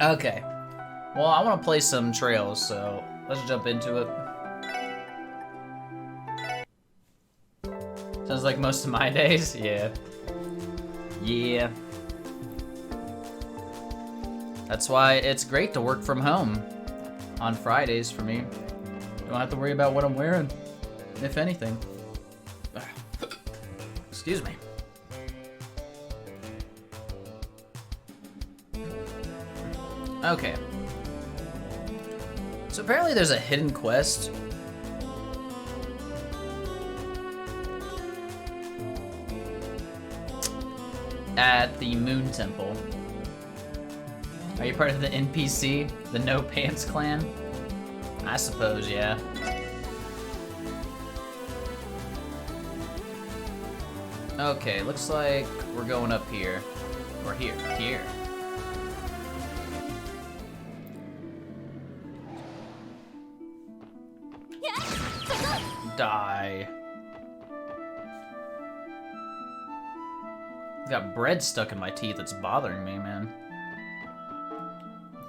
Okay. Well, I want to play some Trails, so let's jump into it. Sounds like most of my days. Yeah. Yeah. That's why it's great to work from home on Fridays for me. Don't have to worry about what I'm wearing, if anything. Excuse me. Okay. So apparently there's a hidden quest. At the Moon Temple. Are you part of the NPC? The No Pants Clan? I suppose, yeah. Okay, looks like we're going up here. Or here. Here. Die. Got bread stuck in my teeth. It's bothering me, man.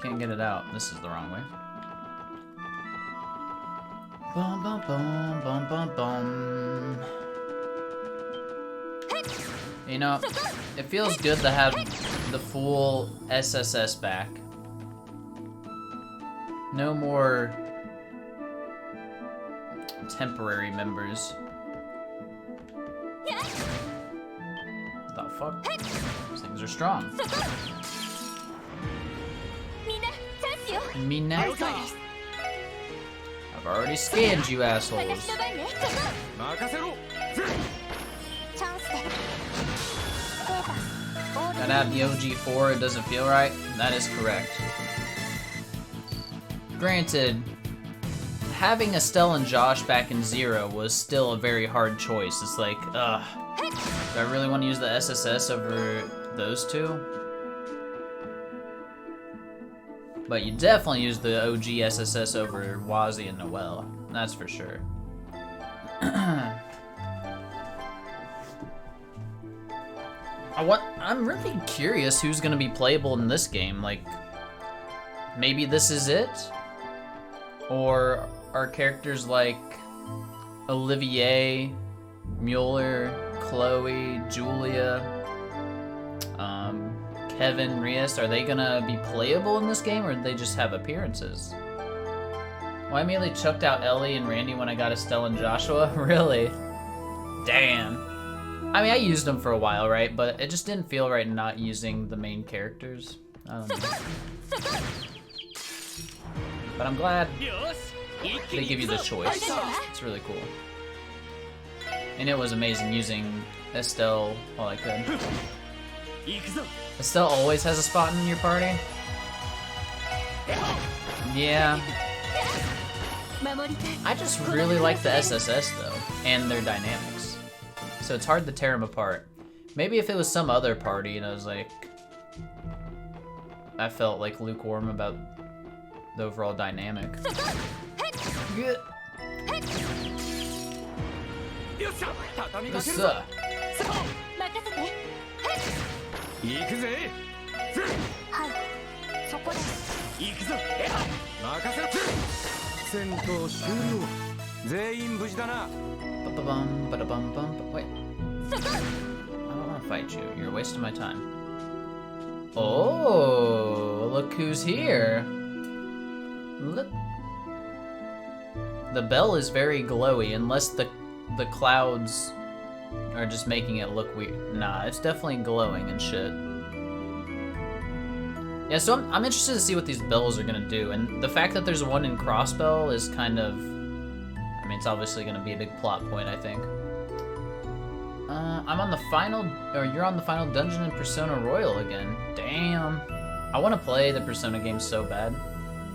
Can't get it out. This is the wrong way. Bum bum bum bum bum bum. You know, it feels good to have the full SSS back. No more temporary members. What the fuck? These things are strong. Mina. I've already scanned you assholes. Gotta have the OG4, it doesn't feel right? That is correct. Granted, having Estelle and Josh back in Zero was still a very hard choice. It's like, ugh. Do I really want to use the SSS over those two? But you definitely use the OG SSS over Wazzy and Noelle. That's for sure. I'm really curious who's gonna be playable in this game. Like, maybe this is it? Or are characters like Olivier, Mueller, Chloe, Julia, Kevin, Rias, are they gonna be playable in this game, or do they just have appearances? Well, I immediately chucked out Ellie and Randy when I got Estelle and Joshua. Really? Damn. I mean, I used them for a while, right? But it just didn't feel right not using the main characters. I don't know. But I'm glad they give you the choice. It's really cool. And it was amazing using Estelle while I could. Estelle always has a spot in your party? Yeah. I just really like the SSS though, and their dynamics. So it's hard to tear them apart. Maybe if it was some other party and I was like, I felt like lukewarm about the overall dynamic. What's up? Wait. I don't want to fight you. You're wasting my time. Oh, look who's here. Look. The bell is very glowy, unless the clouds are just making it look weird. Nah, it's definitely glowing and shit. Yeah, so I'm interested to see what these bells are gonna do, and the fact that there's one in Crossbell is kind of, I mean, it's obviously gonna be a big plot point, I think. I'm on the final, or you're on the final dungeon in Persona Royal again. Damn. I want to play the Persona games so bad.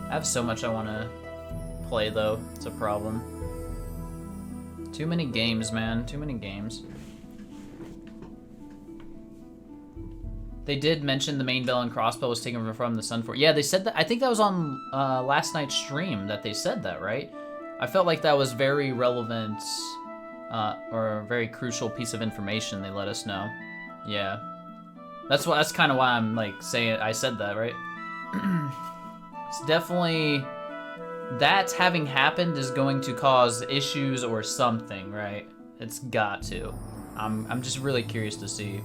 I have so much I want to play though. It's a problem. Too many games, man. Too many games. They did mention the main bell and crossbow was taken from the Sun Force. Yeah, they said that. I think that was on last night's stream that they said that, right? I felt like that was very relevant, or a very crucial piece of information they let us know. Yeah. That's kind of why I'm like saying I said that, right? It's definitely... That having happened is going to cause issues or something, right? It's got to. I'm just really curious to see.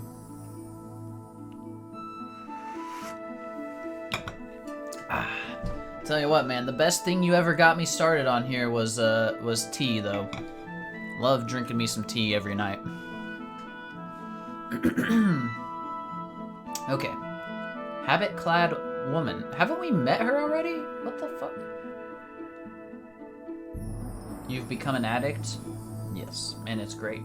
Tell you what, man, the best thing you ever got me started on here was tea, though. Love drinking me some tea every night. Okay. Habit-clad woman. Haven't we met her already? What the fuck? You've become an addict? Yes, and it's great.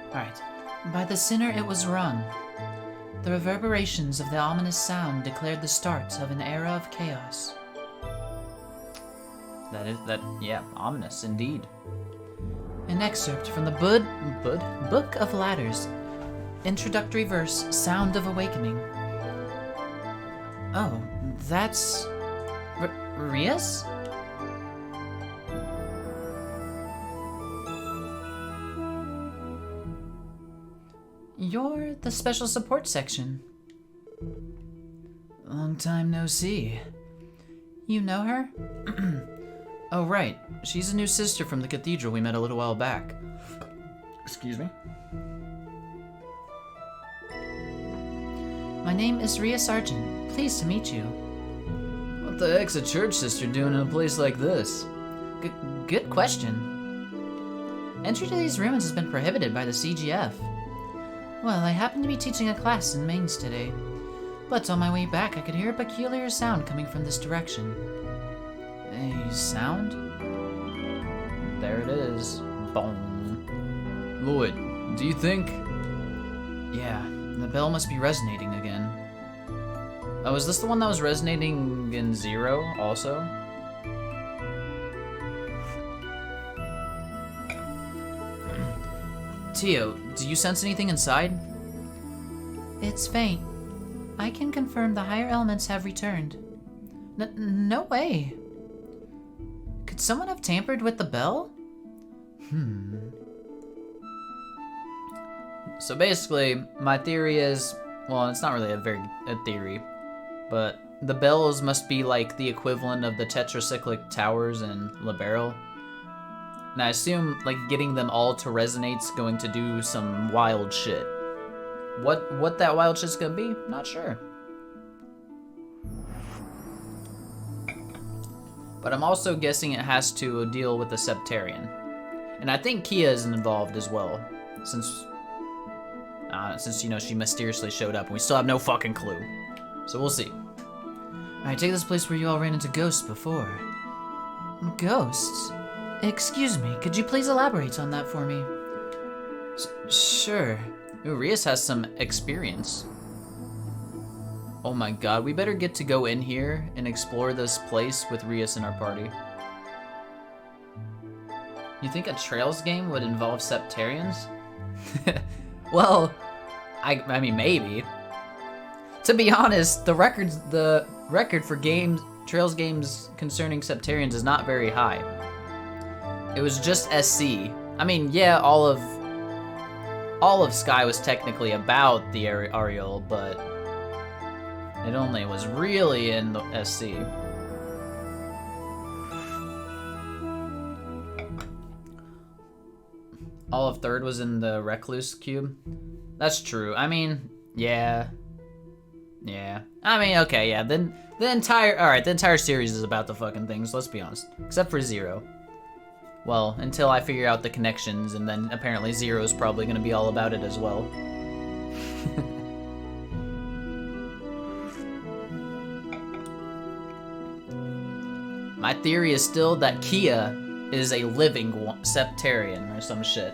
Alright. By the sinner it was rung. The reverberations of the ominous sound declared the start of an era of chaos. Yeah, ominous indeed. An excerpt from the Book of Ladders. Introductory verse, Sound of Awakening. Oh, that's... Rias? You're the special support section. Long time no see. You know her? Oh, right. She's a new sister from the cathedral we met a little while back. Excuse me? My name is Ria Sargent. Pleased to meet you. What the heck's a church sister doing in a place like this? Good question. Entry to these ruins has been prohibited by the CGF. Well, I happen to be teaching a class in Mainz today. But on my way back, I could hear a peculiar sound coming from this direction. A sound? There it is. Boom. Lloyd, do you think... Yeah, the bell must be resonating again. Oh, is this the one that was resonating in Zero, also? Tio, do you sense anything inside? It's faint. I can confirm the higher elements have returned. No way. Could someone have tampered with the bell? So basically, my theory is, well, it's not really a theory, but the bells must be like the equivalent of the tetracyclic towers in Liberal. And I assume, like, getting them all to resonate's going to do some wild shit. What that wild shit's gonna be? Not sure. But I'm also guessing it has to deal with the Septarian. And I think Kia is involved as well, since you know, she mysteriously showed up and we still have no fucking clue. So we'll see. Alright, take this place where you all ran into ghosts before. Ghosts? Excuse me, could you please elaborate on that for me? Sure. Ooh, Rias has some experience. Oh my god, we better get to go in here and explore this place with Rias in our party. You think a Trails game would involve Septarians? Well, I mean, maybe. To be honest, the record for Trails games concerning Septarians is not very high. It was just SC. I mean, yeah, all of Sky was technically about the Ariel, but it only was really in the SC. All of 3rd was in the Recluse cube. That's true. I mean, yeah. I mean, okay, yeah. Then the entire series is about the fucking things. Let's be honest, except for Zero. Well, until I figure out the connections, and then apparently Zero's probably gonna be all about it as well. My theory is still that Kia is a living Septarian or some shit.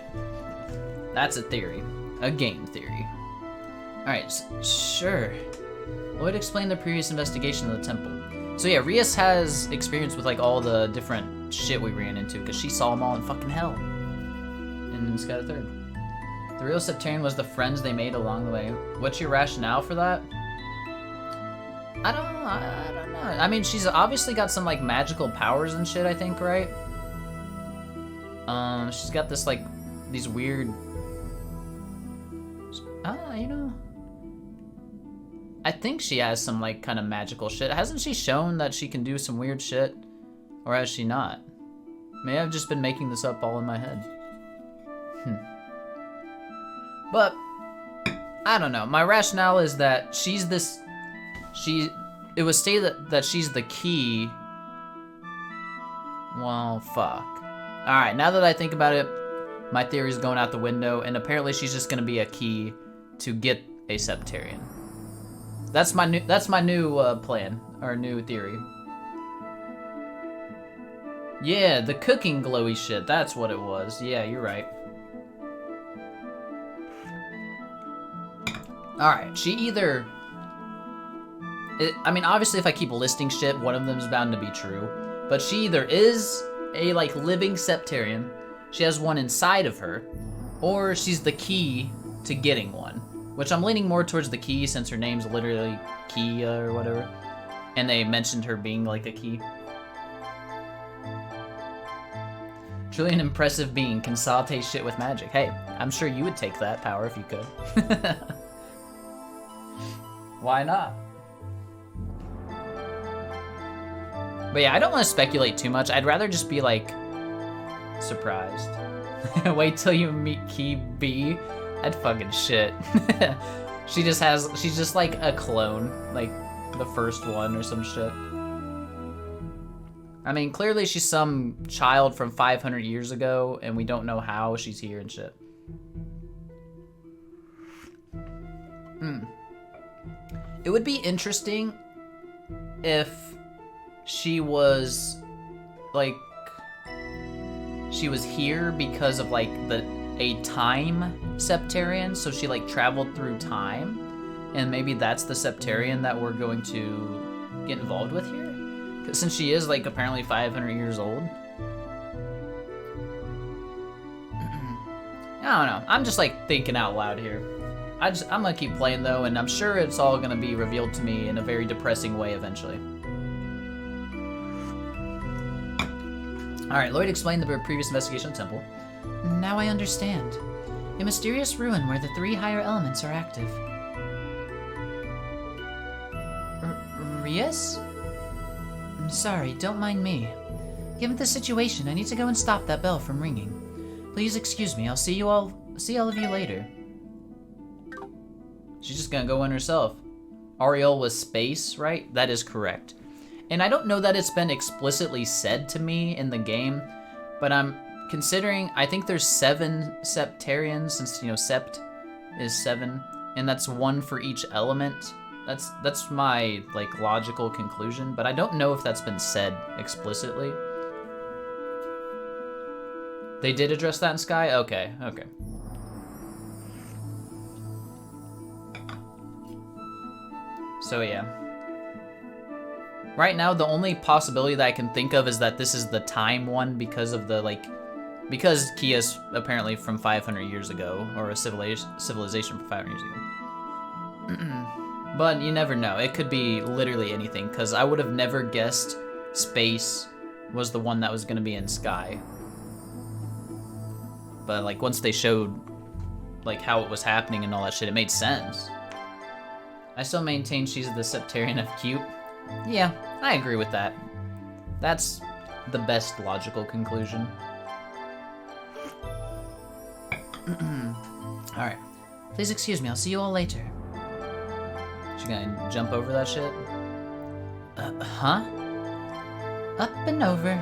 That's a theory. A game theory. Alright, sure. Lloyd explained the previous investigation of the temple. So yeah, Rias has experience with like all the different shit we ran into, because she saw them all in fucking hell. In Sky the Third. The real Septarian was the friends they made along the way. What's your rationale for that? I don't know. I mean, she's obviously got some like magical powers and shit, I think, right? She's got this like these weird You know, I think she has some, like, kind of magical shit. Hasn't she shown that she can do some weird shit? Or has she not? Maybe I've just been making this up all in my head. But, I don't know. My rationale is that she's this... It was stated that she's the key... Well, fuck. Alright, now that I think about it, my theory's going out the window, and apparently she's just gonna be a key to get a Septarian. That's my new plan, or new theory. Yeah, the cooking glowy shit, that's what it was. Yeah, you're right. Alright, she either... I mean, obviously if I keep listing shit, one of them's bound to be true. But she either is a, like, living Septarian, she has one inside of her, or she's the key to getting one. Which I'm leaning more towards the key, since her name's literally Kia or whatever. And they mentioned her being, like, a key. Truly an impressive being, can saute shit with magic. Hey, I'm sure you would take that power if you could. Why not? But yeah, I don't want to speculate too much. I'd rather just be, like, surprised. Wait till you meet Key B. I'd fucking shit. She's just like a clone, like the first one or some shit. I mean, clearly she's some child from 500 years ago, and we don't know how she's here and shit. It would be interesting if she was, like, she was here because of, like, a time Septarian, so she, like, traveled through time, and maybe that's the Septarian that we're going to get involved with here? 'Cause since she is, like, apparently 500 years old. I don't know. I'm just, like, thinking out loud here. I'm gonna keep playing, though, and I'm sure it's all gonna be revealed to me in a very depressing way eventually. Alright, Lloyd explained the previous investigation of the temple. Now I understand. A mysterious ruin where the 3 higher elements are active. Rias? I'm sorry, don't mind me. Given the situation, I need to go and stop that bell from ringing. Please excuse me, I'll see all of you later. She's just gonna go in herself. Ariel was space, right? That is correct. And I don't know that it's been explicitly said to me in the game, but I'm considering, I think there's 7 Septarians, since, you know, Sept is 7, and that's 1 for each element. That's my, like, logical conclusion, but I don't know if that's been said explicitly. They did address that in Sky? Okay. So yeah. Right now, the only possibility that I can think of is that this is the time one because of the, like, because Kia's apparently from 500 years ago, or a civilization from 500 years ago. But you never know. It could be literally anything, because I would have never guessed space was the one that was going to be in Sky. But, like, once they showed, like, how it was happening and all that shit, it made sense. I still maintain she's the Septarian of Cute. Yeah, I agree with that. That's the best logical conclusion. Alright. Please excuse me, I'll see you all later. She gonna jump over that shit? Huh? Up and over.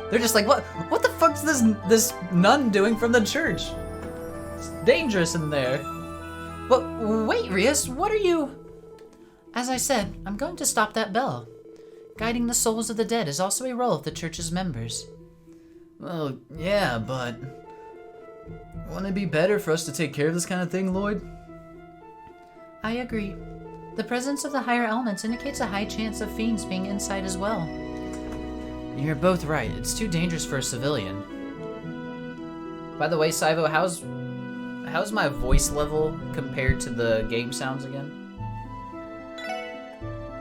They're just like, what the fuck's this nun doing from the church? It's dangerous in there. But wait, Rias, what are you? As I said, I'm going to stop that bell. Guiding the souls of the dead is also a role of the church's members. Well, yeah, but wouldn't it be better for us to take care of this kind of thing, Lloyd? I agree. The presence of the higher elements indicates a high chance of fiends being inside as well. You're both right. It's too dangerous for a civilian. By the way, Saivo, how's my voice level compared to the game sounds again?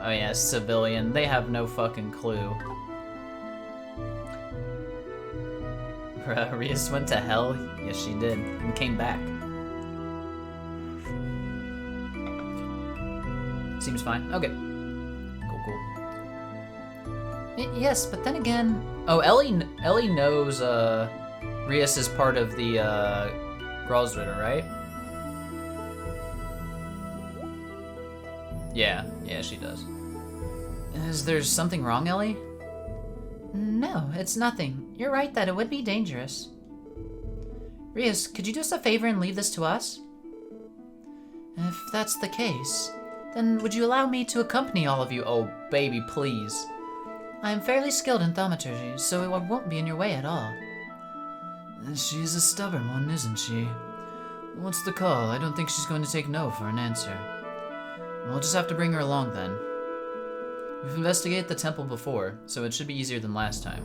Oh yeah, civilian. They have no fucking clue. Rias went to hell? Yes, she did. And came back. Seems fine. Okay. Cool. Yes, but then again... Oh, Ellie knows Rias is part of the Gralsritter, right? Yeah, she does. Is there something wrong, Ellie? No, it's nothing. You're right that it would be dangerous. Rias, could you do us a favor and leave this to us? If that's the case, then would you allow me to accompany all of you? Oh, baby, please. I am fairly skilled in thaumaturgy, so it won't be in your way at all. She's a stubborn one, isn't she? What's the call? I don't think she's going to take no for an answer. We'll just have to bring her along then. We've investigated the temple before, so it should be easier than last time.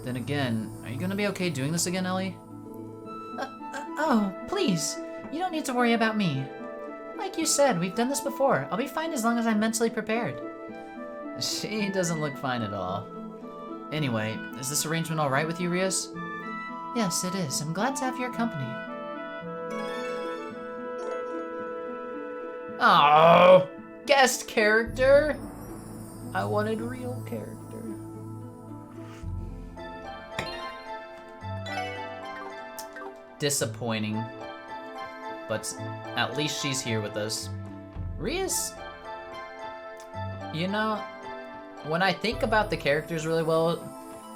Then again, are you gonna be okay doing this again, Ellie? Oh, please. You don't need to worry about me. Like you said, we've done this before. I'll be fine as long as I'm mentally prepared. She doesn't look fine at all. Anyway, is this arrangement alright with you, Rias? Yes, it is. I'm glad to have your company. Oh, guest character? I wanted real character. Disappointing. But at least she's here with us. Rias, you know, when I think about the characters really well,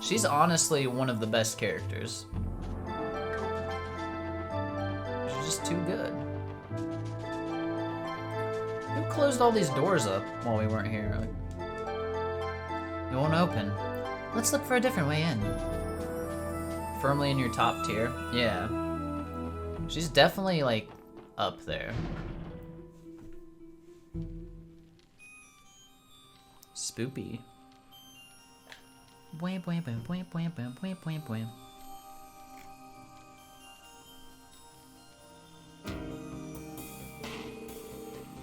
she's honestly one of the best characters. She's just too good. Who closed all these doors up while we weren't here? It won't open. Let's look for a different way in. Firmly in your top tier? Yeah. She's definitely, like, up there. Spoopy.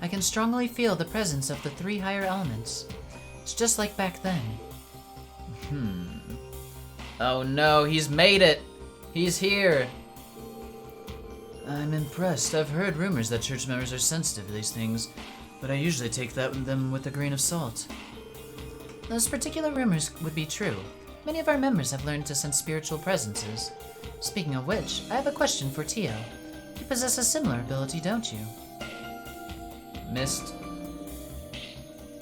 I can strongly feel the presence of the 3 higher elements. It's just like back then. Oh no, he's made it! He's here! I'm impressed. I've heard rumors that church members are sensitive to these things, but I usually take them with a grain of salt. Those particular rumors would be true. Many of our members have learned to sense spiritual presences. Speaking of which, I have a question for Tio. You possess a similar ability, don't you? Missed.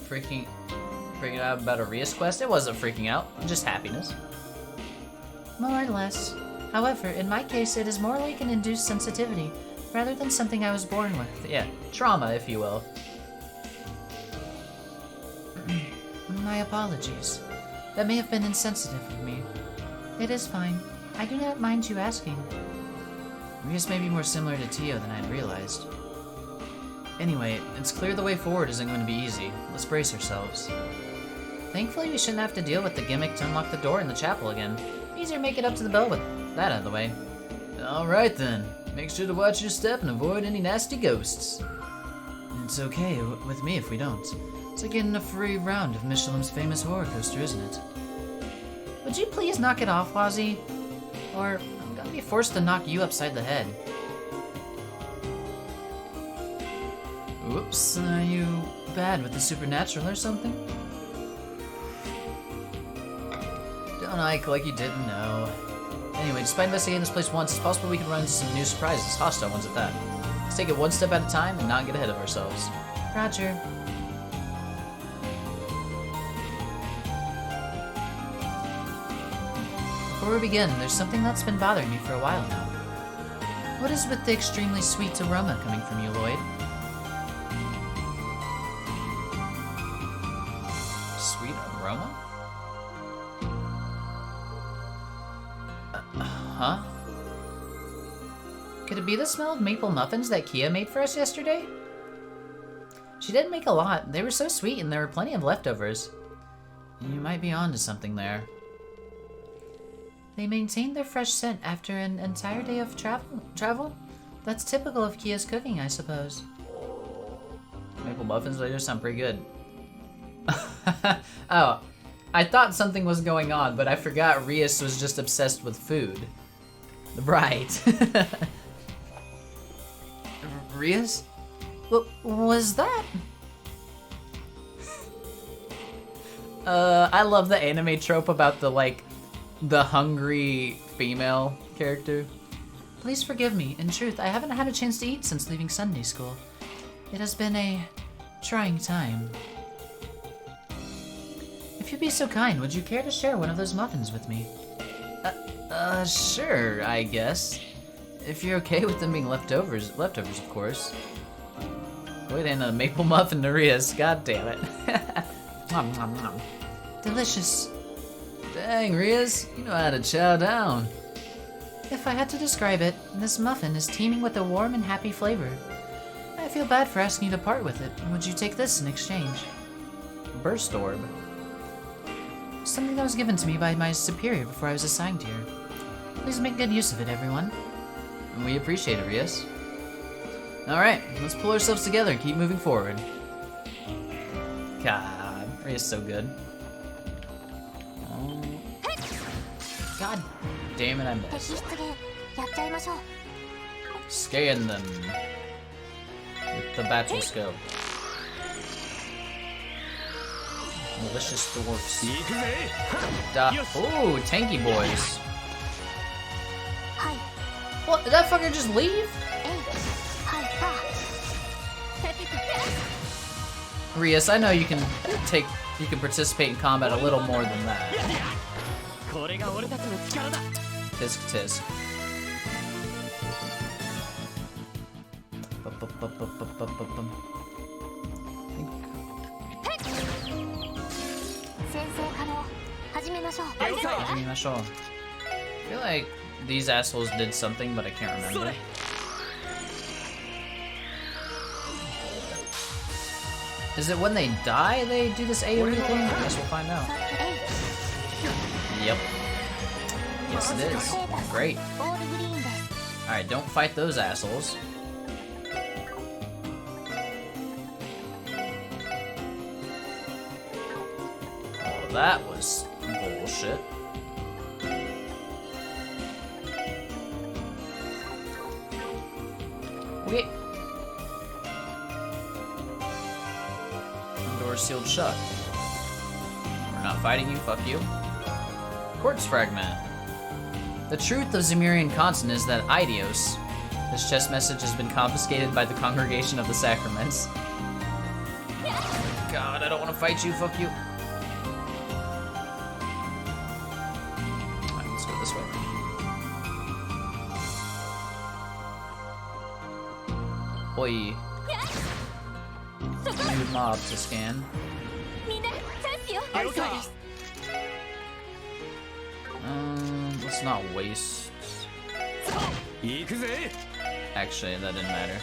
Freaking out about a Rias quest? It wasn't freaking out, just happiness. More or less. However, in my case, it is more like an induced sensitivity, rather than something I was born with. Yeah, trauma, if you will. My apologies. That may have been insensitive of me. It is fine. I do not mind you asking. Rias may be more similar to Tio than I'd realized. Anyway, it's clear the way forward isn't going to be easy. Let's brace ourselves. Thankfully, we shouldn't have to deal with the gimmick to unlock the door in the chapel again. Easier to make it up to the bell with that out of the way. Alright then. Make sure to watch your step and avoid any nasty ghosts. It's okay with me if we don't. It's like getting a free round of Michelin's famous horror coaster, isn't it? Would you please knock it off, Wazzy? Or I'm gonna be forced to knock you upside the head. Whoops, are you bad with the supernatural or something? Don't act like you didn't know. Anyway, despite investigating this place once, it's possible we can run into some new surprises, hostile ones at that. Let's take it one step at a time and not get ahead of ourselves. Roger. Before we begin, there's something that's been bothering me for a while now. What is with the extremely sweet aroma coming from you, Lloyd? Sweet aroma? Huh? Could it be the smell of maple muffins that Kia made for us yesterday? She didn't make a lot. They were so sweet and there were plenty of leftovers. You might be onto something there. They maintained their fresh scent after an entire day of travel? That's typical of Kia's cooking, I suppose. Maple muffins, they just sound pretty good. Oh, I thought something was going on, but I forgot Rias was just obsessed with food. Right. Rias? What was that? I love the anime trope about the, like, the hungry female character. Please forgive me. In truth, I haven't had a chance to eat since leaving Sunday school. It has been a trying time. If you'd be so kind, would you care to share one of those muffins with me? Sure, I guess. If you're okay with them being leftovers, of course. Wait, and a maple muffin to Rias. God damn it. Nom, nom, nom. Delicious. Dang, Rias, you know how to chow down. If I had to describe it, this muffin is teeming with a warm and happy flavor. I feel bad for asking you to part with it. Would you take this in exchange? Burst orb. Something that was given to me by my superior before I was assigned here. Please make good use of it, everyone. And we appreciate it, Rias. Alright, let's pull ourselves together and keep moving forward. God, Rias is so good. Oh. God damn it, I missed. Scan them with the battle scope. Malicious dwarfs. Ooh, tanky boys. What? Did that fucker just leave? Rias, I know you can participate in combat a little more than that. Tisk tisk. I feel like these assholes did something, but I can't remember. Is it when they die they do this AoE thing? I guess we'll find out. Yep. Yes it is. Great. Alright, don't fight those assholes. Oh, that was bullshit. Okay. Door sealed shut. We're not fighting you, fuck you. Quartz fragment. The truth of Zemurian constant is that Idios. This chest message has been confiscated by the Congregation of the Sacraments. God, I don't want to fight you, fuck you. Alright, let's go this way. Oi. New mob to scan. Let's not waste. Actually, that didn't matter.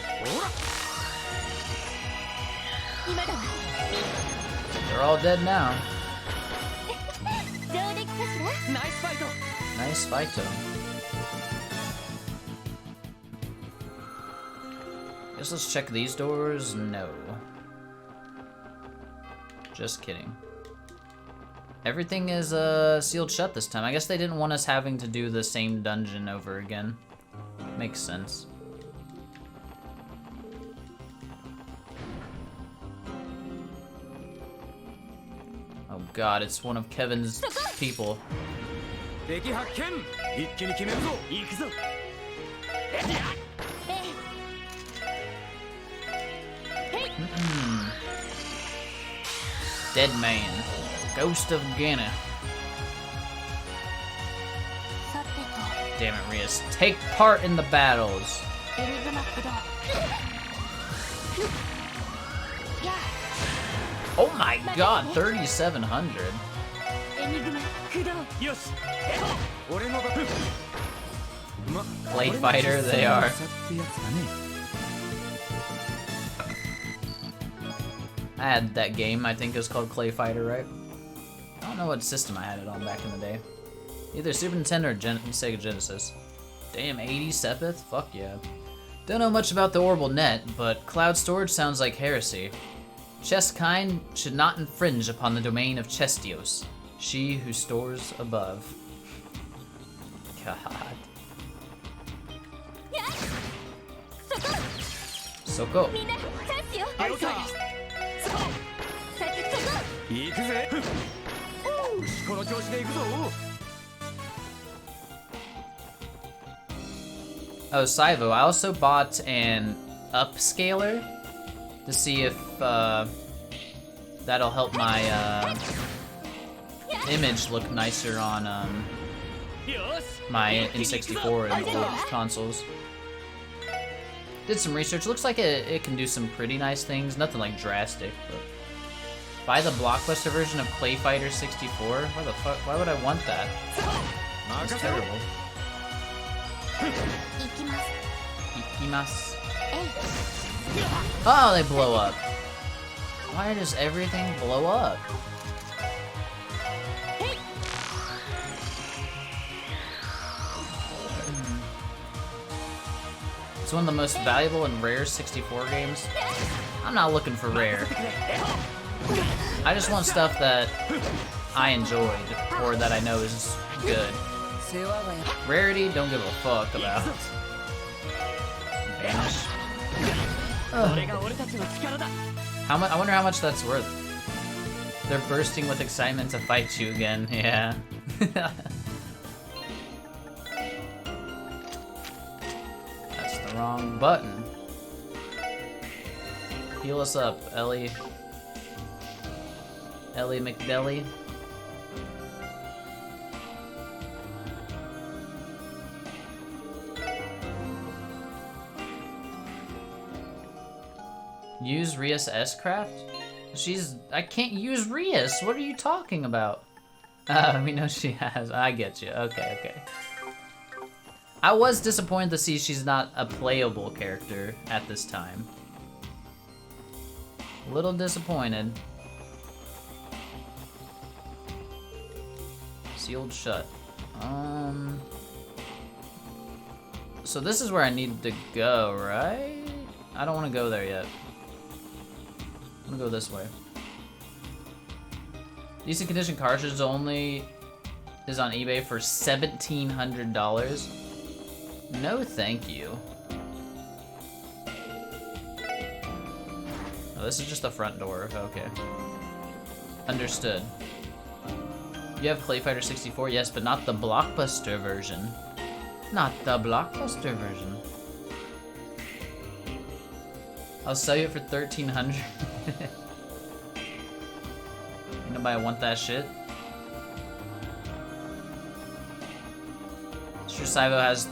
They're all dead now. Nice fight, though. Guess let's check these doors. No. Just kidding. Everything is sealed shut this time. I guess they didn't want us having to do the same dungeon over again. Makes sense. Oh god, it's one of Kevin's people. Dead man. Ghost of Ghana. Damn it, Rias. Take part in the battles. Oh my god, 3,700. Clay fighter, they are. I had that game, I think it was called Clay Fighter, right? I don't know what system I had it on back in the day. Either Super Nintendo or Sega Genesis. Damn, 80 Sepith? Fuck yeah. Don't know much about the Orbital Net, but cloud storage sounds like heresy. Chestkind should not infringe upon the domain of Chestios, she who stores above. God. Soko. Oh, Saivo, I also bought an upscaler to see if that'll help my image look nicer on my N64 and old consoles. Did some research. Looks like it can do some pretty nice things. Nothing like drastic, but buy the Blockbuster version of Clay Fighter 64. Why the fuck? Why would I want that? That's terrible. Ikimasu. Oh, they blow up. Why does everything blow up? It's one of the most valuable and rare 64 games. I'm not looking for rare. I just want stuff that I enjoyed or that I know is good. Rarity, don't give a fuck about. Vanish. How much? I wonder how much that's worth. They're bursting with excitement to fight you again. Yeah. That's the wrong button. Heal us up, Ellie. Ellie McDelly. Use Rias S-Craft? I can't use Rias. What are you talking about? We know she has. I get you. Okay, okay. I was disappointed to see she's not a playable character at this time. A little disappointed. Sealed shut. So this is where I need to go, right? I don't want to go there yet. I'm gonna go this way. Decent condition cartridge only is on eBay for $1,700. No, thank you. Oh, this is just the front door. Okay. Understood. You have Clay Fighter 64? Yes, but not the Blockbuster version. Not the Blockbuster version. I'll sell you it for $1,300. Nobody want that shit. Sure, Saivo has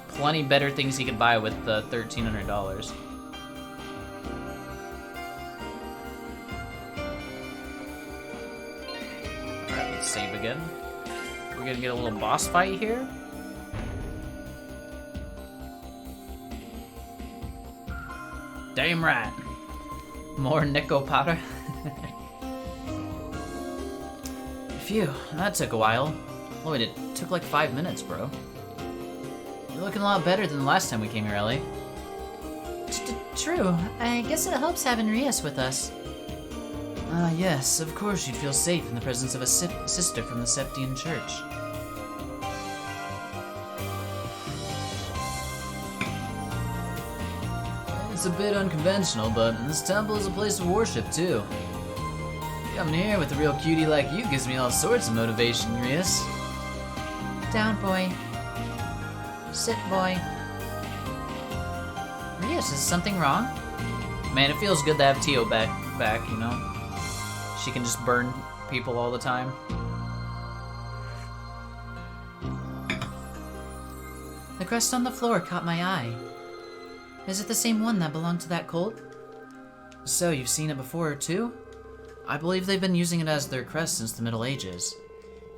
plenty better things he could buy with the $1,300. Alright, let's save again. We're gonna get a little boss fight here. Damn right. More Nico Potter. Phew, that took a while. Lloyd, it took like 5 minutes, bro. You're looking a lot better than the last time we came here, Ellie. True. I guess it helps having Rias with us. Yes, of course you'd feel safe in the presence of a sister from the Septian Church. It's a bit unconventional, but this temple is a place of worship, too. Coming here with a real cutie like you gives me all sorts of motivation, Rias. Down, boy. Sit, boy. Rias, is something wrong? Man, it feels good to have Tio back, you know? She can just burn people all the time. The crest on the floor caught my eye. Is it the same one that belonged to that cult? So, you've seen it before, too? I believe they've been using it as their crest since the Middle Ages.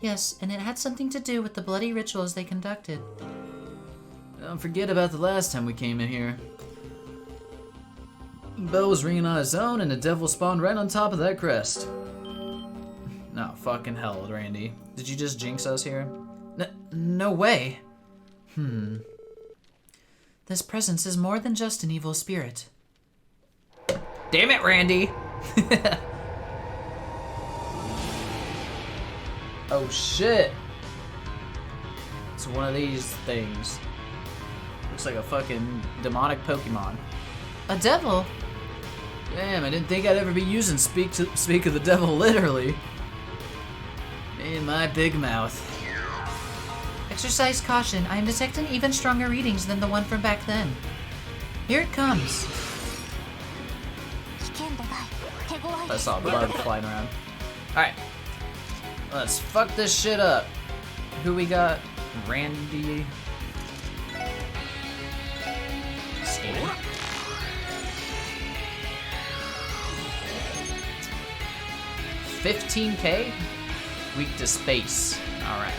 Yes, and it had something to do with the bloody rituals they conducted. Don't forget about the last time we came in here. The bell was ringing on its own and the devil spawned right on top of that crest. No, fucking hell, Randy. Did you just jinx us here? No way. This presence is more than just an evil spirit. Damn it, Randy! Oh shit! It's one of these things. Looks like a fucking demonic Pokemon. A devil? Damn, I didn't think I'd ever be using speak of the devil literally. In my big mouth. Exercise caution. I am detecting even stronger readings than the one from back then. Here it comes. I saw blood flying around. Alright. Let's fuck this shit up. Who we got? Randy. Skater. $15K? Weak to space. Alright.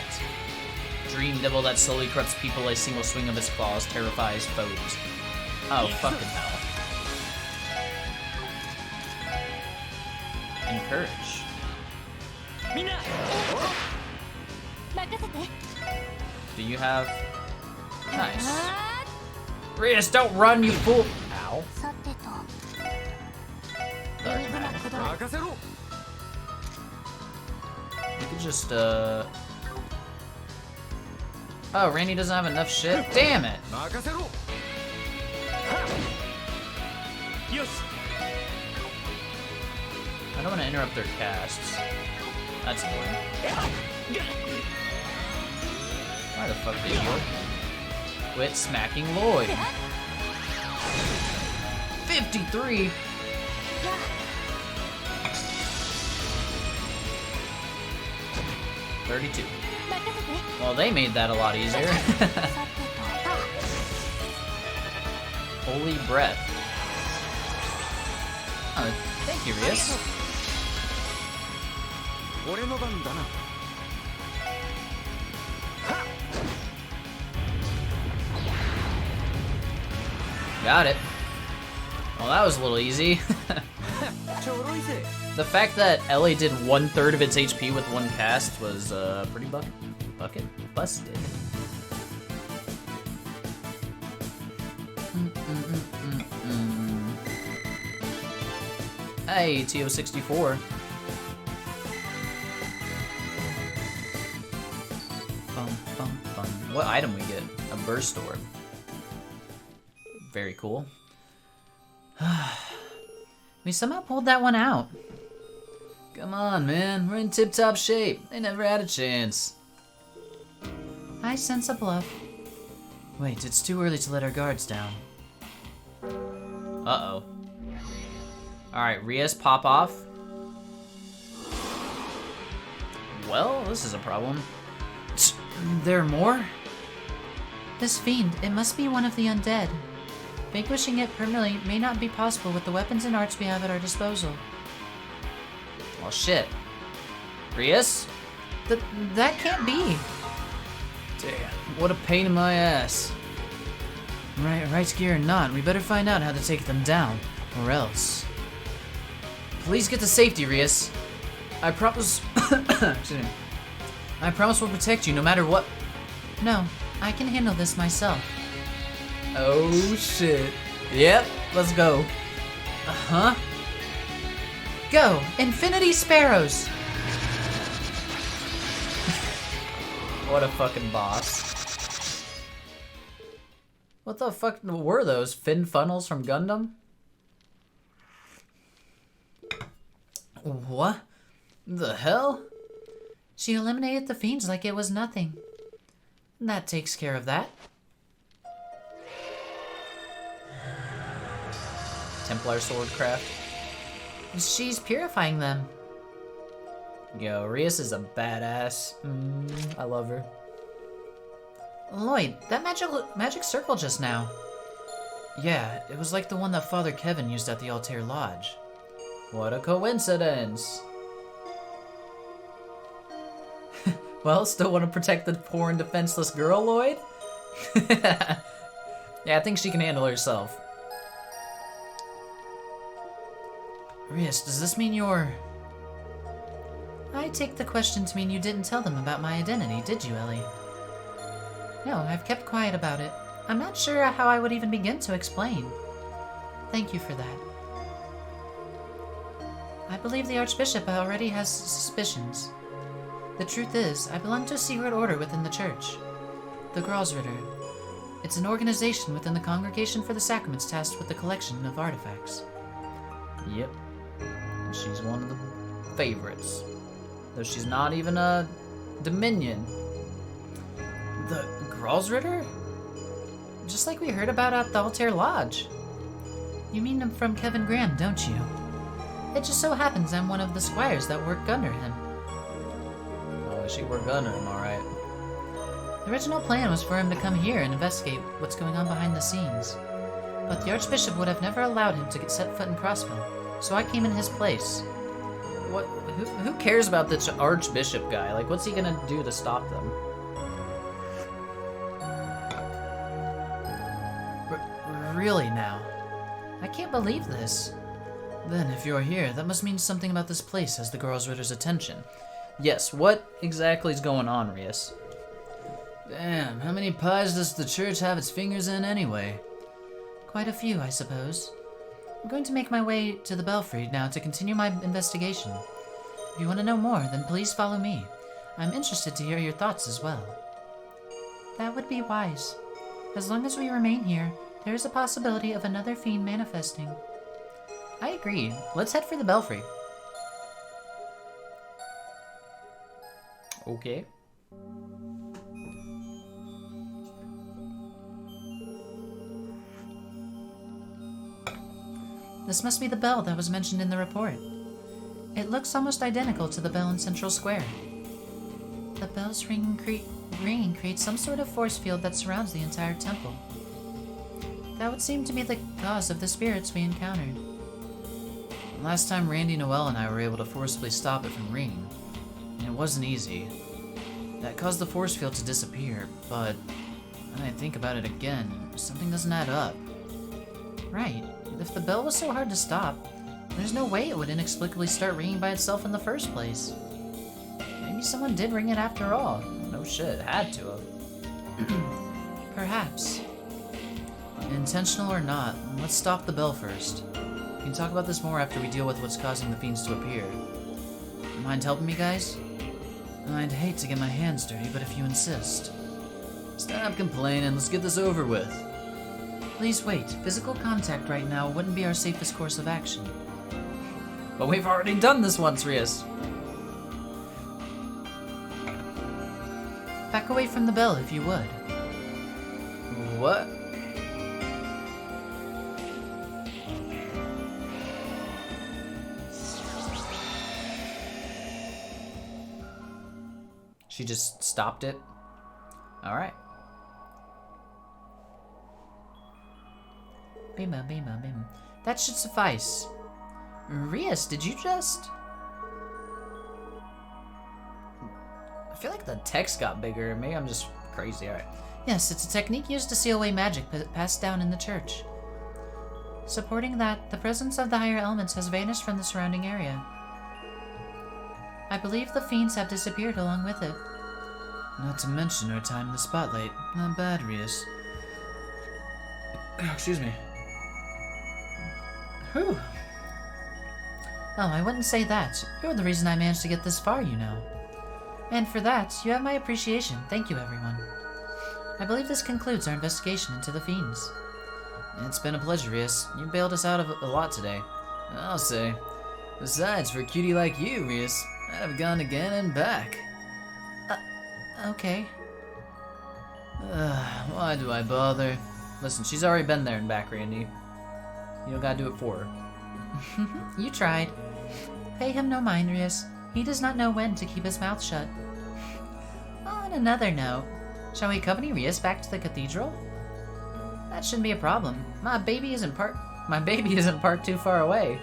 Dream devil that slowly corrupts people. A single swing of its claws terrifies foes. Oh, fucking hell. Encourage. Do you have... Nice. Rias, don't run, you fool! Ow. You could just, Oh, Randy doesn't have enough shit? Damn it! I don't want to interrupt their casts. That's annoying. Why the fuck did you? Quit smacking Lloyd. 53. $32. Well, they made that a lot easier. Holy breath. Oh, thank you, Rias. Got it. Well, that was a little easy. The fact that Ellie did 1/3 of its HP with one cast was pretty bucket busted. Hey, TO64. What item we get? A burst orb. Very cool. We somehow pulled that one out. Come on, man. We're in tip-top shape. They never had a chance. I sense a bluff. Wait, it's too early to let our guards down. Uh-oh. Alright, Rias, pop off. Well, this is a problem. There are more? This fiend, it must be one of the undead. Vanquishing it permanently may not be possible with the weapons and arts we have at our disposal. Well, shit. Rias? That can't be. Damn, what a pain in my ass. Right gear or not, we better find out how to take them down, or else. Please get to safety, Rias. I promise... Excuse me. I promise we'll protect you no matter what... No, I can handle this myself. Oh, shit. Yep, let's go. Uh-huh. Go! Infinity Sparrows! What a fucking boss. What the fuck were those? Fin funnels from Gundam? What the hell? She eliminated the fiends like it was nothing. That takes care of that. Templar swordcraft. She's purifying them. Yo, Rias is a badass. I love her. Lloyd, that magic circle just now. Yeah, it was like the one that Father Kevin used at the Altair Lodge. What a coincidence! Well, still want to protect the poor and defenseless girl, Lloyd? Yeah, I think she can handle herself. Rias, does this mean you're... I take the question to mean you didn't tell them about my identity, did you, Ellie? No, I've kept quiet about it. I'm not sure how I would even begin to explain. Thank you for that. I believe the Archbishop already has suspicions. The truth is, I belong to a secret order within the church. The Gralsritter. It's an organization within the Congregation for the Sacraments tasked with the collection of artifacts. Yep. And she's one of the favorites. Though she's not even a Dominion. The Gralsritter? Just like we heard about at the Altair Lodge. You mean him from Kevin Graham, don't you? It just so happens I'm one of the squires that work under him. Oh, she worked under him, alright. The original plan was for him to come here and investigate what's going on behind the scenes. But the Archbishop would have never allowed him to get set foot in Crossbow, so I came in his place. What? Who cares about this Archbishop guy? Like, what's he gonna do to stop them? Really now? I can't believe this. Then, if you're here, that must mean something about this place has the Gralsritter's attention. Yes, what exactly is going on, Rias? Damn, how many pies does the church have its fingers in anyway? Quite a few, I suppose. I'm going to make my way to the Belfry now to continue my investigation. If you want to know more, then please follow me. I'm interested to hear your thoughts as well. That would be wise. As long as we remain here, there is a possibility of another fiend manifesting. I agree. Let's head for the Belfry. Okay. This must be the bell that was mentioned in the report. It looks almost identical to the bell in Central Square. The bell's ringing creates some sort of force field that surrounds the entire temple. That would seem to be the cause of the spirits we encountered. Last time Randy, Noel, and I were able to forcibly stop it from ringing, and it wasn't easy. That caused the force field to disappear, but when I think about it again, something doesn't add up. Right. If the bell was so hard to stop, there's no way it would inexplicably start ringing by itself in the first place. Maybe someone did ring it after all. No shit, had to have. Perhaps. Intentional or not, let's stop the bell first. We can talk about this more after we deal with what's causing the fiends to appear. Mind helping me, guys? I'd hate to get my hands dirty, but if you insist. Stop complaining, let's get this over with. Please wait. Physical contact right now wouldn't be our safest course of action. But we've already done this once, Rias. Back away from the bell if you would. What? She just stopped it? Alright. Bima, bima, bim. That should suffice. Rias, did you just... I feel like the text got bigger. Maybe I'm just crazy. Alright. Yes, it's a technique used to seal away magic passed down in the church. Supporting that, the presence of the higher elements has vanished from the surrounding area. I believe the fiends have disappeared along with it. Not to mention our time in the spotlight. Not bad, Rias. Excuse me. Whew. Oh, I wouldn't say that. You're the reason I managed to get this far, you know. And for that, you have my appreciation. Thank you, everyone. I believe this concludes our investigation into the fiends. It's been a pleasure, Rias. You bailed us out of a lot today. I'll say. Besides, for a cutie like you, Rias, I'd have gone again and back. Okay. Why do I bother? Listen, she's already been there and back, Randy. You don't gotta do it for her. You tried. Pay him no mind, Rias. He does not know when to keep his mouth shut. On another note, shall we accompany Rias back to the cathedral? That shouldn't be a problem. My baby isn't parked too far away.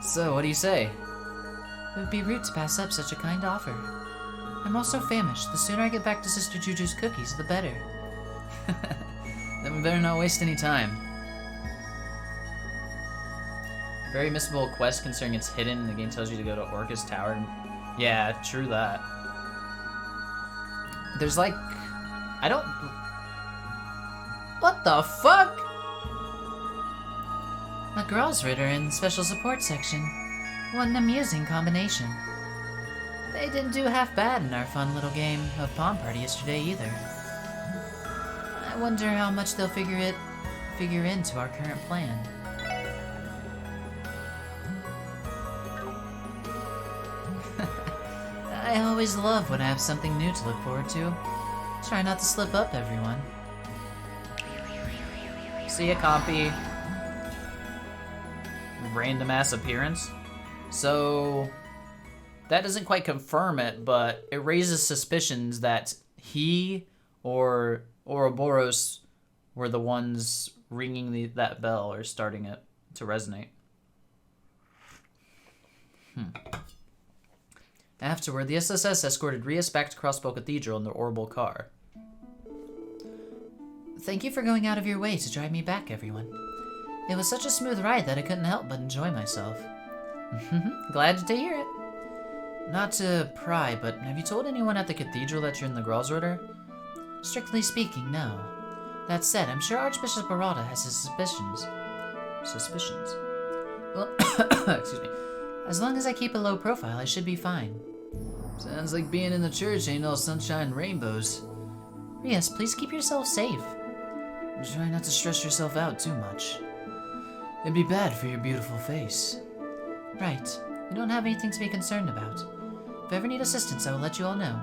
So, what do you say? It would be rude to pass up such a kind offer. I'm also famished. The sooner I get back to Sister Juju's cookies, the better. Then we better not waste any time. Very missable quest considering it's hidden and the game tells you to go to Orcus Tower. Yeah, true that. There's like... I don't... What the fuck? A Gralsritter in the special support section. What an amusing combination. They didn't do half bad in our fun little game of Pawn Party yesterday either. I wonder how much they'll figure into our current plan. I always love when I have something new to look forward to. Try not to slip up, everyone. See ya, compy. Random ass appearance. So that doesn't quite confirm it, but it raises suspicions that he or Ouroboros were the ones ringing that bell or starting it to resonate. Afterward, the SSS escorted Rias back to Crossbow Cathedral in their orbital car. Thank you for going out of your way to drive me back, everyone. It was such a smooth ride that I couldn't help but enjoy myself. Glad to hear it. Not to pry, but have you told anyone at the cathedral that you're in the Gralsritter? Strictly speaking, no. That said, I'm sure Archbishop Barada has his suspicions. Suspicions? Well, excuse me. As long as I keep a low profile, I should be fine. Sounds like being in the church ain't all sunshine and rainbows. Rias, please keep yourself safe. Try not to stress yourself out too much. It'd be bad for your beautiful face. Right. You don't have anything to be concerned about. If I ever need assistance, I will let you all know.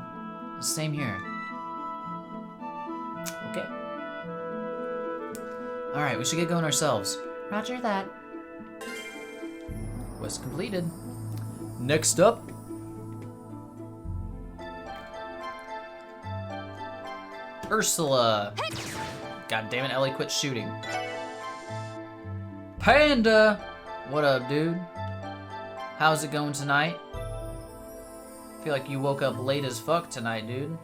Same here. Okay. Alright, we should get going ourselves. Roger that. Quest completed. Next up. Ursula. God damn it, Ellie, quit shooting. Panda! What up, dude? How's it going tonight? Feel like you woke up late as fuck tonight, dude.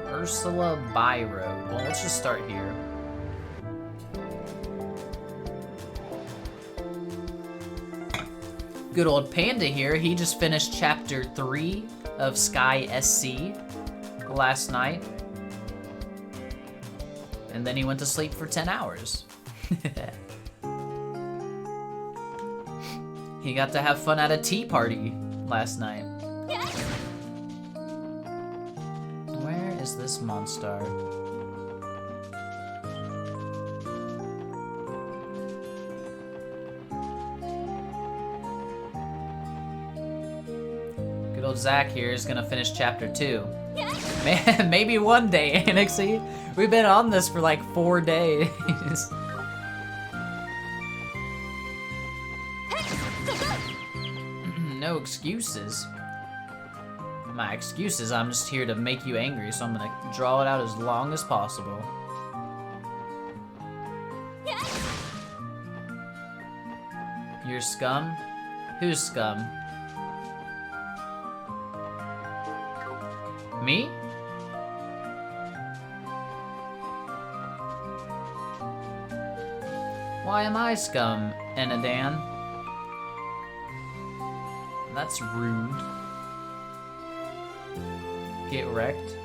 Ursula Byroad. Well, let's just start here. Good old Panda here. He just finished chapter 3 of Sky SC last night. And then he went to sleep for 10 hours. He got to have fun at a tea party last night. Where is this monster? Good old Zach here is gonna finish chapter 2. Man, maybe one day, Anixie. We've been on this for like 4 days. No excuses. My excuse is I'm just here to make you angry, so I'm gonna draw it out as long as possible. You're scum? Who's scum? Me? Why am I scum, Enadan? That's rude. Get wrecked.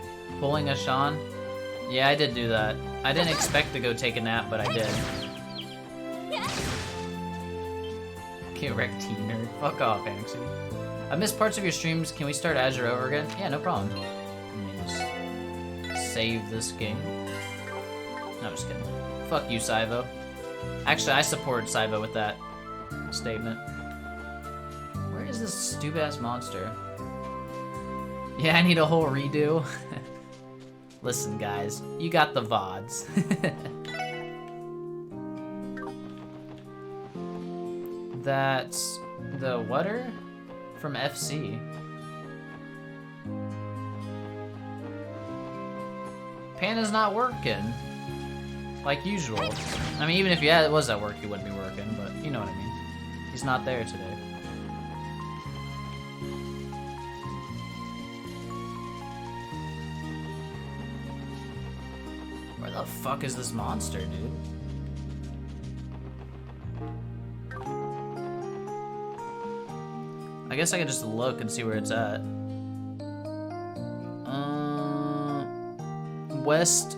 Pulling a Sean? Yeah, I did do that. I didn't expect to go take a nap, but I did. Get wrecked, T-nerd. Fuck off, Anxie. I missed parts of your streams. Can we start Azure over again? Yeah, no problem. Let me just save this game. No, I'm just kidding. Fuck you, Saivo. Actually, I support Saivo with that statement. Where is this stupid-ass monster? Yeah, I need a whole redo. Listen, guys, you got the VODs. That's the water from FC. Panda's not working. Like usual. I mean, even if it was at work, he wouldn't be working, but you know what I mean. He's not there today. Where the fuck is this monster, dude? I guess I could just look and see where it's at. West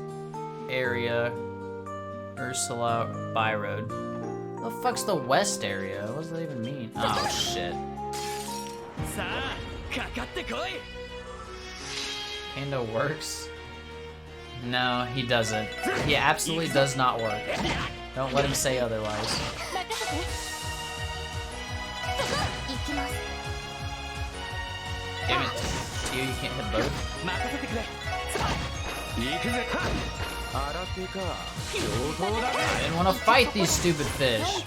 area. Ursula Byroad. The fuck's the west area? What does that even mean? Oh shit. Panda works? No, he doesn't. He absolutely does not work. Don't let him say otherwise. Damn it. You can't hit both. I didn't want to fight these stupid fish.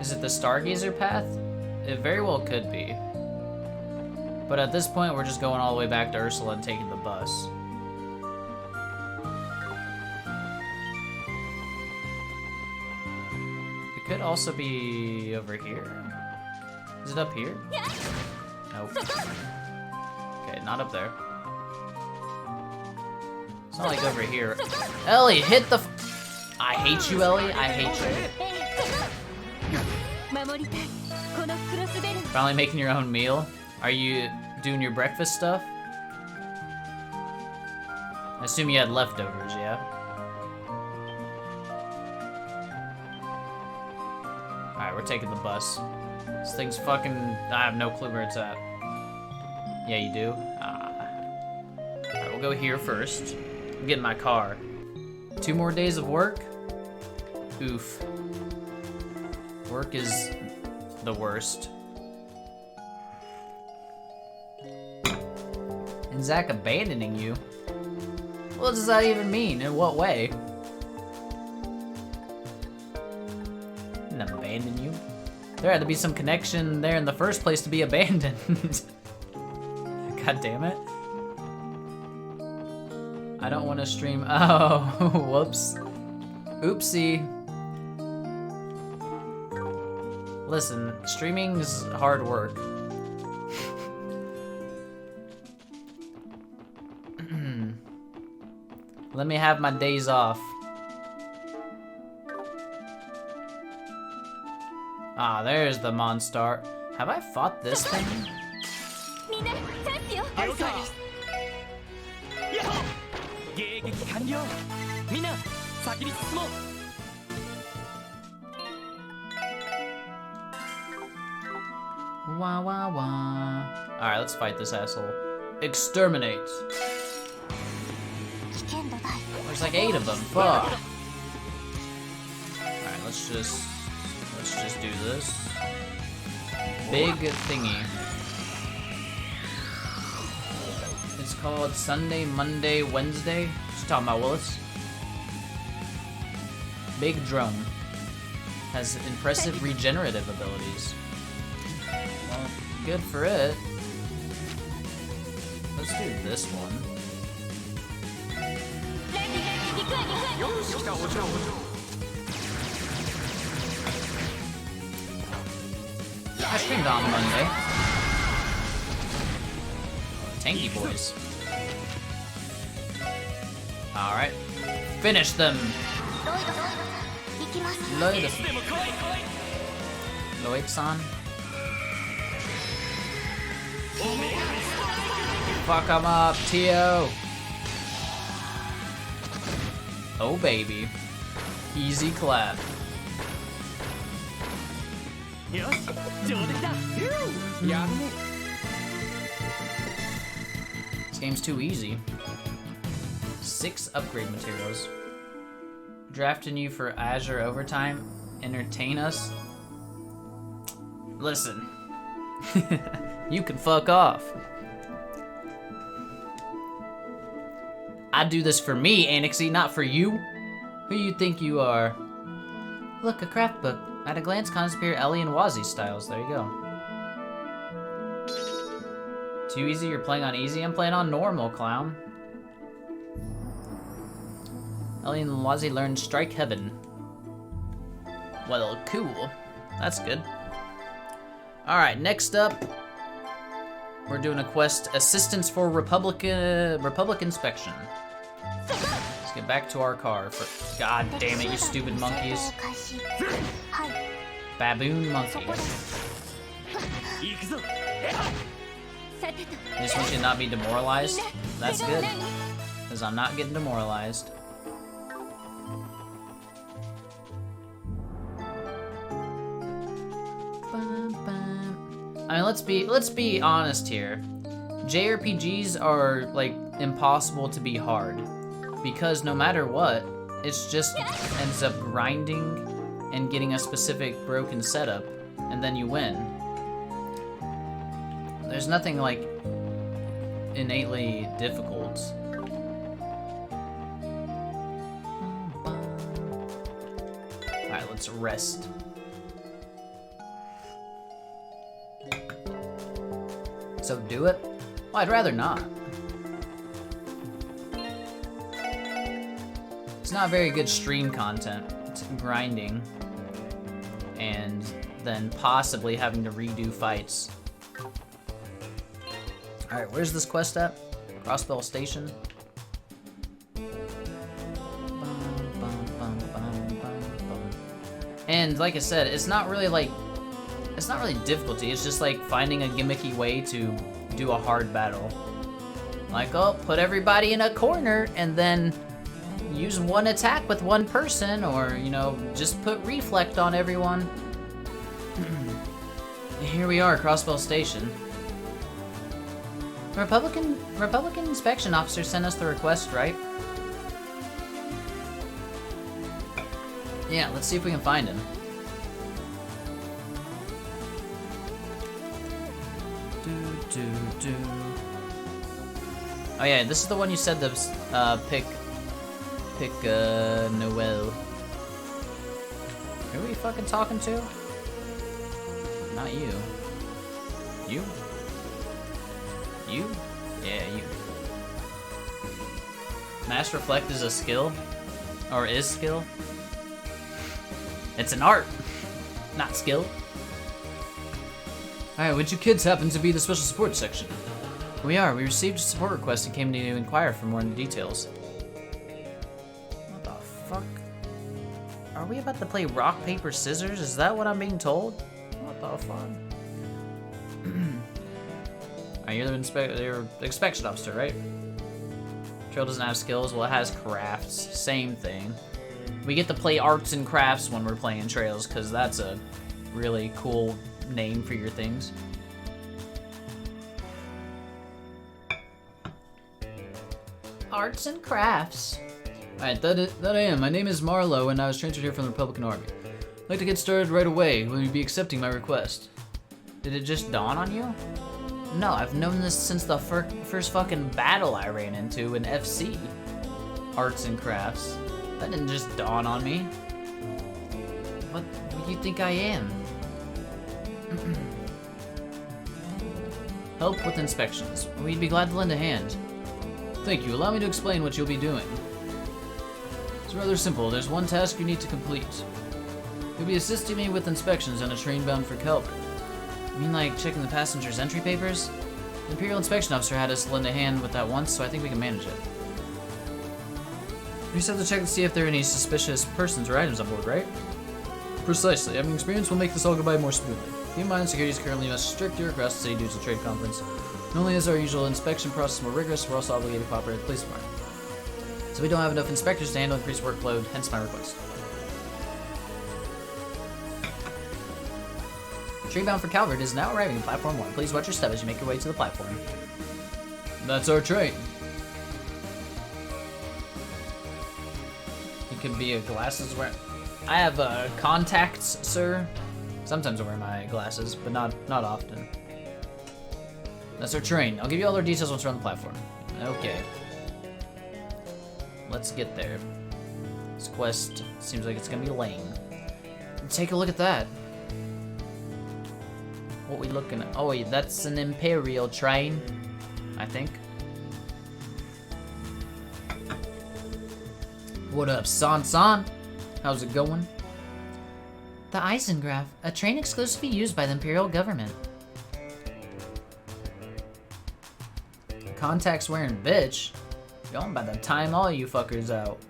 Is it the Stargazer path? It very well could be. But at this point, we're just going all the way back to Ursula and taking the bus. It could also be over here. Is it up here? Nope. Okay, not up there. It's not like over here. Ellie, hit the I hate you, Ellie. I hate you. Finally making your own meal? Are you doing your breakfast stuff? I assume you had leftovers, yeah? Alright, we're taking the bus. This thing's fucking... I have no clue where it's at. Yeah, you do? Alright, we'll go here first. I'm getting my car. 2 more days of work? Oof. Work is the worst. And Zach abandoning you? What does that even mean? In what way? Didn't abandon you. There had to be some connection there in the first place to be abandoned. God damn it. I don't want to stream. Oh, whoops. Oopsie. Listen, streaming's hard work. Let me have my days off. Ah, there's the Monstar. Have I fought this thing? Wah wah wah. Alright, let's fight this asshole. Exterminate. There's like 8 of them. Fuck. Alright, let's just do this. Big thingy. It's called Sunday, Monday, Wednesday. Just talking about Willis. Big drum. Has impressive regenerative abilities. Well, good for it. Let's do this one. I streamed on Monday. Tanky boys. Alright. Finish them! Lloyd-san. Fuck him up, Tio! Oh baby. Easy clap. This game's too easy. 6 upgrade materials. Drafting you for Azure overtime. Entertain us. Listen. You can fuck off. I do this for me, Anixie, not for you. Who you think you are? Look, a craft book. At a glance, conspire Ellie and Wazzy styles. There you go. Too easy? You're playing on easy? I'm playing on normal, clown. Ellie and Wazzy learned Strike Heaven. Well, cool. That's good. Alright, next up, we're doing a quest, Assistance for Republic Inspection. Let's get back to our car. God damn it, you stupid monkeys. Baboon monkey. I just want you to not be demoralized. That's good, because I'm not getting demoralized. I mean, let's be honest here. JRPGs are like impossible to be hard because no matter what, it's just ends up grinding and getting a specific broken setup, and then you win. There's nothing like innately difficult. Alright, let's rest. So do it? Well, I'd rather not. It's not very good stream content. It's grinding. And then possibly having to redo fights. Alright, where's this quest at? Crossbell Station? And like I said, it's not really difficulty, it's just like finding a gimmicky way to do a hard battle. Like, oh, put everybody in a corner and then use one attack with one person, or, you know, just put reflect on everyone. Here we are, Crossbell Station. Republican inspection officer sent us the request, right? Yeah, let's see if we can find him. Oh yeah, this is the one you said to pick Noel. Who are we fucking talking to? Not you. You? You? Yeah, you. Mass Reflect is a skill? Or is skill? It's an art, not skill. Alright, would you kids happen to be the special support section? We are. We received a support request and came to inquire for more details. What the fuck? Are we about to play rock, paper, scissors? Is that what I'm being told? What the fuck? Alright, you're the inspection officer, right? Trail doesn't have skills. Well, it has crafts. Same thing. We get to play arts and crafts when we're playing Trails, because that's a really cool name for your things. Arts and crafts. Alright, that I am. My name is Marlowe, and I was transferred here from the Republican Army. I'd like to get started right away. Will you be accepting my request? Did it just dawn on you? No, I've known this since the first fucking battle I ran into in FC. Arts and crafts. That didn't just dawn on me. What do you think I am? Help with inspections. We'd be glad to lend a hand. Thank you. Allow me to explain what you'll be doing. It's rather simple. There's one task you need to complete. You'll be assisting me with inspections on a train bound for Calvert. You mean like checking the passenger's entry papers? The Imperial Inspection Officer had us lend a hand with that once, so I think we can manage it. You just have to check to see if there are any suspicious persons or items on board, right? Precisely. Having experience will make this all go by more smoothly. Keep in mind, security is currently much stricter across the city due to the trade conference. Not only is our usual inspection process more rigorous, we're also obligated to cooperate with the police department. So we don't have enough inspectors to handle increased workload, hence my request. Train bound for Calvert is now arriving at Platform 1. Please watch your step as you make your way to the platform. That's our train. You could be a glasses wearer. I have contacts, sir. Sometimes I wear my glasses, but not often. That's our train. I'll give you all our details once we're on the platform. Okay. Let's get there. This quest seems like it's gonna be lame. Take a look at that. What we looking at? Oh wait, that's an Imperial train, I think. What up, San? How's it going? The Eisengraph, a train exclusively used by the Imperial government. Contacts wearing bitch. Yo, I'm about to time all you fuckers out.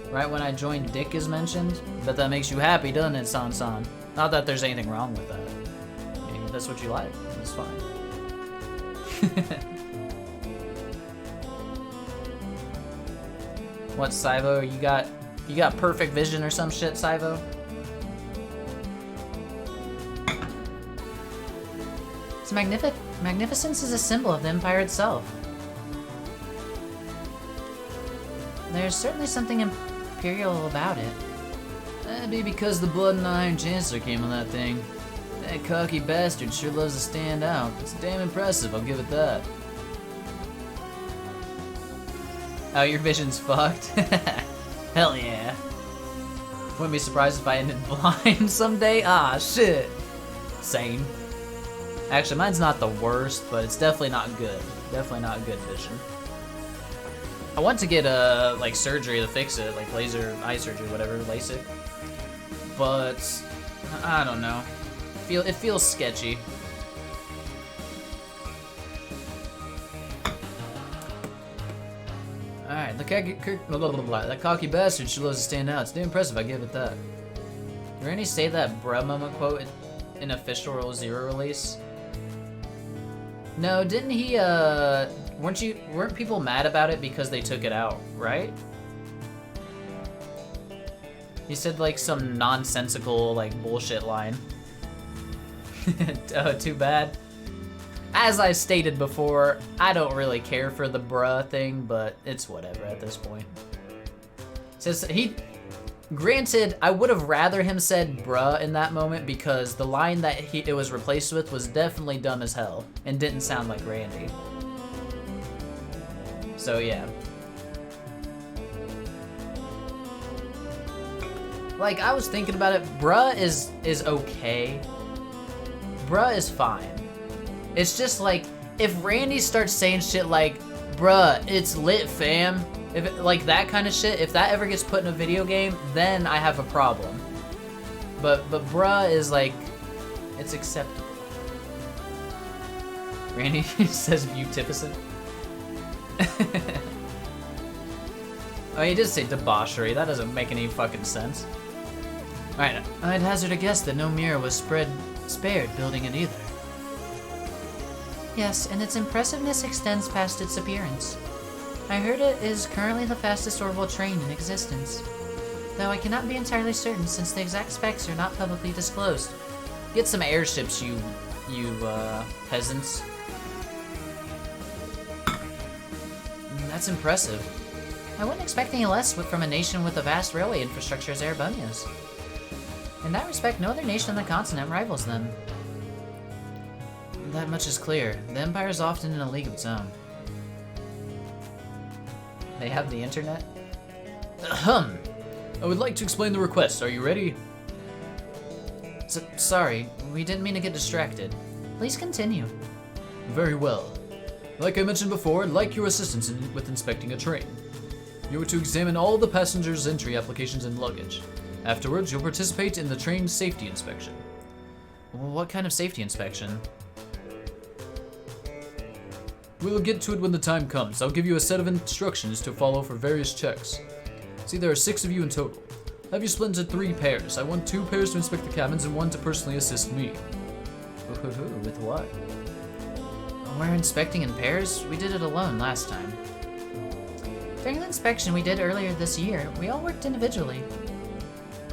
Right when I joined, Dick is mentioned. Bet that makes you happy, doesn't it, San? Not that there's anything wrong with that. I mean, if that's what you like, that's fine. What, Saivo? You got perfect vision or some shit, Saivo? Its magnificence is a symbol of the Empire itself. There's certainly something imperial about it. That'd be because the Blood and Iron Chancellor came on that thing. That cocky bastard sure loves to stand out. It's damn impressive, I'll give it that. Oh, your vision's fucked? Hell yeah. Wouldn't be surprised if I ended blind someday. Ah, shit. Same. Actually, mine's not the worst, but it's definitely not good. Definitely not good vision. I want to get like surgery to fix it, like laser eye surgery, whatever, LASIK. But I don't know. It feels sketchy. Alright, that cocky bastard sure loves to stand out. It's damn impressive, I give it that. Did Randy say that bruh moment quote in official Zero release? No, didn't he, weren't people mad about it because they took it out, right? He said like some nonsensical, like, bullshit line. Oh, too bad. As I stated before, I don't really care for the bruh thing, but it's whatever at this point. Says granted, I would have rather him said bruh in that moment because the line that it was replaced with was definitely dumb as hell and didn't sound like Randy. So yeah. Like, I was thinking about it, bruh is okay. Bruh is fine. It's just like, if Randy starts saying shit like, bruh, it's lit, fam, if it, like that kind of shit, if that ever gets put in a video game, then I have a problem. But bruh is like, it's acceptable. Randy says beautificent. Oh, he did say debauchery. That doesn't make any fucking sense. Alright, I'd hazard a guess that no mirror was spared building it either. Yes, and its impressiveness extends past its appearance. I heard it is currently the fastest orbital train in existence, though I cannot be entirely certain since the exact specs are not publicly disclosed. Get some airships, you peasants. That's impressive. I wasn't expecting less from a nation with a vast railway infrastructure as Erebonia's. In that respect, no other nation on the continent rivals them. That much is clear. The Empire is often in a league of its own. They have the internet? Ahem. I would like to explain the request. Are you ready? Sorry, we didn't mean to get distracted. Please continue. Very well. Like I mentioned before, I'd like your assistance with inspecting a train. You are to examine all the passengers' entry applications and luggage. Afterwards, you'll participate in the train's safety inspection. What kind of safety inspection? We'll get to it when the time comes. I'll give you a set of instructions to follow for various checks. See, there are 6 of you in total. Have you split into 3 pairs. I want 2 pairs to inspect the cabins and 1 to personally assist me. With what? We're inspecting in pairs? We did it alone last time. During the inspection we did earlier this year, we all worked individually.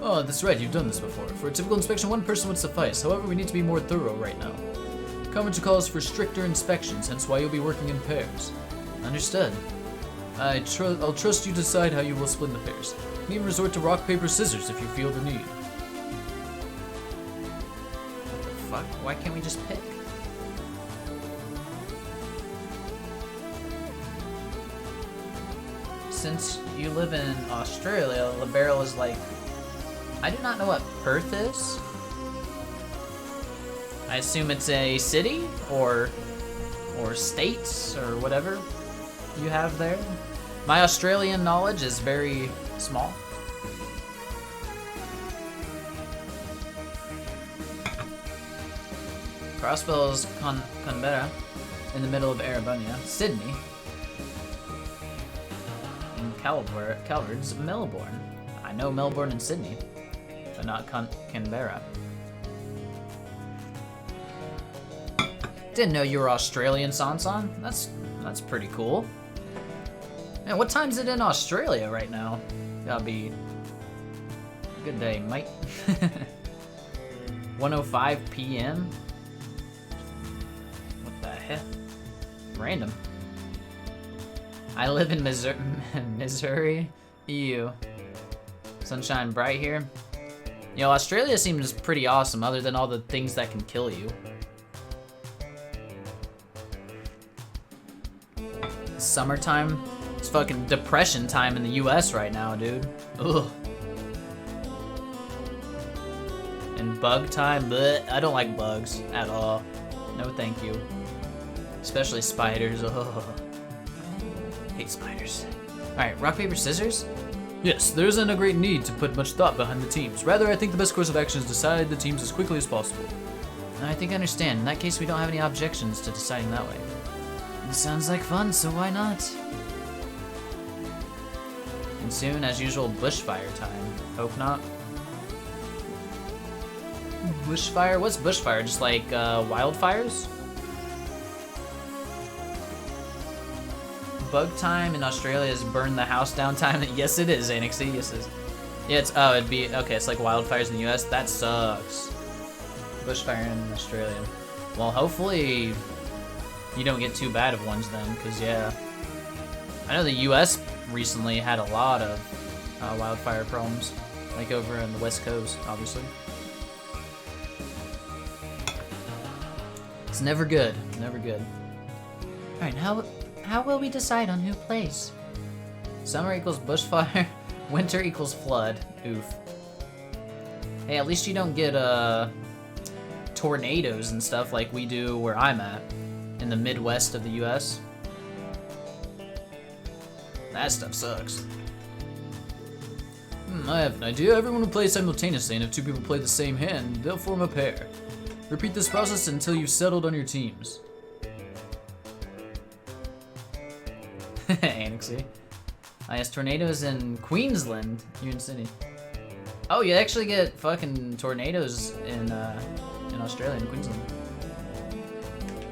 Oh, that's right, you've done this before. For a typical inspection, 1 person would suffice. However, we need to be more thorough right now. Convention calls for stricter inspections, hence why you'll be working in pairs. Understood. I'll trust you to decide how you will split the pairs. You can even resort to rock, paper, scissors if you feel the need. What the fuck? Why can't we just pick? Since you live in Australia, Liberal is like... I do not know what Perth is. I assume it's a city or states or whatever you have there. My Australian knowledge is very small. Crossville is Canberra, in the middle of Erebonia. Sydney. And Calvert's Melbourne. I know Melbourne and Sydney, but not Canberra. Didn't know you were Australian, Sansan. That's pretty cool. Man, what time is it in Australia right now? Gotta be a good day, mate. 1:05 p.m. What the heck? Random. I live in Missouri. Ew. Sunshine bright here. You know, Australia seems pretty awesome, other than all the things that can kill you. Summertime? It's fucking depression time in the US right now, dude. Ugh. And bug time? Bleh. I don't like bugs at all. No thank you. Especially spiders. Ugh. Hate spiders. Alright, rock, paper, scissors? Yes, there isn't a great need to put much thought behind the teams. Rather, I think the best course of action is to decide the teams as quickly as possible. I think I understand. In that case, we don't have any objections to deciding that way. It sounds like fun, so why not? And soon, as usual, bushfire time. Hope not. Bushfire? What's bushfire? Just like wildfires? Bug time in Australia is burn the house down time. Yes, it is, Anixie. Yes, it is. Yeah, it's, oh, it'd be, okay, it's like wildfires in the US. That sucks. Bushfire in Australia. Well, hopefully you don't get too bad of ones then, because, yeah. I know the US recently had a lot of wildfire problems, like over in the West Coast, obviously. It's never good. Never good. Alright, how will we decide on who plays? Summer equals bushfire, winter equals flood. Oof. Hey, at least you don't get tornadoes and stuff like we do where I'm at, in the Midwest of the US. That stuff sucks. I have an idea. Everyone will play simultaneously, and if two people play the same hand, they'll form a pair. Repeat this process until you've settled on your teams. Anixie. I guess tornadoes in Queensland. You're in Sydney. Oh, you actually get fucking tornadoes in Australia, in Queensland.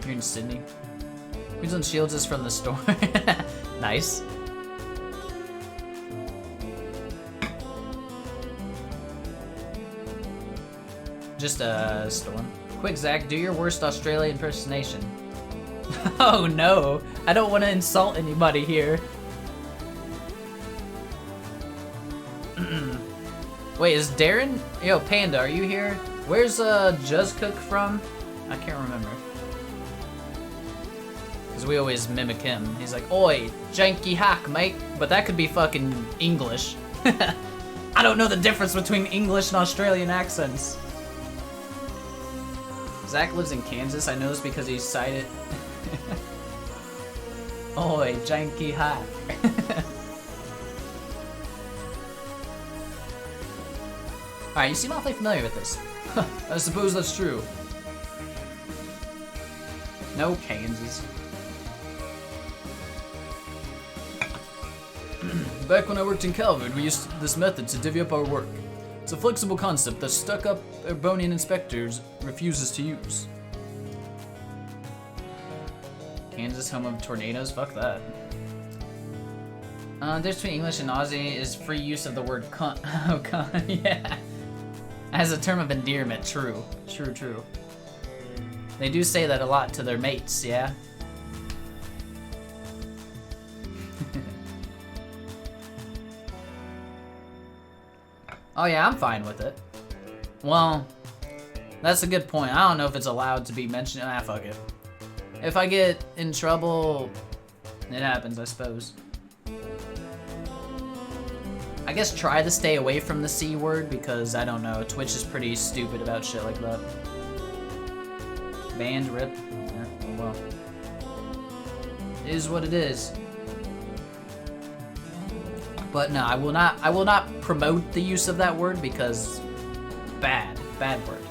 You're in Sydney. Queensland shields us from the storm. Nice. Just a storm. Quick, Zach, do your worst Australian impersonation. Oh no, I don't want to insult anybody here. Wait, is Darren? Yo, Panda, are you here? Where's Juzzcook from? I can't remember. Because we always mimic him. He's like, oi, janky hack, mate. But that could be fucking English. I don't know the difference between English and Australian accents. Zach lives in Kansas. I know this because he cited. Oi, janky hack. Alright, you seem awfully familiar with this. I suppose that's true. No, Kansas. Back when I worked in Calvert, we used this method to divvy up our work. It's a flexible concept that stuck-up Urbonian inspectors refuses to use. Kansas, home of tornadoes? Fuck that. Difference between English and Aussie is free use of the word cunt. Oh, cunt, yeah. As a term of endearment, true. True, true. They do say that a lot to their mates, yeah? Oh yeah, I'm fine with it. Well, that's a good point. I don't know if it's allowed to be mentioned. Ah, fuck it. If I get in trouble, it happens, I suppose. I guess try to stay away from the C word because, I don't know, Twitch is pretty stupid about shit like that. Banned, rip. Yeah, well. It is what it is. But no, I will not promote the use of that word because bad word.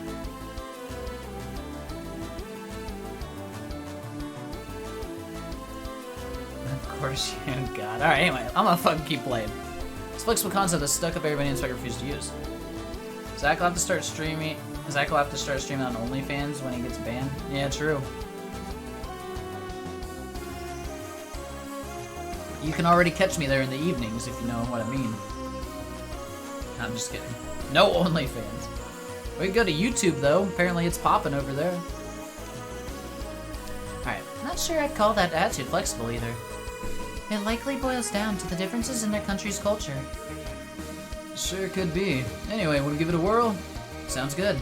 Of course you God. Alright, anyway, I'm gonna fucking keep playing. This flexible concept that's stuck up everybody inspector refused to use. Zach will have to start streaming. Zach will have to start streaming on OnlyFans when he gets banned. Yeah, true. You can already catch me there in the evenings, if you know what I mean. I'm just kidding. No OnlyFans. We can go to YouTube, though. Apparently it's popping over there. Alright. Not sure I'd call that attitude flexible either. It likely boils down to the differences in their country's culture. Sure could be. Anyway, wanna give it a whirl? Sounds good.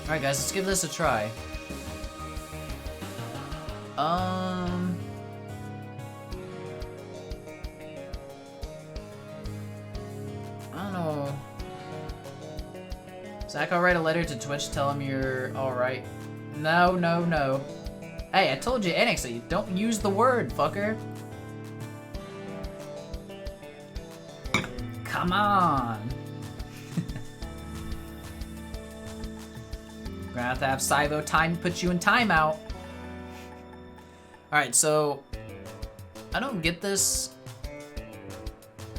Alright guys, let's give this a try. I don't know. Zach, I'll write a letter to Twitch, tell him you're alright. No, no, no. Hey, I told you, Annexy, don't use the word, fucker. Come on. Gonna have to have Syvo time put you in timeout. Alright, so I don't get this.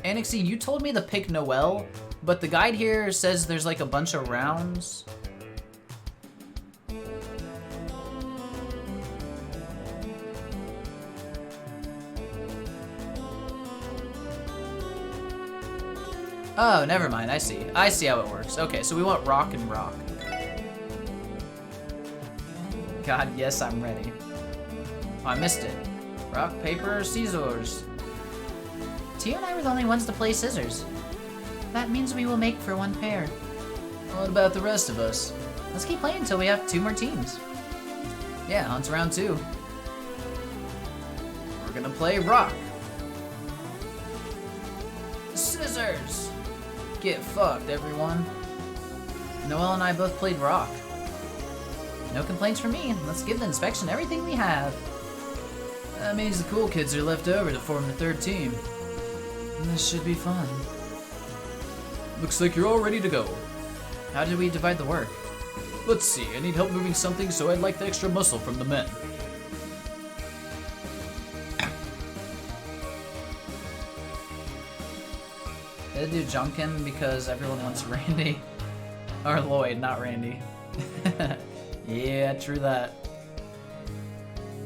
Annexy, you told me to pick Noel, but the guide here says there's like a bunch of rounds. Oh, never mind. I see. I see how it works. Okay, so we want rock and rock. God, yes, I'm ready. Oh, I missed it. Rock, paper, scissors. Tio and I were the only ones to play scissors. That means we will make for one pair. What about the rest of us? Let's keep playing until we have 2 more teams. Yeah, on to round 2. We're gonna play rock. Scissors! Get fucked, everyone. Noel and I both played rock. No complaints from me. Let's give the inspection everything we have. That means the cool kids are left over to form the 3rd team. This should be fun. Looks like you're all ready to go. How did we divide the work? Let's see, I need help moving something, so I'd like the extra muscle from the men. Did I do Junkin because everyone wants Randy? Or Lloyd, not Randy. Yeah, true that.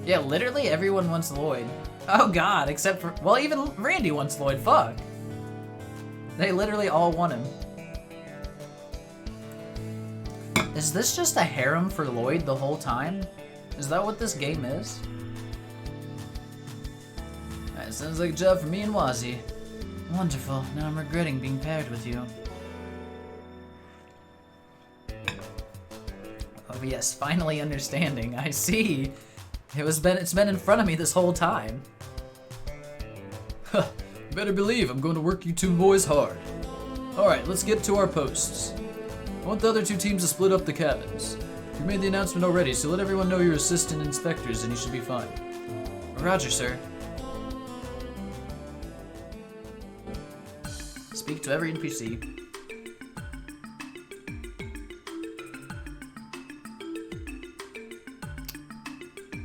Yeah, literally everyone wants Lloyd. Oh god, except for... Well, even Randy wants Lloyd, fuck. They literally all want him. Is this just a harem for Lloyd the whole time? Is that what this game is? That sounds like a job for me and Wazzy. Wonderful. Now I'm regretting being paired with you. Oh yes, finally understanding. I see. It's been in front of me this whole time. Huh, better believe I'm going to work you 2 boys hard. Alright, let's get to our posts. I want the other 2 teams to split up the cabins. You made the announcement already, so let everyone know you're assistant inspectors and you should be fine. Roger, sir. Speak to every NPC.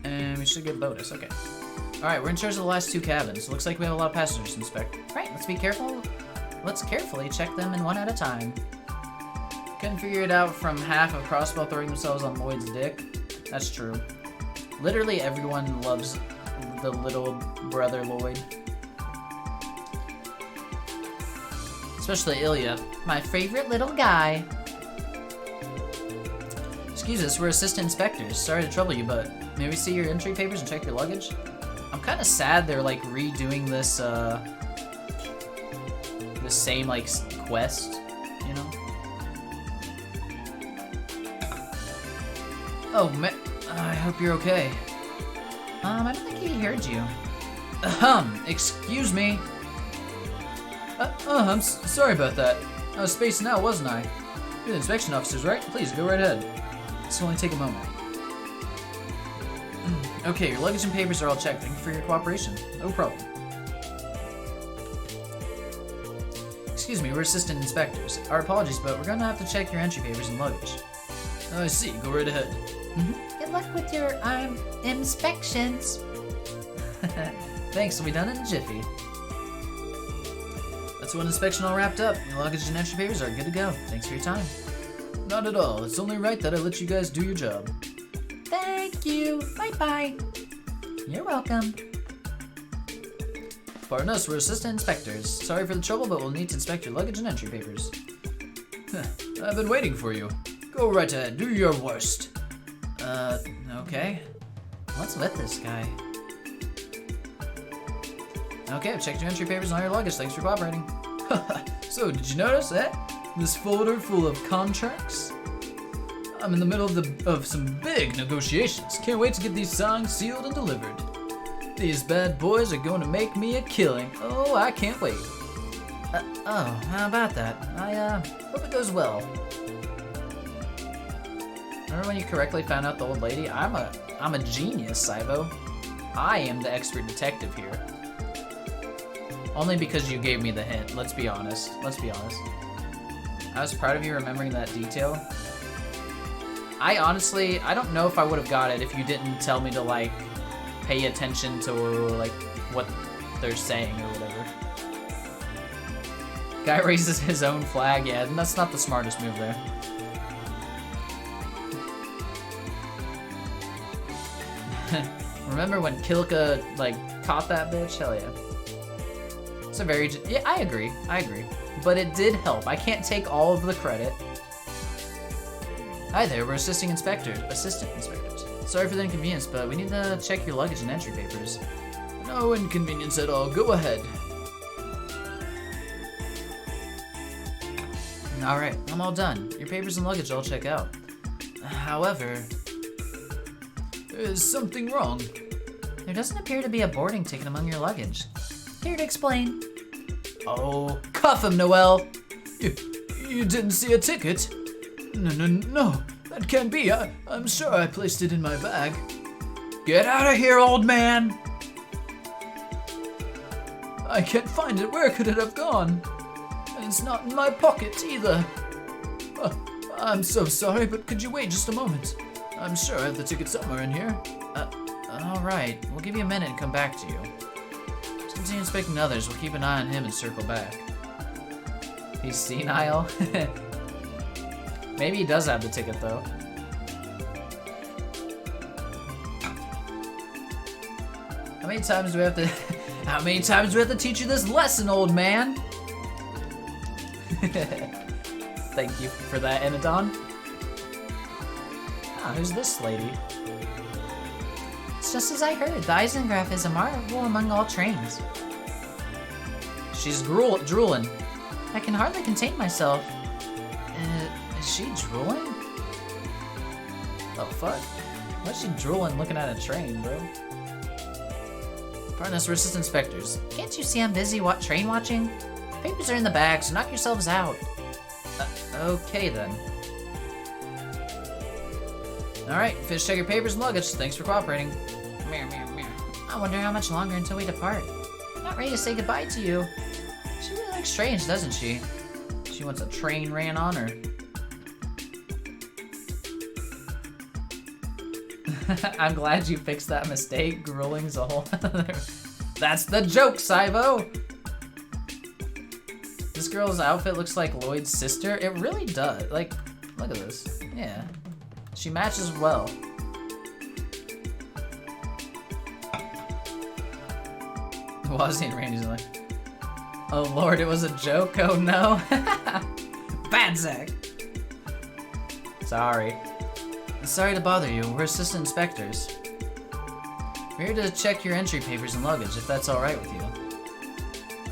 And we should get bonus, okay. Alright, we're in charge of the last 2 cabins. Looks like we have a lot of passengers to inspect. Right, let's be careful. Let's carefully check them in one at a time. Couldn't figure it out from half of Crossbow throwing themselves on Lloyd's dick. That's true. Literally everyone loves the little brother Lloyd. Especially Ilya, my favorite little guy. Excuse us, we're assistant inspectors. Sorry to trouble you, but may we see your entry papers and check your luggage? I'm kind of sad they're like redoing this, the same like quest, you know? Oh, I hope you're okay. I don't think he heard you. Excuse me. I'm sorry about that. I was spacing out, wasn't I? You're the inspection officers, right? Please, go right ahead. This will only take a moment. Okay, your luggage and papers are all checked. Thank you for your cooperation. No problem. Excuse me, we're assistant inspectors. Our apologies, but we're gonna have to check your entry papers and luggage. Oh, I see. Go right ahead. Good luck with your inspections. Thanks, we'll be done in a jiffy. That's one inspection all wrapped up. Your luggage and entry papers are good to go. Thanks for your time. Not at all. It's only right that I let you guys do your job. Thank you. Bye-bye. You're welcome. Pardon us, we're assistant inspectors. Sorry for the trouble, but we'll need to inspect your luggage and entry papers. I've been waiting for you. Go right ahead. Do your worst. Okay. What's with this guy? Okay, I've checked your entry papers and all your luggage. Thanks for cooperating. So, did you notice that? This folder full of contracts? I'm in the middle of some big negotiations. Can't wait to get these signed, sealed, and delivered. These bad boys are going to make me a killing. Oh, I can't wait. Oh, how about that? I hope it goes well. Remember when you correctly found out the old lady? I'm a genius, Cybo. I am the expert detective here. Only because you gave me the hint, let's be honest. Let's be honest. I was proud of you remembering that detail. I honestly, I don't know if I would have got it if you didn't tell me to, like, pay attention to, like, what they're saying or whatever. Guy raises his own flag, yeah, and that's not the smartest move there. Remember when Kilka, like, caught that bitch? Hell yeah. It's a very, yeah, I agree. But it did help. I can't take all of the credit. Hi there, we're assistant inspectors. Sorry for the inconvenience, but we need to check your luggage and entry papers. No inconvenience at all. Go ahead. Alright, I'm all done. Your papers and luggage all check out. However, there's something wrong. there doesn't appear to be a boarding ticket among your luggage. Here to explain. Oh, cuff him, Noel. You didn't see a ticket? No, that can't be. I'm sure I placed it in my bag. Get out of here, old man! I can't find it. Where could it have gone? It's not in my pocket either. I'm so sorry, but could you wait just a moment? I'm sure I have the ticket somewhere in here. Alright, we'll give you a minute and come back to you. Let's continue inspecting others. We'll keep an eye on him and circle back. He's senile. Maybe he does have the ticket though. How many times do we have to teach you this lesson, old man? Thank you for that, Enodon. Ah, who's this lady? It's just as I heard. The Eisengraph is a marvel among all trains. She's drooling. I can hardly contain myself. Is she drooling? Oh fuck. Why's she drooling looking at a train, bro? Pardon us, we're assistant inspectors. Can't you see I'm busy train watching? Papers are in the bag, so knock yourselves out. Okay then. Alright, finish check your papers and luggage. Thanks for cooperating. I wonder how much longer until we depart. I'm not ready to say goodbye to you. She really looks strange, doesn't she? She wants a train ran on her. I'm glad you fixed that mistake. Grueling's a whole other... That's the joke, Cybo! This girl's outfit looks like Lloyd's sister. It really does. Like, look at this. Yeah. She matches well. Wazzy and Randy's like, oh lord, it was a joke? Oh no. Bad Zach. Sorry. Sorry to bother you. We're assistant inspectors. We're here to check your entry papers and luggage, if that's alright with you.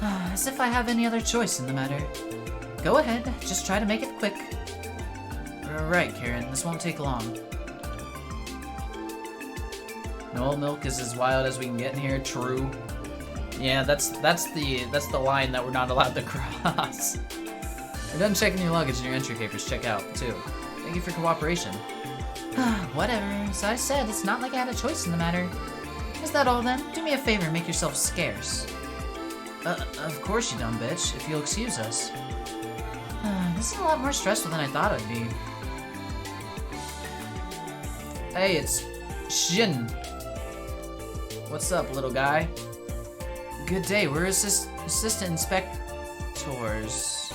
As if I have any other choice in the matter. Go ahead, just try to make it quick. Right, Karen, this won't take long. Noel milk is as wild as we can get in here, true. Yeah, that's the line that we're not allowed to cross. We're done checking your luggage and your entry papers, check out, too. Thank you for cooperation. Whatever, as I said, it's not like I had a choice in the matter. Is that all then? Do me a favor and make yourself scarce. Of course you dumb bitch, if you'll excuse us. This is a lot more stressful than I thought it would be. Hey, it's Shin. What's up, little guy? Good day, we're assistant inspectors.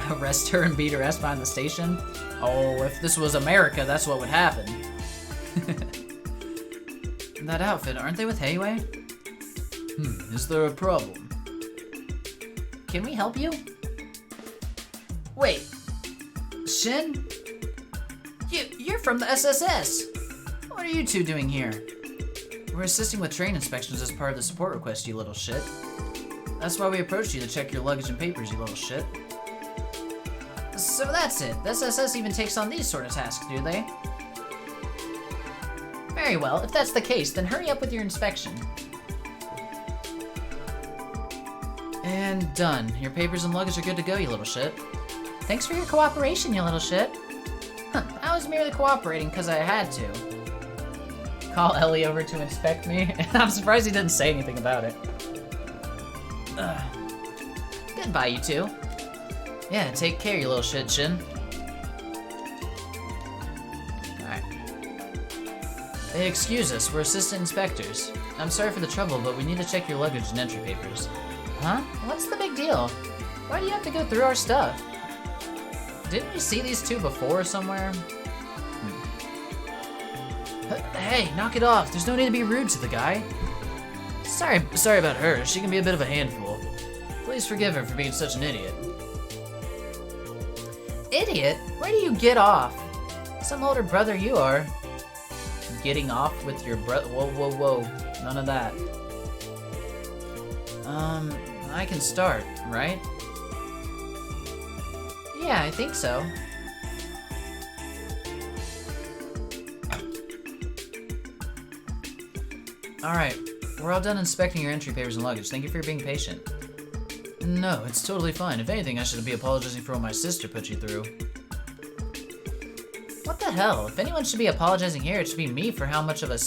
Arrest her and beat her ass behind the station? Oh, if this was America, that's what would happen. That outfit, aren't they with Hayway? Is there a problem? Can we help you? Wait, Shin? You're from the SSS. What are you two doing here? We're assisting with train inspections as part of the support request, you little shit. That's why we approached you to check your luggage and papers, you little shit. So that's it. The SSS even takes on these sort of tasks, do they? Very well. If that's the case, then hurry up with your inspection. And done. Your papers and luggage are good to go, you little shit. Thanks for your cooperation, you little shit. Huh, I was merely cooperating because I had to. Call Ellie over to inspect me. I'm surprised he didn't say anything about it. Goodbye, you two. Yeah, take care, you little shit, Shin. Alright. Hey, excuse us, we're assistant inspectors. I'm sorry for the trouble, but we need to check your luggage and entry papers. Huh? What's the big deal? Why do you have to go through our stuff? Didn't we see these two before somewhere? Hey, knock it off. There's no need to be rude to the guy. Sorry about her. She can be a bit of a handful. Please forgive her for being such an idiot. Idiot? Where do you get off? Some older brother you are. Getting off with your brother? Whoa. None of that. I can start, right? Yeah, I think so. Alright, we're all done inspecting your entry papers and luggage. Thank you for being patient. No, it's totally fine. If anything, I should be apologizing for what my sister put you through. What the hell? If anyone should be apologizing here, it should be me for how much of a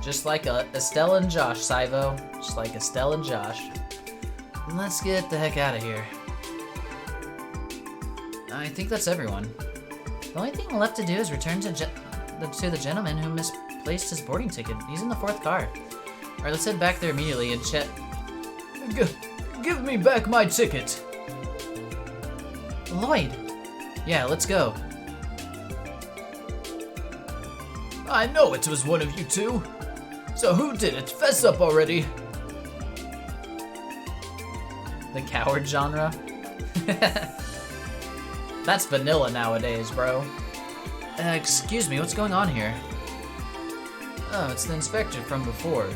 Just like Estelle and Josh, Saivo. Just like Estelle and Josh. Let's get the heck out of here. I think that's everyone. The only thing left to do is return to the gentleman who misplaced his boarding ticket. He's in the 4th car. Alright, let's head back there immediately and check. Give me back my ticket! Lloyd! Yeah, let's go. I know it was one of you two. So who did it? Fess up already. The coward genre? That's vanilla nowadays, bro. Excuse me, what's going on here? Oh, it's the inspector from before.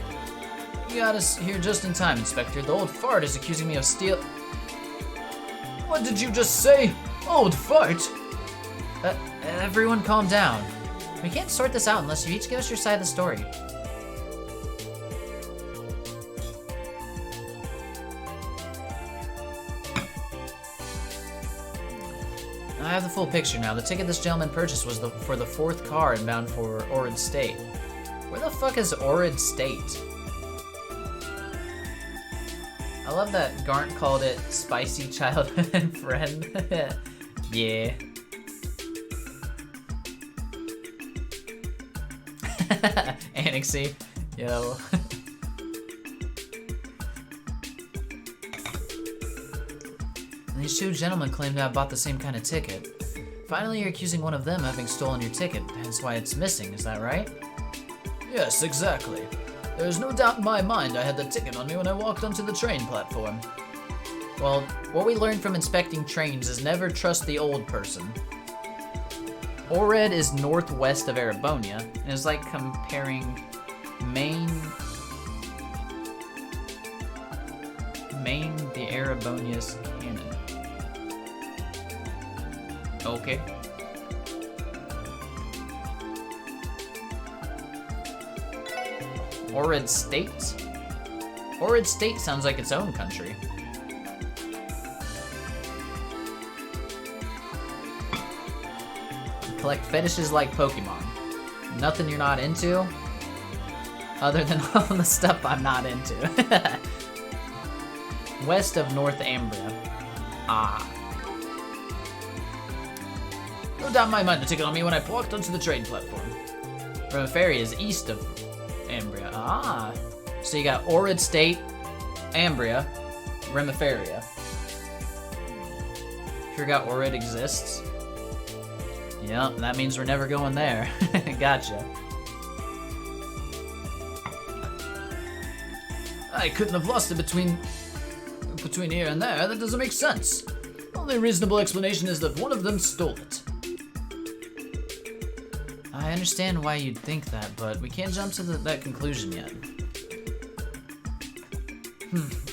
You got us here just in time, Inspector. The old fart is accusing me of steal- What did you just say? Old fart? Everyone calm down. We can't sort this out unless you each give us your side of the story. I have the full picture now. The ticket this gentleman purchased was for the 4th car and bound for Orid State. Where the fuck is Orid State? I love that Garnt called it spicy childhood friend. Yeah. Annexy. Yo. These two gentlemen claim to have bought the same kind of ticket. Finally, you're accusing one of them of having stolen your ticket, hence why it's missing, is that right? Yes, exactly. There's no doubt in my mind I had the ticket on me when I walked onto the train platform. Well, what we learned from inspecting trains is never trust the old person. Ored is northwest of Erebonia, and it's like comparing Maine, the Erebonia's canon. Okay. Orid State? Orid State sounds like its own country. Collect fetishes like Pokemon. Nothing you're not into? Other than all the stuff I'm not into. West of North Ambria. Ah. No doubt in my mind the ticket on me when I walked onto the train platform. Remiferia is east of Ambria. Ah. So you got Orid State, Ambria, Remiferia. Forgot Orid exists. Yep, that means we're never going there. Gotcha. I couldn't have lost it between here and there. That doesn't make sense. Well, Only reasonable explanation is that one of them stole it. I understand why you'd think that, but we can't jump to that conclusion yet.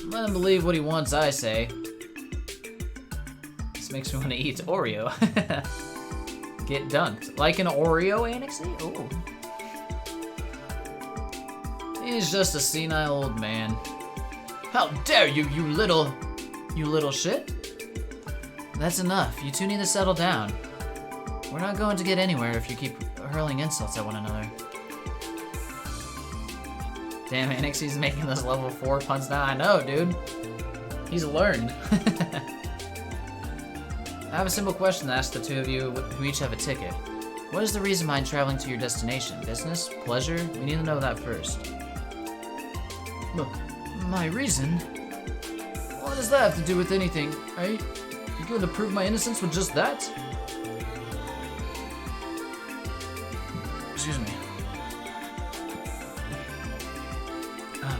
Let him believe what he wants, I say. This makes me want to eat Oreo. Get dunked. Like an Oreo, Annexy? Ooh. He's just a senile old man. How dare you, you little shit? That's enough. You two need to settle down. We're not going to get anywhere if you keep hurling insults at one another. Damn, Annexy's making those level 4 puns now. I know, dude. He's learned. I have a simple question to ask the two of you who each have a ticket. What is the reason behind traveling to your destination? Business? Pleasure? We need to know that first. My reason? What does that have to do with anything? Are you going to prove my innocence with just that? Excuse me.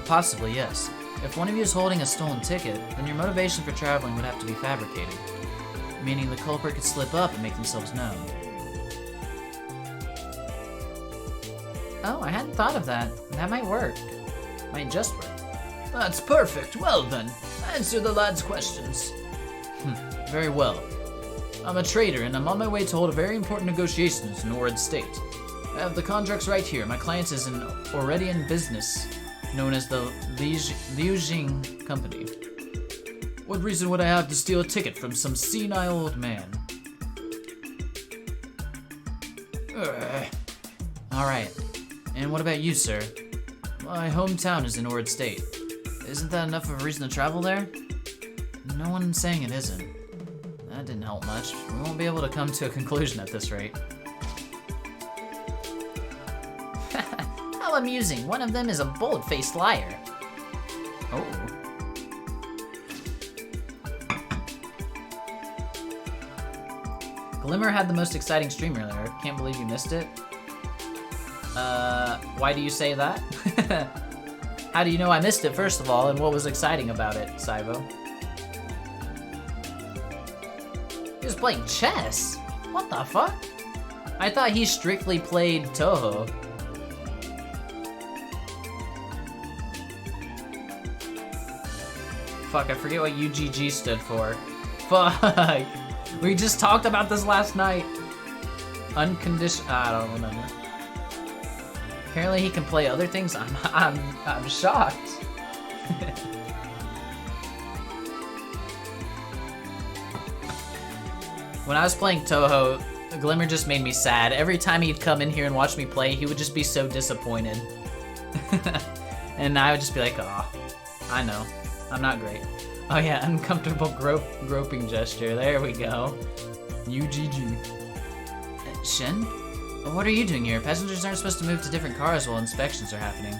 Possibly, yes. If one of you is holding a stolen ticket, then your motivation for traveling would have to be fabricated. Meaning the culprit could slip up and make themselves known. Oh, I hadn't thought of that. That might work. Might just work. That's perfect. Well then, answer the lad's questions. Very well. I'm a trader and I'm on my way to hold a very important negotiations in Orid State. I have the contracts right here. My client is an Oridian business known as the Liujing Company. What reason would I have to steal a ticket from some senile old man? Alright. And what about you, sir? My hometown is in Orid State. Isn't that enough of a reason to travel there? No one's saying it isn't. That didn't help much. We won't be able to come to a conclusion at this rate. How amusing. One of them is a bold-faced liar. Oh. Glimmer had the most exciting stream earlier. Can't believe you missed it. Why do you say that? How do you know I missed it, first of all, and what was exciting about it, Saivo? He was playing chess? What the fuck? I thought he strictly played Toho. Fuck, I forget what UGG stood for. Fuck! We just talked about this last night. Unconditional. I don't remember. Apparently he can play other things. I'm shocked. When I was playing Toho, Glimmer just made me sad. Every time he'd come in here and watch me play, he would just be so disappointed. And I would just be like, oh, I know. I'm not great. Oh yeah, uncomfortable groping gesture. There we go. UGG. Shen? What are you doing here? Passengers aren't supposed to move to different cars while inspections are happening.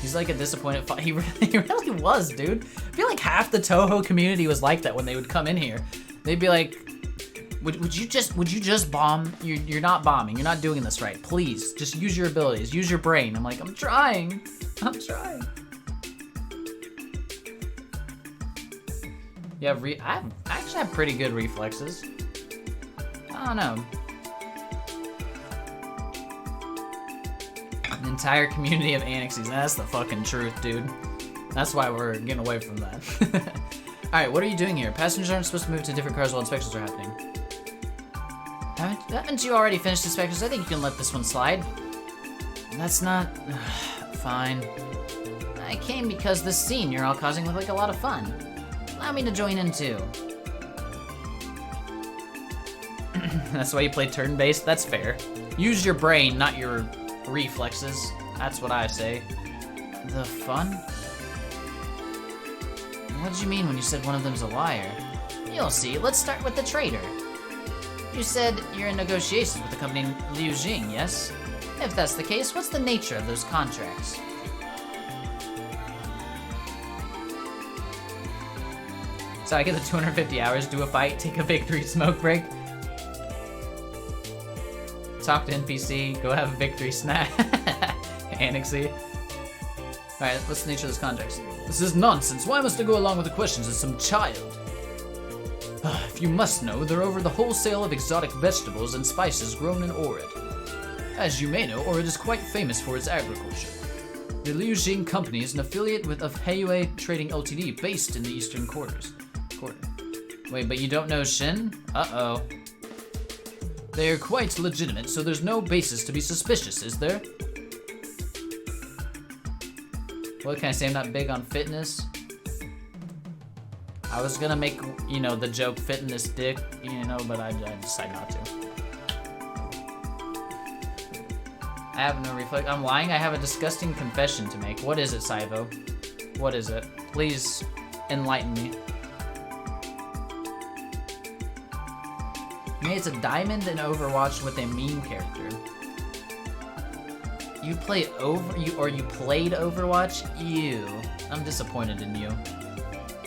He's like a disappointed he really was, dude. I feel like half the Toho community was like that when they would come in here. They'd be like, would you just bomb? You're not bombing. You're not doing this right. Please, just use your abilities. Use your brain. I'm like, I'm trying. I'm trying. Yeah, I actually have pretty good reflexes. I don't know. An entire community of Annexies. That's the fucking truth, dude. That's why we're getting away from that. Alright, what are you doing here? Passengers aren't supposed to move to different cars while inspections are happening. Haven't you already finished inspections? I think you can let this one slide. That's not... Fine. I came because this scene you're all causing looked like a lot of fun. Allow me to join in too. That's why you play turn-based? That's fair. Use your brain, not your reflexes. That's what I say. The fun? What did you mean when you said one of them's a liar? You'll see. Let's start with the traitor. You said you're in negotiations with the company Liujing, yes? If that's the case, what's the nature of those contracts? So I get the 250 hours, do a fight, take a victory smoke break. Talk to NPC, go have a victory snack. Annexy. Alright, what's the nature of this contract? This is nonsense. Why must I go along with the questions as some child? If you must know, they're over the wholesale of exotic vegetables and spices grown in Orid. As you may know, Orid is quite famous for its agriculture. The Liu Jing Company is an affiliate of Heiyue Trading Ltd. Based in the eastern quarter. Wait, but you don't know Shin? Uh-oh. They are quite legitimate, so there's no basis to be suspicious, is there? What can I say? I'm not big on fitness. I was gonna make, you know, the joke fitness dick, you know, but I decided not to. I have no reflex. I'm lying. I have a disgusting confession to make. What is it, Saivo? What is it? Please enlighten me. Maybe it's a diamond in Overwatch with a meme character. You played played Overwatch? Ew. I'm disappointed in you.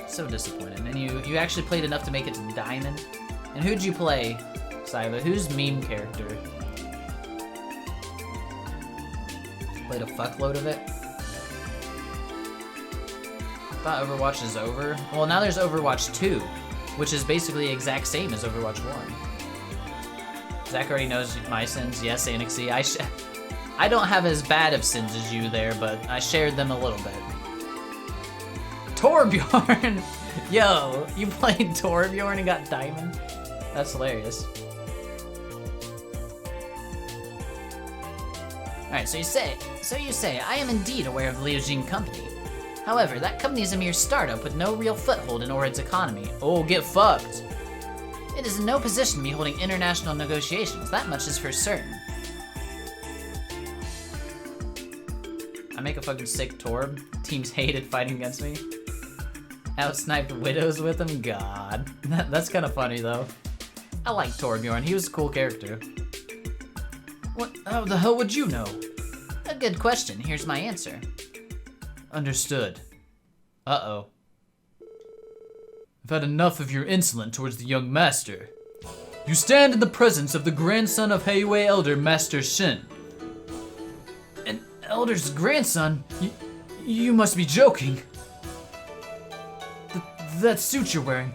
So disappointed. And you actually played enough to make it to diamond? And who'd you play, Saiva? Whose meme character? Played a fuckload of it? I thought Overwatch is over. Well, now there's Overwatch 2, which is basically the exact same as Overwatch 1. Zach already knows my sins. Yes, Anixie. I don't have as bad of sins as you there, but I shared them a little bit. Torbjorn! Yo, you played Torbjorn and got diamond? That's hilarious. Alright, so you say, I am indeed aware of the Liu Jing Company. However, that company is a mere startup with no real foothold in Orid's economy. Oh, get fucked! It is in no position to be holding international negotiations, that much is for certain. I make a fucking sick Torb. Teams hated fighting against me. Outsniped widows with him? God. That's kind of funny, though. I like Torbjorn. He was a cool character. What? How the hell would you know? A good question. Here's my answer. Understood. Uh-oh. I've had enough of your insolence towards the young master. You stand in the presence of the grandson of Heiyue Elder Master Shin. An elder's grandson? You must be joking. That suit you're wearing,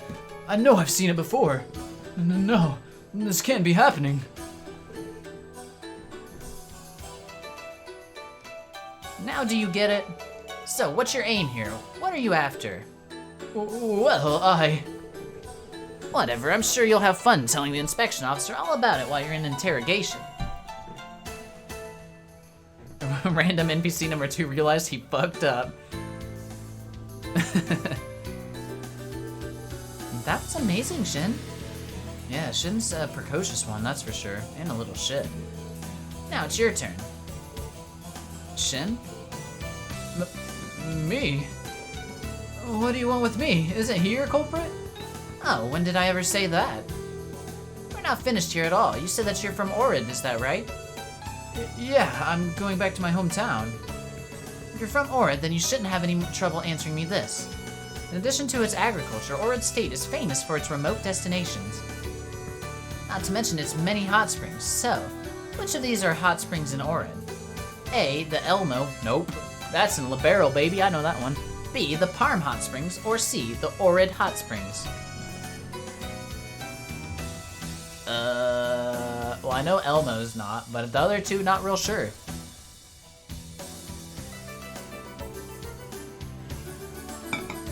I know I've seen it before. No, this can't be happening. Now do you get it? So, what's your aim here? What are you after? Well, Whatever, I'm sure you'll have fun telling the inspection officer all about it while you're in interrogation. Random NPC number 2 realized he fucked up. That was amazing, Shin. Yeah, Shin's a precocious one, that's for sure. And a little shit. Now it's your turn. Shin? Me? What do you want with me? Isn't he your culprit? Oh, when did I ever say that? We're not finished here at all. You said that you're from Orid, is that right? Yeah, I'm going back to my hometown. If you're from Orid, then you shouldn't have any trouble answering me this. In addition to its agriculture, Orid State is famous for its remote destinations. Not to mention its many hot springs. So, which of these are hot springs in Orid? A, the Elmo. Nope. That's in Libero, baby. I know that one. B, the Parm Hot Springs. Or C, the Orid Hot Springs. Well, I know Elmo's not, but the other two, not real sure.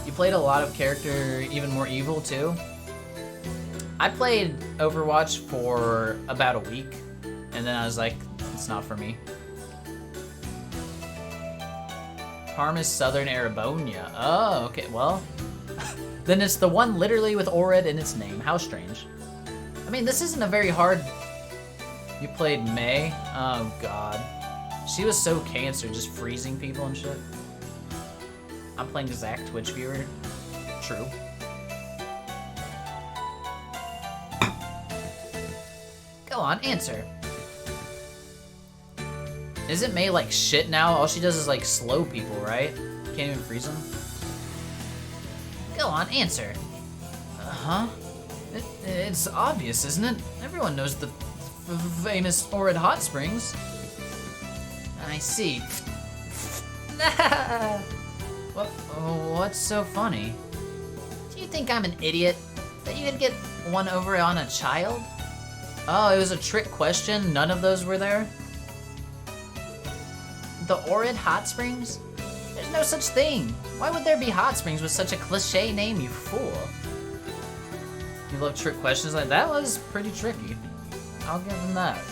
You played a lot of character Even More Evil, too? I played Overwatch for about a week, and then I was like, it's not for me. Parm is Southern Arabonia. Oh, okay, well. Then it's the one literally with Orid in its name. How strange. I mean, this isn't a very hard... You played May? Oh, God. She was so cancer, just freezing people and shit. I'm playing Zach Twitch viewer. True. Go on, answer. Isn't May like shit now? All she does is like slow people, right? Can't even freeze them. Go on, answer. Uh-huh. It's obvious, isn't it? Everyone knows the famous Orid Hot Springs. I see. What's so funny? Do you think I'm an idiot? That you could get one over on a child? Oh, it was a trick question? None of those were there? The Orid Hot Springs? There's no such thing. Why would there be hot springs with such a cliche name, you fool? You love trick questions like that? Was pretty tricky. I'll give him that.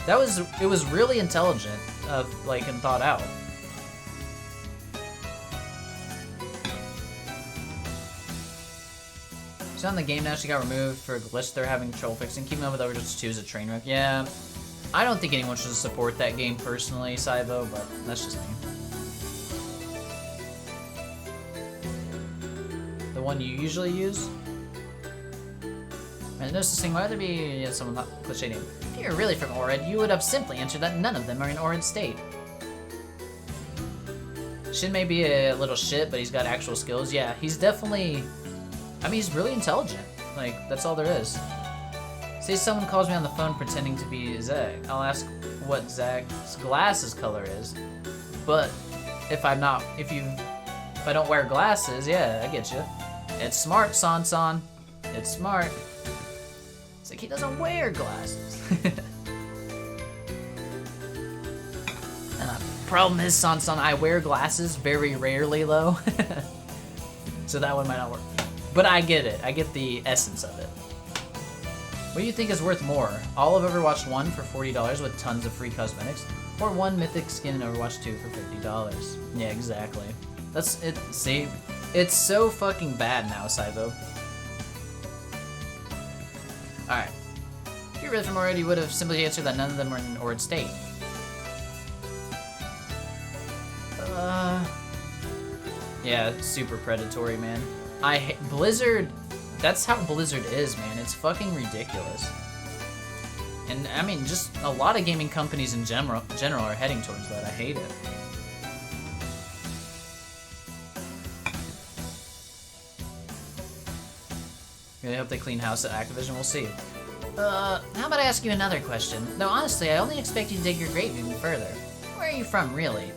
It was really intelligent, like, and thought out. She's on the game now. She got removed for a glitch they're having trouble fixing. Keeping up with Overwatch 2 is a train wreck. Yeah, I don't think anyone should support that game personally, Saivo, but that's just me. The one you usually use? I noticed this thing. Why would there be someone not cliche name? If you were really from Orid, you would have simply answered that none of them are in Orid State. Shin may be a little shit, but he's got actual skills. Yeah, he's definitely... I mean, he's really intelligent. Like, that's all there is. Say someone calls me on the phone pretending to be Zach. I'll ask what Zach's glasses color is. But if I don't wear glasses, yeah, I get you. It's smart, San. It's smart. It's like he doesn't wear glasses. Problem is, San, I wear glasses very rarely, though. So that one might not work. But I get it. I get the essence of it. What do you think is worth more? All of Overwatch 1 for $40 with tons of free cosmetics, or one mythic skin in Overwatch 2 for $50? Yeah, exactly. That's it. See, it's so fucking bad now, Saivo. Alright. If you're really from already, you would have simply answered that none of them were in Orid State. Yeah, it's super predatory, man. Blizzard, that's how Blizzard is, man. It's fucking ridiculous. And, I mean, just a lot of gaming companies in general are heading towards that. I hate it. Really hope they clean house at Activision. We'll see. How about I ask you another question? Though, honestly, I only expect you to dig your grave even further. Where are you from, really?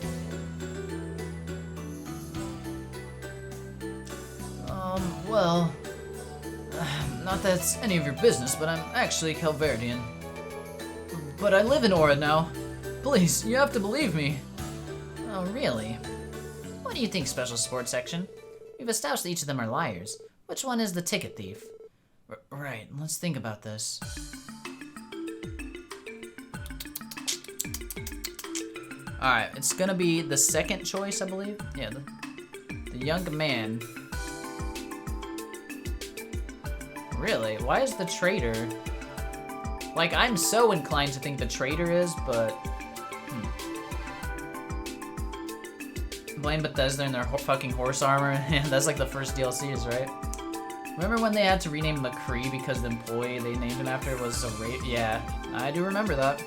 Well, not that it's any of your business, but I'm actually Calverdian. But I live in Orid now. Please, you have to believe me. Oh, really? What do you think, Special Sports Section? We've established that each of them are liars. Which one is the ticket thief? Right, let's think about this. Alright, it's gonna be the second choice, I believe. Yeah, the young man. Really? Why is the traitor... Like, I'm so inclined to think the traitor is, but... Blame Bethesda in their fucking horse armor. Yeah, that's like the first DLCs, right? Remember when they had to rename McCree because the employee they named him after was a rape? Yeah, I do remember that.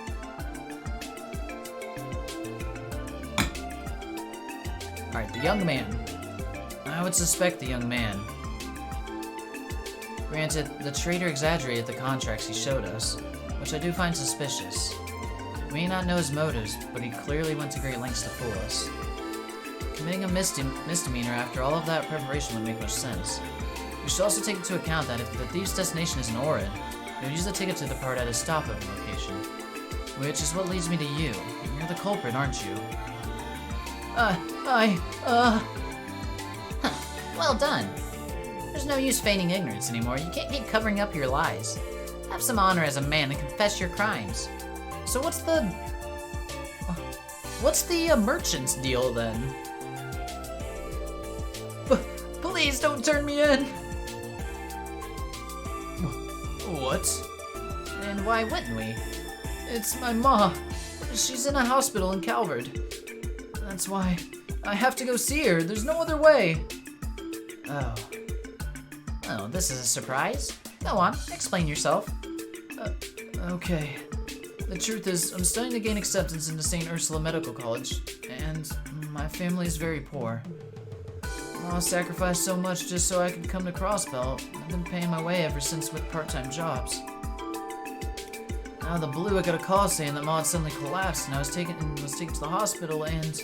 Alright, the young man. I would suspect the young man. Granted, the traitor exaggerated the contracts he showed us, which I do find suspicious. We may not know his motives, but he clearly went to great lengths to fool us. Committing a misdemeanor after all of that preparation would make much sense. We should also take into account that if the thief's destination is in Orid, he would use the ticket to depart at his stopover location. Which is what leads me to you. You're the culprit, aren't you? Well done. There's no use feigning ignorance anymore. You can't keep covering up your lies. Have some honor as a man and confess your crimes. So what's the merchant's deal then? Please don't turn me in. What? And why wouldn't we? It's my ma. She's in a hospital in Calvert. That's why I have to go see her. There's no other way. Oh. Oh, this is a surprise. Go on, explain yourself. Okay. The truth is, I'm studying to gain acceptance into St. Ursula Medical College, and my family is very poor. I sacrificed so much just so I could come to Crossbelt. I've been paying my way ever since with part-time jobs. Out of the blue, I got a call saying that Ma had suddenly collapsed, and I was taken to the hospital, and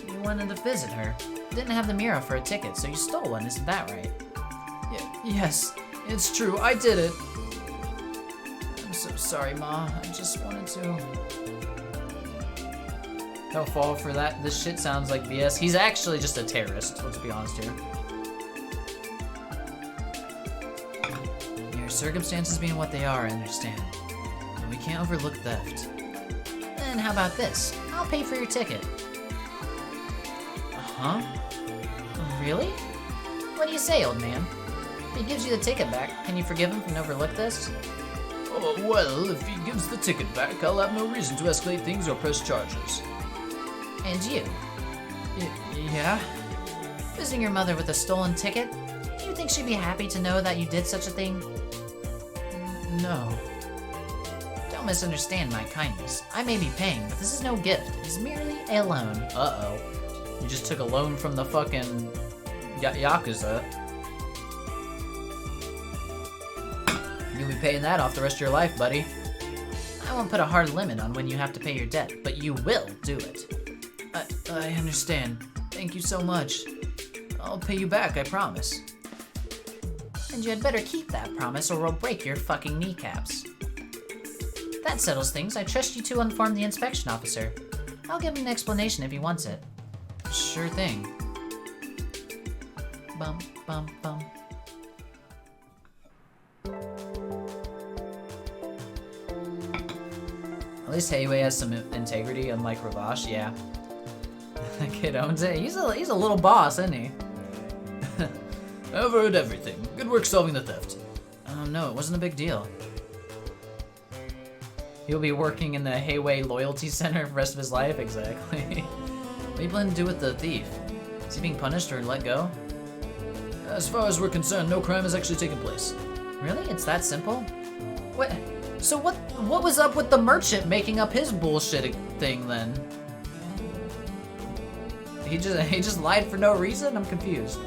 you wanted to visit her. Didn't have the Mira for a ticket, so you stole one, isn't that right? Yes, it's true, I did it. I'm so sorry, Ma. I just wanted to. Don't fall for that. This shit sounds like BS. He's actually just a terrorist, let's be honest here. Your circumstances being what they are, I understand. But we can't overlook theft. Then how about this? I'll pay for your ticket. Huh? Really? What do you say, old man? If he gives you the ticket back, can you forgive him and overlook this? Oh, well, if he gives the ticket back, I'll have no reason to escalate things or press charges. And you? Yeah? Visiting your mother with a stolen ticket? Do you think she'd be happy to know that you did such a thing? No. Don't misunderstand my kindness. I may be paying, but this is no gift. It's merely a loan. Uh-oh. You just took a loan from the fucking Yakuza. You'll be paying that off the rest of your life, buddy. I won't put a hard limit on when you have to pay your debt, but you will do it. I understand. Thank you so much. I'll pay you back, I promise. And you had better keep that promise or we'll break your fucking kneecaps. That settles things. I trust you to inform the inspection officer. I'll give him an explanation if he wants it. Sure thing. Bum, bum, bum. At least Heiwei has some integrity, unlike Ravash, yeah. That kid owns it. He's a little boss, isn't he? I've heard everything. Good work solving the theft. Oh no, it wasn't a big deal. He'll be working in the Heiwei Loyalty Center for the rest of his life? Exactly. What do you plan to do with the thief? Is he being punished or let go? As far as we're concerned, no crime has actually taken place. Really? It's that simple? What? So what was up with the merchant making up his bullshit thing then? He just lied for no reason? I'm confused.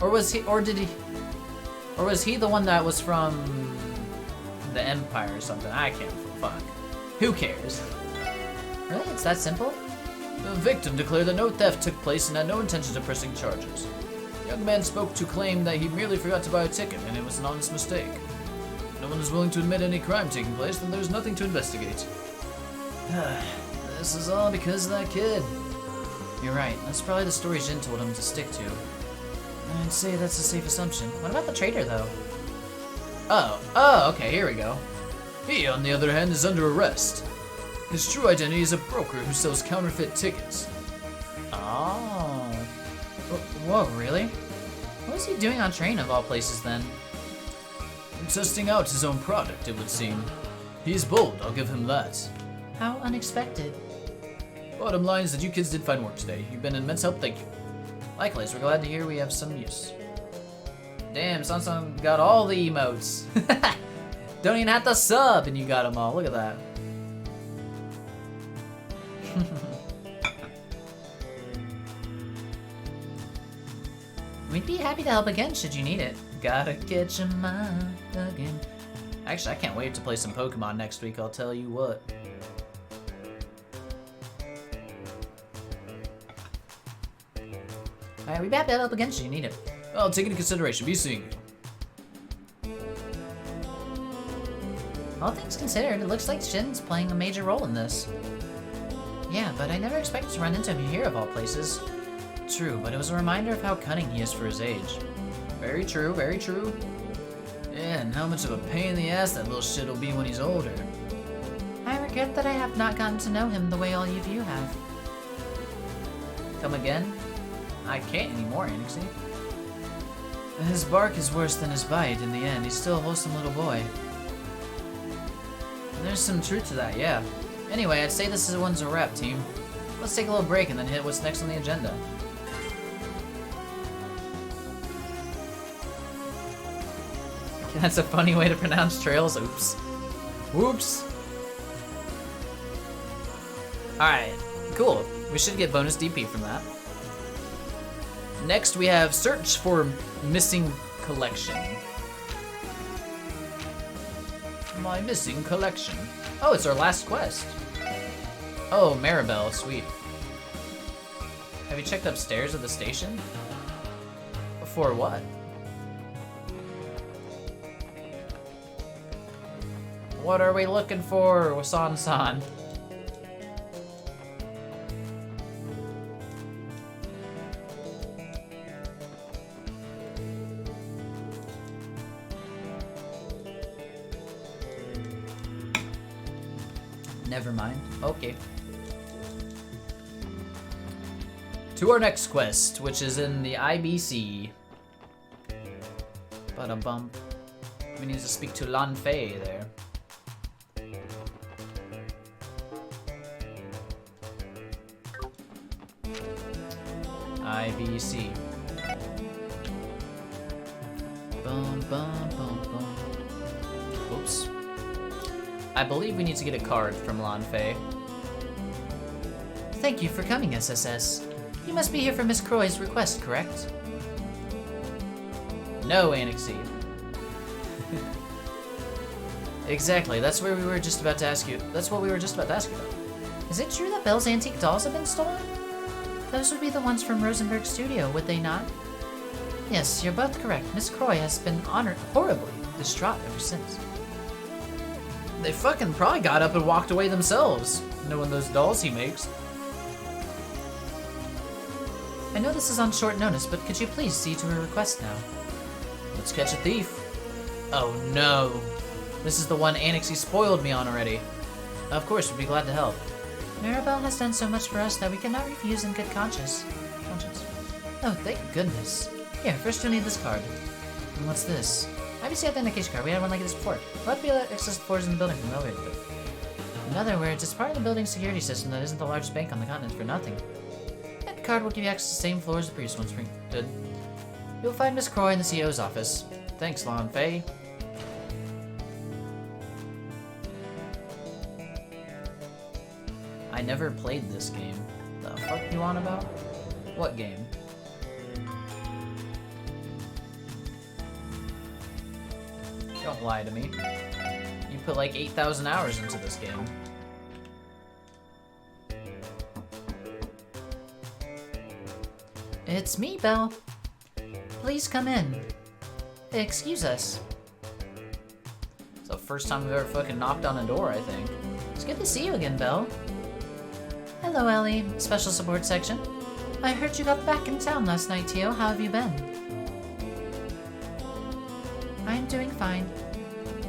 Or was he the one that was from the Empire or something? I can't fuck. Who cares? Really? It's that simple? The victim declared that no theft took place and had no intentions of pressing charges. The young man spoke to claim that he merely forgot to buy a ticket and it was an honest mistake. If no one is willing to admit any crime taking place, then there's nothing to investigate. This is all because of that kid. You're right, that's probably the story Jin told him to stick to. I'd say that's a safe assumption. What about the traitor, though? Oh, okay, here we go. He, on the other hand, is under arrest. His true identity is a broker who sells counterfeit tickets. Oh. Whoa, really? What was he doing on train of all places then? Testing out his own product, it would seem. He's bold, I'll give him that. How unexpected. Bottom line is that you kids did fine work today. You've been an immense help, thank you. Likewise, we're glad to hear we have some use. Damn, Sansung got all the emotes. Don't even have to sub and you got them all. Look at that. We'd be happy to help again should you need it. Gotta get your mind again. Actually, I can't wait to play some Pokemon next week, I'll tell you what. Alright, we'd be happy to help again should you need it. I'll take it into consideration. Be seeing you. All things considered, it looks like Shin's playing a major role in this. Yeah, but I never expected to run into him here of all places. True, but it was a reminder of how cunning he is for his age. Very true, very true. Yeah, and how much of a pain in the ass that little shit will be when he's older. I regret that I have not gotten to know him the way all of you have. Come again? I can't anymore, Anixie. His bark is worse than his bite. In the end, he's still a wholesome little boy. There's some truth to that, yeah. Anyway, I'd say this one's a wrap, team. Let's take a little break and then hit what's next on the agenda. That's a funny way to pronounce trails. Oops. Whoops. Alright, cool. We should get bonus DP from that. Next, we have Search for Missing Collection. My missing collection. Oh, it's our last quest. Oh, Maribel, sweet. Have you checked upstairs at the station? For what? What are we looking for, Wasan-san? Never mind. Okay. To our next quest, which is in the IBC. Ba-dum-bum. We need to speak to Lan Fei there. IBC. Bum bum bum bum. Oops. I believe we need to get a card from Lan Fei. Thank you for coming, SSS. You must be here for Miss Croy's request, correct? No, Annexy. Exactly, that's where we were just about to ask you. That's what we were just about to ask you about. Is it true that Belle's antique dolls have been stolen? Those would be the ones from Rosenberg Studio, would they not? Yes, you're both correct. Miss Croy has been horribly distraught ever since. They fucking probably got up and walked away themselves, knowing those dolls he makes. I know this is on short notice, but could you please see to her request now? Let's catch a thief. Oh no. This is the one Annexy spoiled me on already. Of course, we'd be glad to help. Maribel has done so much for us that we cannot refuse in good conscience. Oh, thank goodness. Here, first you'll need this card. And what's this? IBC authentication card. We had one like this before. We'll have to be able to access the floors in the building from the elevator. In other words, it's part of the building's security system that isn't the largest bank on the continent for nothing. That card will give you access to the same floor as the previous ones. Good. You'll find Miss Croy in the CEO's office. Thanks, Lan Fei. I never played this game. The fuck you on about? What game? Don't lie to me. You put like 8,000 hours into this game. It's me, Belle. Please come in. Excuse us. It's the first time we've ever fucking knocked on a door, I think. It's good to see you again, Belle. Hello, Ellie. Special support section. I heard you got back in town last night, Tio. How have you been? I'm doing fine.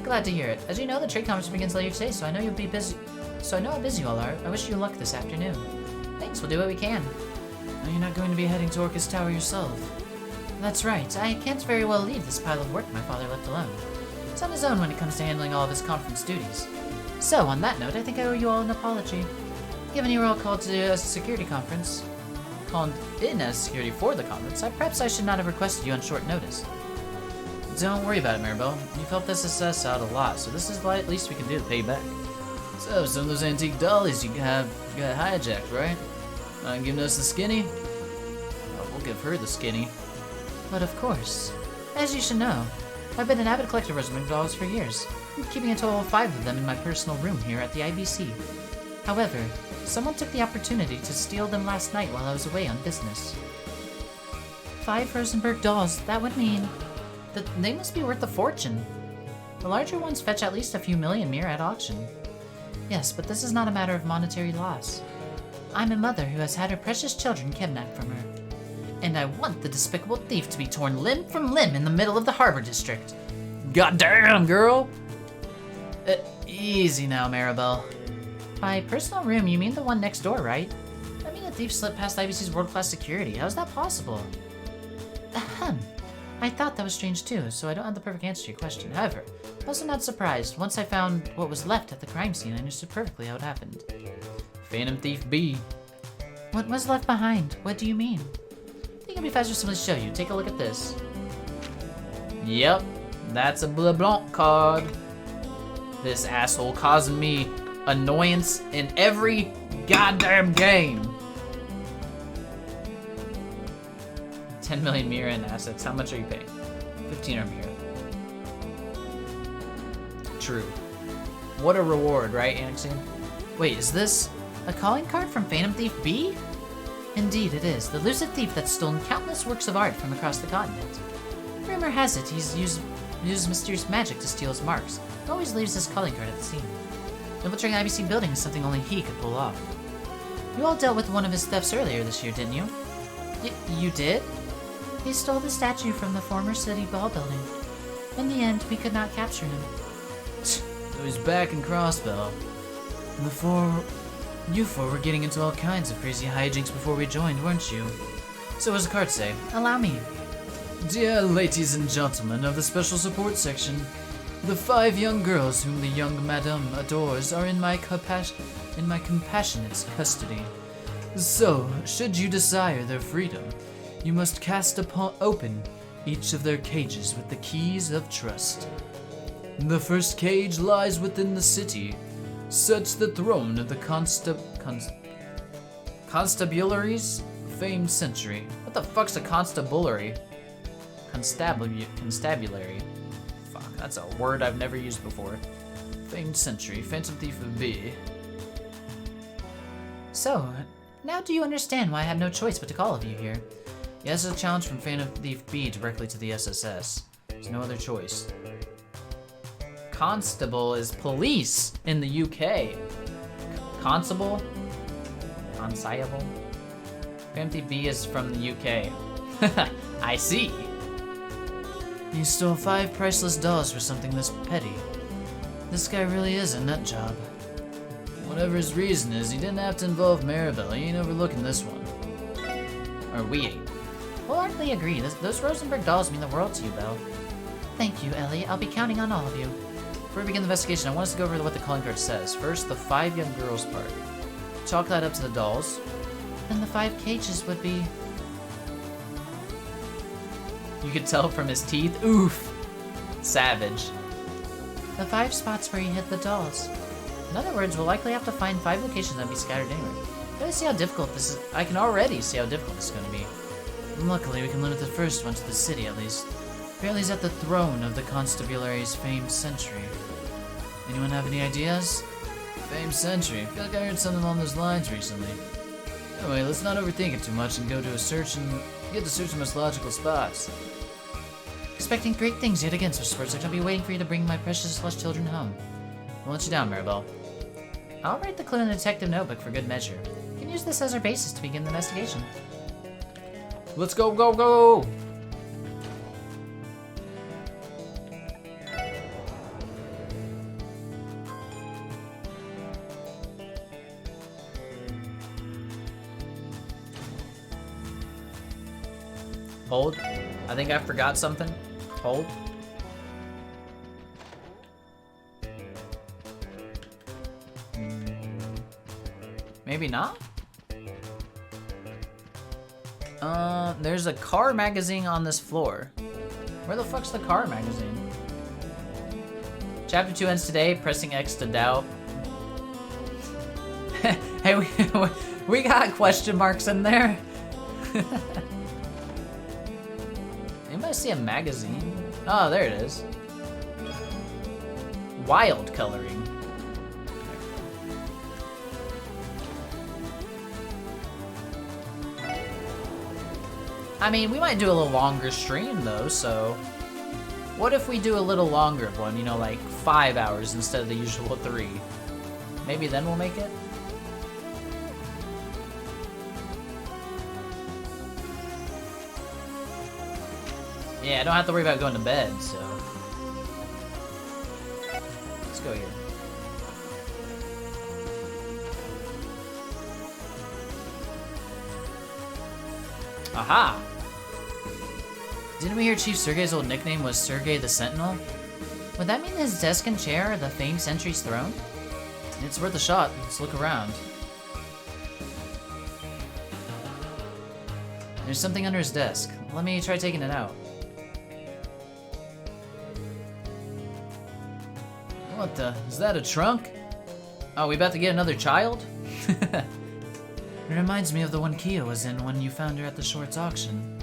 Glad to hear it. As you know, the trade conference begins later today, so I know you'll be busy. So I know how busy you all are. I wish you luck this afternoon. Thanks, we'll do what we can. Are you not going to be heading to Orcus Tower yourself? That's right. I can't very well leave this pile of work my father left alone. He's on his own when it comes to handling all of his conference duties. So, on that note, I think I owe you all an apology. Given you were all called to a security conference, called in as security for the conference, perhaps I should not have requested you on short notice. Don't worry about it, Maribel. You've helped SSS out a lot, so this is the least we can do to pay you back. So, some of those antique dollies you got hijacked, right? Not giving us the skinny? Oh, we'll give her the skinny. But of course. As you should know, I've been an avid collector of Rosenberg dolls for years, keeping a total of 5 of them in my personal room here at the IBC. However, someone took the opportunity to steal them last night while I was away on business. 5 Rosenberg dolls, that would mean that they must be worth a fortune. The larger ones fetch at least a few million mere at auction. Yes, but this is not a matter of monetary loss. I'm a mother who has had her precious children kidnapped from her. And I want the despicable thief to be torn limb from limb in the middle of the Harbor District. Goddamn, girl! Easy now, Maribel. By personal room, you mean the one next door, right? I mean, a thief slipped past IBC's world-class security. How is that possible? Ahem. I thought that was strange too, so I don't have the perfect answer to your question. However, I'm also not surprised. Once I found what was left at the crime scene, I understood perfectly how it happened. Phantom Thief B. What was left behind? What do you mean? I think it'd be faster to simply show you. Take a look at this. Yep, that's a Bleu Blanc card. This asshole causing me annoyance in every goddamn game. 10 million Mira in assets. How much are you paying? 15 are Mira. True. What a reward, right, Annexine? Wait, is this a calling card from Phantom Thief B? Indeed it is, the elusive thief that's stolen countless works of art from across the continent. Rumor has it he's used uses mysterious magic to steal his marks. He always leaves his calling card at the scene. Infiltrating the IBC building is something only he could pull off. You all dealt with one of his thefts earlier this year, didn't you? You did? He stole the statue from the former city ball building. In the end, we could not capture him. So he's back in Crossbell. You four were getting into all kinds of crazy hijinks before we joined, weren't you? So what does the card say? Allow me. Dear ladies and gentlemen of the Special Support Section, the 5 young girls whom the young madame adores are in my compassionate custody. So, should you desire their freedom, you must open each of their cages with the keys of trust. The first cage lies within the city. Search the throne of the constabulary's famed century. What the fuck's a constabulary? Constabulary. Fuck, that's a word I've never used before. Famed century. Phantom Thief of B. So, now do you understand why I had no choice but to call of you here? Yes, a challenge from Phantom Thief B directly to the SSS. There's no other choice. Constable is police in the UK. Constable? Consiable? Phantom Thief B is from the UK. I see. You stole 5 priceless dolls for something this petty. This guy really is a nut job. Whatever his reason is, he didn't have to involve Maribel. He ain't overlooking this one. Or we ain't. Wholeheartedly agree. Those Rosenberg dolls mean the world to you, Belle. Thank you, Ellie. I'll be counting on all of you. Before we begin the investigation, I want us to go over what the calling card says. First, the 5 young girls part. Chalk that up to the dolls. Then the 5 cages would be... You could tell from his teeth. Oof. Savage. the 5 spots where he hid the dolls. In other words, we'll likely have to find 5 locations that be scattered anywhere. Gotta see how difficult this is. I can already see how difficult this is going to be. Luckily, we can limit the first one to the city, at least. Apparently he's at the throne of the Constabulary's famed century. Anyone have any ideas? Famed century? I feel like I heard something along those lines recently. Anyway, let's not overthink it too much and go to get to search the most logical spots. Expecting great things yet again, Sir Sportsearch. I'll be waiting for you to bring my precious slush children home. Won't let you down, Maribel. I'll write the clue in the detective notebook for good measure. We can use this as our basis to begin the investigation. Let's go, go, go! Hold. I think I forgot something. Hold. Maybe not? There's a car magazine on this floor. Where the fuck's the car magazine? Chapter 2 ends today, pressing X to doubt. Hey, we got question marks in there. Anybody see a magazine? Oh, there it is. Wild coloring. I mean, we might do a little longer stream though, so what if we do a little longer one, you know, like 5 hours instead of the usual 3? Maybe then we'll make it? Yeah, I don't have to worry about going to bed, so let's go here. Aha! Didn't we hear Chief Sergei's old nickname was Sergei the Sentinel? Would that mean his desk and chair are the famed Sentry's throne? It's worth a shot. Let's look around. There's something under his desk. Let me try taking it out. What the? Is that a trunk? Oh, we about to get another child? It reminds me of the one Kia was in when you found her at the Shorts auction.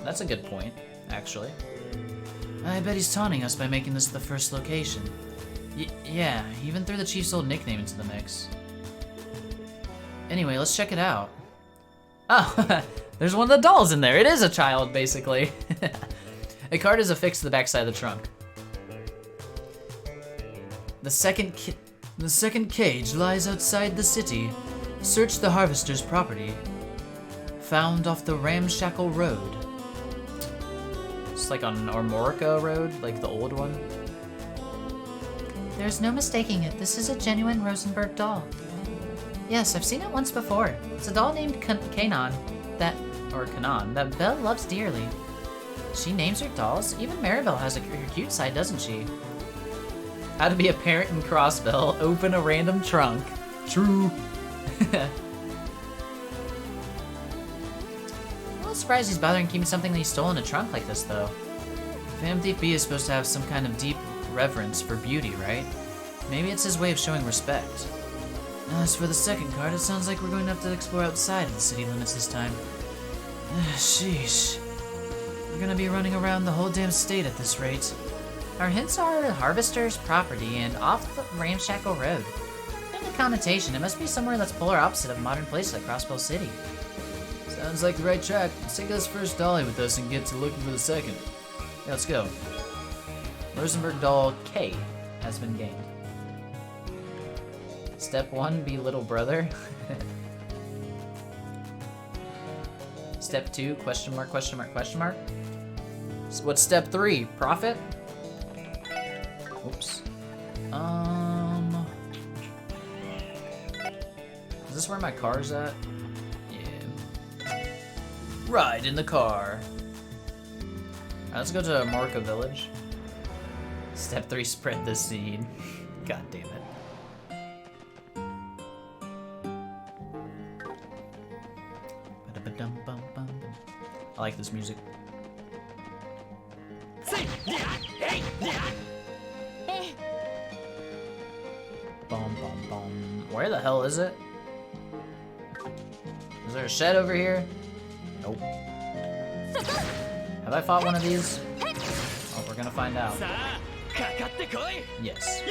That's a good point, actually. I bet he's taunting us by making this the first location. Yeah, he even threw the Chief's old nickname into the mix. Anyway, let's check it out. Oh, there's one of the dolls in there. It is a child, basically. A card is affixed to the backside of the trunk. The second cage lies outside the city. Search the harvester's property. Found off the Ramshackle Road. It's like on Ormorica Road, like the old one. There's no mistaking it. This is a genuine Rosenberg doll. Yes, I've seen it once before. It's a doll named Kanon that Belle loves dearly. She names her dolls. Even Maribel has her cute side, doesn't she? How to be a parent in Crossbell. Open a random trunk. True. I'm a little surprised he's bothering keeping something that he stole in a trunk like this, though. Fam Thief B is supposed to have some kind of deep reverence for beauty, right? Maybe it's his way of showing respect. As for the second card, it sounds like we're going to have to explore outside of the city limits this time. Sheesh. We're gonna be running around the whole damn state at this rate. Our hints are Harvester's property and off the Ramshackle Road. In the connotation, it must be somewhere that's polar opposite of a modern place like Crossbell City. Sounds like the right track. Let's take this first dolly with us and get to looking for the second. Yeah, let's go. Rosenberg doll K has been gained. Step 1, be little brother. Step 2, question mark, question mark, question mark. What's step 3? Profit? Oops. Is this where my car's at? Yeah. Ride in the car. Alright, let's go to Morka Village. Step 3, spread the seed. God damn it. I like this music. Boom, boom, boom. Where the hell is it? Is there a shed over here? Nope. Have I fought one of these? Oh, we're gonna find out. Yes.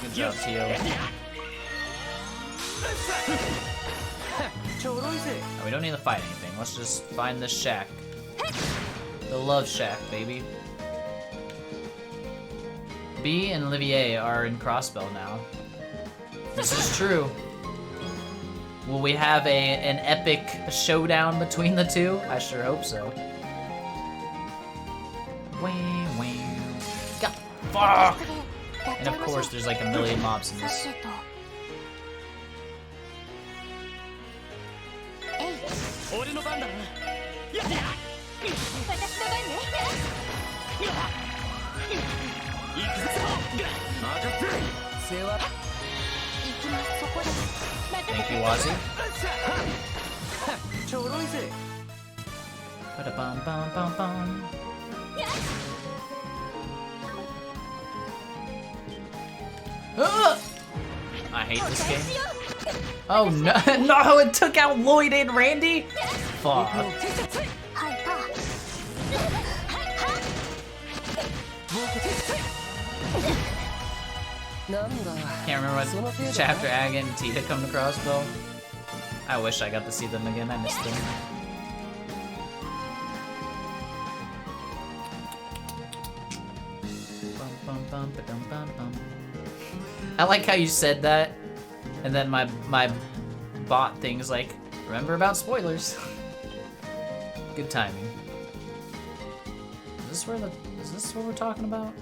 Good job, Tio. Oh, we don't need to fight anything. Let's just find the shack. The love shack, baby. B and Olivier are in Crossbell now. This is true. Will we have an epic showdown between the two? I sure hope so. Wah, wah. God, fuck! And of course, there's like a million mobs in this. Thank you, Wazzy. Ba-da-bum-bum-bum-bum. I hate this game. Oh no! No, it took out Lloyd and Randy. Fuck. Can't remember what chapter Aga and Tita come to Crossbell. I wish I got to see them again. I missed them. I like how you said that, and then my bot thing's like, remember about spoilers. Good timing. Is this what we're talking about?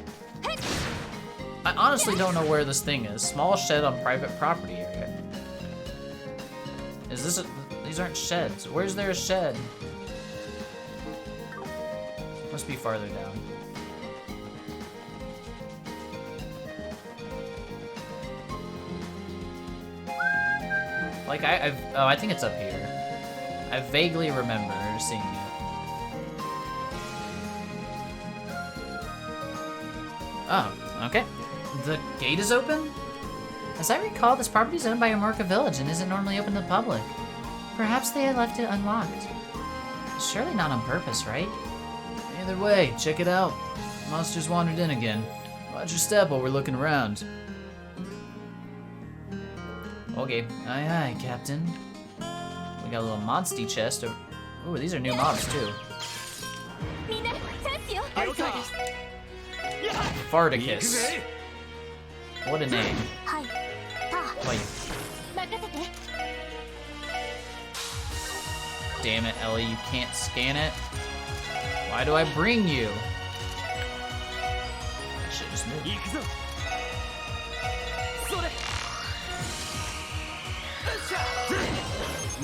I honestly don't know where this thing is. Small shed on private property area. Is this these aren't sheds. Where's there a shed? Must be farther down. Like I think it's up here. I vaguely remember seeing it. Oh, okay. The gate is open? As I recall, this property is owned by Amorca Village and isn't normally open to the public. Perhaps they had left it unlocked. Surely not on purpose, right? Either way, check it out. Monsters wandered in again. Watch your step while we're looking around. Okay. Aye aye, Captain. We We got a little monsty chest. Ooh, these are new mobs too. Farticus. What a name. Wait. Damn it, Ellie, you can't scan it. Why do I bring you? I should just move.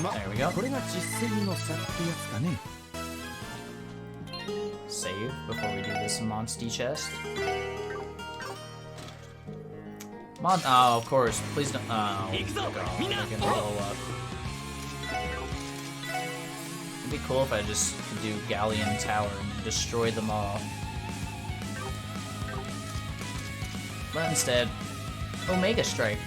There we go. Save before we do this monsty chest. Oh, of course. Please don't. Oh, God. They're gonna blow up. It'd be cool if I just could do Galleon Tower and destroy them all. But instead, Omega Strike.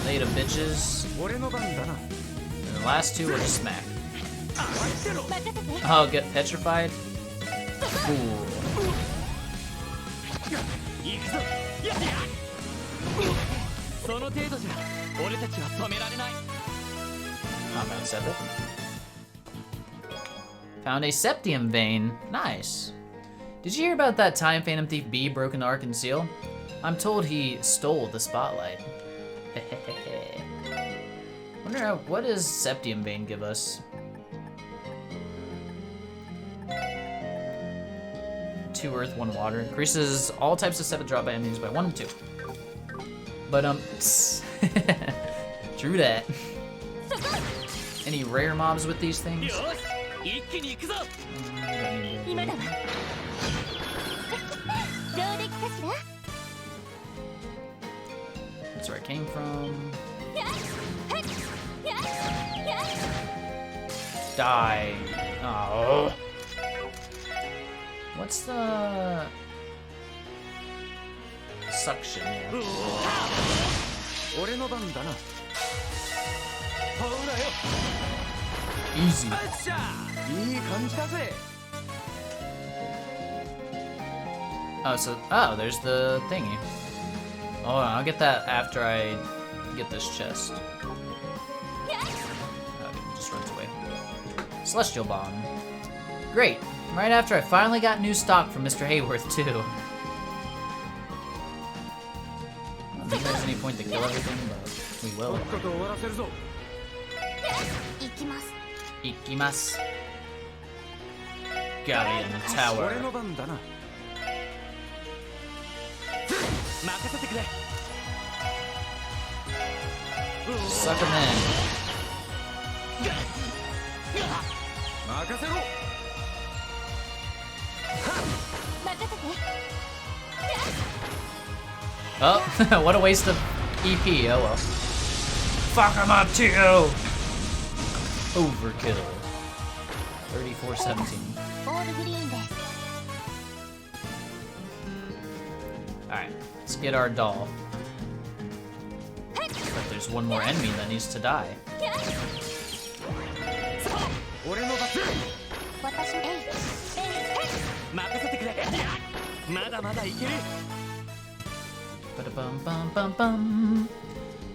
Later, bitches. And the last two were just smack. Oh, get petrified? Cool. Found a Septium Vein. Nice. Did you hear about that time Phantom Thief B broke into Ark and Seal? I'm told he stole the spotlight. Wonder what does Septium Vein give us? 2 earth, 1 water. Increases all types of 7 drop by enemies by 1 and 2. But true that. Any rare mobs with these things? That's where I came from. Die. Oh. What's the suction here? Easy. Oh, there's the thingy. Oh, I'll get that after I get this chest. Okay, just runs away. Celestial Bomb. Great. Right after I finally got new stock from Mr. Hayworth, too. I don't think there's any point to kill everything, but we will. Ikimasu. Galleon Tower. Suck him in. Oh, what a waste of EP. Oh well. Fuck him up too. Overkill. 34-17. Alright, let's get our doll. But there's one more enemy that needs to die. Ba-da-bum-bum-bum-bum.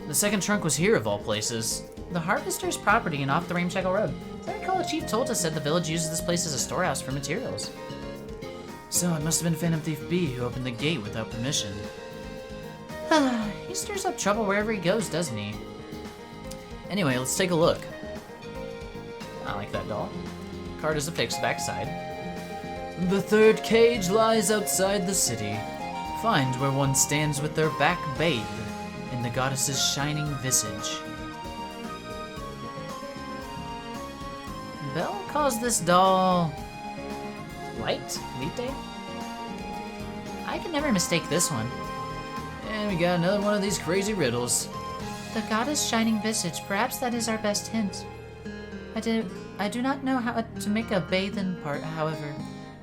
The second trunk was here of all places. The Harvester's property and off the Ramshackle Road. As I recall, the chief told us that the village uses this place as a storehouse for materials. So it must have been Phantom Thief B who opened the gate without permission. He stirs up trouble wherever he goes, doesn't he? Anyway, let's take a look. I like that doll. Card is affixed backside. The third cage lies outside the city. Find where one stands with their back bathed in the goddess's shining visage. Belle calls this doll Light? Lite? I can never mistake this one. And we got another one of these crazy riddles. The goddess shining visage, perhaps that is our best hint. I do not know how to make a bathen part, however.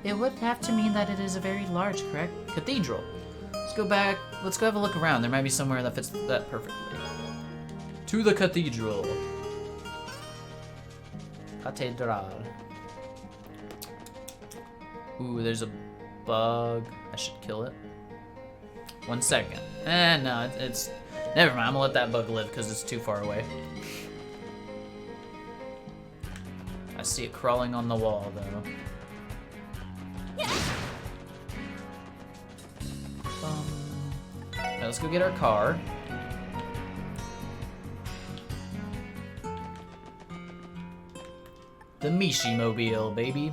It would have to mean that it is a very large, correct? Cathedral. Let's go back, let's go have a look around. There might be somewhere that fits that perfectly. To the cathedral. Cathedral. Ooh, there's a bug. I should kill it. 1 second. No, it's... Never mind, I'm gonna let that bug live because it's too far away. I see it crawling on the wall, though. Right, let's go get our car. The Mishi-mobile, baby.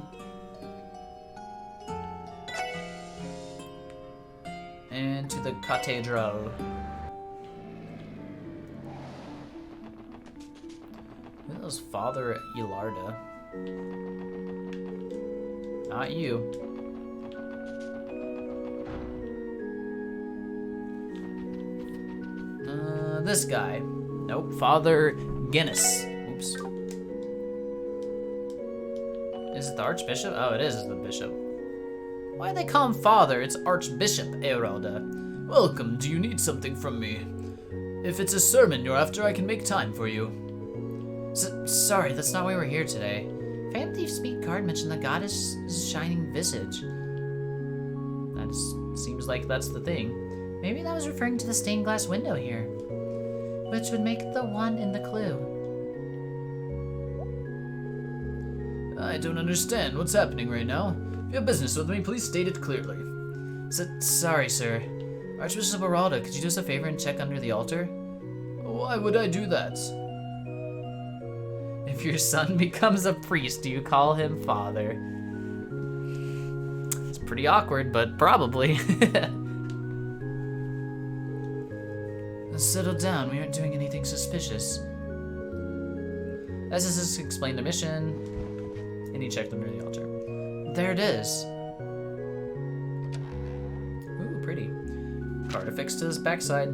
And to the cathedral. Who was Father Ilarda? Not you. This guy. Nope, Father Guinness. Oops. Is it the Archbishop? Oh, it is the Bishop. Why do they call him Father? It's Archbishop Eralda. Welcome, do you need something from me? If it's a sermon you're after, I can make time for you. Sorry, that's not why we're here today. Phantom Thief's speed card mentioned the goddess' shining visage. That seems like that's the thing. Maybe that was referring to the stained glass window here, which would make the one in the clue. I don't understand what's happening right now. If you have business with me, please state it clearly. Sorry, sir. Archbishop Eralda, could you do us a favor and check under the altar? Why would I do that? If your son becomes a priest, do you call him Father? It's pretty awkward, but probably. Settle down, we aren't doing anything suspicious. Let's just explain the mission. And he checked under the altar. There it is. Ooh, pretty. Card affixed to his backside.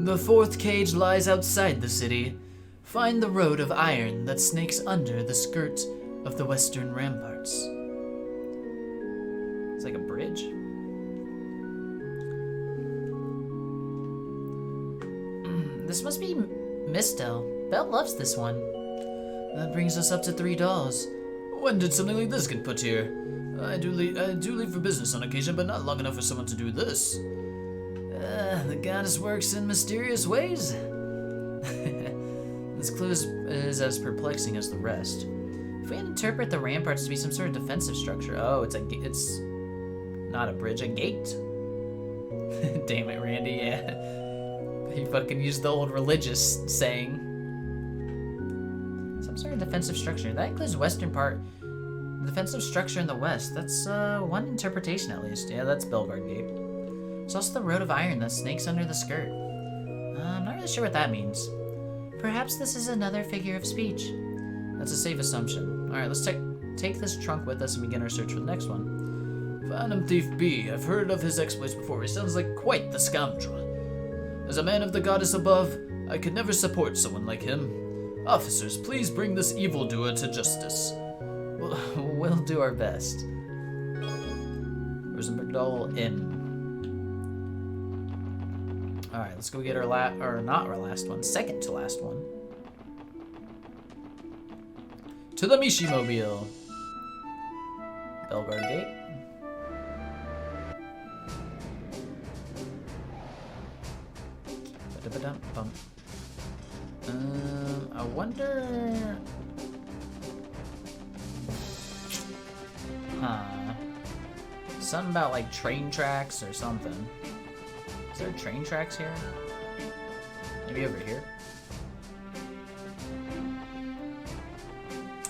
The fourth cage lies outside the city. Find the road of iron that snakes under the skirt of the western ramparts. It's like a bridge. This must be Mistel. Belle loves this one. That brings us up to $3. When did something like this get put here? I do leave for business on occasion, but not long enough for someone to do this. The goddess works in mysterious ways. This clue is as perplexing as the rest. If we interpret the ramparts to be some sort of defensive structure, it's not a bridge, a gate. Damn it, Randy, yeah. He fucking used the old religious saying. Some sort of defensive structure. That includes western part. Defensive structure in the west. That's one interpretation at least. Yeah, that's Belgard Gate. It's also the road of iron that snakes under the skirt. I'm not really sure what that means. Perhaps this is another figure of speech. That's a safe assumption. Alright, let's take this trunk with us and begin our search for the next one. Phantom Thief B. I've heard of his exploits before. He sounds like quite the scoundrel. As a man of the goddess above, I could never support someone like him. Officers, please bring this evildoer to justice. We'll do our best. Rosenbergdahl Inn. Alright, let's go get our not our last one, second to last one. To the Mishi-mobile. Belgard Gate. I wonder... Something about like train tracks or something. Is there train tracks here? Maybe over here?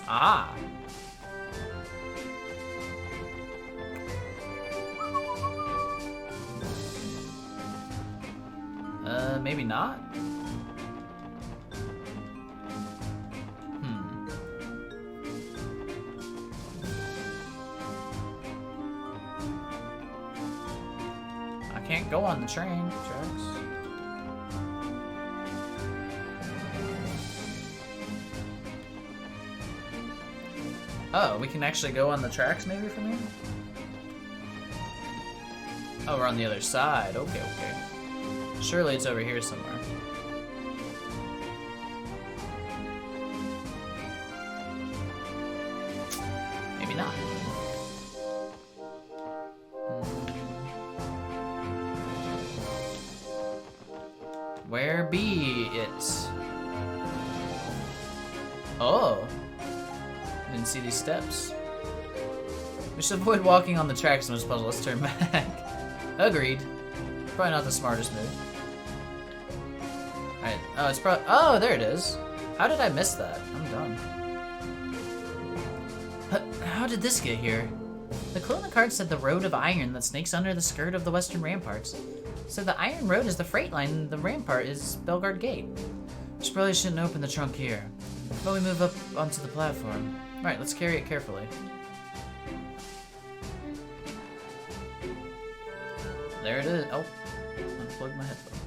Ah! Maybe not? I can't go on the train tracks. Oh, we can actually go on the tracks maybe from here? Oh, we're on the other side. Okay, okay. Surely it's over here somewhere. Where be it? Oh. Didn't see these steps. We should avoid walking on the tracks in this puzzle. Let's turn back. Agreed. Probably not the smartest move. Alright. Oh, it's probably. Oh, there it is. How did I miss that? I'm done. How did this get here? The clue on the card said the road of iron that snakes under the skirt of the western ramparts. So the iron road is the freight line, and the rampart is Belgard Gate. Which probably shouldn't open the trunk here. But we move up onto the platform. Alright, let's carry it carefully. There it is. Oh, unplugged my headphone.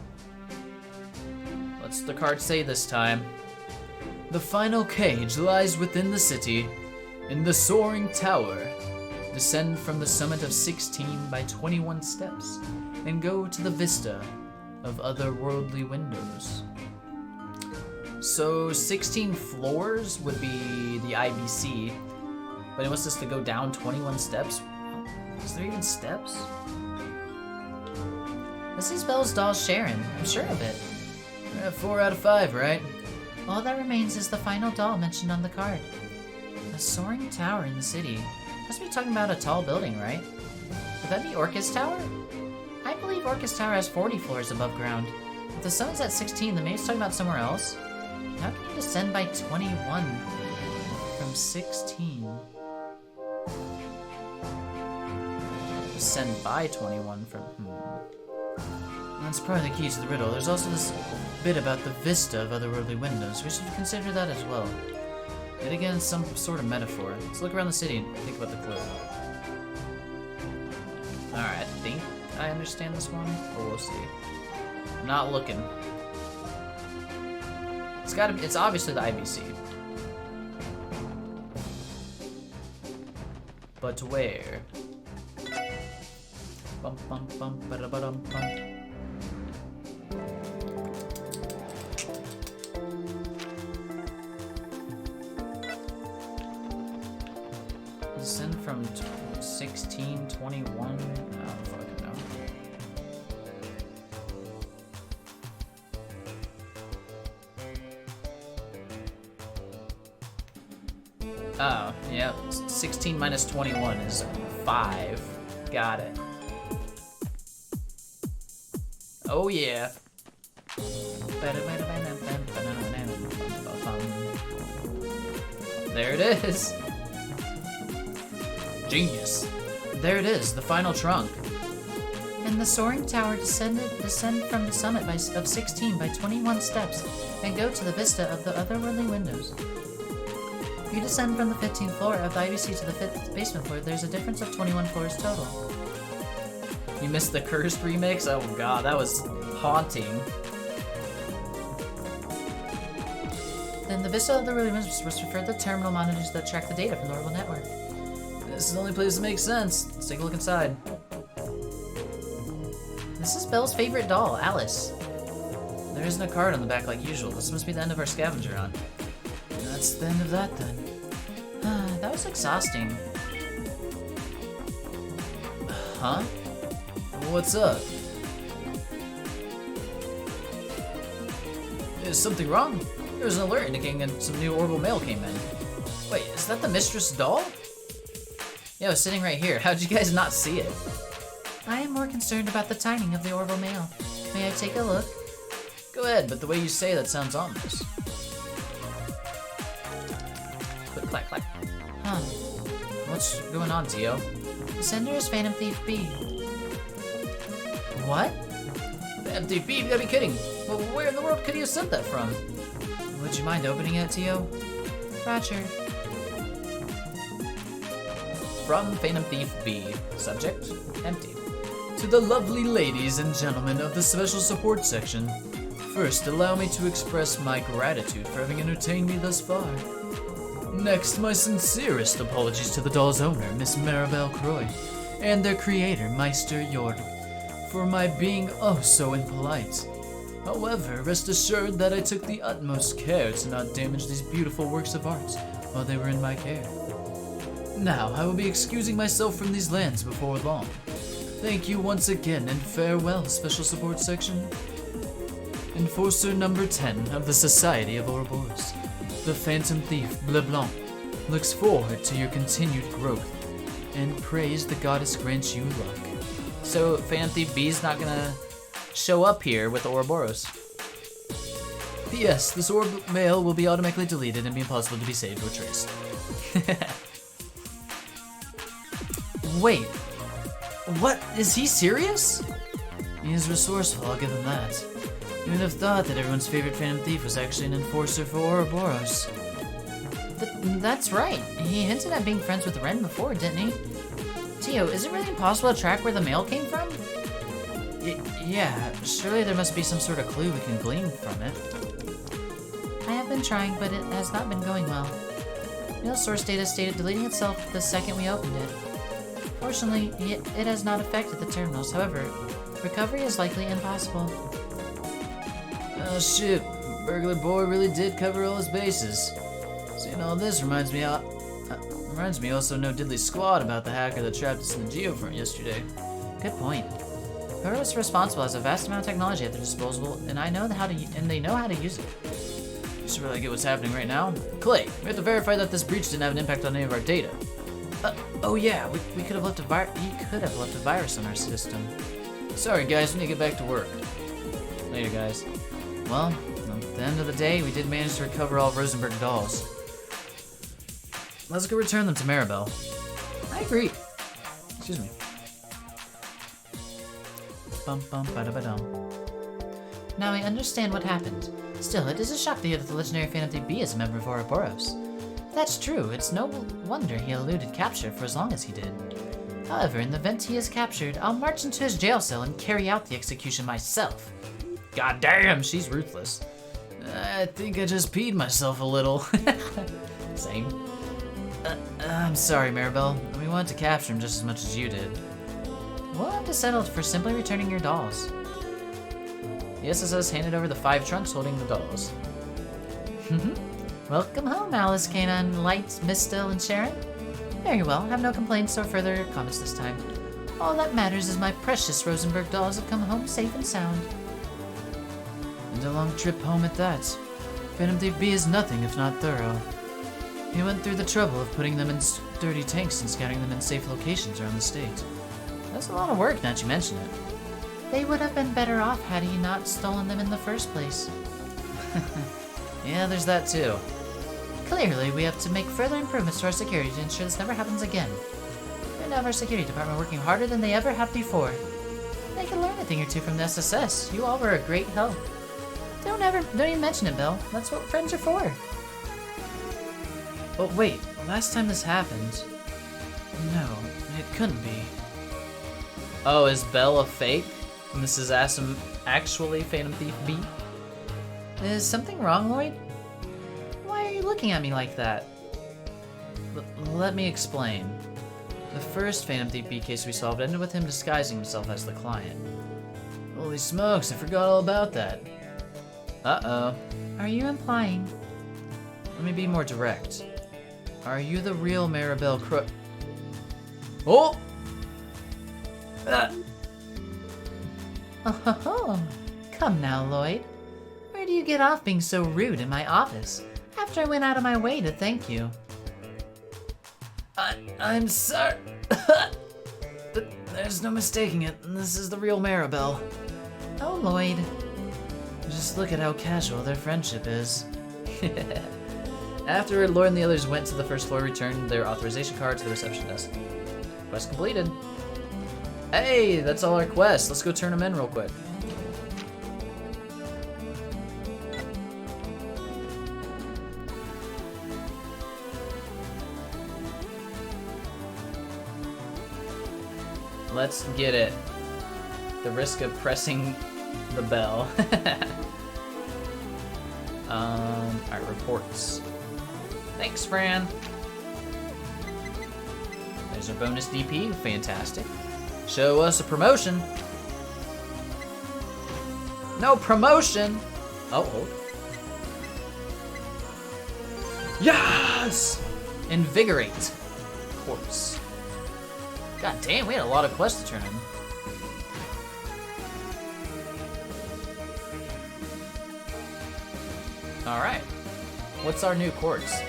What's the card say this time? The final cage lies within the city, in the soaring tower. Descend from the summit of 16 by 21 steps, and go to the vista of otherworldly windows. So 16 floors would be the IBC, but it wants us to go down 21 steps? Is there even steps? This is Belle's doll Sharon. I'm sure of it. 4 out of 5, right? All that remains is the final doll mentioned on the card. A soaring tower in the city. Must be talking about a tall building, right? Would that be Orcus Tower? I believe Orcus Tower has 40 floors above ground. If the summit's at 16, then maybe it's talking about somewhere else. How can you descend by 21 from 16? Descend by 21 from... That's probably the key to the riddle. There's also this bit about the vista of otherworldly windows. We should consider that as well. Yet again, some sort of metaphor. Let's look around the city and think about the clue. Alright, I think I understand this one, but we'll see. I'm not looking. It's obviously the IBC. But where? Bum bum bum ba ba dum bum. Descend from 16, 21. I don't fucking know. Oh, yeah. 16 minus 21 is 5. Got it. Oh, yeah. There it is. Genius. There it is, the final trunk. And the soaring tower descend from the summit of 16 by 21 steps and go to the vista of the otherworldly windows. If you descend from the 15th floor of the IBC to the 5th basement floor, there's a difference of 21 floors total. You missed the cursed remix? Oh god, that was haunting. Then the vista of the otherworldly windows was referred to the terminal monitors that track the data from the orbital network. This is the only place that makes sense. Let's take a look inside. This is Belle's favorite doll, Alice. There isn't a card on the back like usual. This must be the end of our scavenger hunt. That's the end of that then. That was exhausting. Huh? What's up? Is something wrong? There was an alert indicating that some new orbital mail came in. Wait, is that the mistress doll? Yeah, it was sitting right here. How'd you guys not see it? I am more concerned about the timing of the orbital mail. May I take a look? Go ahead, but the way you say that sounds ominous. Click, clack, clack. Huh. What's going on, Tio? The sender is Phantom Thief B. What? Phantom Thief B? You gotta be kidding. Well, where in the world could he have sent that from? Would you mind opening it, Tio? Roger. From Phantom Thief B. Subject, empty. To the lovely ladies and gentlemen of the Special Support Section, first allow me to express my gratitude for having entertained me thus far. Next, my sincerest apologies to the doll's owner, Miss Maribel Croy, and their creator, Meister Jord, for my being oh so impolite. However, rest assured that I took the utmost care to not damage these beautiful works of art while they were in my care. Now, I will be excusing myself from these lands before long. Thank you once again, and farewell, Special Support Section. Enforcer number 10 of the Society of Ouroboros, the Phantom Thief Bleblanc, looks forward to your continued growth and prays the goddess grants you luck. So Phantom Thief B's not gonna show up here with Ouroboros. P.S. This orb mail will be automatically deleted and be impossible to be saved or traced. Wait, what? Is he serious? He is resourceful, I'll give him that. You would have thought that everyone's favorite Phantom Thief was actually an enforcer for Ouroboros. That's right. He hinted at being friends with Ren before, didn't he? Tio, is it really impossible to track where the mail came from? Yeah, surely there must be some sort of clue we can glean from it. I have been trying, but it has not been going well. Mail source data stated deleting itself the second we opened it. Fortunately, it has not affected the terminals. However, recovery is likely impossible. Oh shit, Burglar Boy really did cover all his bases. Seeing all this reminds me also no diddly squat about the hacker that trapped us in the Geofront yesterday. Good point. Whoever is responsible has a vast amount of technology at their disposal, and they know how to use it. You should really get what's happening right now. Clay, we have to verify that this breach didn't have an impact on any of our data. Oh yeah, he could have left a virus on our system. Sorry guys, we need to get back to work. Later, guys. Well, at the end of the day, we did manage to recover all of Rosenberg dolls. Let's go return them to Maribel. I agree. Excuse me. Bum bum ba-da-ba-dum. Now I understand what happened. Still, it is a shock to hear that the legendary Phantom Thief B is a member of Ouroboros. That's true, it's no wonder he eluded capture for as long as he did. However, in the event he is captured, I'll march into his jail cell and carry out the execution myself. God damn, she's ruthless. I think I just peed myself a little. Same. I'm sorry, Maribel. We wanted to capture him just as much as you did. We'll have to settle for simply returning your dolls. The SSS handed over the 5 trunks holding the dolls. Welcome home, Alice, Kanan, Light, Mistel, and Sharon. Very well, have no complaints or further comments this time. All that matters is my precious Rosenberg dolls have come home safe and sound. And a long trip home at that. Phantom Thief B is nothing if not thorough. He went through the trouble of putting them in sturdy tanks and scouting them in safe locations around the state. That's a lot of work, now that you mention it. They would have been better off had he not stolen them in the first place. Yeah, there's that too. Clearly, we have to make further improvements to our security to ensure this never happens again. We now have our security department working harder than they ever have before. They can learn a thing or two from the SSS. You all were a great help. Don't even mention it, Bill. That's what friends are for. Oh wait, last time this happened... No, it couldn't be. Oh, is Belle a fake? And this is actually Phantom Thief B? Is something wrong, Lloyd? Why are you looking at me like that? Let me explain. The first Phantom Thief B case we solved ended with him disguising himself as the client. Holy smokes, I forgot all about that. Uh-oh. Are you implying? Let me be more direct. Are you the real Maribel Crook? Oh! Oh, come now, Lloyd. Where do you get off being so rude in my office after I went out of my way to thank you? I'm sorry. There's no mistaking it. This is the real Maribel. Oh, Lloyd. Just look at how casual their friendship is. Afterward, Lloyd and the others went to the first floor, returned their authorization card to the reception desk. Quest completed. Hey, that's all our quests. Let's go turn them in real quick. Let's get it. The risk of pressing the bell. Alright, reports. Thanks, Fran. There's our bonus DP, fantastic. Show us a promotion. No promotion! Oh, hold. Yes! Invigorate. Of course. God damn, we had a lot of quests to turn in. All right. What's our new quartz?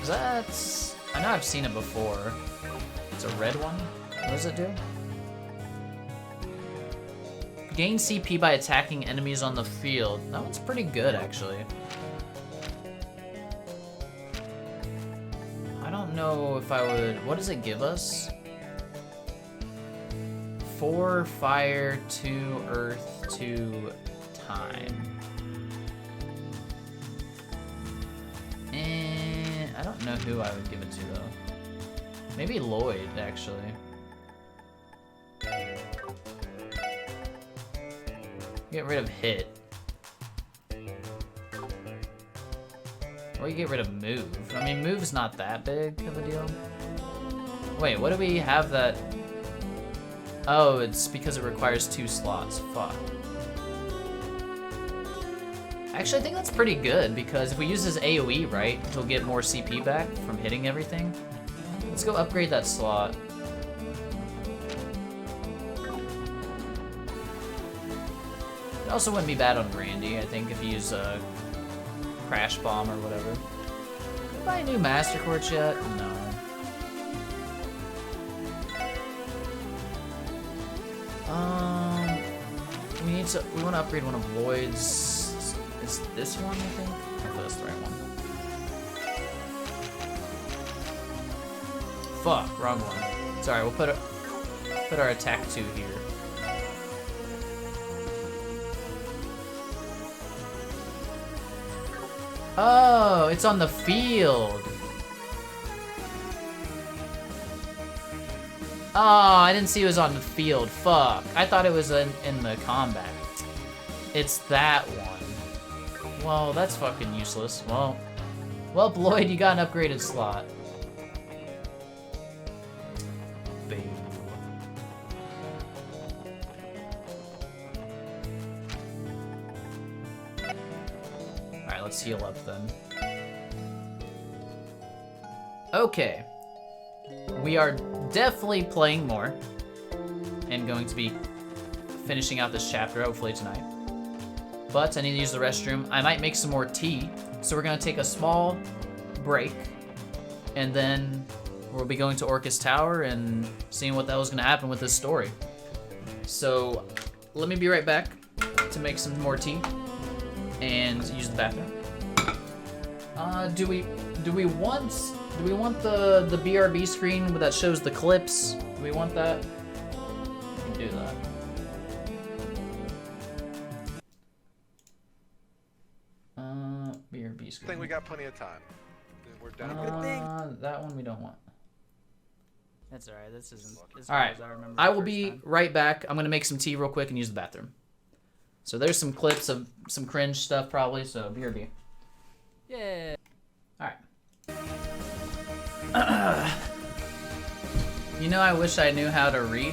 That's... I know I've seen it before. It's a red one. What does it do? Gain CP by attacking enemies on the field. That one's pretty good, actually. I don't know if I would... What does it give us? 4 fire, 2 earth, 2 time. I don't know who I would give it to, though. Maybe Lloyd, actually. Get rid of hit. Or you get rid of move. I mean, move's not that big of a deal. Wait, what do we have that... Oh, it's because it requires 2 slots. Fuck. Actually, I think that's pretty good, because if we use his AoE, right, he'll get more CP back from hitting everything. Let's go upgrade that slot. It also wouldn't be bad on Randy, I think, if you use a Crash Bomb or whatever. Did I buy a new Master Quartz yet? No. We want to upgrade one of Lloyd's. Is this one, I think? I thought that's the right one. Fuck, wrong one. Sorry, we'll put our attack 2 here. Oh, it's on the field. Oh, I didn't see it was on the field. Fuck. I thought it was in the combat. It's that one. Well, that's fucking useless. Well, Lloyd, you got an upgraded slot. Boo. Alright, let's heal up then. Okay. We are definitely playing more and going to be finishing out this chapter hopefully tonight. But I need to use the restroom. I might make some more tea. So we're gonna take a small break and then we'll be going to Orcus Tower and seeing what the hell is gonna happen with this story. So let me be right back to make some more tea and use the bathroom. Do we want the BRB screen that shows the clips? Do we want that? We can do that. BRB screen. I think we got plenty of time. We're done. That one we don't want. That's alright, this isn't as All right, as I remember. I the will first be time. right back. I'm gonna make some tea real quick and use the bathroom. So there's some clips of some cringe stuff probably, so BRB. Yeah. Alright. You know, I wish I knew how to read.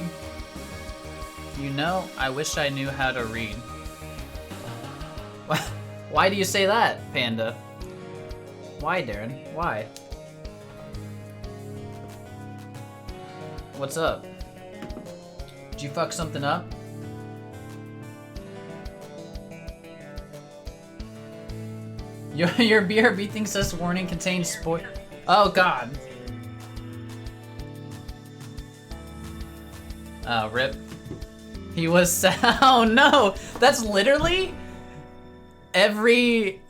You know, I wish I knew how to read. Why do you say that, Panda? Why, Darren? Why? What's up? Did you fuck something up? Your BRB thinks this warning contains spoil. Oh god. Oh, rip. He was. Oh no! That's literally every.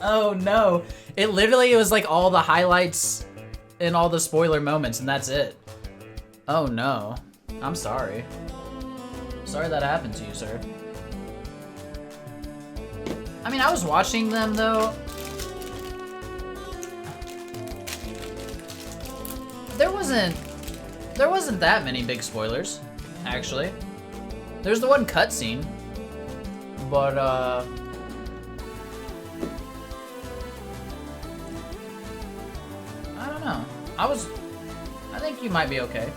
Oh no! It was like all the highlights and all the spoiler moments, and that's it. Oh no! I'm sorry. Sorry that happened to you, sir. I mean, I was watching them though. There wasn't that many big spoilers, actually. There's the one cutscene, but I don't know. I think you might be okay.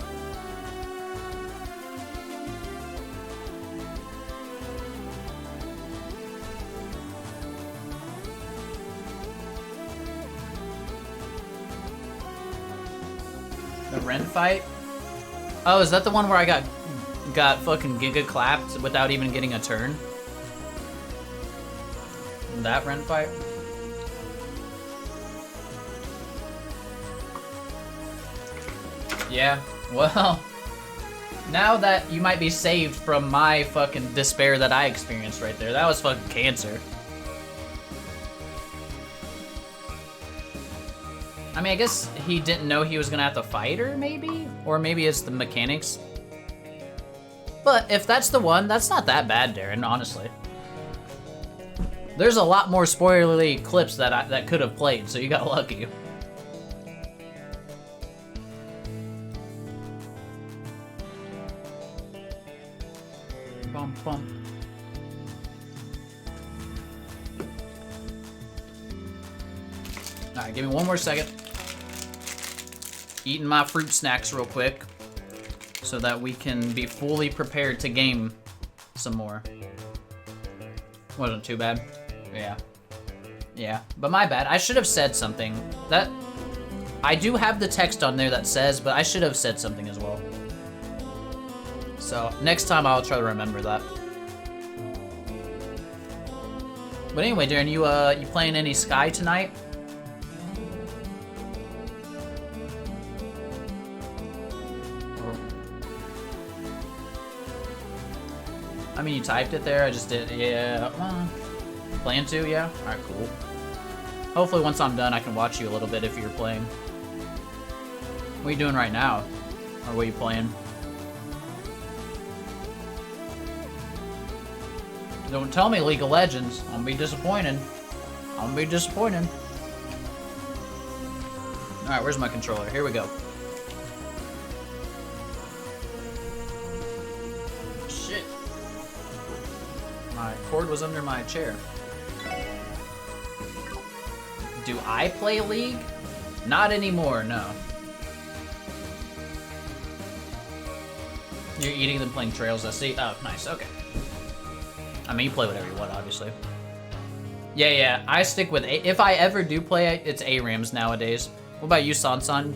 The Ren fight? Oh, is that the one where I got fucking giga clapped without even getting a turn? That Ren fight? Yeah, well, now that you might be saved from my fucking despair that I experienced right there. That was fucking cancer. I mean, I guess he didn't know he was gonna have to fight her, maybe? Or maybe it's the mechanics. But if that's the one, that's not that bad, Darren, honestly. There's a lot more spoilerly clips that could have played, so you got lucky. Bum, bum. Alright, give me one more second. Eating my fruit snacks real quick so that we can be fully prepared to game some more. Wasn't too bad. Yeah. Yeah, but my bad. I should have said something. That I do have the text on there that says, but I should have said something as well. So next time I'll try to remember that. But anyway, Darren, you playing any Sky tonight? I mean, you typed it there. I just did. Yeah. Plan to? Yeah. All right. Cool. Hopefully, once I'm done, I can watch you a little bit if you're playing. What are you doing right now? Or what are you playing? Don't tell me League of Legends. I'm gonna be disappointed. I'm gonna be disappointed. Alright, where's my controller? Here we go. Shit. My cord was under my chair. Do I play League? Not anymore, no. You're eating them playing Trails, I see. Oh, nice, okay. I mean, you play whatever you want, obviously. Yeah, I stick with if I ever do play, it's ARAMs nowadays. What about you, Sansan?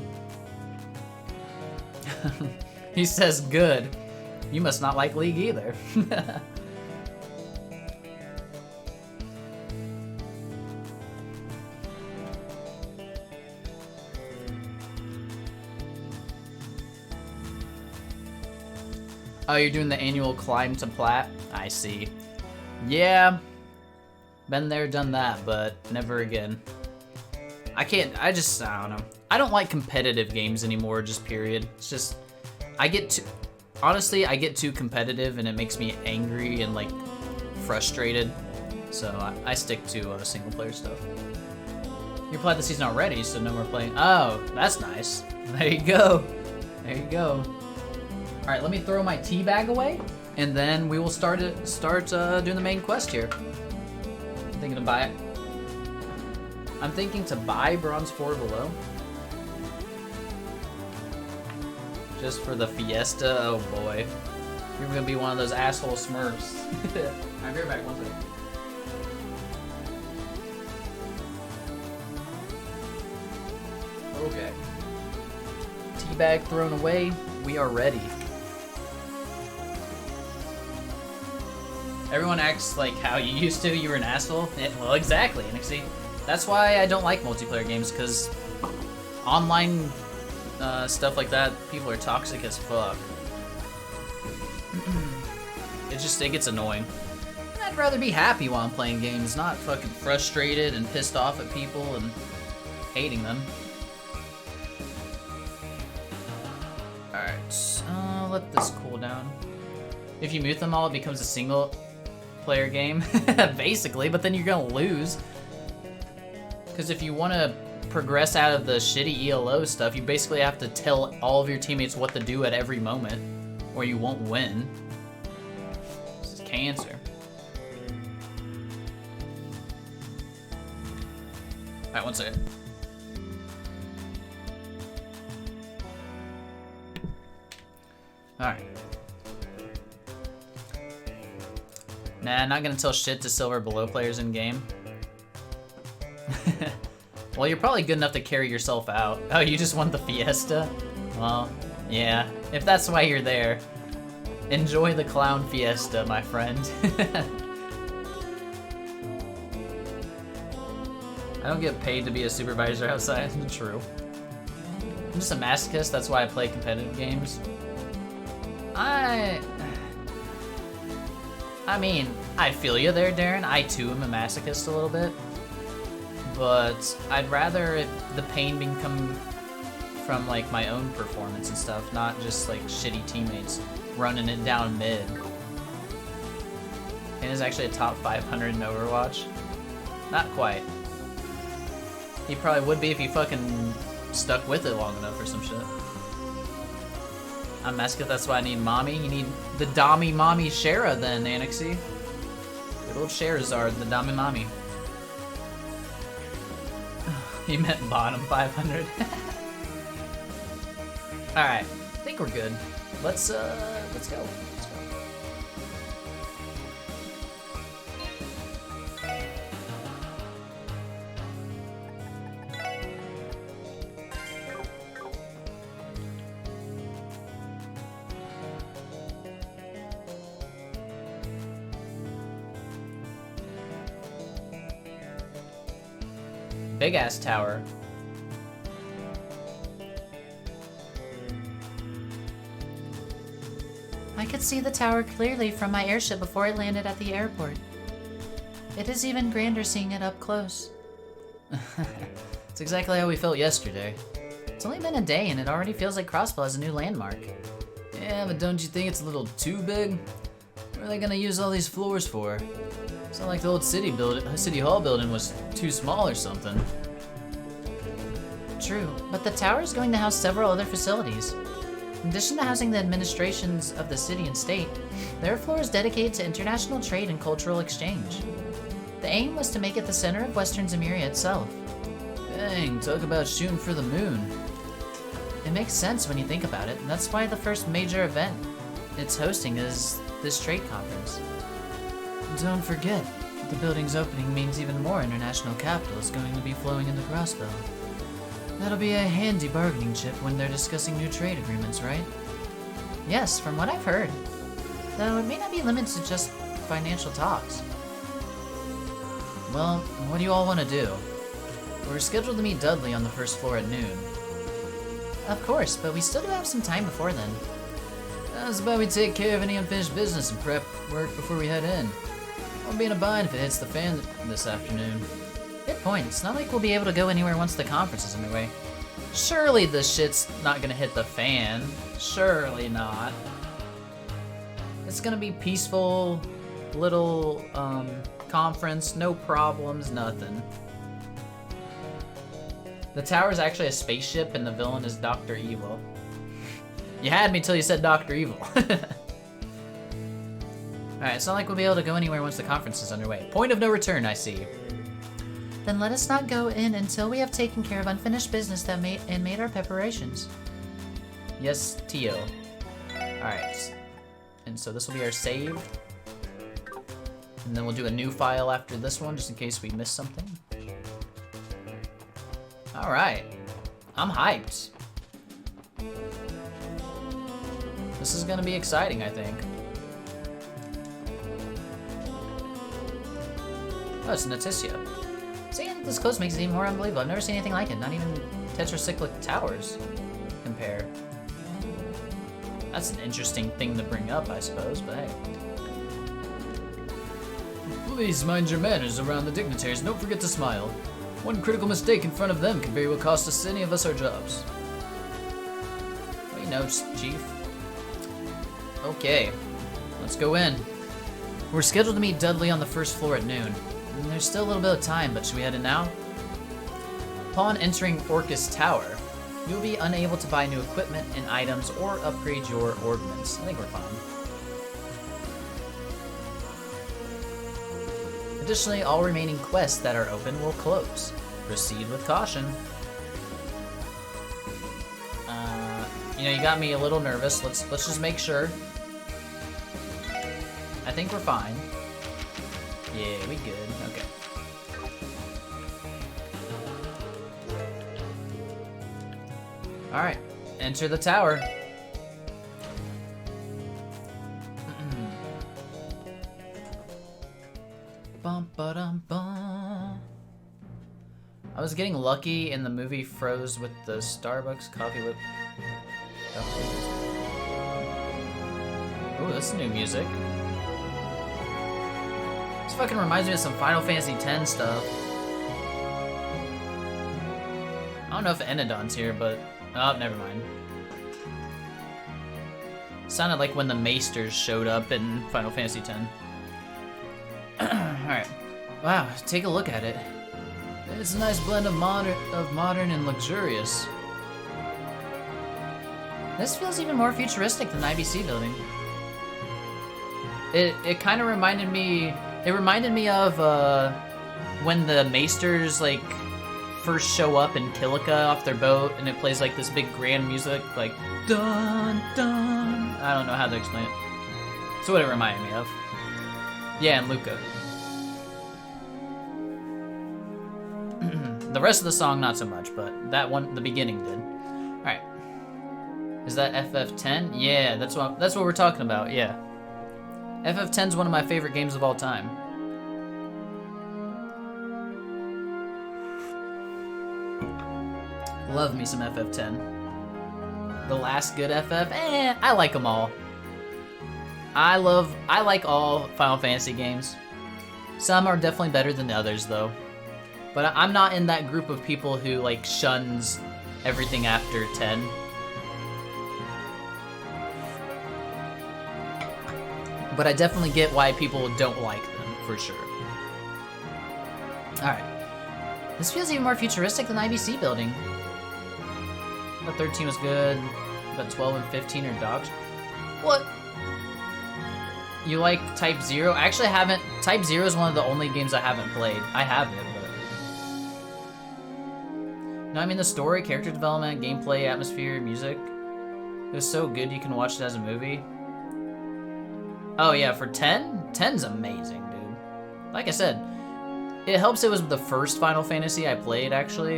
He says good. You must not like League either. Oh, you're doing the annual climb to Plat? I see. Yeah, been there, done that, but never again. I don't know. I don't like competitive games anymore, just period. It's just, honestly, I get too competitive and it makes me angry and like frustrated. So I stick to single player stuff. You played the season already, so no more playing. Oh, that's nice. There you go. There you go. All right, let me throw my tea bag away. And then we will start doing the main quest here. I'm thinking to buy Bronze 4 Below. Just for the fiesta. Oh boy. You're gonna be one of those asshole smurfs. I'll be right back, one second. Okay. Tea bag thrown away. We are ready. Everyone acts like how you used to, you were an asshole. Well, exactly. And see, that's why I don't like multiplayer games, because online stuff like that, people are toxic as fuck. It gets annoying. I'd rather be happy while I'm playing games, not fucking frustrated and pissed off at people and hating them. Alright, let this cool down. If you mute them all, it becomes a single player game, basically, but then you're gonna lose. Because if you want to progress out of the shitty ELO stuff, you basically have to tell all of your teammates what to do at every moment, or you won't win. This is cancer. Alright, one second. Alright. Nah, not gonna tell shit to silver below players in game. Well, you're probably good enough to carry yourself out. Oh, you just want the fiesta? Well, yeah. If that's why you're there, enjoy the clown fiesta, my friend. I don't get paid to be a supervisor outside. True. I'm just a masochist, that's why I play competitive games. I mean, I feel you there, Darren. I too am a masochist a little bit. But I'd rather the pain come from like my own performance and stuff, not just like shitty teammates running it down mid. Pain is actually a top 500 in Overwatch. Not quite. He probably would be if he fucking stuck with it long enough or some shit. I'm masochist, that's why I need mommy. You need the Dami Mommy Shara then, Anixie. Good old Sherazard, the Dami Mommy. He meant bottom 500. Alright, I think we're good. Let's go. Let's go. Big ass tower. I could see the tower clearly from my airship before it landed at the airport. It is even grander seeing it up close. It's exactly how we felt yesterday. It's only been a day and it already feels like Crossbow has a new landmark. Yeah, but don't you think it's a little too big? What are they gonna use all these floors for? It's not like the old city hall building was too small or something. True, but the tower is going to house several other facilities. In addition to housing the administrations of the city and state, there are floors dedicated to international trade and cultural exchange. The aim was to make it the center of Western Zemuria itself. Dang, talk about shooting for the moon. It makes sense when you think about it, and that's why the first major event it's hosting is this trade conference. Don't forget, the building's opening means even more international capital is going to be flowing into Crossbow. That'll be a handy bargaining chip when they're discussing new trade agreements, right? Yes, from what I've heard. Though it may not be limited to just financial talks. Well, what do you all want to do? We're scheduled to meet Dudley on the first floor at noon. Of course, but we still do have some time before then. How's about we take care of any unfinished business and prep work before we head in? I'll be in a bind if it hits the fan this afternoon. Good point. It's not like we'll be able to go anywhere once the conference is underway. Surely this shit's not gonna hit the fan. Surely not. It's gonna be peaceful, little, conference, no problems, nothing. The tower's actually a spaceship and the villain is Dr. Evil. You had me till you said Dr. Evil. Alright, it's not like we'll be able to go anywhere once the conference is underway. Point of no return, I see. Then let us not go in until we have taken care of unfinished business that made our preparations. Yes, Tio. Alright. And so this will be our save. And then we'll do a new file after this one, just in case we miss something. Alright. I'm hyped. This is gonna be exciting, I think. Oh, it's Naticia. Seeing it this close makes it even more unbelievable. I've never seen anything like it, not even Tetracyclic towers compare. That's an interesting thing to bring up, I suppose, but hey. Please mind your manners around the dignitaries and don't forget to smile. One critical mistake in front of them can very well cost us any of us our jobs. We know, Chief. Okay, let's go in. We're scheduled to meet Dudley on the first floor at noon. And there's still a little bit of time, but should we head in now? Upon entering Orcus Tower, you'll be unable to buy new equipment and items or upgrade your ordnance. I think we're fine. Additionally, all remaining quests that are open will close. Proceed with caution. You know, you got me a little nervous. Let's just make sure. I think we're fine. Yeah, we good. Okay. Alright, enter the tower. Bum ba dum bum. I was getting lucky and the movie froze with the Starbucks coffee lip. Oh, this is new music. This fucking reminds me of some Final Fantasy X stuff. I don't know if Enidon's here, but... Oh, never mind. Sounded like when the Maesters showed up in Final Fantasy X. Alright. Wow, take a look at it. It's a nice blend of modern and luxurious. This feels even more futuristic than the IBC building. It kind of reminded me... It reminded me of when the Maesters, like, first show up in Kilika off their boat, and it plays, like, this big grand music, like, dun, dun. I don't know how to explain it. That's what it reminded me of. Yeah, and Luca. The rest of the song, not so much, but that one, the beginning did. Alright. Is that FF10? Yeah, that's what we're talking about, yeah. FF10's one of my favorite games of all time. Love me some FF10. The last good FF? I like them all. I like all Final Fantasy games. Some are definitely better than others, though. But I'm not in that group of people who, like, shuns everything after 10. But I definitely get why people don't like them, for sure. Alright. This feels even more futuristic than the IBC building. But 13 was good, but 12 and 15 are dogs. What? You like Type 0? I actually haven't... Type 0 is one of the only games I haven't played. I have it, but... No, I mean the story, character development, gameplay, atmosphere, music. It was so good you can watch it as a movie. Oh yeah, for 10? 10's amazing, dude. Like I said, it helps it was the first Final Fantasy I played, actually.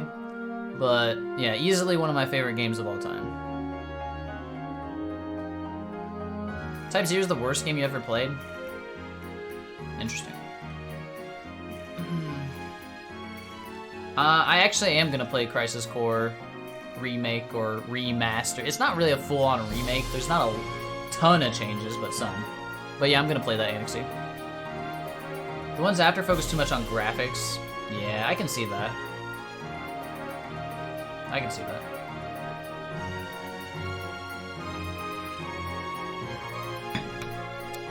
But, yeah, easily one of my favorite games of all time. Type 0 is the worst game you ever played? Interesting. I actually am gonna play Crisis Core remake or remaster. It's not really a full-on remake. There's not a ton of changes, but some. But yeah, I'm gonna play that Annexy. The ones after focus too much on graphics. Yeah, I can see that. I can see that.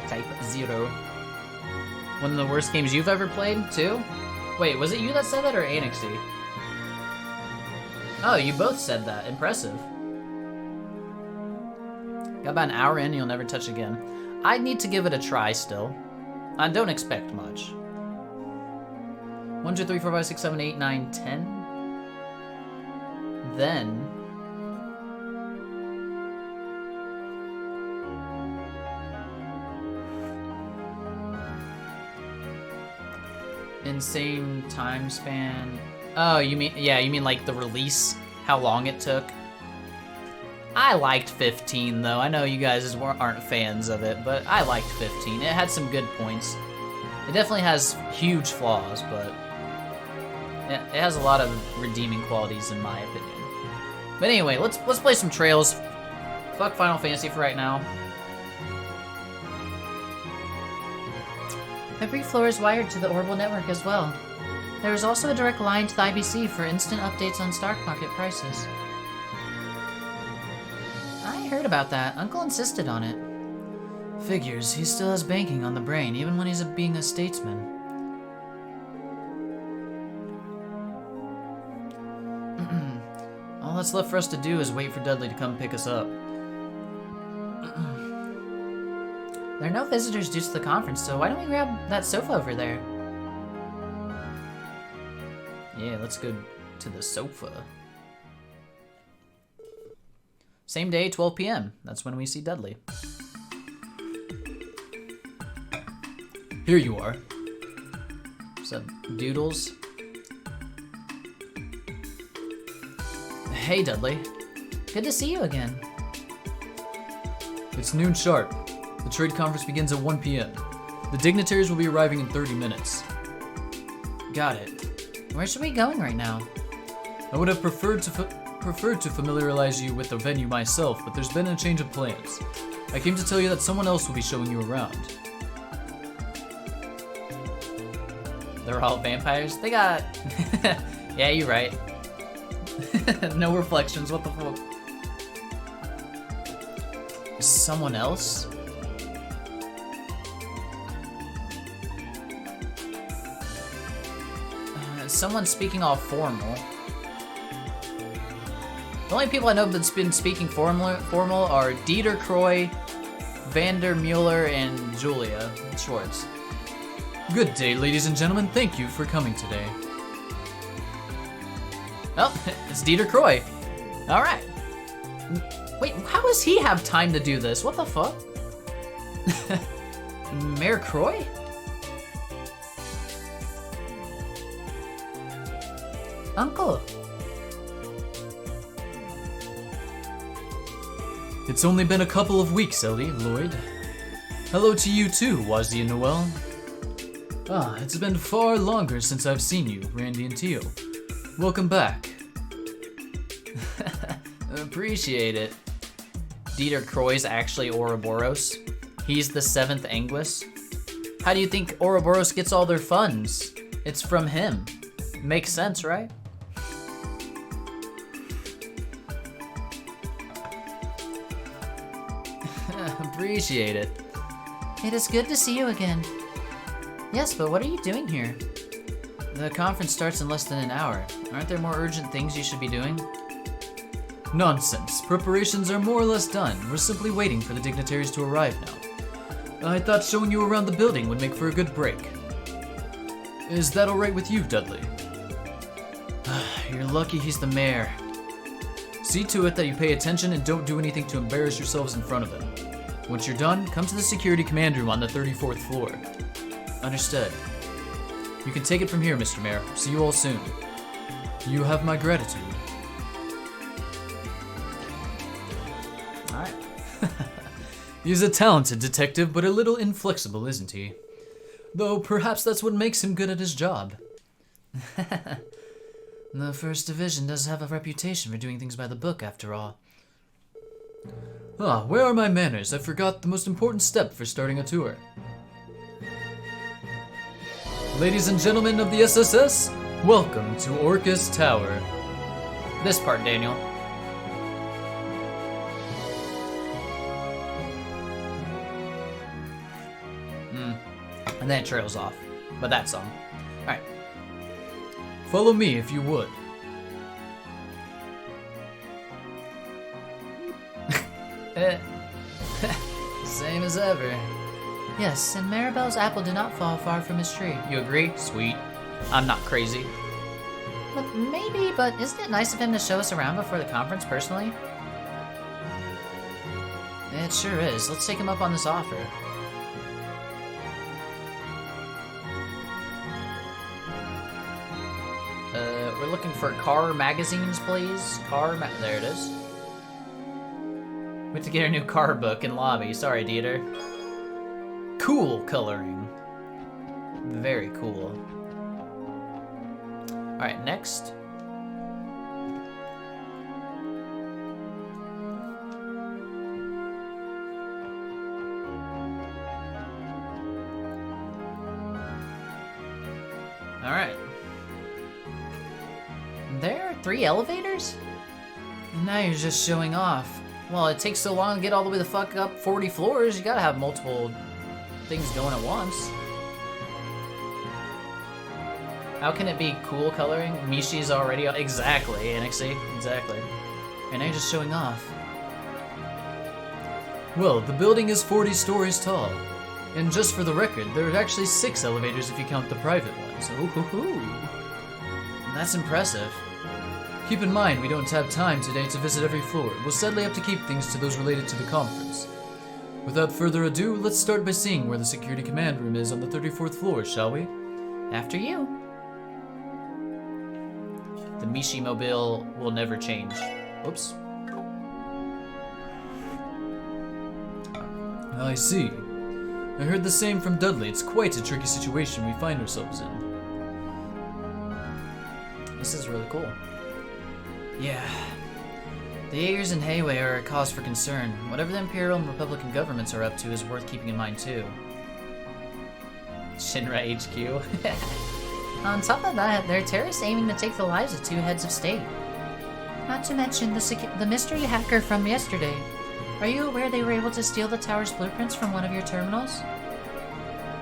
Type 0. One of the worst games you've ever played, too? Wait, was it you that said that or Annexy? Oh, you both said that. Impressive. Got about an hour in, you'll never touch again. I need to give it a try still. I don't expect much. 1, 2, 3, 4, 5, 6, 7, 8, 9, 10. Then... Insane time span. Oh, you mean, yeah, you mean like the release? How long it took? I liked 15 though. I know you guys aren't fans of it, but I liked 15. It had some good points. It definitely has huge flaws, but it has a lot of redeeming qualities in my opinion. But anyway, let's play some Trails. Fuck Final Fantasy for right now. Every floor is wired to the Orbital network as well. There is also a direct line to the IBC for instant updates on stock market prices. I heard about that. Uncle insisted on it. Figures, he still has banking on the brain, even when he's being a statesman. All that's left for us to do is wait for Dudley to come pick us up. There are no visitors due to the conference, so why don't we grab that sofa over there? Yeah, let's go to the sofa. Same day, 12 p.m. That's when we see Dudley. Here you are. What's up, Doodles? Hey, Dudley. Good to see you again. It's noon sharp. The trade conference begins at 1 p.m. The dignitaries will be arriving in 30 minutes. Got it. Where should we be going right now? I would have preferred to familiarize you with the venue myself, but there's been a change of plans. I came to tell you that someone else will be showing you around. They're all vampires? They got... Yeah, you're right. No reflections, what the fuck? Someone else? Someone speaking all formal. The only people I know that's been speaking formal are Dieter Croy, Vander Mueller, and Julia Schwartz. Good day, ladies and gentlemen. Thank you for coming today. Oh, it's Dieter Croy. All right. Wait, how does he have time to do this? What the fuck? Mayor Croy? Uncle! It's only been a couple of weeks, Ellie, Lloyd. Hello to you too, Wazzy and Noel. Ah, it's been far longer since I've seen you, Randy and Tio. Welcome back. Appreciate it. Dieter Croy's actually Ouroboros. He's the 7th Anguis. How do you think Ouroboros gets all their funds? It's from him. Makes sense, right? Appreciate it. It is good to see you again. Yes, but what are you doing here? The conference starts in less than an hour. Aren't there more urgent things you should be doing? Nonsense. Preparations are more or less done. We're simply waiting for the dignitaries to arrive now. I thought showing you around the building would make for a good break. Is that alright with you, Dudley? You're lucky he's the mayor. See to it that you pay attention and don't do anything to embarrass yourselves in front of him. Once you're done, come to the security command room on the 34th floor. Understood. You can take it from here, Mr. Mayor. See you all soon. You have my gratitude. Alright. He's a talented detective, but a little inflexible, isn't he? Though perhaps that's what makes him good at his job. The 1st Division does have a reputation for doing things by the book, after all. Ah, where are my manners? I forgot the most important step for starting a tour. Ladies and gentlemen of the SSS, welcome to Orcus Tower. This part, Daniel. And then it trails off. But that song. Alright. Follow me if you would. Same as ever. Yes, and Maribel's apple did not fall far from his tree. You agree? Sweet. I'm not crazy. Maybe, but isn't it nice of him to show us around before the conference personally? It sure is. Let's take him up on this offer. We're looking for car magazines, please. There it is. We have to get a new car book in lobby. Sorry, Dieter. Cool coloring. Very cool. Alright, next. Alright. There are 3 elevators? Now you're just showing off. Well, it takes so long to get all the way the fuck up 40 floors. You gotta have multiple things going at once. How can it be cool coloring? Mishi's already... Exactly, Anixie. Exactly. And now you're just showing off. Well, the building is 40 stories tall. And just for the record, there are actually 6 elevators if you count the private ones. Ooh-hoo-hoo. That's impressive. Keep in mind, we don't have time today to visit every floor. We'll sadly have to keep things to those related to the conference. Without further ado, let's start by seeing where the security command room is on the 34th floor, shall we? After you. The Mishi Mobile will never change. Oops. I see. I heard the same from Dudley. It's quite a tricky situation we find ourselves in. This is really cool. Yeah. The Jaegers in Hayway are a cause for concern. Whatever the Imperial and Republican governments are up to is worth keeping in mind too. Shinra HQ. On top of that, there are terrorists aiming to take the lives of 2 heads of state. Not to mention the mystery hacker from yesterday. Are you aware they were able to steal the tower's blueprints from one of your terminals?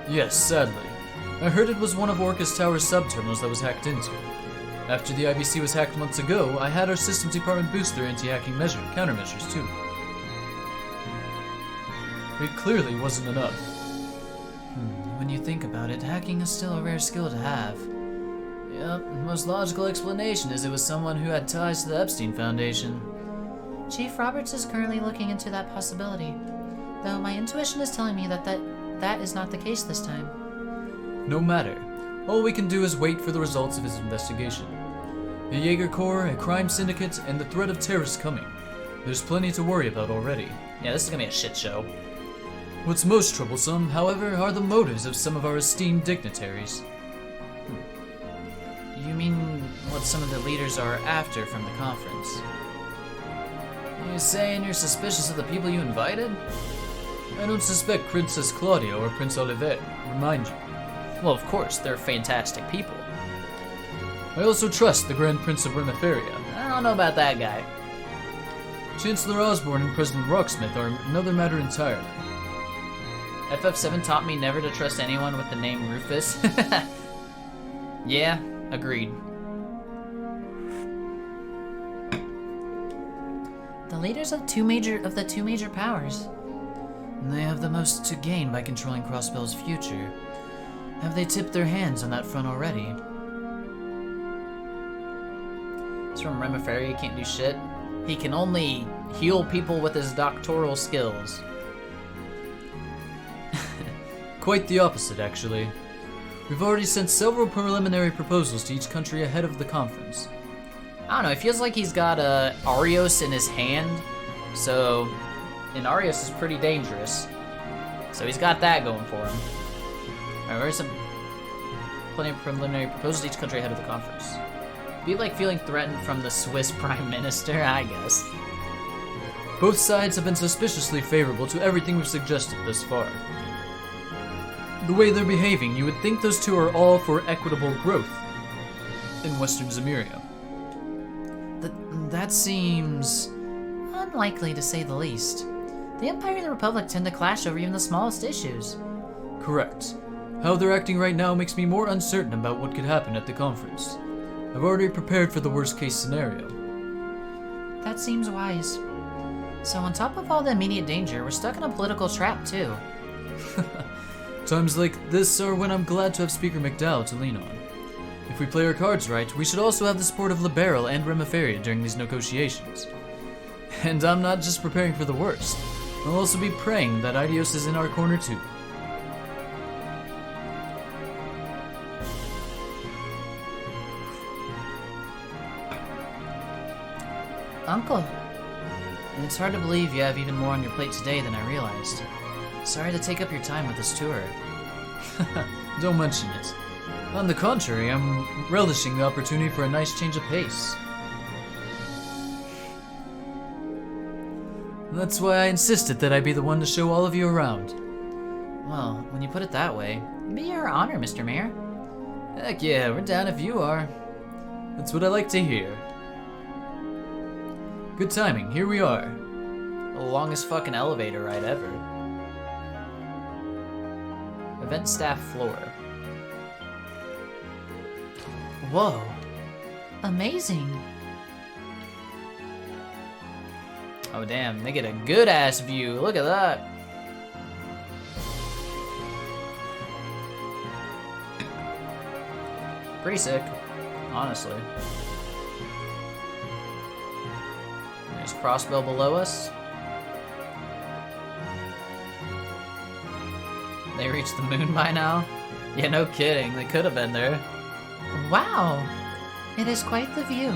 Yes, sadly. I heard it was one of Orca's tower's sub-terminals that was hacked into. After the IBC was hacked months ago, I had our systems department boost their anti-hacking countermeasures too. It clearly wasn't enough. When you think about it, hacking is still a rare skill to have. Yep, the most logical explanation is it was someone who had ties to the Epstein Foundation. Chief Roberts is currently looking into that possibility, though my intuition is telling me that is not the case this time. No matter. All we can do is wait for the results of his investigation. The Jaeger Corps, a crime syndicate, and the threat of terrorists coming. There's plenty to worry about already. Yeah, this is gonna be a shit show. What's most troublesome, however, are the motives of some of our esteemed dignitaries. You mean what some of the leaders are after from the conference? You saying you're suspicious of the people you invited? I don't suspect Princess Claudia or Prince Olivet, remind you. Well, of course, they're fantastic people. I also trust the Grand Prince of Remiferia. I don't know about that guy. Chancellor Osborne and President Rocksmith are another matter entirely. FF7 taught me never to trust anyone with the name Rufus. Yeah, agreed. The leaders of the two major powers. They have the most to gain by controlling Crossbell's future. Have they tipped their hands on that front already? He's from Remiferia, he can't do shit. He can only heal people with his doctoral skills. Quite the opposite, actually. We've already sent several preliminary proposals to each country ahead of the conference. I don't know, it feels like he's got Arios in his hand, and Arios is pretty dangerous. So he's got that going for him. Alright, where's some plenty of preliminary proposals to each country ahead of the conference? Be like feeling threatened from the Swiss Prime Minister, I guess. Both sides have been suspiciously favorable to everything we've suggested thus far. The way they're behaving, you would think those two are all for equitable growth in Western Zemuria. That seems unlikely to say the least. The Empire and the Republic tend to clash over even the smallest issues. Correct. How they're acting right now makes me more uncertain about what could happen at the conference. I've already prepared for the worst case scenario. That seems wise. So on top of all the immediate danger, we're stuck in a political trap too. Times like this are when I'm glad to have Speaker McDowell to lean on. If we play our cards right, we should also have the support of Liberal and Remiferia during these negotiations. And I'm not just preparing for the worst. I'll also be praying that Idios is in our corner too. Uncle, it's hard to believe you have even more on your plate today than I realized. Sorry to take up your time with this tour. Don't mention it. On the contrary, I'm relishing the opportunity for a nice change of pace. That's why I insisted that I be the one to show all of you around. Well, when you put it that way, it'd be our honor, Mr. Mayor. Heck yeah, we're down if you are. That's what I like to hear. Good timing, here we are. The longest fucking elevator ride ever. Event staff floor. Whoa. Amazing. Oh damn, they get a good ass view. Look at that. Pretty sick, honestly. There's Crossbell below us. They reached the moon by now? Yeah, no kidding. They could have been there. Wow. It is quite the view.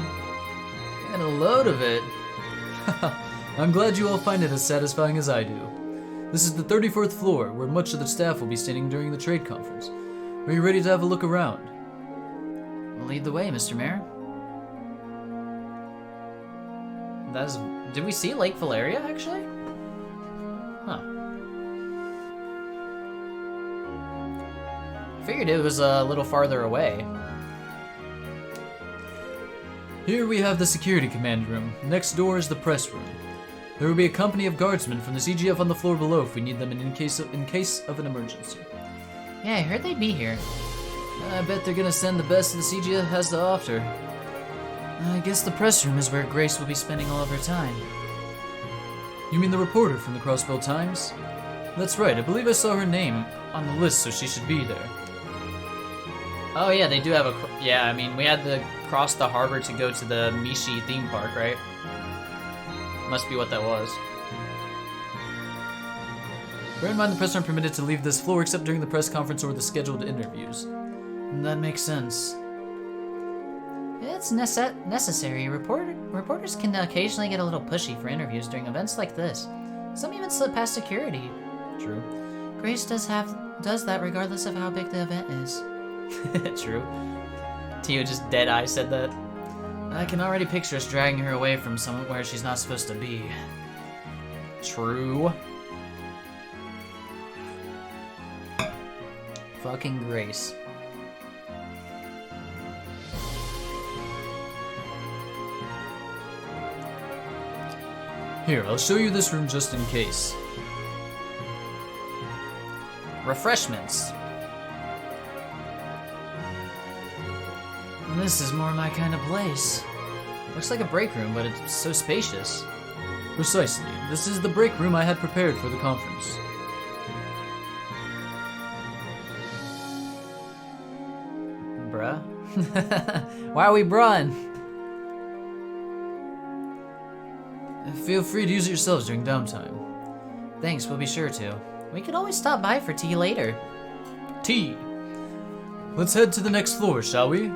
And a load of it. I'm glad you all find it as satisfying as I do. This is the 34th floor, where much of the staff will be standing during the trade conference. Are you ready to have a look around? Lead the way, Mr. Mayor. that's. Did we see Lake Valeria actually? Huh. Figured it was a little farther away. Here we have the security command room. Next door is the press room. There will be a company of guardsmen from the CGF on the floor below if we need them in case of an emergency. Yeah, I heard they'd be here. I bet they're gonna send the best the CGF has to offer. I guess the press room is where Grace will be spending all of her time. You mean the reporter from the Crossbell Times? That's right, I believe I saw her name on the list, so she should be there. Oh yeah, they do have a. Yeah, I mean, we had to cross the harbor to go to the Mishi theme park, right? Must be what that was. Bear in mind the press aren't permitted to leave this floor except during the press conference or the scheduled interviews. That makes sense. It's necessary. Reporters can occasionally get a little pushy for interviews during events like this. Some even slip past security. True. Grace does that regardless of how big the event is. True. Tio just dead eye said that. I can already picture us dragging her away from somewhere she's not supposed to be. True. Fucking Grace. Here, I'll show you this room just in case. Refreshments. This is more my kind of place. Looks like a break room, but it's so spacious. Precisely. This is the break room I had prepared for the conference. Bruh. Why are we bruhing? Feel free to use it yourselves during downtime. Thanks, we'll be sure to. We could always stop by for tea later. Tea! Let's head to the next floor, shall we?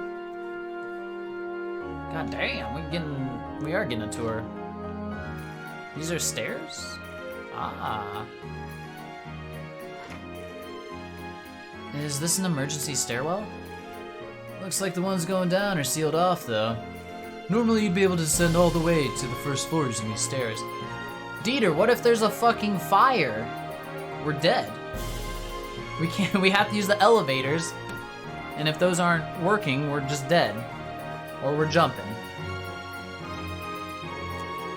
God damn, we are getting a tour. These are stairs? Ah. Is this an emergency stairwell? Looks like the ones going down are sealed off, though. Normally you'd be able to descend all the way to the first floor using these stairs. Dieter, what if there's a fucking fire? We're dead. We have to use the elevators, and if those aren't working, we're just dead. Or we're jumping.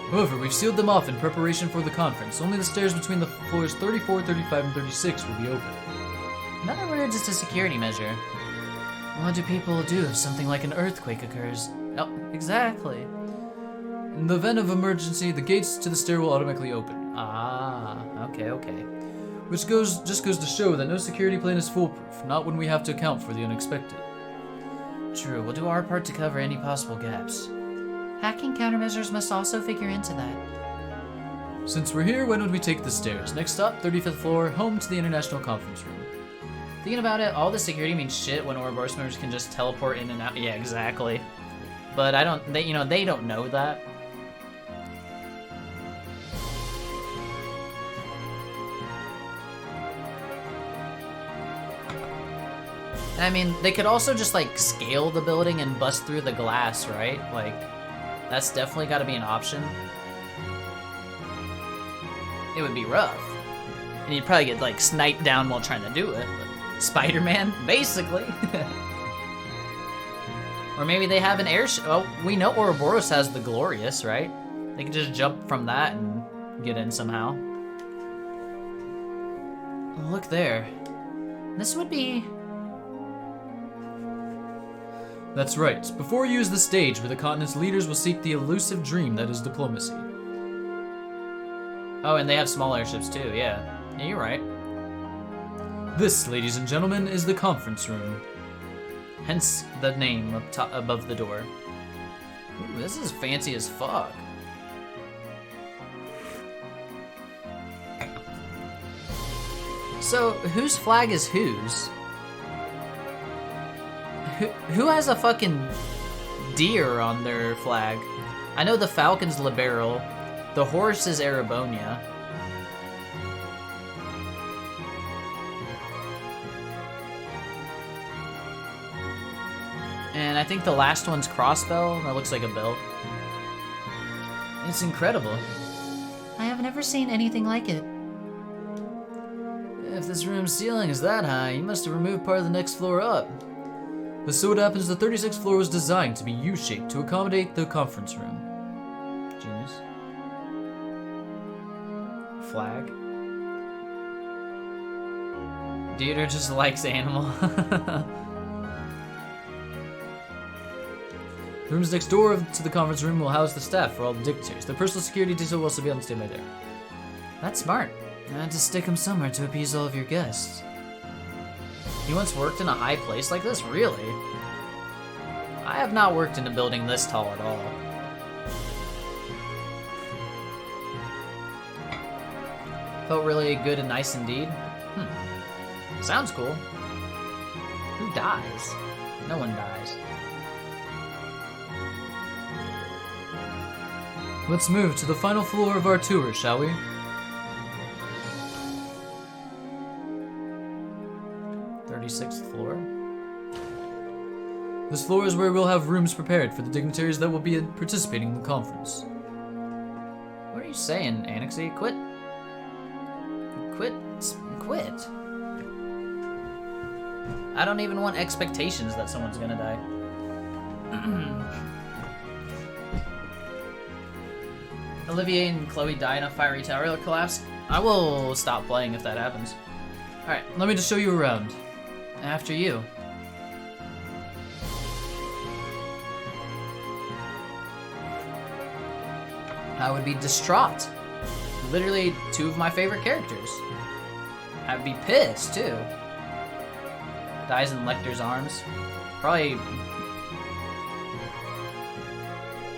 However, we've sealed them off in preparation for the conference. Only the stairs between the floors 34, 35, and 36 will be open. In other words, it's a security measure. What do people do if something like an earthquake occurs? Oh, exactly. In the event of emergency, the gates to the stair will automatically open. Ah, okay. Which just goes to show that no security plan is foolproof, not when we have to account for the unexpected. True, we'll do our part to cover any possible gaps. Hacking countermeasures must also figure into that. Since we're here, when would we take the stairs? Next stop, 35th floor, home to the International Conference Room. Thinking about it, all the security means shit when Ouroboros members can just teleport in and out. Yeah, exactly. But they don't know that. I mean, they could also just like scale the building and bust through the glass, right? Like, that's definitely got to be an option. It would be rough. And you'd probably get like sniped down while trying to do it. But Spider-Man, basically. Or maybe they have an airship. Oh, we know Ouroboros has the Glorious, right? They can just jump from that and get in somehow. Look there. This would be... That's right. Before you use the stage where the continent's leaders will seek the elusive dream that is diplomacy. Oh, and they have small airships too, yeah. Yeah, you're right. This, ladies and gentlemen, is the conference room. Hence the name up top above the door. Ooh, this is fancy as fuck. So, whose flag is whose? Who has a fucking deer on their flag? I know the falcon's liberal. The horse is Erebonia. And I think the last one's Crossbell. That looks like a bell. It's incredible. I have never seen anything like it. If this room's ceiling is that high, you must have removed part of the next floor up. But so it happens the 36th floor was designed to be U-shaped to accommodate the conference room. Genius. Flag. Dieter just likes animal. The rooms next door to the conference room will house the staff for all the dignitaries. The personal security detail will also be on standby there. That's smart. I had to stick them somewhere to appease all of your guests. You once worked in a high place like this? Really? I have not worked in a building this tall at all. Felt really good and nice indeed. Sounds cool. Who dies? No one dies. Let's move to the final floor of our tour, shall we? Sixth floor. This floor is where we'll have rooms prepared for the dignitaries that will be participating in the conference. What are you saying, Annexy? Quit. Quit. I don't even want expectations that someone's gonna die. Olivier and Chloe die in a fiery tower collapse. I will stop playing if that happens. Alright, let me just show you around. After you. I would be distraught. Literally two of my favorite characters. I'd be pissed too. Dies in Lecter's arms. Probably.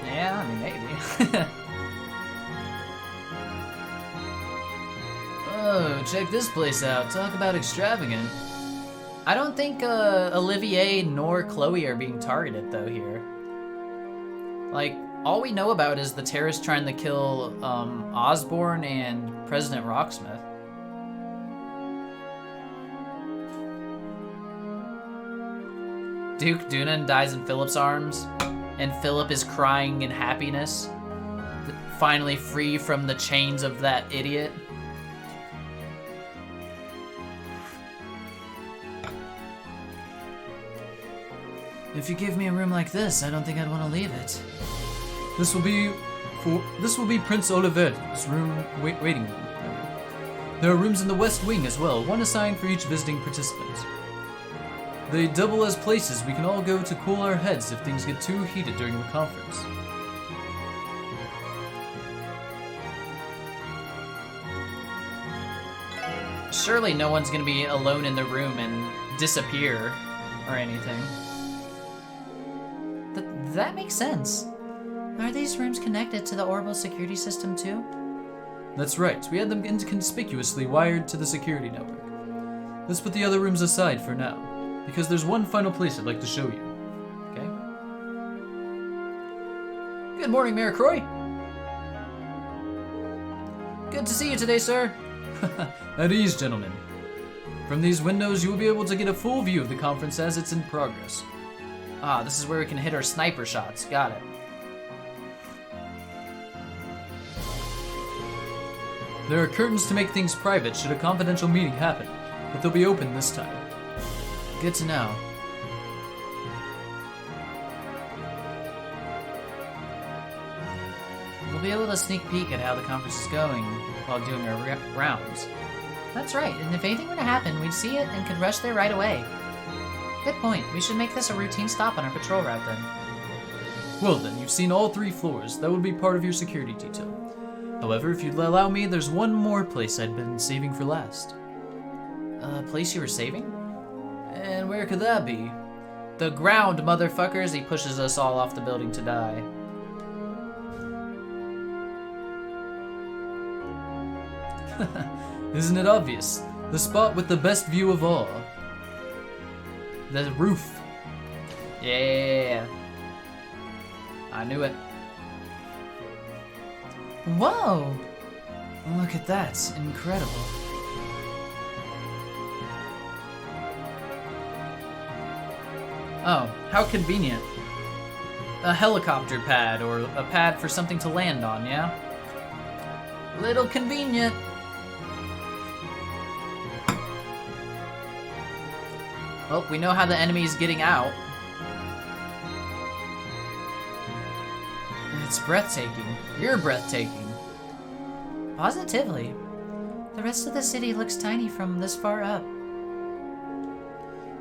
Yeah, I mean, maybe. Oh, check this place out. Talk about extravagant. I don't think Olivier nor Chloe are being targeted though here. Like, all we know about is the terrorists trying to kill Osborne and President Rocksmith. Duke Dunan dies in Philip's arms, and Philip is crying in happiness, finally free from the chains of that idiot. If you give me a room like this, I don't think I'd want to leave it. This will be Prince Oliver's waiting room. There are rooms in the West Wing as well, one assigned for each visiting participant. They double as places we can all go to cool our heads if things get too heated during the conference. Surely no one's gonna be alone in the room and disappear or anything. That makes sense. Are these rooms connected to the orbital security system too? That's right, we had them inconspicuously wired to the security network. Let's put the other rooms aside for now, because there's one final place I'd like to show you. Okay. Good morning, Mayor Croy. Good to see you today, sir. At ease, gentlemen. From these windows, you will be able to get a full view of the conference as it's in progress. Ah, this is where we can hit our sniper shots. Got it. There are curtains to make things private should a confidential meeting happen, but they'll be open this time. Good to know. We'll be able to sneak peek at how the conference is going while doing our rounds. That's right, and if anything were to happen, we'd see it and could rush there right away. Good point. We should make this a routine stop on our patrol route then. Well then, you've seen all 3 floors. That would be part of your security detail. However, if you'd allow me, there's one more place I'd been saving for last. A place you were saving? And where could that be? The ground, motherfuckers! He pushes us all off the building to die. Isn't it obvious? The spot with the best view of all. The roof. Yeah. I knew it. Whoa! Look at that. Incredible. Oh, how convenient. a helicopter pad or a pad for something to land on, yeah? Little convenient. Well, we know how the enemy's getting out. It's breathtaking. You're breathtaking. Positively. The rest of the city looks tiny from this far up.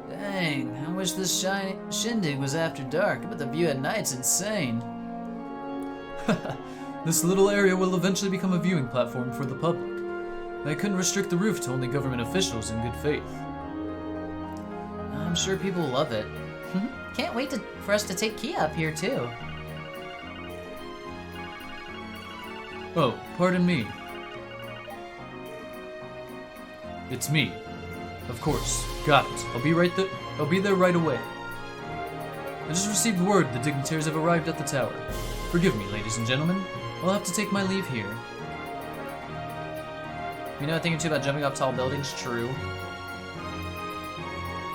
Dang, I wish this shindig was after dark, but the view at night's insane. This little area will eventually become a viewing platform for the public. They couldn't restrict the roof to only government officials in good faith. I'm sure people love it. Can't wait for us to take Kia up here too. Oh, pardon me. It's me. Of course. Got it. I'll be there right away. I just received word the dignitaries have arrived at the tower. Forgive me, ladies and gentlemen. I'll have to take my leave here. You know a thing or two about jumping off tall buildings? True.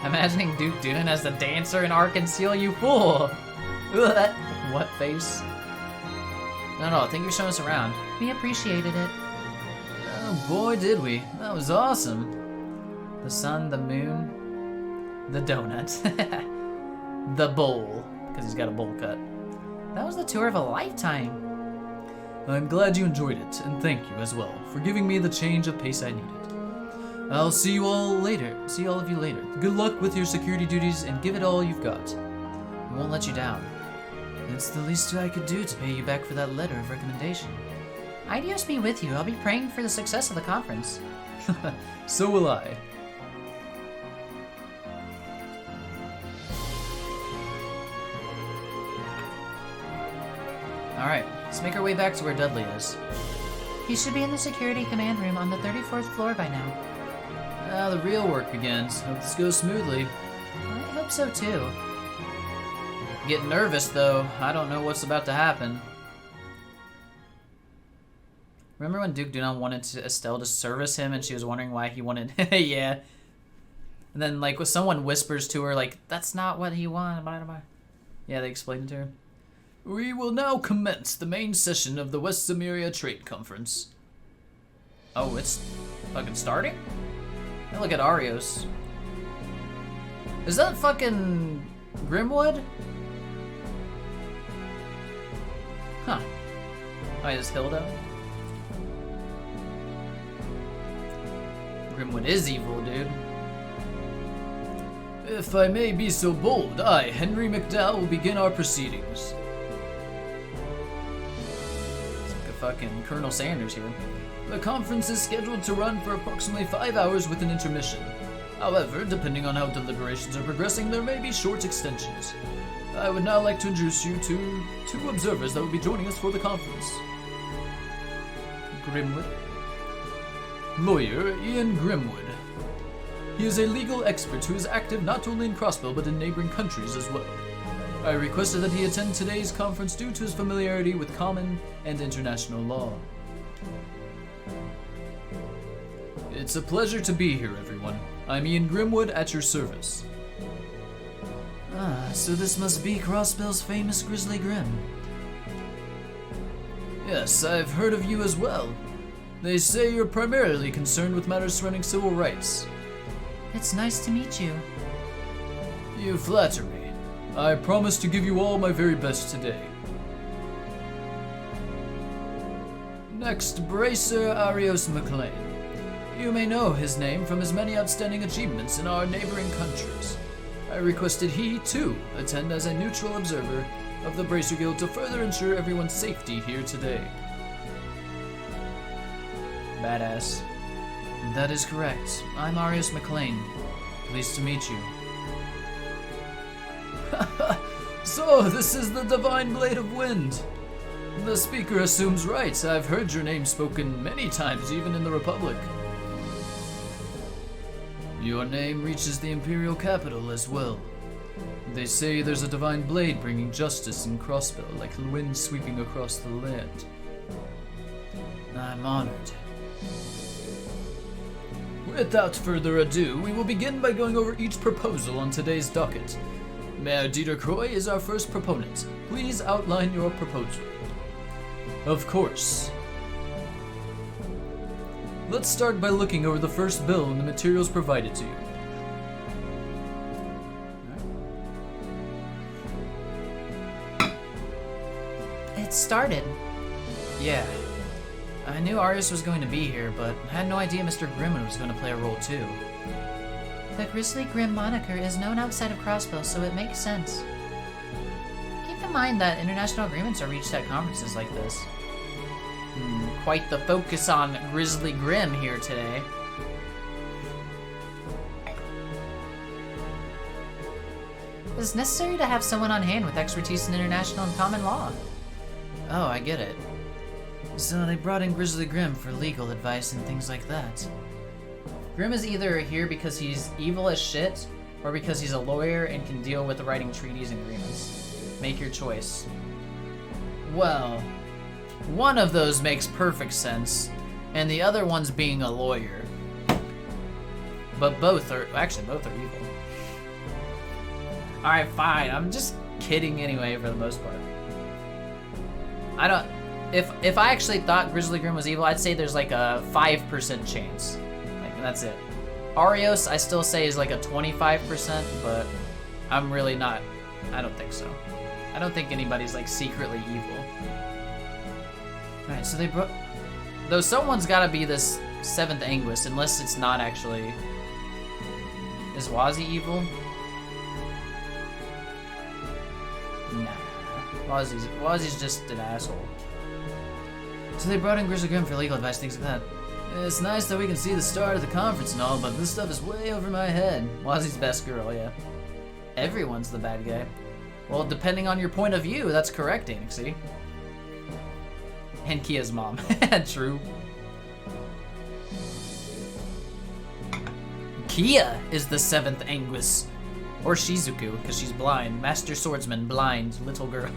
Imagining Duke Dunan as the dancer in Ark and Seal, you fool! Ugh, that what face? No, thank you for showing us around. We appreciated it. Oh boy, did we. That was awesome. The sun, the moon, the donut, the bowl, because he's got a bowl cut. That was the tour of a lifetime. I'm glad you enjoyed it, and thank you as well for giving me the change of pace I needed. I'll see you all later. See all of you later. Good luck with your security duties and give it all you've got. We won't let you down. It's the least I could do to pay you back for that letter of recommendation. Ideos be with you. I'll be praying for the success of the conference. So will I. Alright, let's make our way back to where Dudley is. He should be in the security command room on the 34th floor by now. Now the real work begins. Hope this goes smoothly. I hope so too. Get nervous though. I don't know what's about to happen. Remember when Duke Dunan wanted Estelle to service him and she was wondering why he wanted... yeah. And then, like, when someone whispers to her, like, that's not what he wanted. Blah, blah, blah. Yeah, they explained it to her. We will now commence the main session of the West Samaria Trade Conference. Oh, it's fucking starting? Hey, look at Arios. Is that fucking Grimwood? Huh. Oh, it's Hilda. Grimwood is evil, dude. If I may be so bold, I, Henry McDowell, will begin our proceedings. It's like a fucking Colonel Sanders here. The conference is scheduled to run for approximately 5 hours with an intermission. However, depending on how deliberations are progressing, there may be short extensions. I would now like to introduce you to two observers that will be joining us for the conference. Grimwood. Lawyer Ian Grimwood. He is a legal expert who is active not only in Crossbell but in neighboring countries as well. I requested that he attend today's conference due to his familiarity with common and international law. It's a pleasure to be here, everyone. I'm Ian Grimwood at your service. Ah, so this must be Crossbell's famous Grizzly Grim. Yes, I've heard of you as well. They say you're primarily concerned with matters surrounding civil rights. It's nice to meet you. You flatter me. I promise to give you all my very best today. Next, Bracer Arios McLean. You may know his name from his many outstanding achievements in our neighboring countries. I requested he, too, attend as a neutral observer of the Bracer Guild to further ensure everyone's safety here today. Badass. That is correct. I'm Arios McLean. Pleased to meet you. So, this is the Divine Blade of Wind. The speaker assumes right. I've heard your name spoken many times, even in the Republic. Your name reaches the Imperial capital as well. They say there's a divine blade bringing justice in Crossbell, like the wind sweeping across the land. I'm honored. Without further ado, we will begin by going over each proposal on today's docket. Mayor Dieter Croy is our first proponent. Please outline your proposal. Of course. Let's start by looking over the first bill and the materials provided to you. It started. Yeah. I knew Arius was going to be here, but I had no idea Mr. Grimman was going to play a role too. The Grizzly Grim moniker is known outside of Crossbill, so it makes sense. Keep in mind that international agreements are reached at conferences like this. Quite the focus on Grizzly Grim here today. It is necessary to have someone on hand with expertise in international and common law. Oh, I get it. So they brought in Grizzly Grim for legal advice and things like that. Grim is either here because he's evil as shit, or because he's a lawyer and can deal with writing treaties and agreements. Make your choice. Well, one of those makes perfect sense, and the other one's being a lawyer. But both are evil. Alright, fine. I'm just kidding anyway for the most part. I don't... If I actually thought Grizzly Grim was evil, I'd say there's like a 5% chance. Like, that's it. Arios, I still say is like a 25%, but I'm really not... I don't think so. I don't think anybody's like secretly evil. Alright, so they brought... Though someone's gotta be this 7th Anguist, unless it's not actually... Is Wazi evil? Nah. Wazi's just an asshole. So they brought in Grizzly Grim for legal advice, things like that. It's nice that we can see the start of the conference and all, but this stuff is way over my head. Wazi's best girl, yeah. Everyone's the bad guy. Well, depending on your point of view, that's correct, Anixie. And Kia's mom. True. Kia is the 7th Anguis. Or Shizuku, because she's blind. Master Swordsman, blind, little girl.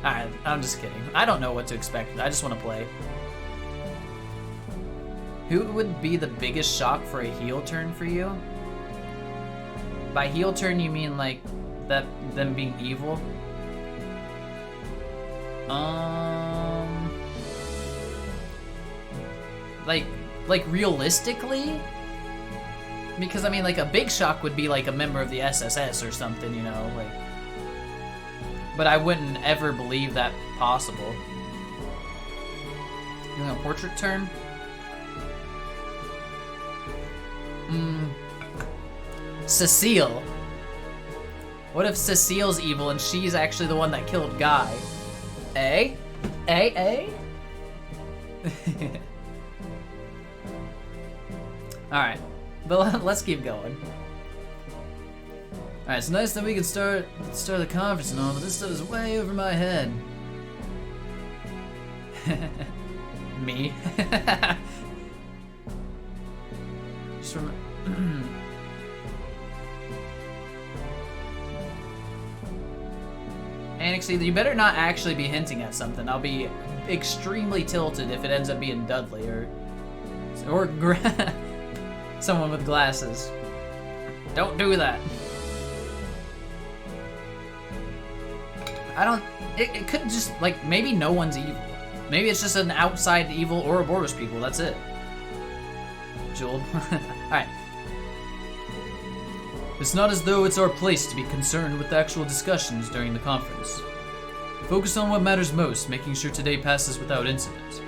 Alright, I'm just kidding. I don't know what to expect. I just want to play. Who would be the biggest shock for a heel turn for you? By heel turn, you mean like them being evil? Like realistically? Because I mean, like a big shock would be like a member of the SSS or something, you know, like. But I wouldn't ever believe that possible. You want a portrait turn? Cecile. What if Cecile's evil and she's actually the one that killed Guy? Eh? Alright. But let's keep going. Alright, it's nice that we can start the conference and all, but this stuff is way over my head. Me? Just remember... Anixie, you better not actually be hinting at something. I'll be extremely tilted if it ends up being Dudley or someone with glasses. Don't do that. It could just, like, maybe no one's evil. Maybe it's just an outside evil Ouroboros people, that's it. Jewel. Alright. It's not as though it's our place to be concerned with the actual discussions during the conference. Focus on what matters most, making sure today passes without incident.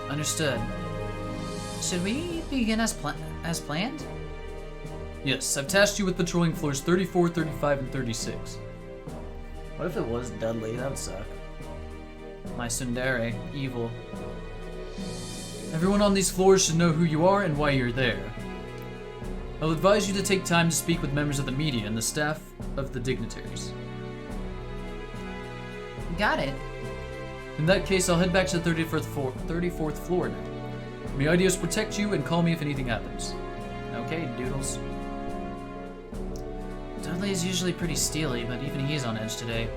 Understood. Should we begin as planned? Yes, I've tasked you with patrolling floors 34, 35, and 36. What if it was Dudley? That would suck. My tsundere, evil. Everyone on these floors should know who you are and why you're there. I'll advise you to take time to speak with members of the media and the staff of the dignitaries. Got it. In that case, I'll head back to the 34th floor now. May Idios protect you and call me if anything happens. Okay, doodles. Dudley is usually pretty steely, but even he's on edge today.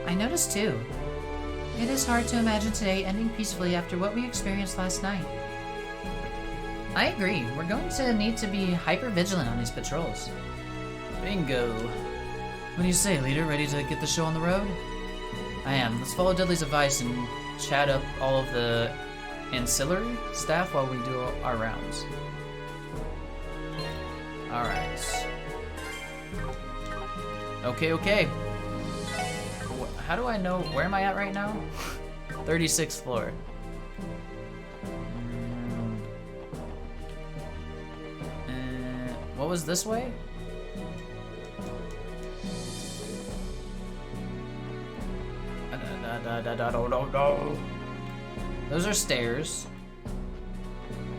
I noticed too. It is hard to imagine today ending peacefully after what we experienced last night. I agree. We're going to need to be hyper vigilant on these patrols. Bingo. What do you say, leader? Ready to get the show on the road? I am. Let's follow Dudley's advice and chat up all of the ancillary staff while we do our rounds. Alright. Okay. How do I know, where am I at right now? 36th floor. What was this way? Those are stairs.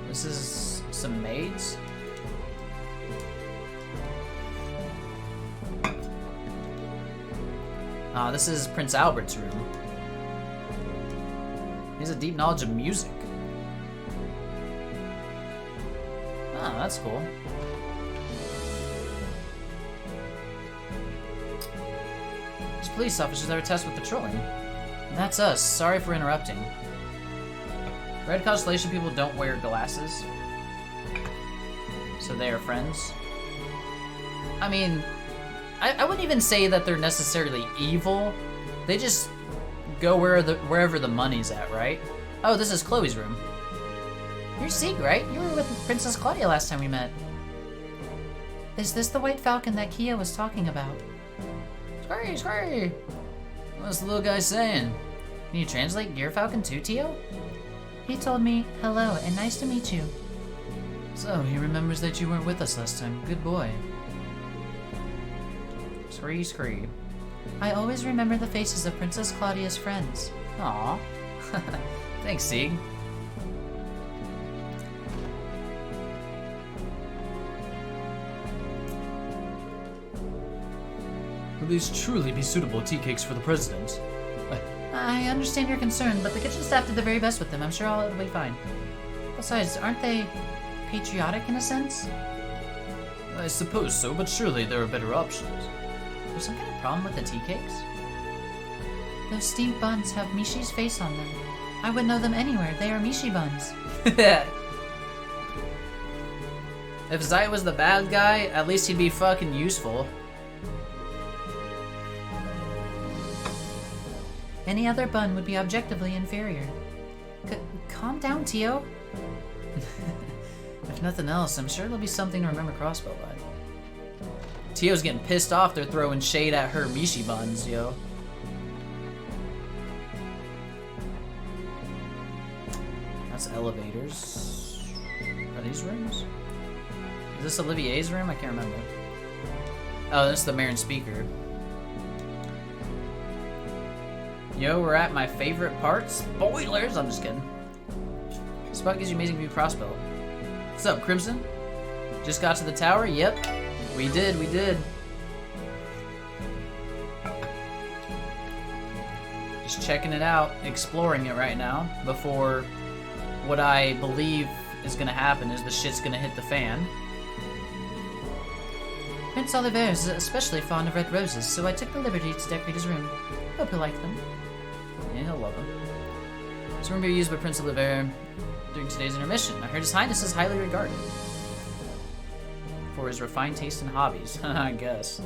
This is some maids. This is Prince Albert's room. He has a deep knowledge of music. Oh, that's cool. These police officers are tasked with patrolling. That's us. Sorry for interrupting. Red Constellation people don't wear glasses, so they are friends. I mean, I wouldn't even say that they're necessarily evil. They just go wherever the money's at, right? Oh, this is Chloe's room. You're Sieg, right? You were with Princess Claudia last time we met. Is this the White Falcon that Kia was talking about? Scurry! What's the little guy saying? Can you translate Gear Falcon to Tio? He told me, hello, and nice to meet you. So, he remembers that you weren't with us last time. Good boy. Scree. I always remember the faces of Princess Claudia's friends. Aw. Thanks, Sieg. Will these truly be suitable tea cakes for the president? I understand your concern, but the kitchen staff did the very best with them. I'm sure all will be fine. Besides, aren't they patriotic in a sense? I suppose so, but surely there are better options. There's some kind of problem with the tea cakes? Those steamed buns have Mishi's face on them. I would know them anywhere. They are Mishi buns. If Zai was the bad guy, at least he'd be fucking useful. Any other bun would be objectively inferior. Calm down, Tio. If nothing else, I'm sure there'll be something to remember Crossbow by. Tio's getting pissed off they're throwing shade at her Mishi buns, yo. That's elevators. Are these rooms? Is this Olivier's room? I can't remember. Oh, this is the mayor and speaker. Yo, we're at my favorite part. Spoilers! I'm just kidding. Spot gives you amazing view crossbow. What's up, Crimson? Just got to the tower? Yep. We did. Just checking it out, exploring it right now, before what I believe is gonna happen is the shit's gonna hit the fan. Prince Oliver is especially fond of red roses, so I took the liberty to decorate his room. Hope he'll like them. Yeah, he'll love them. This room will be used by Prince Oliver during today's intermission. I heard His Highness is highly regarded for his refined taste and hobbies, I guess.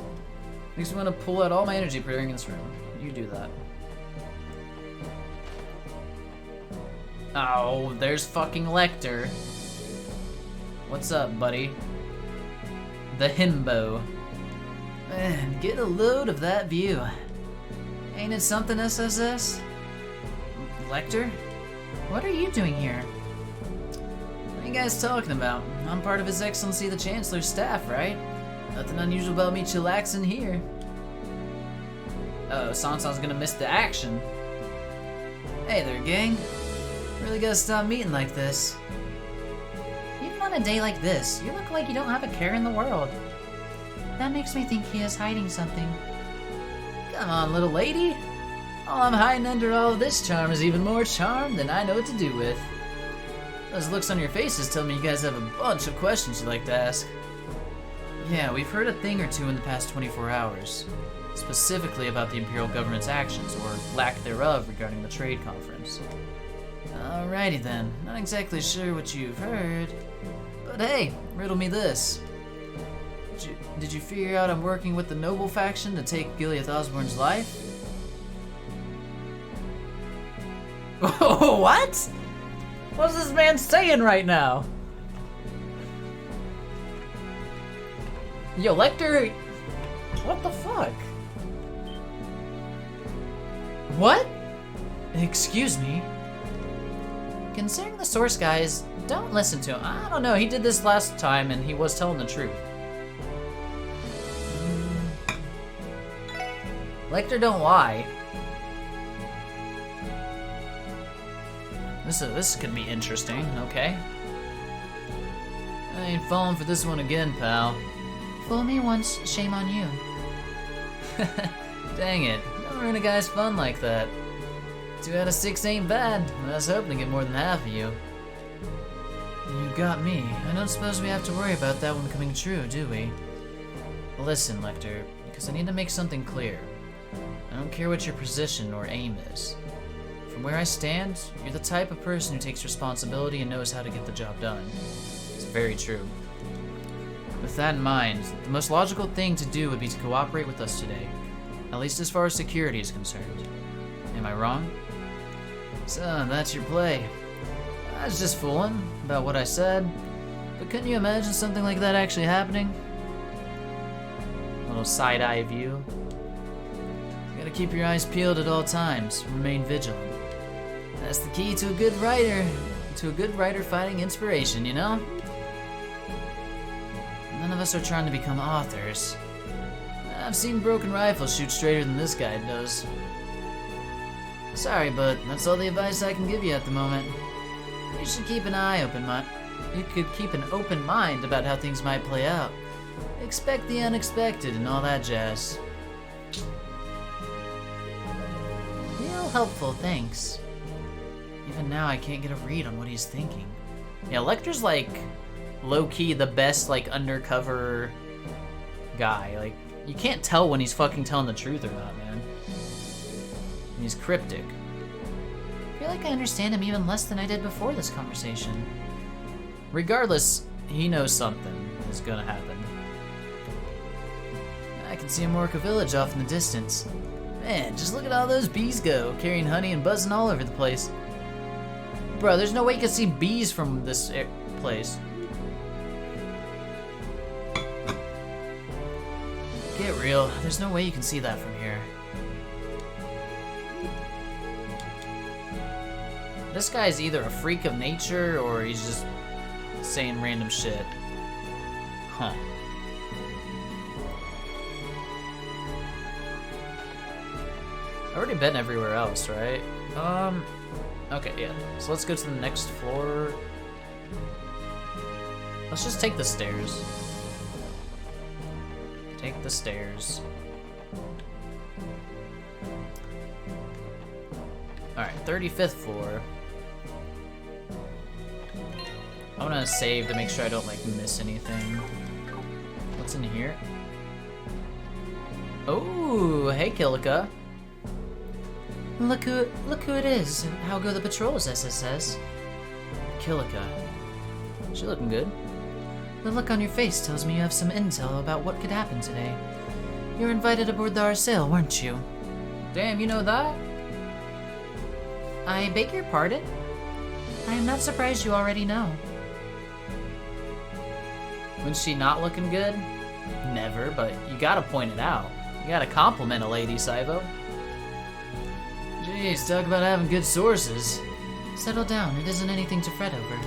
Makes me want to pull out all my energy preparing in this room. You do that. Oh, there's fucking Lecter. What's up, buddy? The himbo. Man, get a load of that view. Ain't it something, SSS? Lecter? What are you doing here? What are you guys talking about? I'm part of His Excellency the Chancellor's staff, right? Nothing unusual about me chillaxing here. Uh-oh, Sansan's gonna miss the action. Hey there, gang. Really gotta stop meeting like this. Even on a day like this, you look like you don't have a care in the world. That makes me think he is hiding something. Come on, little lady. All I'm hiding under all of this charm is even more charm than I know what to do with. Those looks on your faces tell me you guys have a bunch of questions you'd like to ask. Yeah, we've heard a thing or two in the past 24 hours. Specifically about the Imperial government's actions, or lack thereof, regarding the trade conference. Alrighty then. Not exactly sure what you've heard, But hey, riddle me this. Did you figure out I'm working with the noble faction to take Gileath Osborne's life? What? What's this man saying right now? Yo, Lecter, what the fuck? What? Excuse me? Considering the source guys, don't listen to him. I don't know, he did this last time and he was telling the truth. Lecter don't lie. This could be interesting, okay. I ain't falling for this one again, pal. Fool me once, shame on you. Dang it, don't ruin a guy's fun like that. 2 out of 6 ain't bad. I was hoping to get more than half of you. You got me. I don't suppose we have to worry about that one coming true, do we? Listen, Lecter, because I need to make something clear. I don't care what your position or aim is. From where I stand, you're the type of person who takes responsibility and knows how to get the job done. It's very true. With that in mind, the most logical thing to do would be to cooperate with us today, at least as far as security is concerned. Am I wrong? So, that's your play. I was just fooling about what I said, but couldn't you imagine something like that actually happening? A little side-eye view. You gotta keep your eyes peeled at all times, remain vigilant. That's the key to a good writer finding inspiration, you know? None of us are trying to become authors. I've seen Broken Rifle shoot straighter than this guy does. Sorry, but that's all the advice I can give you at the moment. You should keep an You could keep an open mind about how things might play out. Expect the unexpected and all that jazz. Real helpful, thanks. Even now, I can't get a read on what he's thinking. Yeah, Lecter's like low-key the best like undercover guy. Like, you can't tell when he's fucking telling the truth or not, man. He's cryptic. I feel like I understand him even less than I did before this conversation. Regardless, he knows something is gonna happen. I can see him work a village off in the distance. Man, just look at all those bees go, carrying honey and buzzing all over the place. Bro, there's no way you can see bees from this place. Get real, there's no way you can see that from here. This guy's either a freak of nature or he's just saying random shit. Huh. I've already been everywhere else, right? Okay, yeah. So let's go to the next floor. Let's just take the stairs. Take the stairs. Alright, 35th floor. I wanna save to make sure I don't like miss anything. What's in here? Oh, hey Kilika. Look who it is. How go the patrols, SSS? Kilika. She looking good. The look on your face tells me you have some intel about what could happen today. You were invited aboard the Arsail, weren't you? Damn, you know that? I beg your pardon? I am not surprised you already know. When's she not looking good? Never, but you gotta point it out. You gotta compliment a lady, Saivo. Jeez, talk about having good sources. Settle down, it isn't anything to fret over.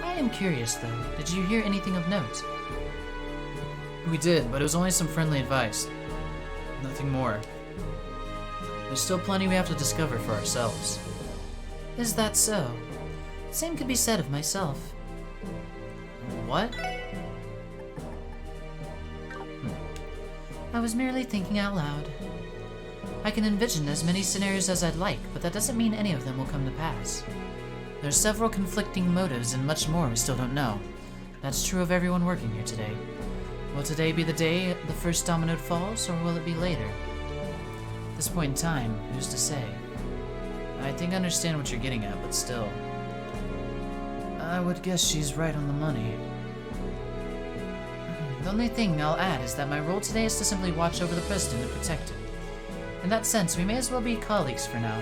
I am curious though, did you hear anything of note? We did, but it was only some friendly advice. Nothing more. There's still plenty we have to discover for ourselves. Is that so? Same could be said of myself. What? I was merely thinking out loud. I can envision as many scenarios as I'd like, but that doesn't mean any of them will come to pass. There's several conflicting motives and much more we still don't know. That's true of everyone working here today. Will today be the day the first domino falls, or will it be later? At this point in time, who's to say? I think I understand what you're getting at, but still. I would guess she's right on the money. The only thing I'll add is that my role today is to simply watch over the president and protect him. In that sense, we may as well be colleagues for now.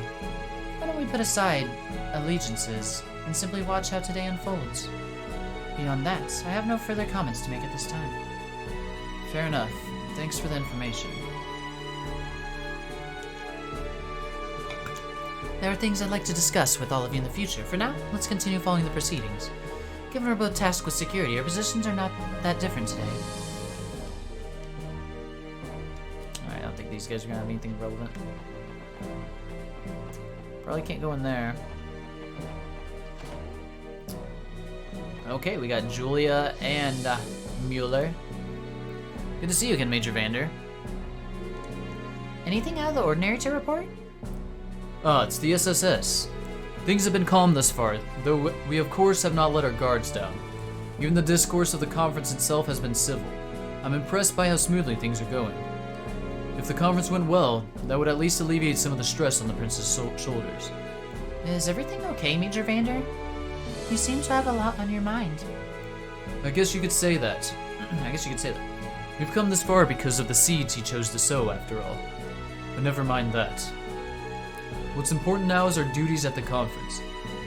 Why don't we put aside allegiances and simply watch how today unfolds? Beyond that, I have no further comments to make at this time. Fair enough. Thanks for the information. There are things I'd like to discuss with all of you in the future. For now, let's continue following the proceedings. Given we're both tasked with security, our positions are not that different today. Alright, I don't think these guys are gonna have anything relevant. Probably can't go in there. Okay, we got Julia and Mueller. Good to see you again, Major Vander. Anything out of the ordinary to report? It's the SSS. Things have been calm thus far, though we of course have not let our guards down. Even the discourse of the conference itself has been civil. I'm impressed by how smoothly things are going. If the conference went well, that would at least alleviate some of the stress on the prince's shoulders. Is everything okay, Major Vander? You seem to have a lot on your mind. I guess you could say that. We've come this far because of the seeds he chose to sow, after all. But never mind that. What's important now is our duties at the conference.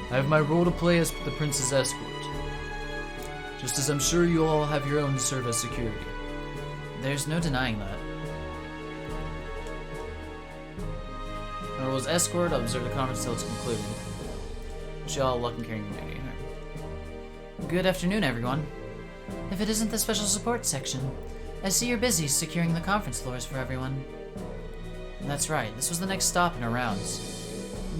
I have my role to play as the prince's escort. Just as I'm sure you all have your own to serve as security. There's no denying that. My role as escort, I'll observe the conference till it's concluded. Wish you all luck in carrying your duty. Good afternoon, everyone. If it isn't the special support section, I see you're busy securing the conference floors for everyone. That's right, this was the next stop in our rounds.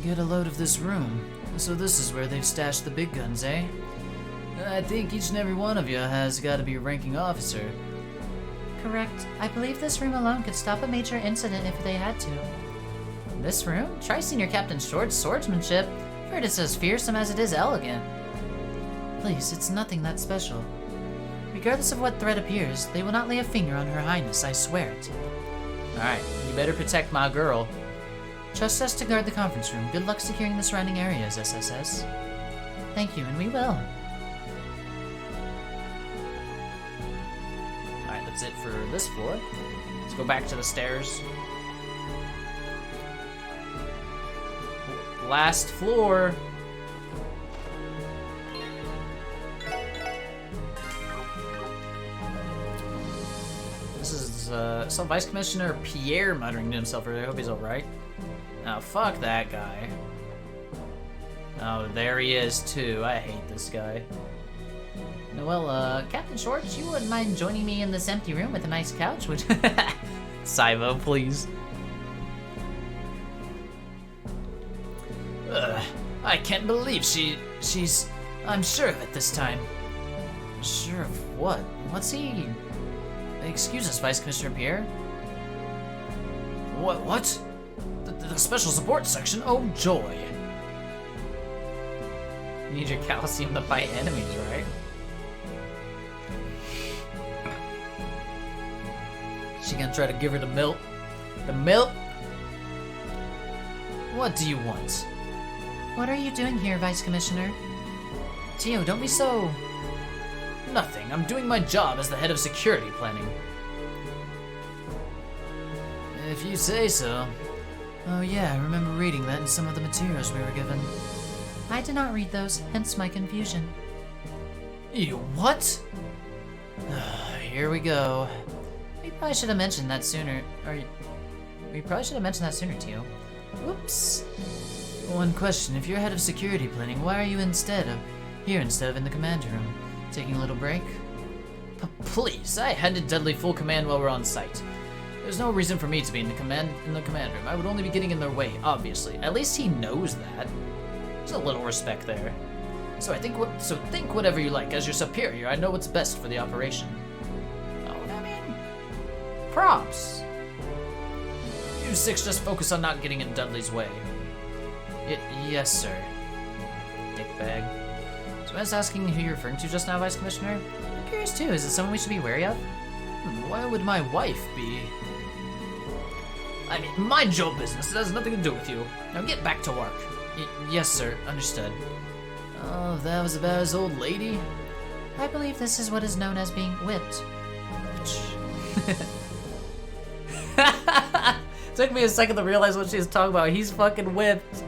Get a load of this room. So this is where they've stashed the big guns, eh? I think each and every one of you has got to be a ranking officer. Correct. I believe this room alone could stop a major incident if they had to. This room? Try Senior Captain Short's swordsmanship. I've heard it's as fearsome as it is elegant. Please, it's nothing that special. Regardless of what threat appears, they will not lay a finger on Her Highness, I swear it. Alright, you better protect my girl. Trust us to guard the conference room. Good luck securing the surrounding areas, SSS. Thank you, and we will. Alright, that's it for this floor. Let's go back to the stairs. Last floor. This is, saw Vice Commissioner Pierre muttering to himself earlier. I hope he's alright. Oh, fuck that guy. Oh, there he is, too. I hate this guy. Well, Captain Shorts, you wouldn't mind joining me in this empty room with a nice couch, would you? Saivo, please. I can't believe she's... I'm sure of it this time. Sure of what? What's he... Excuse us, Vice Commissioner Pierre. What? The special support section? Oh, joy. You need your calcium to fight enemies, right? She gonna try to give her the milk? The milk? What do you want? What are you doing here, Vice Commissioner? Tio, don't be so... Nothing. I'm doing my job as the head of security planning. If you say so. Oh yeah, I remember reading that in some of the materials we were given. I did not read those, hence my confusion. You what? Here we go. We probably should have mentioned that sooner, Tio. Whoops. One question, if you're head of security planning, why are you here instead of in the command room? Taking a little break? Please, I handed Dudley full command while we're on site. There's no reason for me to be in the command room. I would only be getting in their way, obviously. At least he knows that. There's a little respect there. So think whatever you like. As your superior, I know what's best for the operation. Oh, I mean, props. You six just focus on not getting in Dudley's way. Yes, sir. Dickbag. So I was asking who you're referring to just now, Vice Commissioner. I'm curious too. Is it someone we should be wary of? Why would my wife be? I mean, mind your business. It has nothing to do with you. Now get back to work. Yes, sir. Understood. Oh, that was about his old lady? I believe this is what is known as being whipped. Took me a second to realize what she was talking about. He's fucking whipped.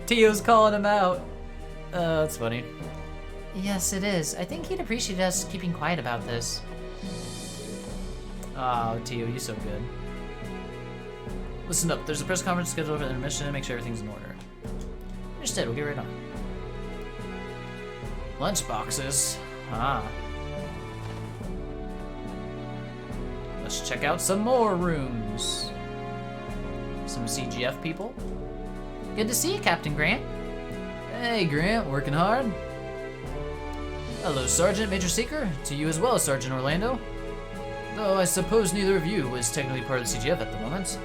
Tio's calling him out. That's funny. Yes, it is. I think he'd appreciate us keeping quiet about this. Oh, Tio, you're so good. Listen up, there's a press conference scheduled for the intermission. Make sure everything's in order. Understood, we'll get right on. Lunch boxes. Ah. Let's check out some more rooms. Some CGF people. Good to see you, Captain Grant. Hey, Grant, working hard? Hello, Sergeant Major Seeker. To you as well, Sergeant Orlando. Though I suppose neither of you was technically part of the CGF at the moment.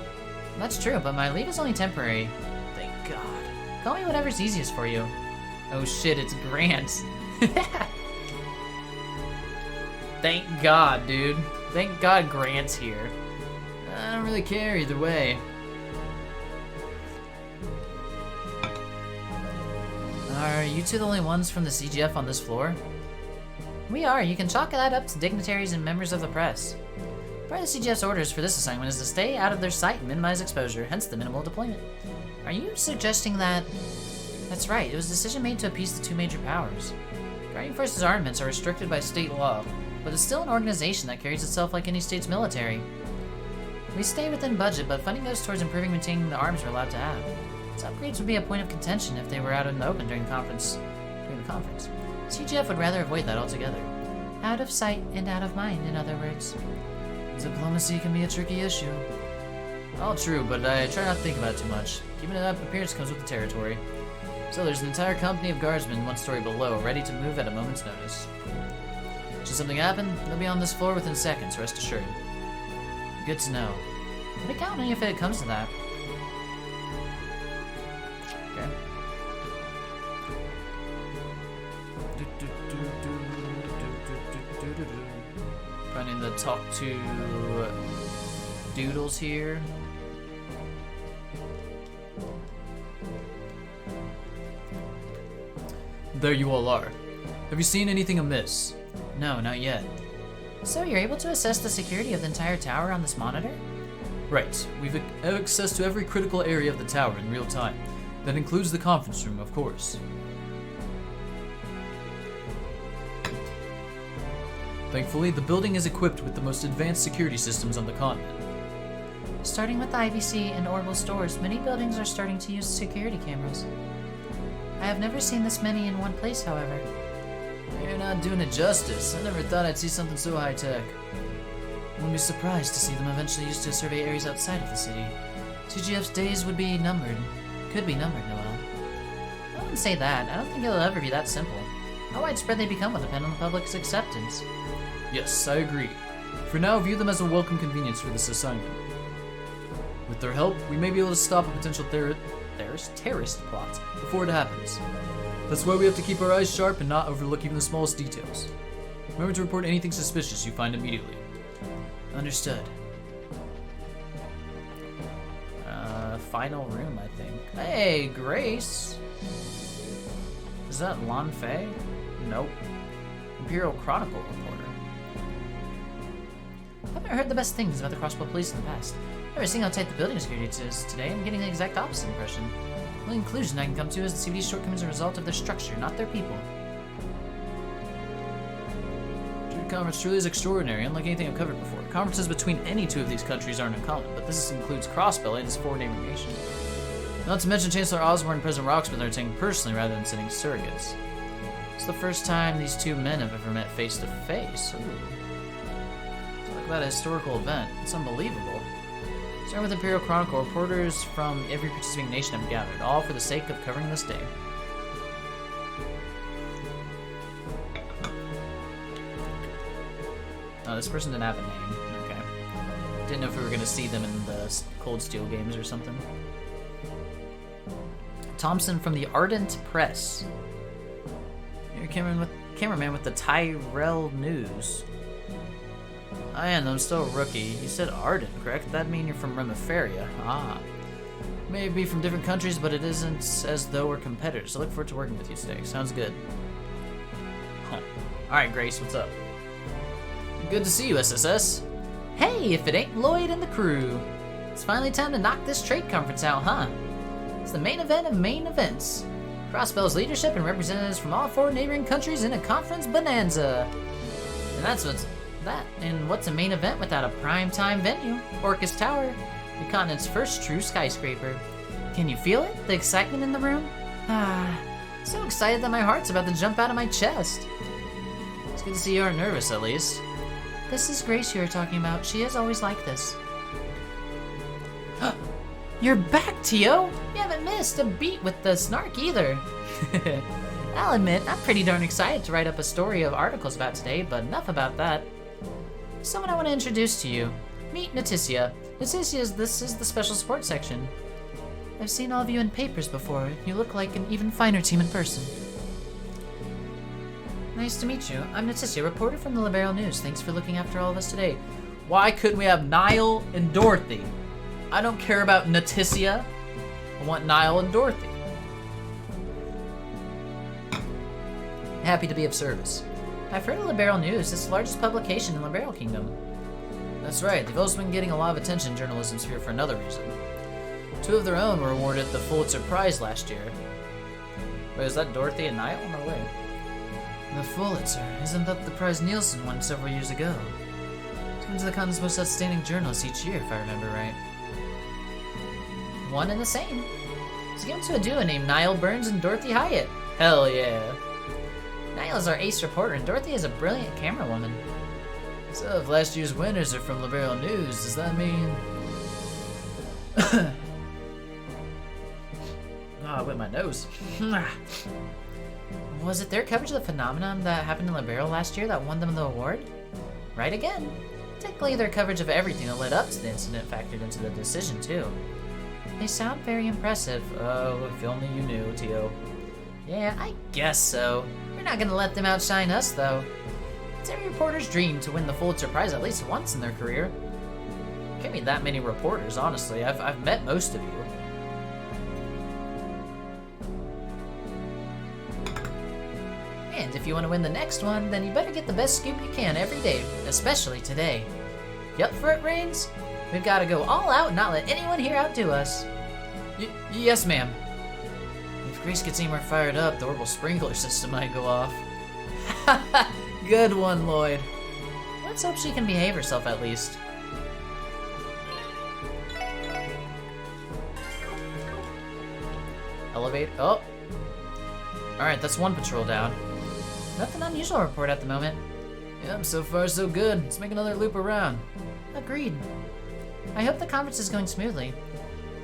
That's true, but my leave is only temporary. Thank God. Call me whatever's easiest for you. Oh shit, it's Grant. Thank God, dude. Thank God Grant's here. I don't really care either way. Are you two the only ones from the CGF on this floor? We are. You can chalk that up to dignitaries and members of the press. Part of the CGF's orders for this assignment is to stay out of their sight and minimize exposure, hence the minimal deployment. Are you suggesting that... That's right, it was a decision made to appease the two major powers. Guardian Forces armaments are restricted by state law, but it's still an organization that carries itself like any state's military. We stay within budget, but funding goes towards improving and maintaining the arms we're allowed to have. Its upgrades would be a point of contention if they were out in the open during the conference. CGF would rather avoid that altogether. Out of sight and out of mind, in other words. Diplomacy can be a tricky issue. All true, but I try not to think about it too much. Keeping an up appearance comes with the territory. So there's an entire company of guardsmen 1 story below, ready to move at a moment's notice. Should something happen, they'll be on this floor within seconds, rest assured. Good to know. I'll be counting on you if it comes to that. Okay. Finding the talk to doodles here. There you all are. Have you seen anything amiss? No, not yet. So you're able to assess the security of the entire tower on this monitor? Right. We've access to every critical area of the tower in real time. That includes the conference room, of course. Thankfully, the building is equipped with the most advanced security systems on the continent. Starting with the IVC and Orbital stores, many buildings are starting to use security cameras. I have never seen this many in one place, however. You're not doing it justice. I never thought I'd see something so high-tech. I wouldn't be surprised to see them eventually used to survey areas outside of the city. CGF's days would be numbered. Could be numbered, Noel. I wouldn't say that. I don't think it'll ever be that simple. How widespread they become will depend on the public's acceptance. Yes, I agree. For now, view them as a welcome convenience for this assignment. With their help, we may be able to stop a potential terrorist plot before it happens. That's why we have to keep our eyes sharp and not overlook even the smallest details. Remember to report anything suspicious you find immediately. Understood. Final room, I think. Hey, Grace! Is that Lan Fei? Nope. Imperial Chronicle reporter. I haven't heard the best things about the Crossbow Police in the past. Ever seeing how tight the building security is today, I'm getting the exact opposite impression. The only conclusion I can come to is the CBD's shortcomings are a result of their structure, not their people. Your conference truly is extraordinary, unlike anything I've covered before. Conferences between any two of these countries aren't uncommon, but this includes Crossbell and its four neighboring nations. Not to mention Chancellor Osborne and President Roxman are attending personally rather than sending surrogates. It's the first time these two men have ever met face to face. Talk about a historical event. It's unbelievable. Starting with Imperial Chronicle, reporters from every participating nation have gathered, all for the sake of covering this day. Oh, this person didn't have a name. Okay. Didn't know if we were going to see them in the Cold Steel games or something. Thompson from the Ardent Press. You're cameraman with the Tyrell News. I am, I'm still a rookie. You said Ardent, correct? That'd mean you're from Remiferia. Ah. Maybe from different countries, but it isn't as though we're competitors. I look forward to working with you today. Sounds good. Huh. Alright, Grace, what's up? Good to see you, SSS. Hey, if it ain't Lloyd and the crew. It's finally time to knock this trade conference out, huh? It's the main event of main events. Crossbell's leadership and representatives from all 4 neighboring countries in a conference bonanza. And what's a main event without a prime-time venue? Orcus Tower, the continent's first true skyscraper. Can you feel it? The excitement in the room? So excited that my heart's about to jump out of my chest. It's good to see you aren't nervous, at least. This is Grace you were talking about. She is always like this. You're back, Tio! You haven't missed a beat with the snark either. I'll admit, I'm pretty darn excited to write up a story of articles about today, but enough about that. Someone I want to introduce to you. Meet Naticia. Naticia, this is the special sports section. I've seen all of you in papers before. You look like an even finer team in person. Nice to meet you. I'm Naticia, reporter from the Liberal News. Thanks for looking after all of us today. Why couldn't we have Niall and Dorothy? I don't care about Naticia. I want Niall and Dorothy. Happy to be of service. I've heard of Liberal News. It's the largest publication in Liberal Kingdom. That's right. They've also been getting a lot of attention in journalism sphere for another reason. 2 of their own were awarded the Pulitzer Prize last year. Wait, is that Dorothy and Niall? No way. The Pulitzer? Isn't that the prize Nielsen won several years ago? It's given to the continent's most outstanding journalists each year, if I remember right. One and the same. It's given to a duo named Niall Burns and Dorothy Hyatt. Hell yeah. Niall is our ace reporter, and Dorothy is a brilliant camera woman. So if last year's winners are from Liberal News, does that mean... I wet my nose. Was it their coverage of the phenomenon that happened in Liberal last year that won them the award? Right again. Technically, their coverage of everything that led up to the incident factored into the decision, too. They sound very impressive. Oh, if only you knew, Tio. Yeah, I guess so. We're not gonna let them outshine us, though. It's every reporter's dream to win the Pulitzer Prize at least once in their career. Can't be that many reporters, honestly. I've met most of you. And if you want to win the next one, then you better get the best scoop you can every day, especially today. You up for it, Reigns? We've got to go all out and not let anyone here outdo us. Yes, ma'am. If Grace gets any more fired up, the orbital sprinkler system might go off. Good one, Lloyd. Let's hope she can behave herself at least. Elevate. Oh. Alright, that's one patrol down. Nothing unusual to report at the moment. Yep, so far so good. Let's make another loop around. Agreed. I hope the conference is going smoothly.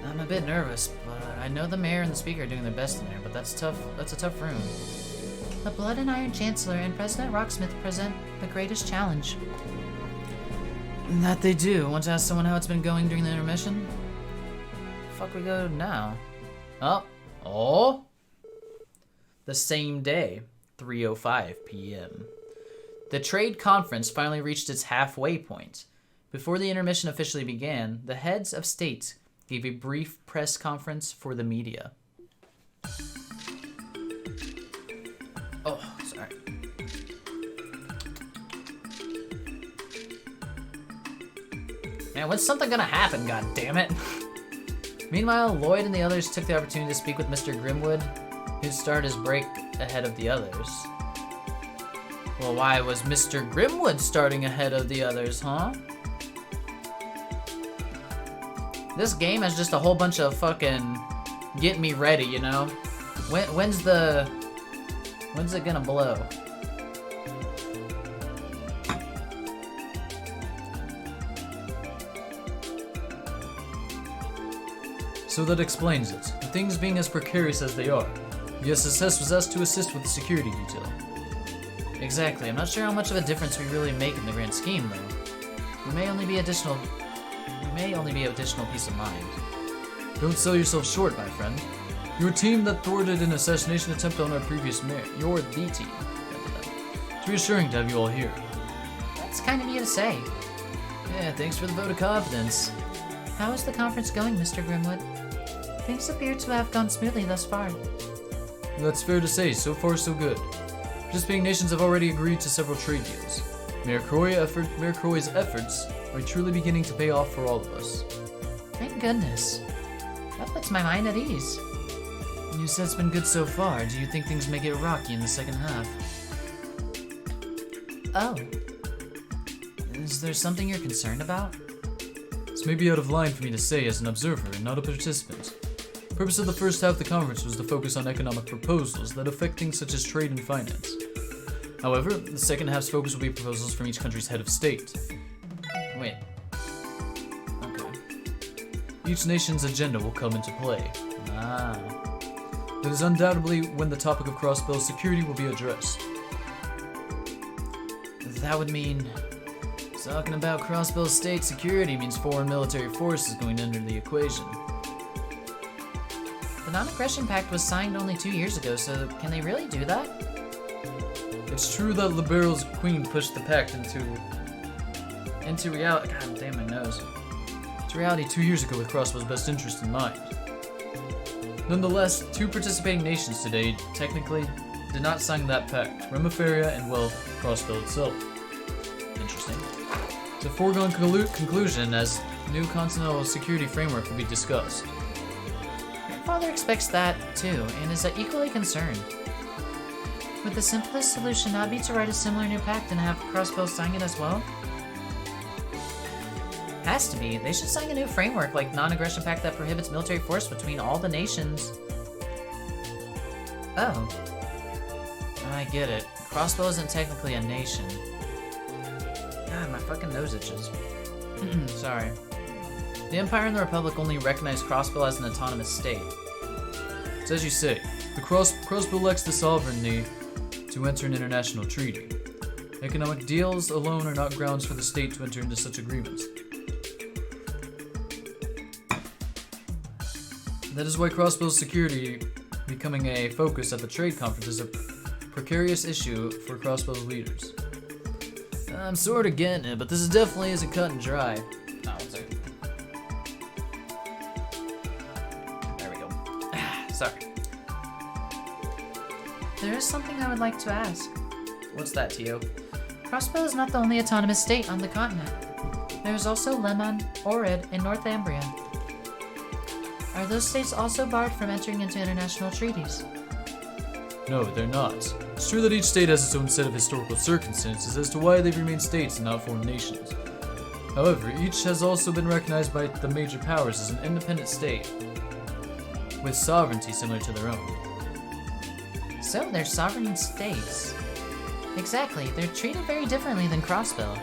I'm a bit nervous, but I know the mayor and the speaker are doing their best in there, but that's tough. That's a tough room. The Blood and Iron Chancellor and President Rocksmith present the greatest challenge. That they do. Want to ask someone how it's been going during the intermission? Fuck we go now. Oh. The same day, 3:05 p.m. The trade conference finally reached its halfway point. Before the intermission officially began, the heads of state gave a brief press conference for the media. Oh, sorry. Man, when's something gonna happen, god damn it? Meanwhile, Lloyd and the others took the opportunity to speak with Mr. Grimwood, who started his break ahead of the others. Well, why was Mr. Grimwood starting ahead of the others, huh? This game has just a whole bunch of fucking get me ready, you know? When's it gonna blow? So that explains it. With things being as precarious as they are, the SSS was asked to assist with the security detail. Exactly. I'm not sure how much of a difference we really make in the grand scheme, though. We may only be additional peace of mind. Don't sell yourself short, my friend. Your team that thwarted an assassination attempt on our previous mayor. You're the team. It's reassuring to have you all here. That's kind of you to say. Yeah, thanks for the vote of confidence. How is the conference going, Mr. Grimwood? Things appear to have gone smoothly thus far. That's fair to say. So far, so good. Participating nations have already agreed to several trade deals. Mayor Croy's efforts are truly beginning to pay off for all of us. Thank goodness. That puts my mind at ease. You said it's been good so far. Do you think things may get rocky in the second half? Oh. Is there something you're concerned about? This may be out of line for me to say as an observer and not a participant. The purpose of the first half of the conference was to focus on economic proposals that affect things such as trade and finance. However, the second half's focus will be proposals from each country's head of state. Wait. Okay. Each nation's agenda will come into play. Ah. That is undoubtedly when the topic of cross-belt security will be addressed. That would mean... Talking about cross-belt state security means foreign military force is going to enter the equation. The Non-Aggression Pact was signed only 2 years ago, so can they really do that? It's true that Liberal's queen pushed the pact Into reality... God damn my nose. to reality 2 years ago with crossbow's best interest in mind. Nonetheless, 2 participating nations today technically did not sign that pact, Remiferia and, well, crossbow itself. Interesting. It's a foregone conclusion as new continental security framework will be discussed. My father expects that, too, and is equally concerned. Would the simplest solution not be to write a similar new pact and have Crossbow sign it as well? Has to be. They should sign a new framework like Non-Aggression Pact that prohibits military force between all the nations. Oh. I get it. Crossbow isn't technically a nation. God, my fucking nose itches. Sorry. The Empire and the Republic only recognize Crossbow as an autonomous state. It's as you say, the crossbow lacks the sovereignty to enter an international treaty. Economic deals alone are not grounds for the state to enter into such agreements. That is why crossbow security becoming a focus at the trade conference is a precarious issue for crossbow leaders. I'm sort of getting it, but this definitely isn't cut and dry. Oh, 1 second. There we go. Sorry. There is something I would like to ask. What's that, Tio? Crossbow is not the only autonomous state on the continent. There is also Lemon, Orid, and Northumbria. Are those states also barred from entering into international treaties? No, they're not. It's true that each state has its own set of historical circumstances as to why they've remained states and not foreign nations. However, each has also been recognized by the major powers as an independent state, with sovereignty similar to their own. So, they're sovereign states. Exactly, they're treated very differently than Crossbow.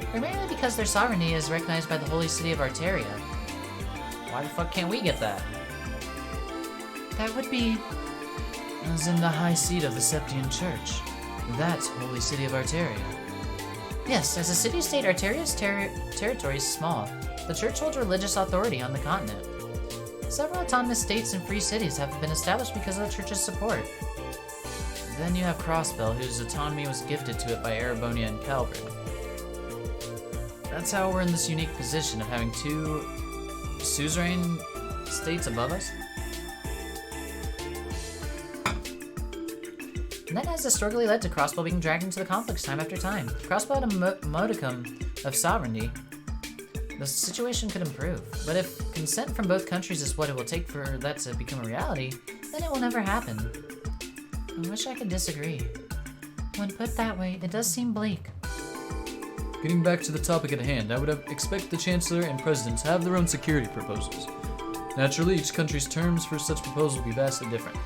Primarily because their sovereignty is recognized by the holy city of Arteria. Why the fuck can't we get that? That would be... As in the high seat of the Septian Church. That's holy city of Arteria. Yes, as a city-state, Arteria's territory is small. The church holds religious authority on the continent. Several autonomous states and free cities have been established because of the church's support. Then you have Crossbell, whose autonomy was gifted to it by Erebonia and Calvert. That's how we're in this unique position of having 2 suzerain states above us? And that has historically led to Crossbow being dragged into the conflicts time after time. If Crossbow had a modicum of sovereignty, the situation could improve. But if consent from both countries is what it will take for that to become a reality, then it will never happen. I wish I could disagree. When put that way, it does seem bleak. Getting back to the topic at hand, I would expect the Chancellor and President to have their own security proposals. Naturally, each country's terms for such proposals will be vastly different.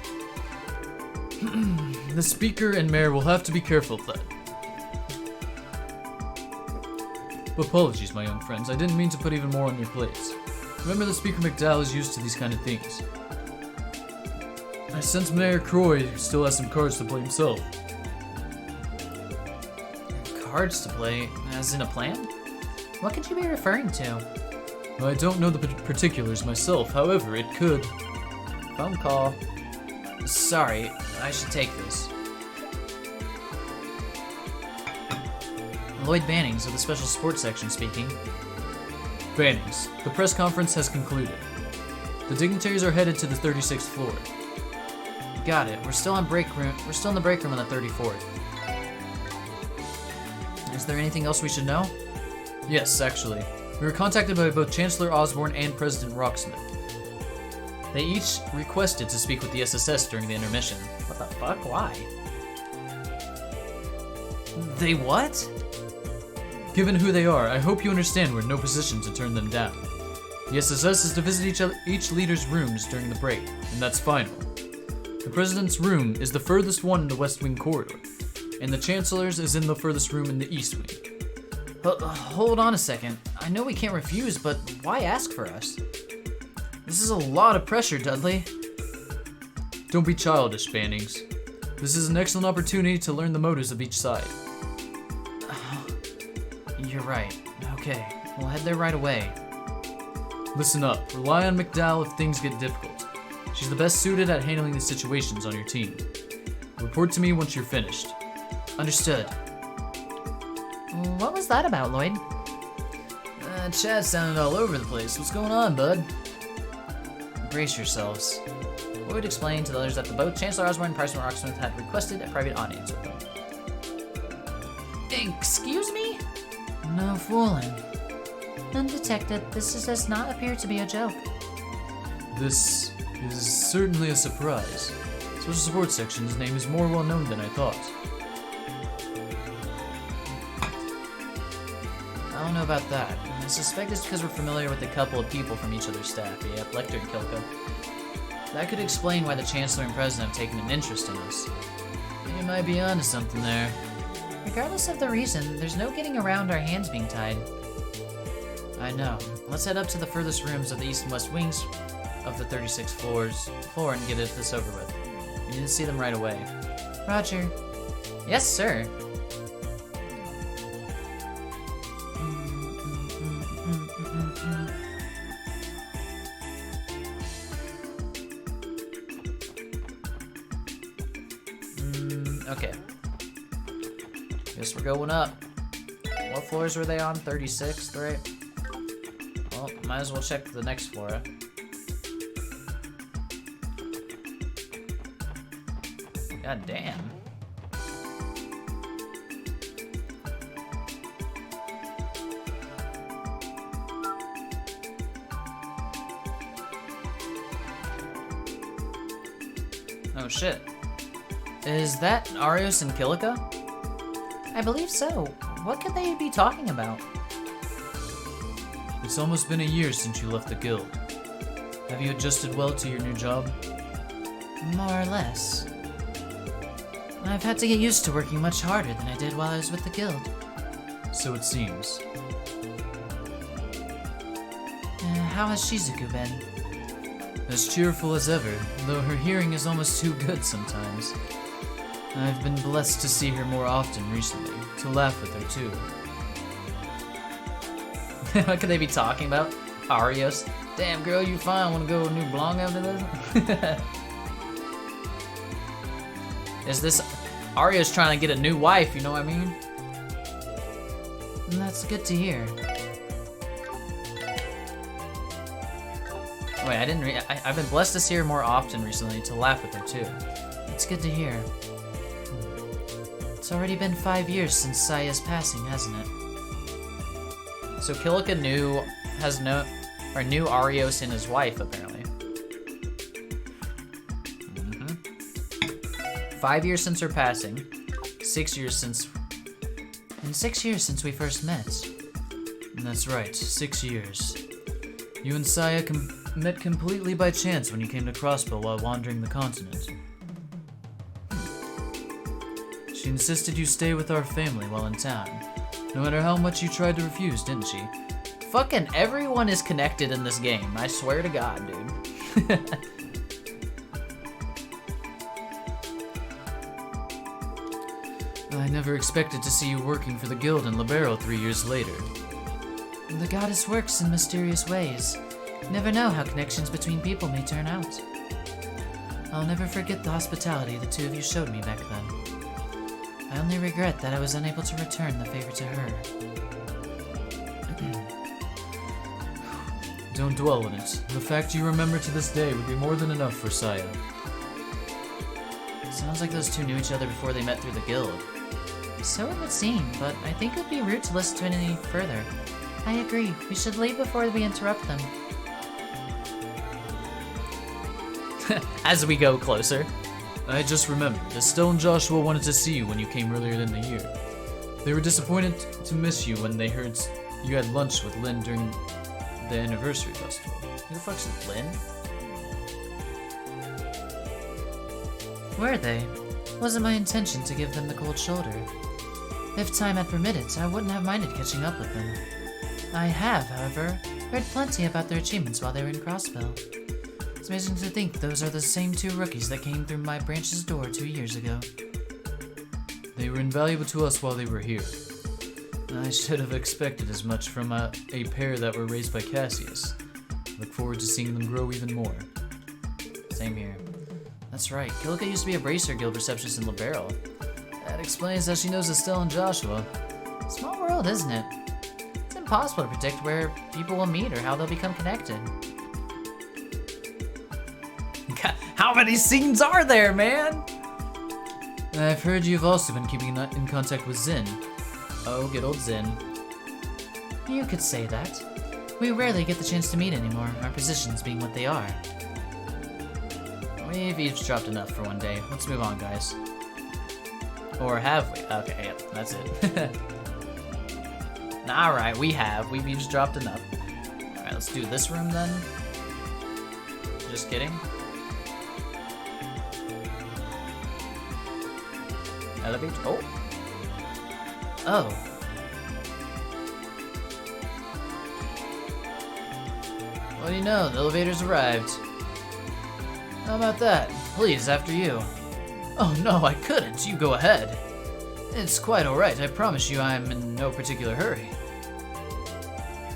The Speaker and Mayor will have to be careful of that. Apologies, my young friends, I didn't mean to put even more on your plates. Remember that Speaker McDowell is used to these kind of things. I sense Mayor Croy still has some cards to play himself. Cards to play? As in a plan? What could you be referring to? I don't know the particulars myself, however, it could. Phone call. Sorry, I should take this. Lloyd Bannings of the Special Sports Section speaking. Bannings, the press conference has concluded. The dignitaries are headed to the 36th floor. Got it. We're still in the break room on the 34th. Is there anything else we should know? Yes, actually. We were contacted by both Chancellor Osborne and President Rocksmith. They each requested to speak with the SSS during the intermission. What the fuck? Why? They what? Given who they are, I hope you understand we're in no position to turn them down. The SSS is to visit each leader's rooms during the break, and that's final. The President's room is the furthest one in the West Wing corridor, and the Chancellor's is in the furthest room in the East Wing. Hold on a second. I know we can't refuse, but why ask for us? This is a lot of pressure, Dudley. Don't be childish, Bannings. This is an excellent opportunity to learn the motives of each side. You're right. Okay, we'll head there right away. Listen up. Rely on McDowell if things get difficult. She's the best suited at handling the situations on your team. Report to me once you're finished. Understood. What was that about, Lloyd? Chad sounded all over the place. What's going on, bud? Brace yourselves. Lloyd explained to the others that both Chancellor Osborne and President Rocksmith had requested a private audience with them. Excuse me? No fooling. Undetected, does not appear to be a joke. This is certainly a surprise. Special Support Section's name is more well known than I thought. I don't know about that. I suspect it's because we're familiar with a couple of people from each other's staff. Yep, Lecter and Kilka. That could explain why the Chancellor and President have taken an interest in us. You might be onto something there. Regardless of the reason, there's no getting around our hands being tied. I know. Let's head up to the furthest rooms of the east and west wings of the 36th floor and get this over with. We need to see them right away. Roger. Yes, sir. Okay. Guess we're going up. What floors were they on? 36th, right? Well, might as well check the next floor. God damn. Oh shit. Is that Arios and Kilika? I believe so. What could they be talking about? It's almost been a year since you left the guild. Have you adjusted well to your new job? More or less. I've had to get used to working much harder than I did while I was with the guild. So it seems. How has Shizuku been? As cheerful as ever, though her hearing is almost too good sometimes. I've been blessed to see her more often recently, to laugh with her too. What could they be talking about? Arios? Damn girl, you fine. Wanna go new blonde after this? Is this Arios trying to get a new wife, you know what I mean? That's good to hear. Wait, I've been blessed to see her more often recently, to laugh with her too. It's good to hear. It's already been 5 years since Saya's passing, hasn't it? So Kilika knew Arios and his wife, apparently. 5 years since her passing. 6 years since... And 6 years since we first met. That's right, 6 years. You and Saya met completely by chance when you came to Crossbow while wandering the continent. She insisted you stay with our family while in town, no matter how much you tried to refuse, didn't she? Fucking everyone is connected in this game, I swear to God, dude. I never expected to see you working for the guild in Libero 3 years later. The goddess works in mysterious ways. You never know how connections between people may turn out. I'll never forget the hospitality the two of you showed me back then. I only regret that I was unable to return the favor to her. Don't dwell on it. The fact you remember to this day would be more than enough for Saya. Sounds like those two knew each other before they met through the guild. So it would seem, but I think it would be rude to listen to it any further. I agree. We should leave before we interrupt them. As we go closer. I just remembered, Estelle and Joshua wanted to see you when you came earlier in the year. They were disappointed to miss you when they heard you had lunch with Lynn during the anniversary festival. Who the fuck's Lynn? Were they? It wasn't my intention to give them the cold shoulder. If time had permitted, I wouldn't have minded catching up with them. I have, however, heard plenty about their achievements while they were in Crossville. It's amazing to think those are the same two rookies that came through my branch's door 2 years ago. They were invaluable to us while they were here. I should have expected as much from a pair that were raised by Cassius. Look forward to seeing them grow even more. Same here. That's right, Kilika used to be a Bracer Guild receptionist in Libero. That explains how she knows Estelle and Joshua. Small world, isn't it? It's impossible to predict where people will meet or how they'll become connected. How many scenes are there, man? I've heard you've also been keeping in contact with Zin. Oh, good old Zin. You could say that. We rarely get the chance to meet anymore, our positions being what they are. We've eavesdropped enough for one day. Let's move on, guys. Or have we? Okay, yep, that's it. Alright, we have. We've eavesdropped enough. Alright, let's do this room then. Just kidding. Elevator. Oh. Oh. What do you know? The elevator's arrived. How about that? Please, after you. Oh no, I couldn't. You go ahead. It's quite alright. I promise you I'm in no particular hurry.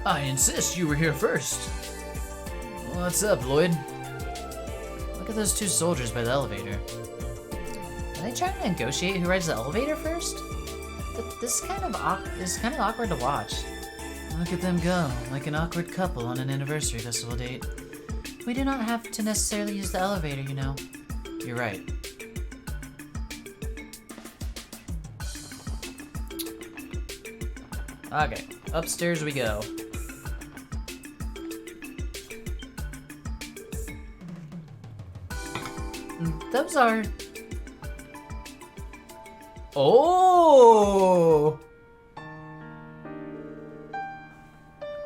I insist you were here first. What's up, Lloyd? Look at those two soldiers by the elevator. Are they trying to negotiate who rides the elevator first? This is kind of awkward to watch. Look at them go, like an awkward couple on an anniversary festival date. We do not have to necessarily use the elevator, you know. You're right. Okay, upstairs we go. Those are... Oh!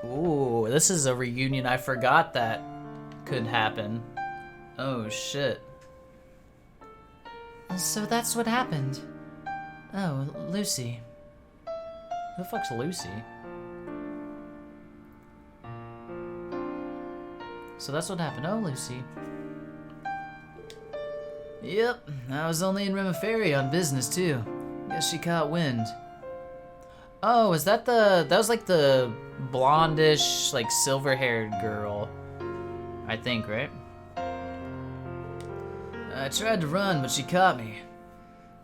Ooh, this is a reunion I forgot that could happen. Oh, shit. So that's what happened. Oh, Lucy. Who the fuck's Lucy? So that's what happened. Oh, Lucy. Yep, I was only in Remiferi on business too. Guess she caught wind. Oh, is that that was like the blondish, like silver-haired girl. I think, right? I tried to run, but she caught me.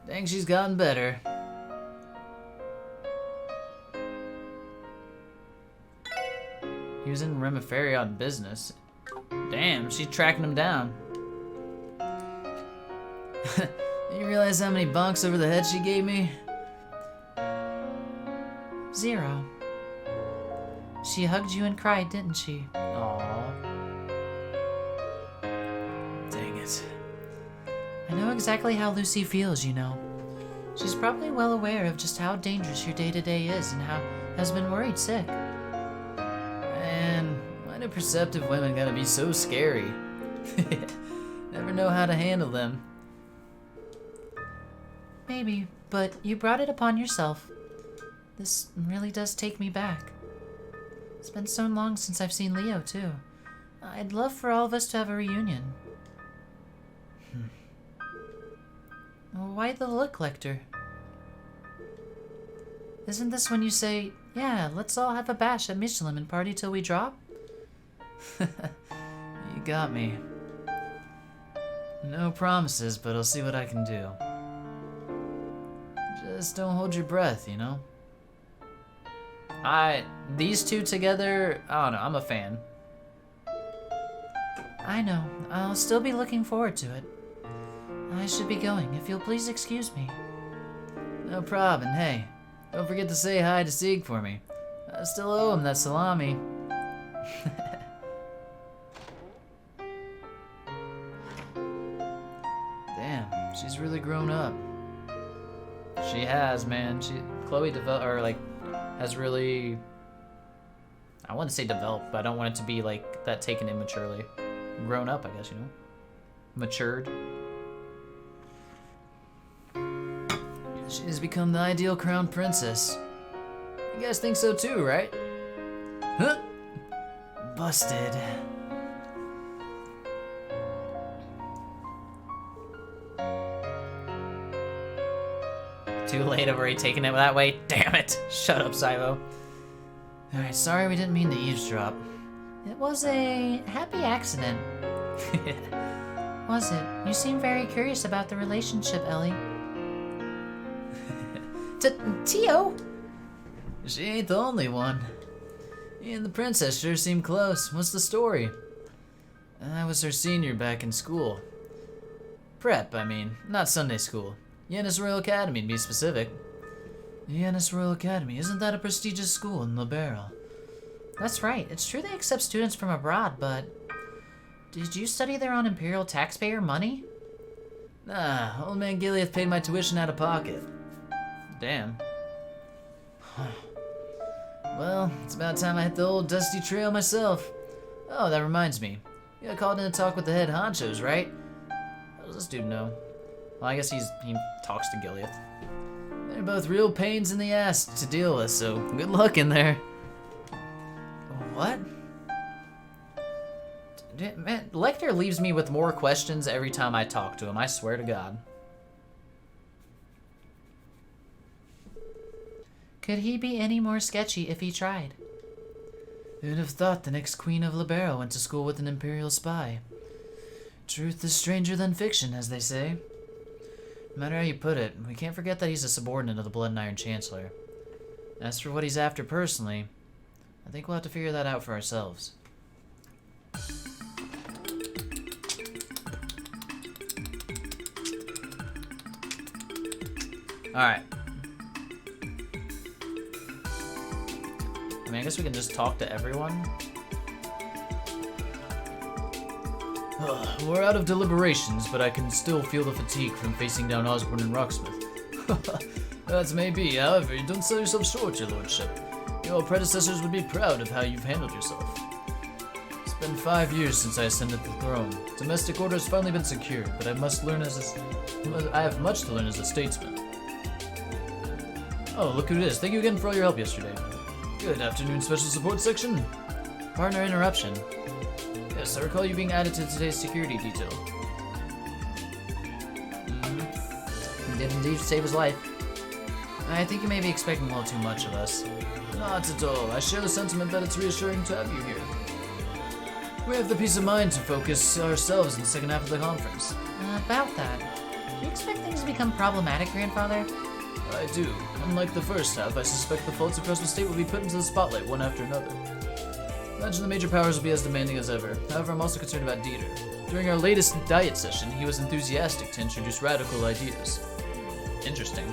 Dang, she's gotten better. He was in Remiferi on business. Damn, she's tracking him down. You realize how many bonks over the head she gave me? 0. She hugged you and cried, didn't she? Aww. Dang it. I know exactly how Lucy feels, you know. She's probably well aware of just how dangerous your day-to-day is and how has been worried sick. Man, why do perceptive women gotta be so scary? Never know how to handle them. Maybe, but you brought it upon yourself. This really does take me back. It's been so long since I've seen Leo, too. I'd love for all of us to have a reunion. Why the look, Lecter? Isn't this when you say, yeah, let's all have a bash at Michelin and party till we drop? You got me. No promises, but I'll see what I can do. Just don't hold your breath, you know? These two together, I don't know, I'm a fan. I know. I'll still be looking forward to it. I should be going, if you'll please excuse me. No problem, and hey, don't forget to say hi to Sieg for me. I still owe him that salami. Damn, she's really grown up. She has, man. Chloe has really. I want to say developed, but I don't want it to be like that taken immaturely. Grown up, I guess, you know? Matured. She's become the ideal crown princess. You guys think so too, right? Huh? Busted. Too late, I've already taken it that way. Damn it. Shut up, Syvo. Alright, sorry we didn't mean to eavesdrop. It was a happy accident. Was it? You seem very curious about the relationship, Ellie. Tio? She ain't the only one. He and the princess sure seem close. What's the story? I was her senior back in school. Prep, I mean, not Sunday school. Yennis Royal Academy, to be specific. Yennis Royal Academy, isn't that a prestigious school in Liberal? That's right. It's true they accept students from abroad, but... Did you study there on Imperial taxpayer money? Nah, old man Gilead paid my tuition out of pocket. Damn. Well, it's about time I hit the old dusty trail myself. Oh, that reminds me. You got called in to talk with the head honchos, right? How does this dude know? Well, I guess he talks to Gilead. They're both real pains in the ass to deal with, so good luck in there. What? Man, Lecter leaves me with more questions every time I talk to him, I swear to God. Could he be any more sketchy if he tried? Who'd have thought the next queen of Libero went to school with an Imperial spy? Truth is stranger than fiction, as they say. No matter how you put it, we can't forget that he's a subordinate of the Blood and Iron Chancellor. As for what he's after personally, I think we'll have to figure that out for ourselves. Alright. I mean, I guess we can just talk to everyone. We're out of deliberations, but I can still feel the fatigue from facing down Osborne and Rocksmith. That may be, however, you don't sell yourself short, your lordship. Your predecessors would be proud of how you've handled yourself. It's been 5 years since I ascended the throne. Domestic order has finally been secured, but I have much to learn as a statesman. Oh, look who it is. Thank you again for all your help yesterday. Good afternoon, Special Support Section. Partner interruption. Yes, I recall you being added to today's security detail. He did indeed save his life. I think you may be expecting a little too much of us. Not at all. I share the sentiment that it's reassuring to have you here. We have the peace of mind to focus ourselves in the second half of the conference. About that, do you expect things to become problematic, Grandfather? I do. Unlike the first half, I suspect the faults across the state will be put into the spotlight one after another. Imagine the major powers will be as demanding as ever. However, I'm also concerned about Dieter. During our latest diet session, he was enthusiastic to introduce radical ideas. Interesting.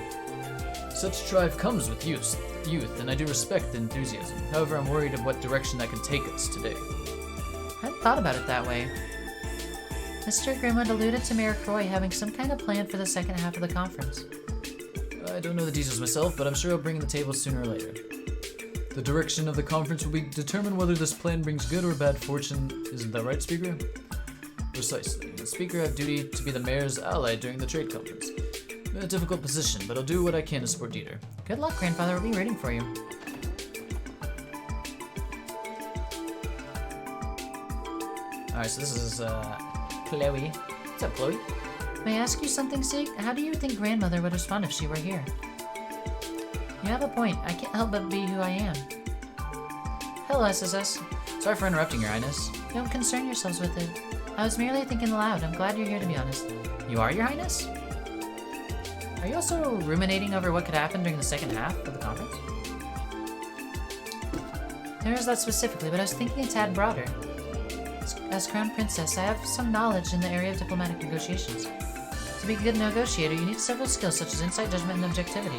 Such drive comes with youth, and I do respect the enthusiasm. However, I'm worried of what direction that can take us today. I hadn't thought about it that way. Mr. Grimwood alluded to Mayor Croy having some kind of plan for the second half of the conference. I don't know the details myself, but I'm sure he'll bring the table sooner or later. The direction of the conference will determine whether this plan brings good or bad fortune. Isn't that right, Speaker? Precisely. The Speaker had duty to be the Mayor's ally during the trade conference. A difficult position, but I'll do what I can to support Dieter. Good luck, Grandfather. We'll be rooting for you. Alright, so this is, Chloe. What's up, Chloe? May I ask you something, Sig? How do you think Grandmother would respond if she were here? You have a point. I can't help but be who I am. Hello, SSS. Sorry for interrupting, Your Highness. Don't concern yourselves with it. I was merely thinking aloud. I'm glad you're here, to be honest. You are, Your Highness? Are you also ruminating over what could happen during the second half of the conference? There is that specifically, but I was thinking a tad broader. As Crown Princess, I have some knowledge in the area of diplomatic negotiations. To be a good negotiator, you need several skills such as insight, judgment, and objectivity.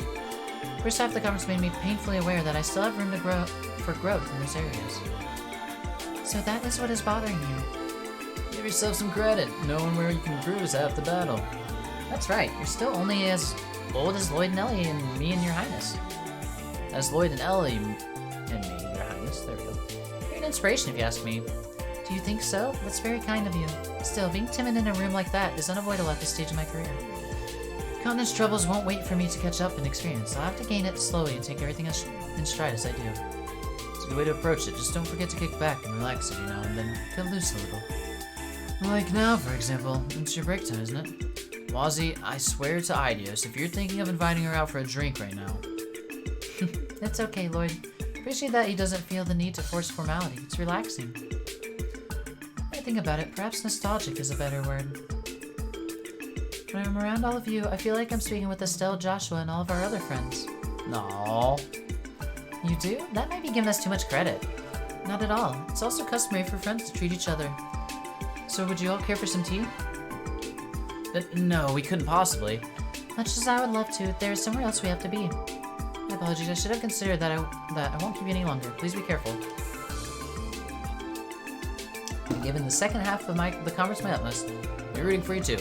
First half of the conference made me painfully aware that I still have room to grow for growth in those areas. So that is what is bothering you. Give yourself some credit. Knowing where you can improve is half the battle. That's right, you're still only as old as Lloyd and Ellie and me and your highness. As Lloyd and Ellie and me, your highness. There we go. You're an inspiration if you ask me. Do you think so? That's very kind of you. Still, being timid in a room like that is unavoidable at this stage of my career. Continent's troubles won't wait for me to catch up in experience. I'll have to gain it slowly and take everything in stride as I do. It's a good way to approach it. Just don't forget to kick back and relax every now and then. Cut loose a little. Like now, for example. It's your break time, isn't it? Wazzy, I swear to Idios, if you're thinking of inviting her out for a drink right now. That's okay, Lloyd. Appreciate that he doesn't feel the need to force formality. It's relaxing. When I think about it, perhaps nostalgic is a better word. When I'm around all of you, I feel like I'm speaking with Estelle, Joshua, and all of our other friends. No. You do? That might be giving us too much credit. Not at all. It's also customary for friends to treat each other. So would you all care for some tea? No, we couldn't possibly. Much as I would love to, there is somewhere else we have to be. My apologies, I should have considered that I won't keep you any longer. Please be careful. I'm giving the second half of the conference my utmost. We're rooting for you too.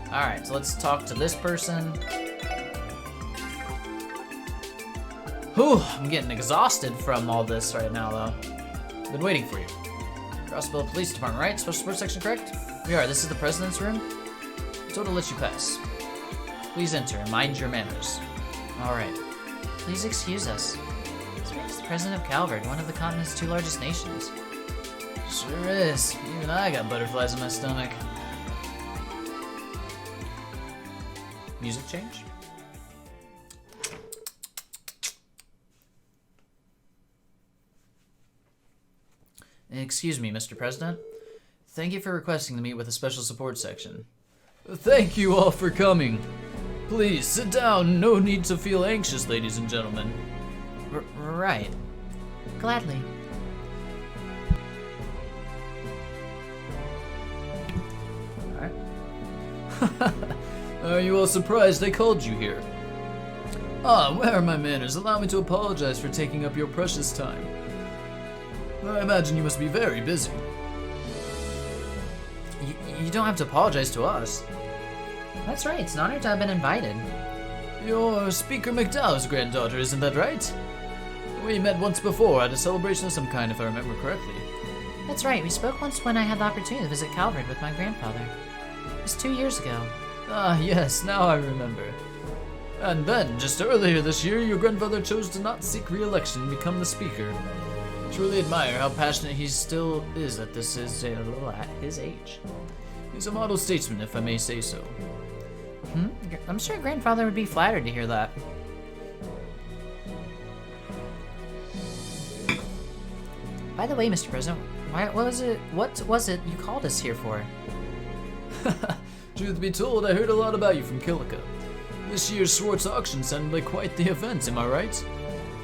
Alright, so let's talk to this person. Whew, I'm getting exhausted from all this right now though. Been waiting for you. Crossville Police Department, right? Special Sports Section, correct? We are. This is the President's room. I'm told to let you pass. Please enter and mind your manners. Alright. Please excuse us. This man is the President of Calvert, one of the continent's 2 largest nations. Sure is. Even I got butterflies in my stomach. Music change? Excuse me, Mr. President. Thank you for requesting to meet with the Special Support Section. Thank you all for coming. Please, sit down. No need to feel anxious, ladies and gentlemen. Right. Gladly. Alright. Are you all surprised I called you here? Ah, where are my manners? Allow me to apologize for taking up your precious time. I imagine you must be very busy. You don't have to apologize to us. That's right, it's an honor to have been invited. You're Speaker McDowell's granddaughter, isn't that right? We met once before at a celebration of some kind, if I remember correctly. That's right, we spoke once when I had the opportunity to visit Calvert with my grandfather. It was 2 years ago. Ah, yes, now I remember. And then, just earlier this year, your grandfather chose to not seek re-election and become the Speaker. Truly admire how passionate he still is at his age. He's a model statesman, if I may say so. I'm sure grandfather would be flattered to hear that. By the way, Mr. President, what was it you called us here for? Truth be told, I heard a lot about you from Killica. This year's Schwartz auction sounded like quite the event, am I right?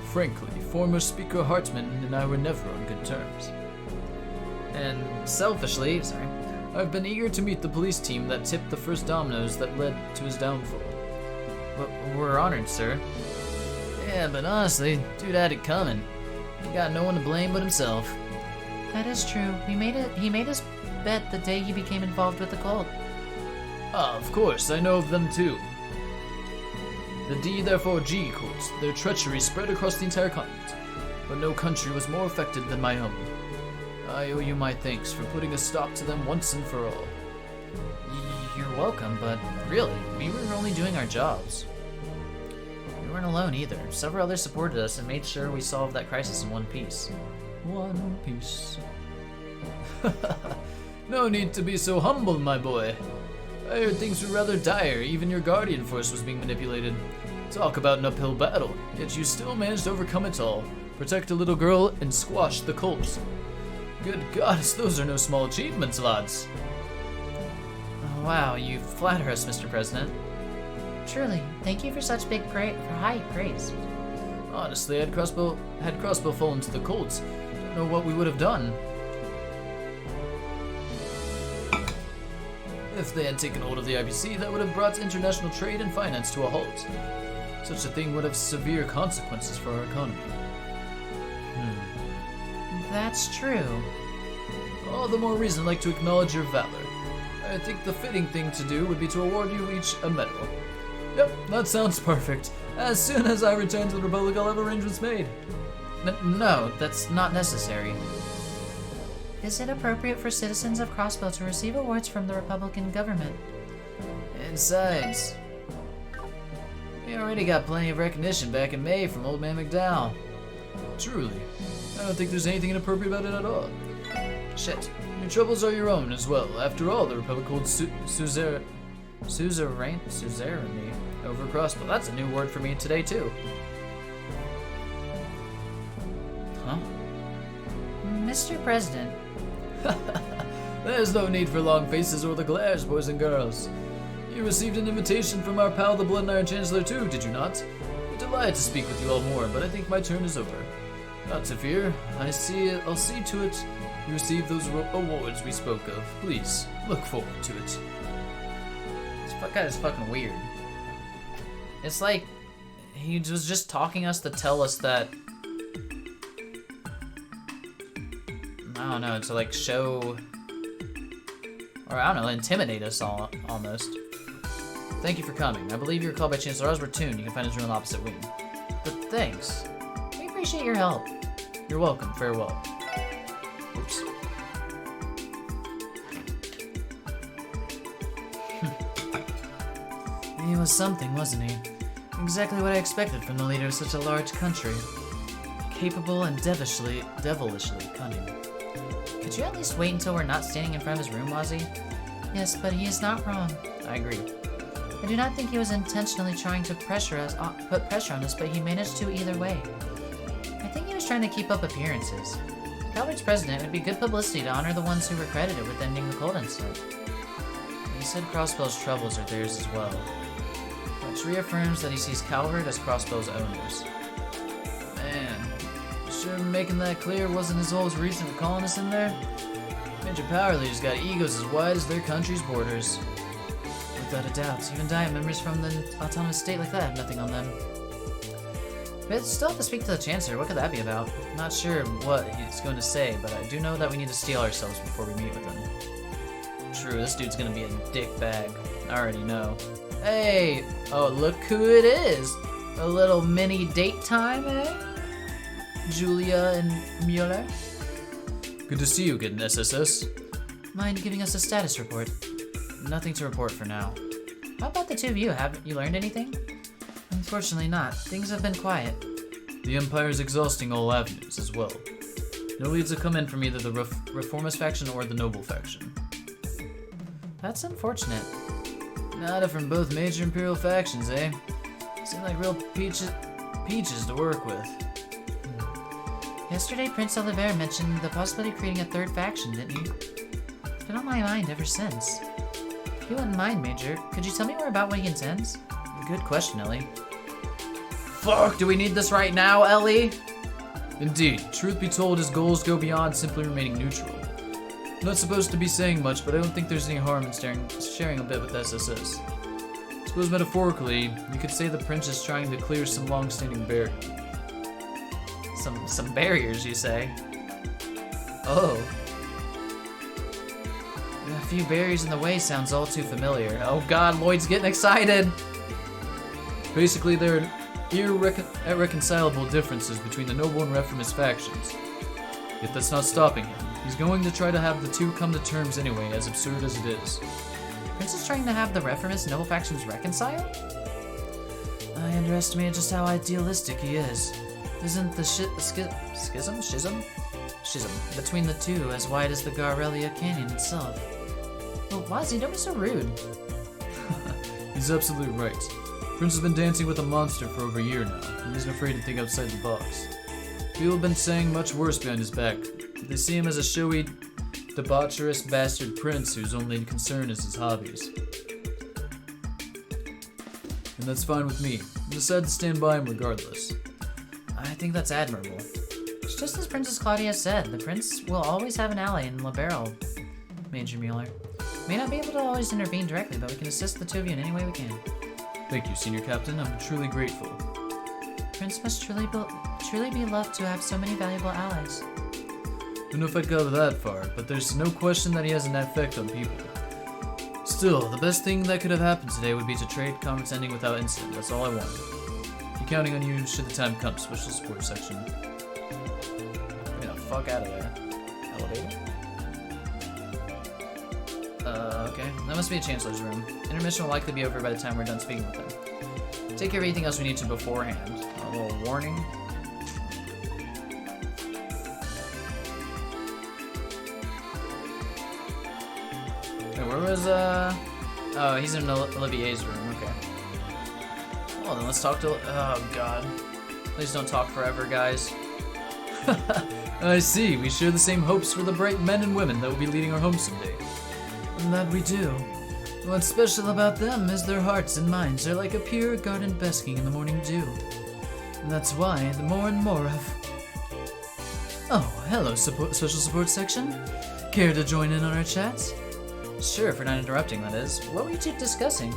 Frankly, former Speaker Hartman and I were never on good terms. And selfishly, I've been eager to meet the police team that tipped the first dominoes that led to his downfall. But we're honored, sir. Yeah, but honestly, dude had it coming. He got no one to blame but himself. That is true. He made his bet the day he became involved with the cult. Ah, of course, I know of them too. The D therefore G cults, their treachery spread across the entire continent, but no country was more affected than my own. I owe you my thanks for putting a stop to them once and for all. You're welcome, but really, we were only doing our jobs. We weren't alone either. Several others supported us and made sure we solved that crisis in one piece. One Piece. No need to be so humble, my boy. I heard things were rather dire, even your Guardian force was being manipulated. Talk about an uphill battle, yet you still managed to overcome it all, protect a little girl, and squash the cult. Good goddess, those are no small achievements, lads. Oh, wow, you flatter us, Mr. President. Truly, thank you for such high praise. Honestly, had Crossbow fallen to the Colts, don't know what we would have done. If they had taken hold of the IBC, that would have brought international trade and finance to a halt. Such a thing would have severe consequences for our economy. That's true. All the more reason I'd like to acknowledge your valor. I think the fitting thing to do would be to award you each a medal. Yep, that sounds perfect. As soon as I return to the Republic, I'll have arrangements made. No, that's not necessary. Is it appropriate for citizens of Crossbow to receive awards from the Republican government? Besides, we already got plenty of recognition back in May from Old Man McDowell. Truly, I don't think there's anything inappropriate about it at all. Shit, your troubles are your own as well. After all, the Republic holds suzerainty over Crossbow. That's a new word for me today too. Huh? Mr. President, There's no need for long faces or the glares, boys and girls. You received an invitation from our pal, the Blood and Iron Chancellor, too, did you not? We're delighted to speak with you all more, but I think my turn is over. Not to fear. I'll see to it you receive those awards we spoke of. Please, look forward to it. This guy is fucking weird. It's like he was just talking us to tell us that, I don't know, to like show, or I don't know, intimidate us all almost. Thank you for coming. I believe you were called by Chancellor Osborne Toon. You can find his room in the opposite wing. But thanks. we appreciate your help. You're welcome. Farewell. Oops. He was something, wasn't he? Exactly what I expected from the leader of such a large country. Capable and devilishly cunning. Could you at least wait until we're not standing in front of his room, Wazzy? Yes, but he is not wrong. I agree. I do not think he was intentionally trying to put pressure on us, but he managed to either way. I think he was trying to keep up appearances. Calvert's president would be good publicity to honor the ones who were credited with ending the cold incident. He said Crossbell's troubles are theirs as well, which reaffirms that he sees Calvert as Crossbell's owners. Man, you sure making that clear wasn't as old as recent colonists in there? Major power leaders got egos as wide as their country's borders. Without a doubt, even Diet members from the autonomous state like that have nothing on them. But still have to speak to the Chancellor. What could that be about? Not sure what he's going to say, but I do know that we need to steel ourselves before we meet with him. True, this dude's gonna be a dick bag. I already know. Hey! Oh, look who it is! A little mini date time, eh? Julia and Mueller? Good to see you again, SSS. Mind giving us a status report? Nothing to report for now. How about the two of you? Haven't you learned anything? Unfortunately not. Things have been quiet. The Empire is exhausting all avenues as well. No leads have come in from either the Reformist faction or the Noble faction. That's unfortunate. Nada from both major Imperial factions, eh? Seem like real peaches to work with. Yesterday, Prince Oliver mentioned the possibility of creating a third faction, didn't he? It's been on my mind ever since. If you wouldn't mind, Major, could you tell me more about what he intends? Good question, Ellie. Fuck, do we need this right now, Ellie? Indeed, truth be told, his goals go beyond simply remaining neutral. I'm not supposed to be saying much, but I don't think there's any harm in sharing a bit with SSS. I suppose metaphorically, you could say the Prince is trying to clear some long-standing barriers. Some barriers, you say? Oh. A few barriers in the way sounds all too familiar. Oh god, Lloyd's getting excited! Basically, there are irreconcilable differences between the Noble and Reformist factions. Yet that's not stopping him. He's going to try to have the two come to terms anyway, as absurd as it is. Prince is trying to have the Reformist Noble factions reconcile? I underestimated just how idealistic he is. Isn't the schism between the two as wide as the Garrelia Canyon itself? Oh, Wazzy, don't be so rude. He's absolutely right. Prince has been dancing with a monster for over a year now, and he isn't afraid to think outside the box. People have been saying much worse behind his back. They see him as a showy, debaucherous bastard prince whose only concern is his hobbies. And that's fine with me. I decided to stand by him regardless. I think that's admirable. It's just as Princess Claudia said, the prince will always have an ally in Liberal, Major Mueller. May not be able to always intervene directly, but we can assist the two of you in any way we can. Thank you, Senior Captain. I'm truly grateful. Prince must truly be loved to have so many valuable allies. Don't know if I'd go that far, but there's no question that he has an effect on people. Still, the best thing that could have happened today would be to trade comments ending without incident. That's all I want. Be counting on you should the time come. Special support section. Get the fuck out of there. Elevator? Okay. That must be a Chancellor's room. Intermission will likely be over by the time we're done speaking with him. Take care of anything else we need to beforehand. A little warning. Hey, where was, Oh, he's in Olivier's room. Okay. Well, then let's talk to... Oh, God. Please don't talk forever, guys. I see. We share the same hopes for the bright men and women that will be leading our home someday. And that we do. What's special about them is their hearts and minds are like a pure garden basking in the morning dew. And that's why the more and more of... Oh, hello, Special Support Section. Care to join in on our chats? Sure, if we're not interrupting, that is. What were you two discussing?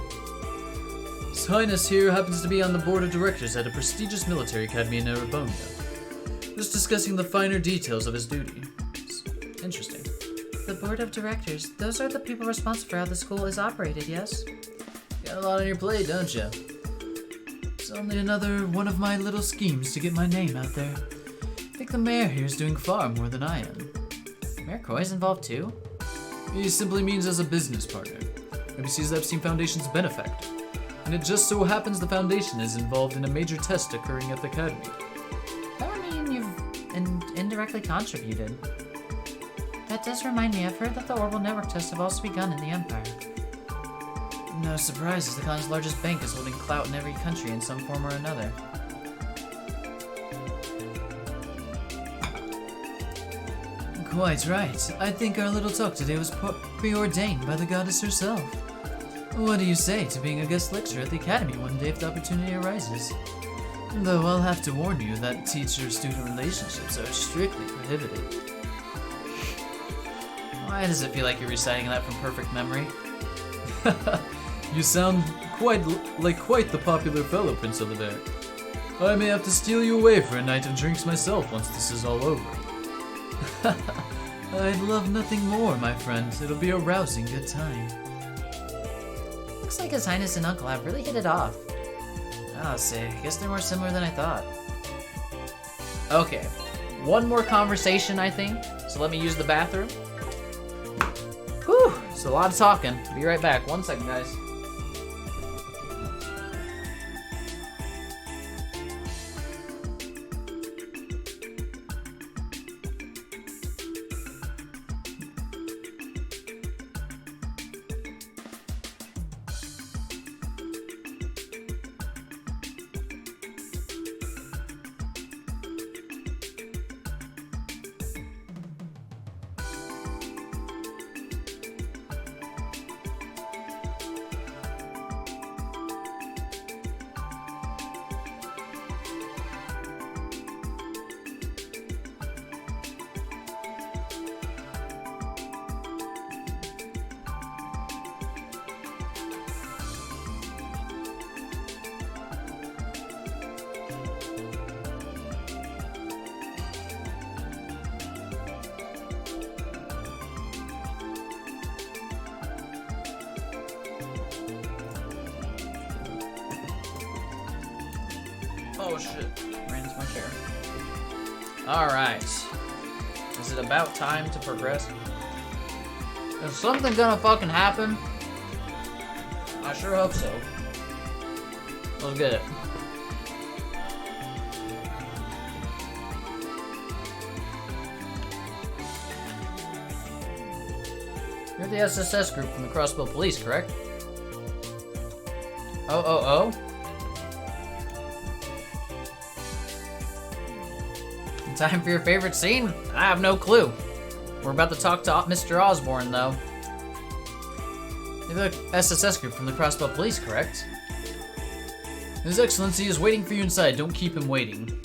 His Highness here happens to be on the board of directors at a prestigious military academy in Erebona. Just discussing the finer details of his duty. It's interesting. The board of directors, those are the people responsible for how the school is operated, yes? Got a lot on your plate, don't you? It's only another one of my little schemes to get my name out there. I think the mayor here is doing far more than I am. Mayor Coy's involved too? He simply means as a business partner. Maybe sees the Epstein Foundation's benefactor. And it just so happens the foundation is involved in a major test occurring at the academy. That would mean you've indirectly contributed. That does remind me, I've heard that the Orbital Network tests have also begun in the Empire. No surprise, as the continent's largest bank is holding clout in every country in some form or another. Quite right. I think our little talk today was preordained by the goddess herself. What do you say to being a guest lecturer at the academy one day if the opportunity arises? Though I'll have to warn you that teacher-student relationships are strictly prohibited. Why does it feel like you're reciting that from perfect memory? You sound quite the popular fellow, Prince Oliver. I may have to steal you away for a night of drinks myself once this is all over. I'd love nothing more, my friend. It'll be a rousing good time. Looks like His Highness and Uncle have really hit it off. I'll say, I guess they're more similar than I thought. Okay, one more conversation, I think. So let me use the bathroom. Whew, it's a lot of talking. Be right back. 1 second, guys. Oh shit, ran into my chair. Alright. Is it about time to progress? Is something gonna fucking happen? I sure hope so. Let's get it. You're the SSS group from the Crossbow Police, correct? Oh. Time for your favorite scene? I have no clue. We're about to talk to Mr. Osborne, though. You're the SSS group from the Crossbow Police, correct? His Excellency is waiting for you inside. Don't keep him waiting.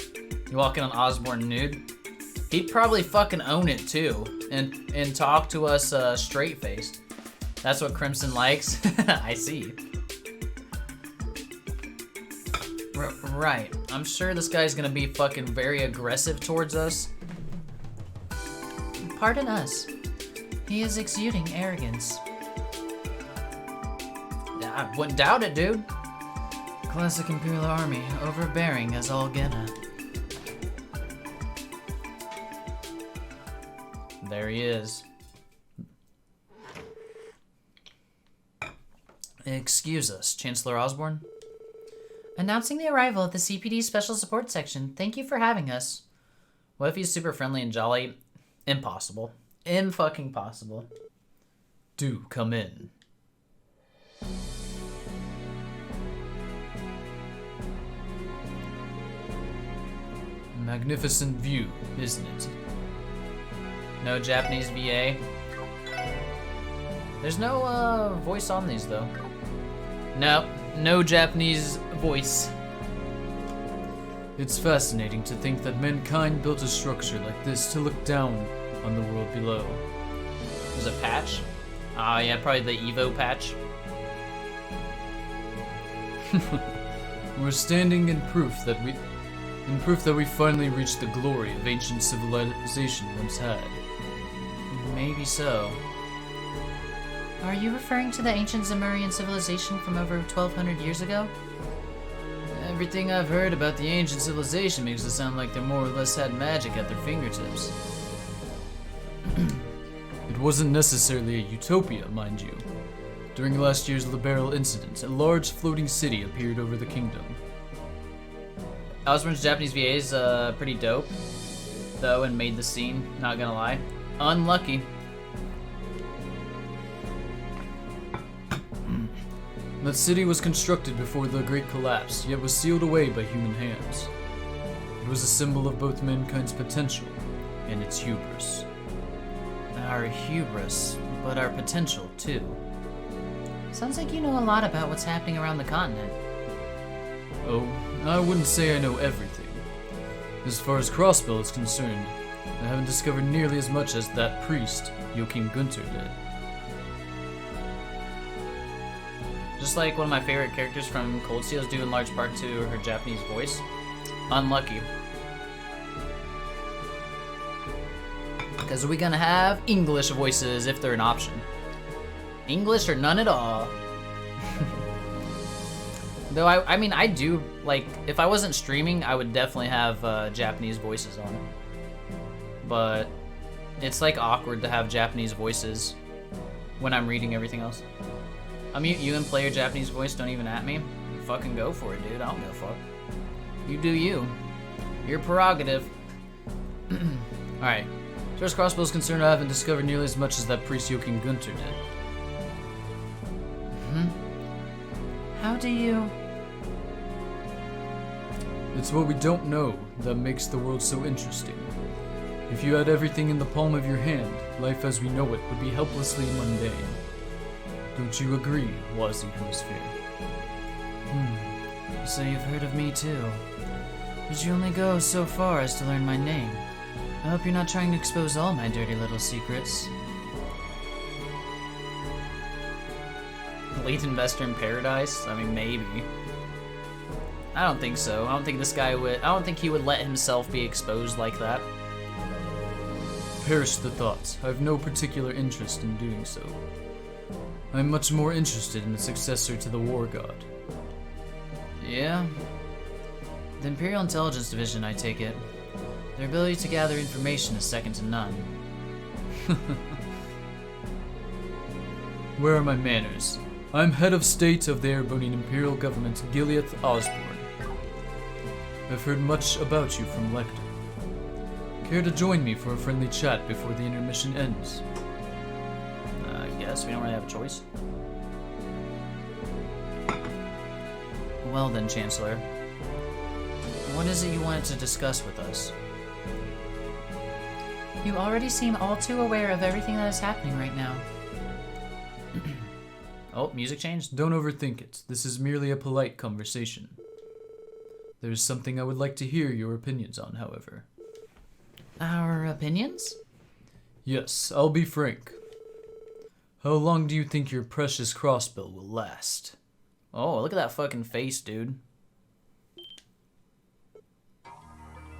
You walk in on Osborne nude? He'd probably fucking own it, too. And talk to us straight-faced. That's what Crimson likes. I see. Right. I'm sure this guy's gonna be fucking very aggressive towards us. Pardon us. He is exuding arrogance. I wouldn't doubt it, dude. Classic Imperial Army, overbearing as all Genna. There he is. Excuse us, Chancellor Osborne. Announcing the arrival of the CPD Special Support Section. Thank you for having us. What if he's super friendly and jolly? Impossible. Fucking possible. Do come in. Magnificent view, isn't it? No Japanese VA. There's no voice on these though. No, no Japanese voice. It's fascinating to think that mankind built a structure like this to look down on the world below. There's a patch. Ah, yeah, probably the Evo patch. We're standing in proof that we finally reached the glory of ancient civilization once had. Maybe so. Are you referring to the ancient Zemurian civilization from over 1200 years ago? Everything I've heard about the ancient civilization makes it sound like they more or less had magic at their fingertips. It wasn't necessarily a utopia, mind you. During last year's liberal incident, a large floating city appeared over the kingdom. Osborne's Japanese VA is pretty dope, though, and made the scene, not gonna lie. Unlucky. That city was constructed before the Great Collapse, yet was sealed away by human hands. It was a symbol of both mankind's potential and its hubris. Our hubris, but our potential, too. Sounds like you know a lot about what's happening around the continent. Oh, I wouldn't say I know everything. As far as Crossbill is concerned, I haven't discovered nearly as much as that priest, Joachim Gunther, did. Just like one of my favorite characters from Cold Steel's due in large part to her Japanese voice. Unlucky. Because we're gonna have English voices if they're an option. English or none at all. Though, I mean, I do, like, if I wasn't streaming, I would definitely have Japanese voices on. But it's, like, awkward to have Japanese voices when I'm reading everything else. I'll mute you and play your Japanese voice, don't even at me. You fucking go for it, dude. I don't give a fuck. You do you. Your prerogative. Alright. As far as Crossbill is concerned, I haven't discovered nearly as much as that priest Joachim Gunther did. How do you... It's what we don't know that makes the world so interesting. If you had everything in the palm of your hand, life as we know it would be helplessly mundane. Don't you agree, Wazi Hemisphere? So you've heard of me too. But you only go so far as to learn my name. I hope you're not trying to expose all my dirty little secrets. Lead investor in paradise? I mean, maybe. I don't think so. I don't think this guy would. I don't think he would let himself be exposed like that. Perish the thought. I have no particular interest in doing so. I'm much more interested in the successor to the War God. Yeah. The Imperial Intelligence Division, I take it. Their ability to gather information is second to none. Where are my manners? I'm head of state of the Airbonian Imperial Government, Gileath Osborne. I've heard much about you from Lecter. Care to join me for a friendly chat before the intermission ends? I guess we don't really have a choice. Well then, Chancellor. What is it you wanted to discuss with us? You already seem all too aware of everything that is happening right now. Oh, music changed? Don't overthink it. This is merely a polite conversation. There is something I would like to hear your opinions on, however. Our opinions? Yes, I'll be frank. How long do you think your precious crossbow will last? Oh, look at that fucking face, dude.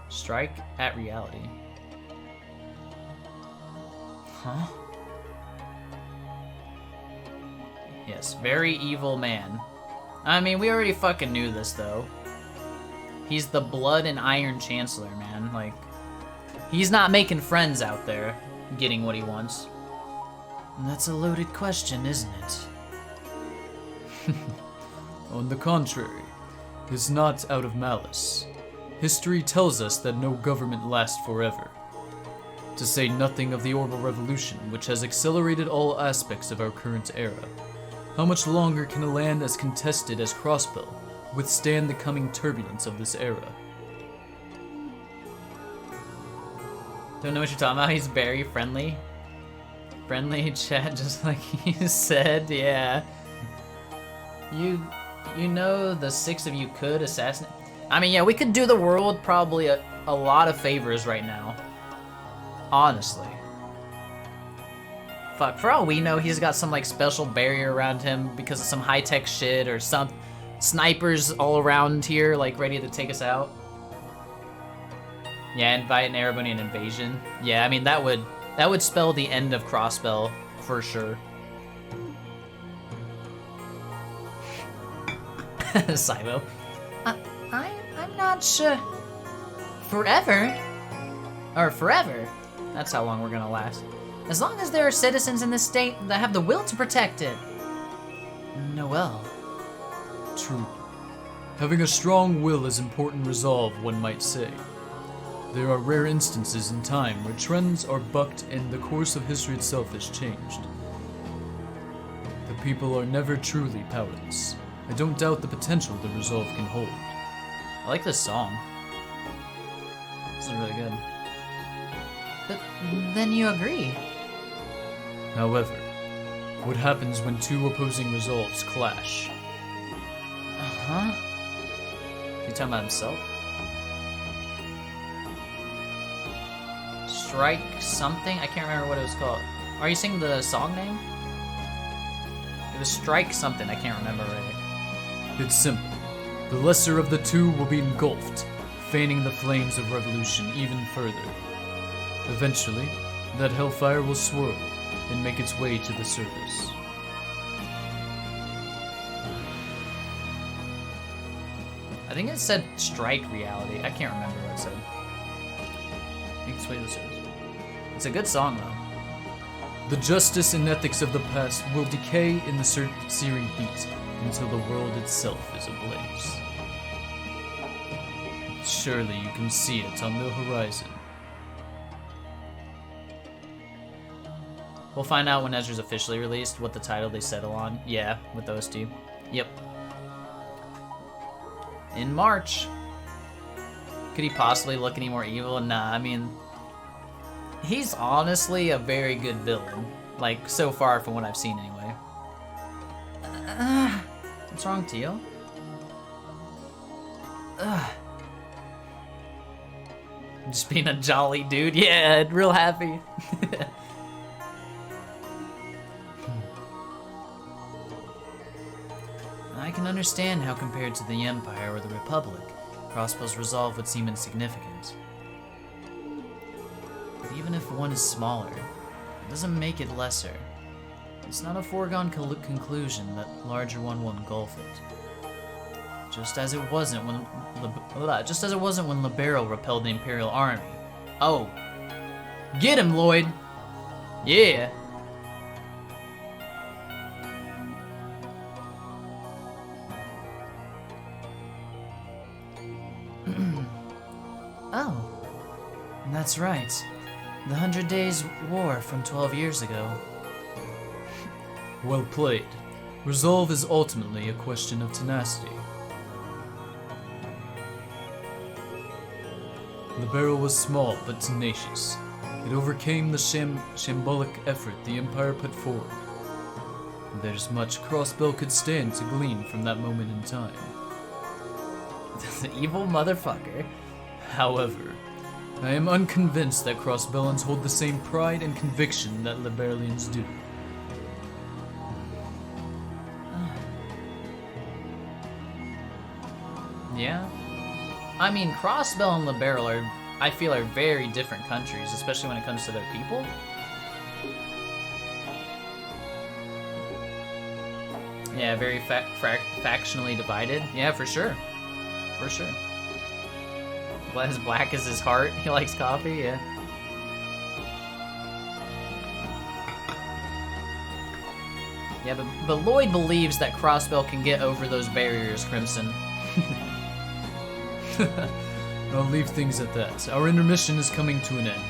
Strike at reality. Huh? Yes, very evil man. I mean, we already fucking knew this, though. He's the blood and iron chancellor, man. Like, he's not making friends out there, getting what he wants. That's a loaded question, isn't it? On the contrary, it's not out of malice. History tells us that no government lasts forever. To say nothing of the Orbital Revolution, which has accelerated all aspects of our current era. How much longer can a land as contested as Crossbell withstand the coming turbulence of this era? Don't know what you're talking about. He's very friendly. Friendly chat, just like you said. Yeah. You know the 6 of you could assassinate. I mean, yeah, we could do the world probably a lot of favors right now. Honestly. Fuck, for all we know, he's got some like special barrier around him because of some high-tech shit or some snipers all around here, like ready to take us out. Yeah, invite an Erebonian invasion. Yeah, I mean that would spell the end of Crossbell for sure. Silo. I'm not sure. Forever? Or forever. That's how long we're gonna last. As long as there are citizens in this state that have the will to protect it. Noel. True. Having a strong will is important resolve, one might say. There are rare instances in time where trends are bucked and the course of history itself is changed. The people are never truly powerless. I don't doubt the potential the resolve can hold. I like this song. This is really good. But then you agree. However, what happens when two opposing resolves clash? Uh-huh. Is he talking about himself? Strike something? I can't remember what it was called. Are you singing the song name? It was Strike something, I can't remember really. It's simple. The lesser of the two will be engulfed, fanning the flames of revolution even further. Eventually, that hellfire will swirl and make its way to the surface. I think it said Strike reality. I can't remember what it said. Make its way to the surface. It's a good song though. The justice and ethics of the past will decay in the searing heat until the world itself is ablaze. Surely you can see it on the horizon. We'll find out when Azure's officially released what the title they settle on. Yeah, with those two. Yep. In March. Could he possibly look any more evil? Nah, I mean, he's honestly a very good villain. Like, so far from what I've seen anyway. What's wrong, Teal? Just being a jolly dude. Yeah, real happy. I can understand how compared to the Empire or the Republic, Crossbell's resolve would seem insignificant. But even if one is smaller, it doesn't make it lesser. It's not a foregone conclusion that larger one will engulf it. Just as it wasn't when Libero repelled the Imperial Army. Oh. Get him, Lloyd. Yeah. Oh, that's right. The 100 Days War from 12 years ago. Well played. Resolve is ultimately a question of tenacity. Libero was small but tenacious. It overcame the shambolic effort the Empire put forward. There's much Crossbell could stand to glean from that moment in time. The evil motherfucker. However, I am unconvinced that Crossbellans hold the same pride and conviction that Liberalians do. Yeah. I mean, Crossbell and Liberal are, I feel, are very different countries, especially when it comes to their people. Yeah, very factionally divided. Yeah, for sure. For sure. As black as his heart, he likes coffee, yeah. Yeah, but Lloyd believes that Crossbell can get over those barriers, Crimson. I'll leave things at that. Our intermission is coming to an end.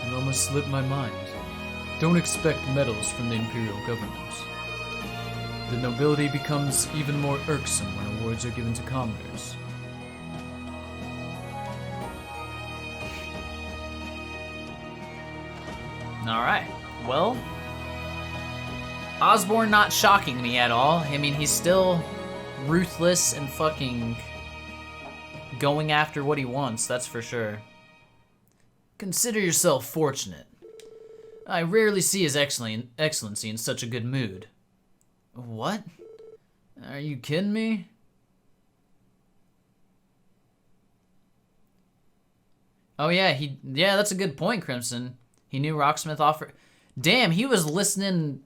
It almost slipped my mind. Don't expect medals from the Imperial government. The nobility becomes even more irksome when awards are given to commoners. Alright, well, Osborne not shocking me at all. I mean, he's still ruthless and fucking going after what he wants, that's for sure. Consider yourself fortunate. I rarely see His Excellency in such a good mood. What? Are you kidding me? Oh yeah, that's a good point, Crimson. He knew Rocksmith offered... Damn, he was listening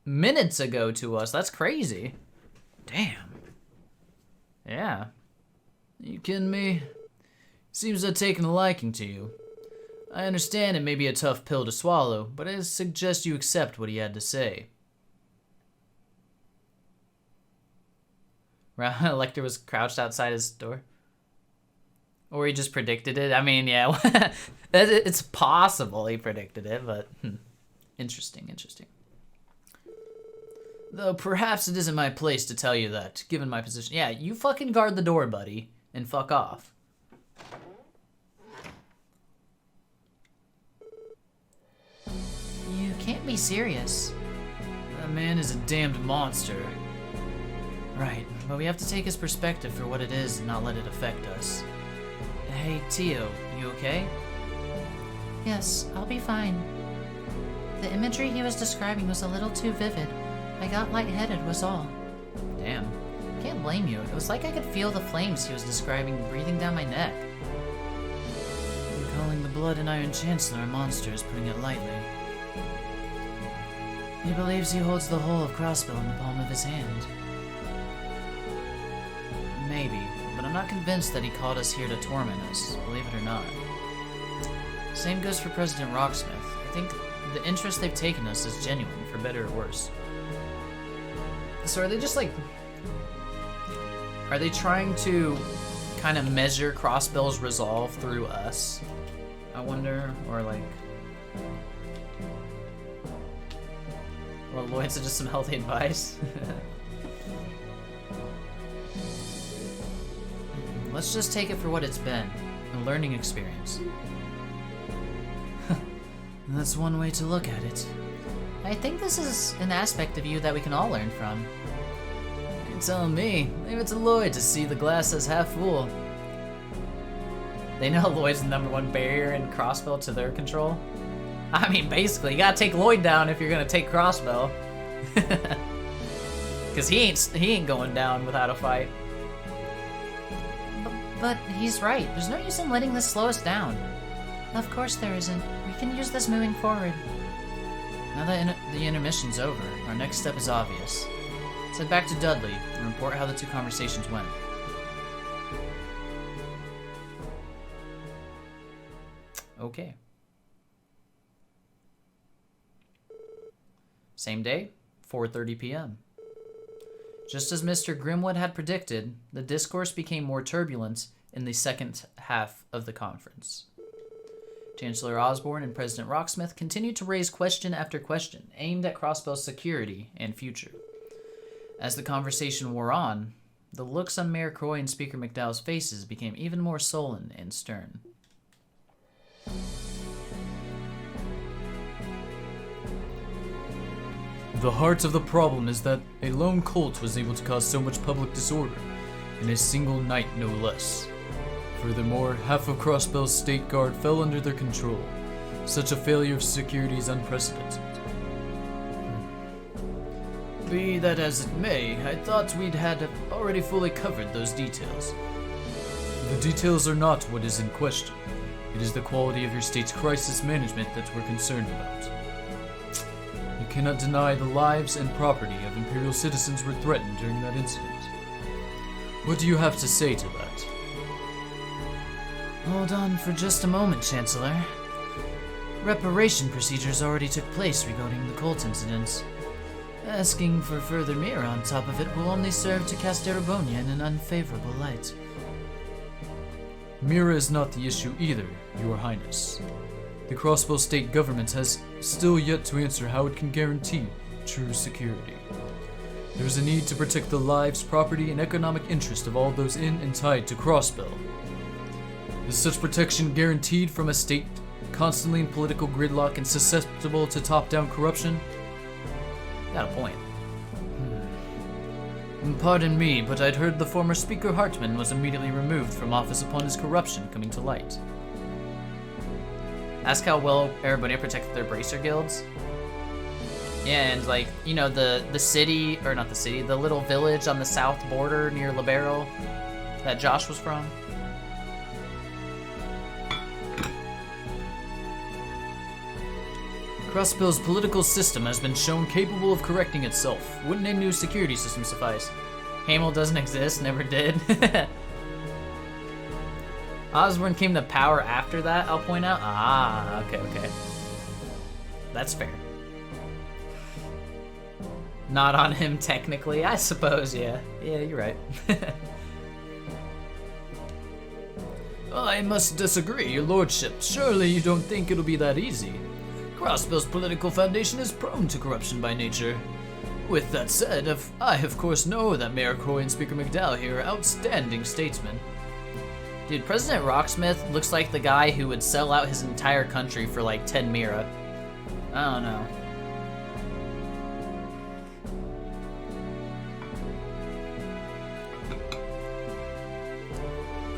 minutes ago to us. That's crazy. Damn. Yeah. You kidding me? Seems I've taken a liking to you. I understand it may be a tough pill to swallow, but I suggest you accept what he had to say. Lecter was crouched outside his door. Or he just predicted it. I mean, yeah, it's possible he predicted it, but interesting. Though perhaps it isn't my place to tell you that, given my position. Yeah, you fucking guard the door, buddy, and fuck off. You can't be serious. That man is a damned monster. Right, but we have to take his perspective for what it is and not let it affect us. Hey, Tio, you okay? Yes, I'll be fine. The imagery he was describing was a little too vivid. I got lightheaded was all. Damn. Can't blame you. It was like I could feel the flames he was describing breathing down my neck. Calling the Blood and Iron Chancellor a monster is putting it lightly. He believes he holds the whole of Crossbell in the palm of his hand. Maybe, but I'm not convinced that he called us here to torment us, believe it or not. Same goes for President Rocksmith. I think the interest they've taken us is genuine, for better or worse. So are they just like... Are they trying to kind of measure Crossbell's resolve through us? I wonder, or like... Well, Lloyd's just some healthy advice. Let's just take it for what it's been, a learning experience. That's one way to look at it. I think this is an aspect of you that we can all learn from. You're telling me, leave it to Lloyd to see the glass as half full. They know Lloyd's the #1 barrier in Crossbell to their control. I mean, basically, you gotta take Lloyd down if you're gonna take Crossbell. Cause he ain't going down without a fight. But he's right. There's no use in letting this slow us down. Of course there isn't. We can use this moving forward. Now that the intermission's over, our next step is obvious. Let's head back to Dudley and report how the two conversations went. Okay. Same day, 4:30 p.m. Just as Mr. Grimwood had predicted, the discourse became more turbulent in the second half of the conference. Chancellor Osborne and President Rocksmith continued to raise question after question aimed at Crossbell's security and future. As the conversation wore on, the looks on Mayor Croy and Speaker McDowell's faces became even more sullen and stern. The heart of the problem is that a lone cult was able to cause so much public disorder in a single night, no less. Furthermore, half of Crossbell's state guard fell under their control. Such a failure of security is unprecedented. Be that as it may, I thought we'd had already fully covered those details. The details are not what is in question. It is the quality of your state's crisis management that we're concerned about. You cannot deny the lives and property of Imperial citizens were threatened during that incident. What do you have to say to that? Hold on for just a moment, Chancellor. Reparation procedures already took place regarding the cult incidents. Asking for further mirror on top of it will only serve to cast Erebonia in an unfavorable light. Mira is not the issue either, Your Highness. The Crossbow state government has still yet to answer how it can guarantee true security. There is a need to protect the lives, property, and economic interest of all those in and tied to Crossbow. Is such protection guaranteed from a state constantly in political gridlock and susceptible to top-down corruption? Got a point. Pardon me, but I'd heard the former Speaker Hartman was immediately removed from office upon his corruption coming to light. Ask how well Erebonia protected their bracer guilds. Yeah, and like, you know, the city, or not the city, the little village on the south border near Libero that Josh was from. Crossbill's political system has been shown capable of correcting itself. Wouldn't a new security system suffice? Hamel doesn't exist, never did. Osborne came to power after that, I'll point out. Ah, okay. That's fair. Not on him technically, I suppose, yeah. Yeah, you're right. I must disagree, Your Lordship. Surely you don't think it'll be that easy. Crossbill's political foundation is prone to corruption by nature. With that said, I of course know that Mayor Croy and Speaker McDowell here are outstanding statesmen. Dude, President Rocksmith looks like the guy who would sell out his entire country for like 10 Mira. I don't know.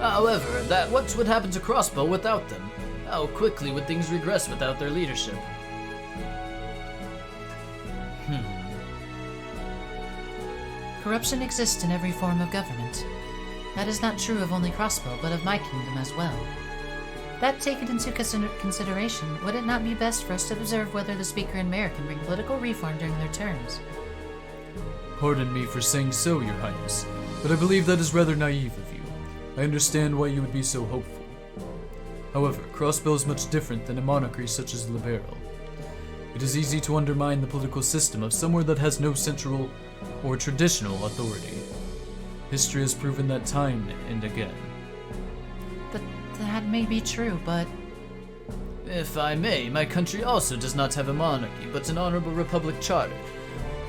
However, what would happen to Crossbow without them? How quickly would things regress without their leadership? Corruption exists in every form of government. That is not true of only Crossbow, but of my kingdom as well. That taken into consideration, would it not be best for us to observe whether the Speaker and Mayor can bring political reform during their terms? Pardon me for saying so, Your Highness, but I believe that is rather naive of you. I understand why you would be so hopeful. However, Crossbow is much different than a monarchy such as Liberal. It is easy to undermine the political system of somewhere that has no central or traditional authority. History has proven that time and again. That may be true, but... If I may, my country also does not have a monarchy, but an honorable republic charter.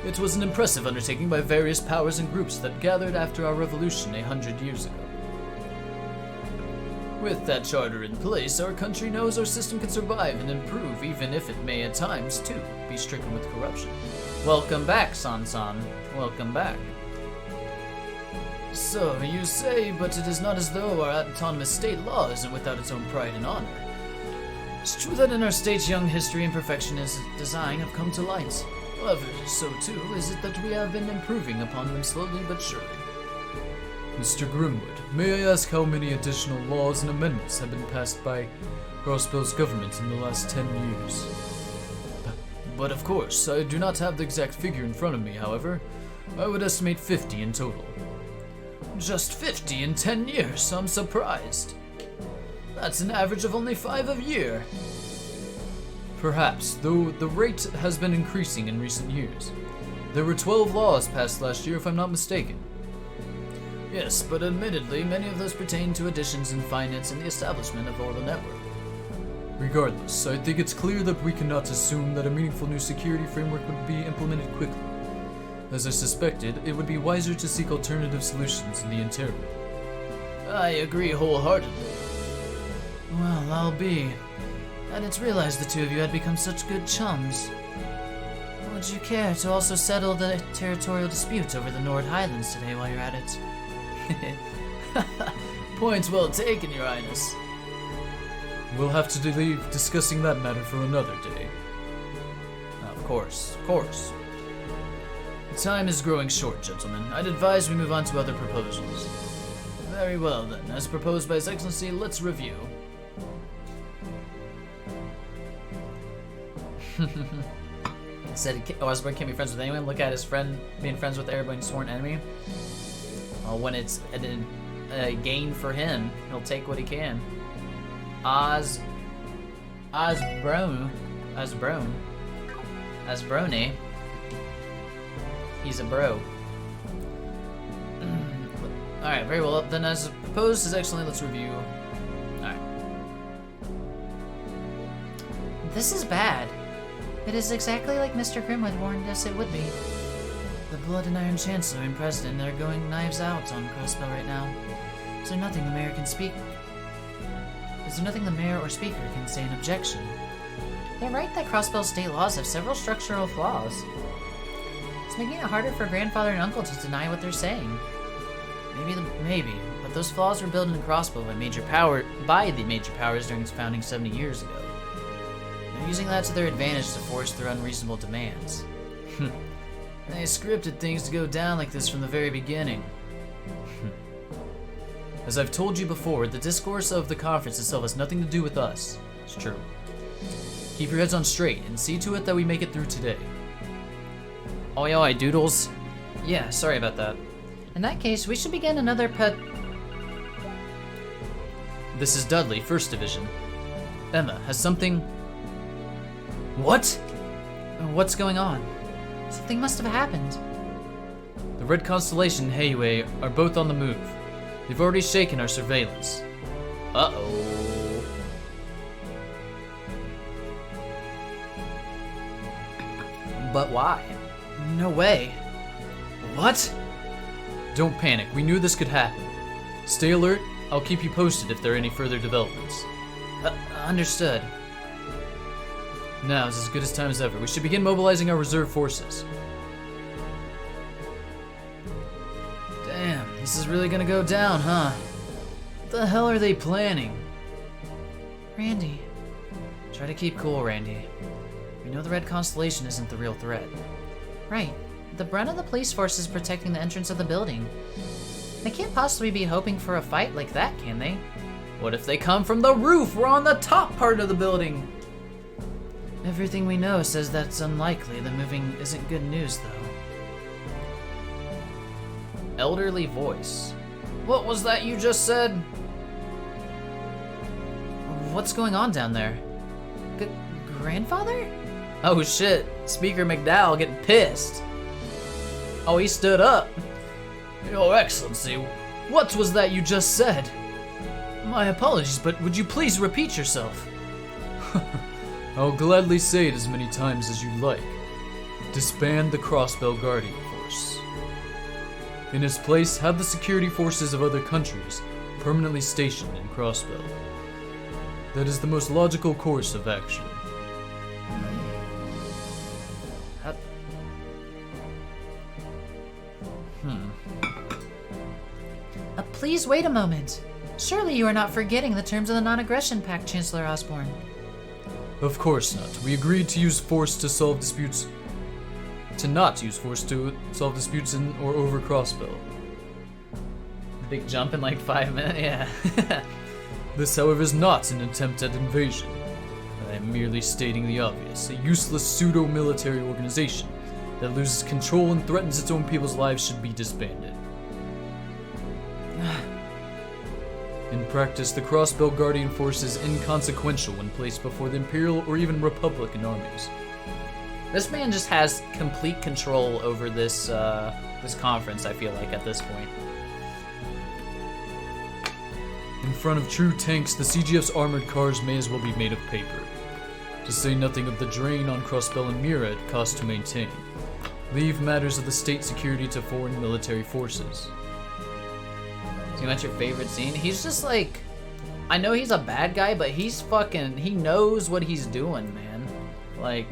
It was an impressive undertaking by various powers and groups that gathered after our revolution 100 years ago. With that charter in place, our country knows our system can survive and improve, even if it may at times, too, be stricken with corruption. Welcome back, San-san. Welcome back. So, you say, but it is not as though our autonomous state law isn't without its own pride and honor. It's true that in our state's young history and perfectionist design have come to light. However, so too is it that we have been improving upon them slowly but surely. Mr. Grimwood, may I ask how many additional laws and amendments have been passed by Crossbill's government in the last 10 years? But of course, I do not have the exact figure in front of me, however. I would estimate 50 in total. Just 50 in 10 years, I'm surprised. That's an average of only 5 a year. Perhaps, though the rate has been increasing in recent years. There were 12 laws passed last year, if I'm not mistaken. Yes, but admittedly, many of those pertain to additions in finance and the establishment of the network. Regardless, I think it's clear that we cannot assume that a meaningful new security framework would be implemented quickly. As I suspected, it would be wiser to seek alternative solutions in the interim. I agree wholeheartedly. Well, I'll be. And it's realized the two of you had become such good chums. Would you care to also settle the territorial dispute over the Nord Highlands today while you're at it? Point well taken, Your Highness. We'll have to leave discussing that matter for another day. Of course, of course. Time is growing short, gentlemen. I'd advise we move on to other proposals. Very well, then. As proposed by His Excellency, let's review. Said Osborne can't be friends with anyone. Look at his friend being friends with everybody's sworn enemy. When it's a gain for him, he'll take what he can. Osbrone. He's a bro. Alright, very well. Then as proposed, His Excellency, let's review. Alright. This is bad. It is exactly like Mr. Grimwood warned us it would be. The Blood and Iron Chancellor and President are going knives out on Crossbell right now. Is there nothing the mayor can speak? Is there nothing the mayor or speaker can say in objection? They're right that Crossbell's state laws have several structural flaws. It's making it harder for grandfather and uncle to deny what they're saying. Maybe, but those flaws were built into Crossbow by the major powers during its founding 70 years ago. They're using that to their advantage to force their unreasonable demands. They scripted things to go down like this from the very beginning. As I've told you before, the discourse of the conference itself has nothing to do with us. It's true. Keep your heads on straight and see to it that we make it through today. Oi, doodles. Yeah, sorry about that. In that case, we should begin another This is Dudley, 1st Division. Emma, has something... What? What's going on? Something must have happened. The Red Constellation and Heiwei are both on the move. They've already shaken our surveillance. Uh-oh. But why? No way. What? Don't panic, we knew this could happen. Stay alert, I'll keep you posted if there are any further developments. Understood. Now is as good a time as ever. We should begin mobilizing our reserve forces. Damn, this is really gonna go down, huh? What the hell are they planning? Randy. Try to keep cool, Randy. We know the Red Constellation isn't the real threat. Right. The brunt of the police force is protecting the entrance of the building. They can't possibly be hoping for a fight like that, can they? What if they come from the roof? We're on the top part of the building. Everything we know says that's unlikely. The moving isn't good news, though. Elderly voice. What was that you just said? What's going on down there? Grandfather? Oh shit, Speaker McDowell getting pissed. Oh, he stood up. Your Excellency, what was that you just said? My apologies, but would you please repeat yourself? I'll gladly say it as many times as you like. Disband the Crossbell Guardian Force. In its place, have the security forces of other countries permanently stationed in Crossbell. That is the most logical course of action. Please wait a moment. Surely you are not forgetting the terms of the non-aggression pact, Chancellor Osborne. Of course not. We agreed to use force to solve disputes. To not use force to solve disputes in or over Crossbell. Big jump in like 5 minutes, yeah. This, however, is not an attempt at invasion. I am merely stating the obvious. A useless pseudo-military organization that loses control and threatens its own people's lives should be disbanded. In practice, the Crossbell Guardian Force is inconsequential when placed before the Imperial or even Republican armies. This man just has complete control over this this conference, I feel like, at this point. In front of true tanks, the CGF's armored cars may as well be made of paper. To say nothing of the drain on Crossbell and Mira it costs to maintain. Leave matters of the state security to foreign military forces. So what's your favorite scene? He's just like, I know he's a bad guy, but he knows what he's doing, man. Like,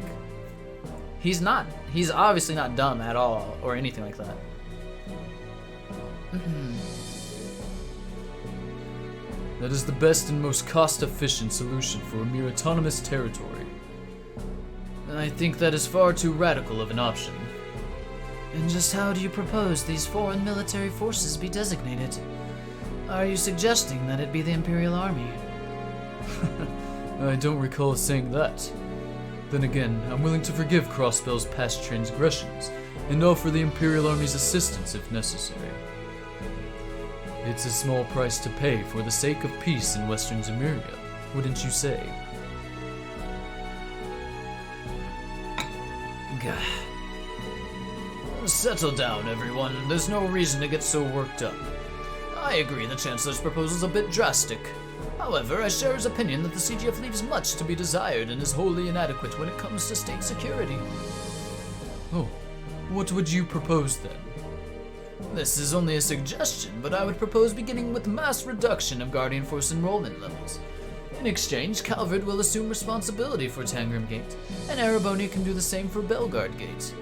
he's obviously not dumb at all, or anything like that. That is the best and most cost-efficient solution for a mere autonomous territory. I think that is far too radical of an option. And just how do you propose these foreign military forces be designated? Are you suggesting that it be the Imperial Army? I don't recall saying that. Then again, I'm willing to forgive Crossbell's past transgressions and offer the Imperial Army's assistance if necessary. It's a small price to pay for the sake of peace in Western Zemuria, wouldn't you say? Settle down, everyone. There's no reason to get so worked up. I agree the Chancellor's proposal's a bit drastic. However, I share his opinion that the CGF leaves much to be desired and is wholly inadequate when it comes to state security. Oh, what would you propose then? This is only a suggestion, but I would propose beginning with mass reduction of Guardian Force enrollment levels. In exchange, Calvard will assume responsibility for Tangram Gate, and Ereboni can do the same for Belgard Gate.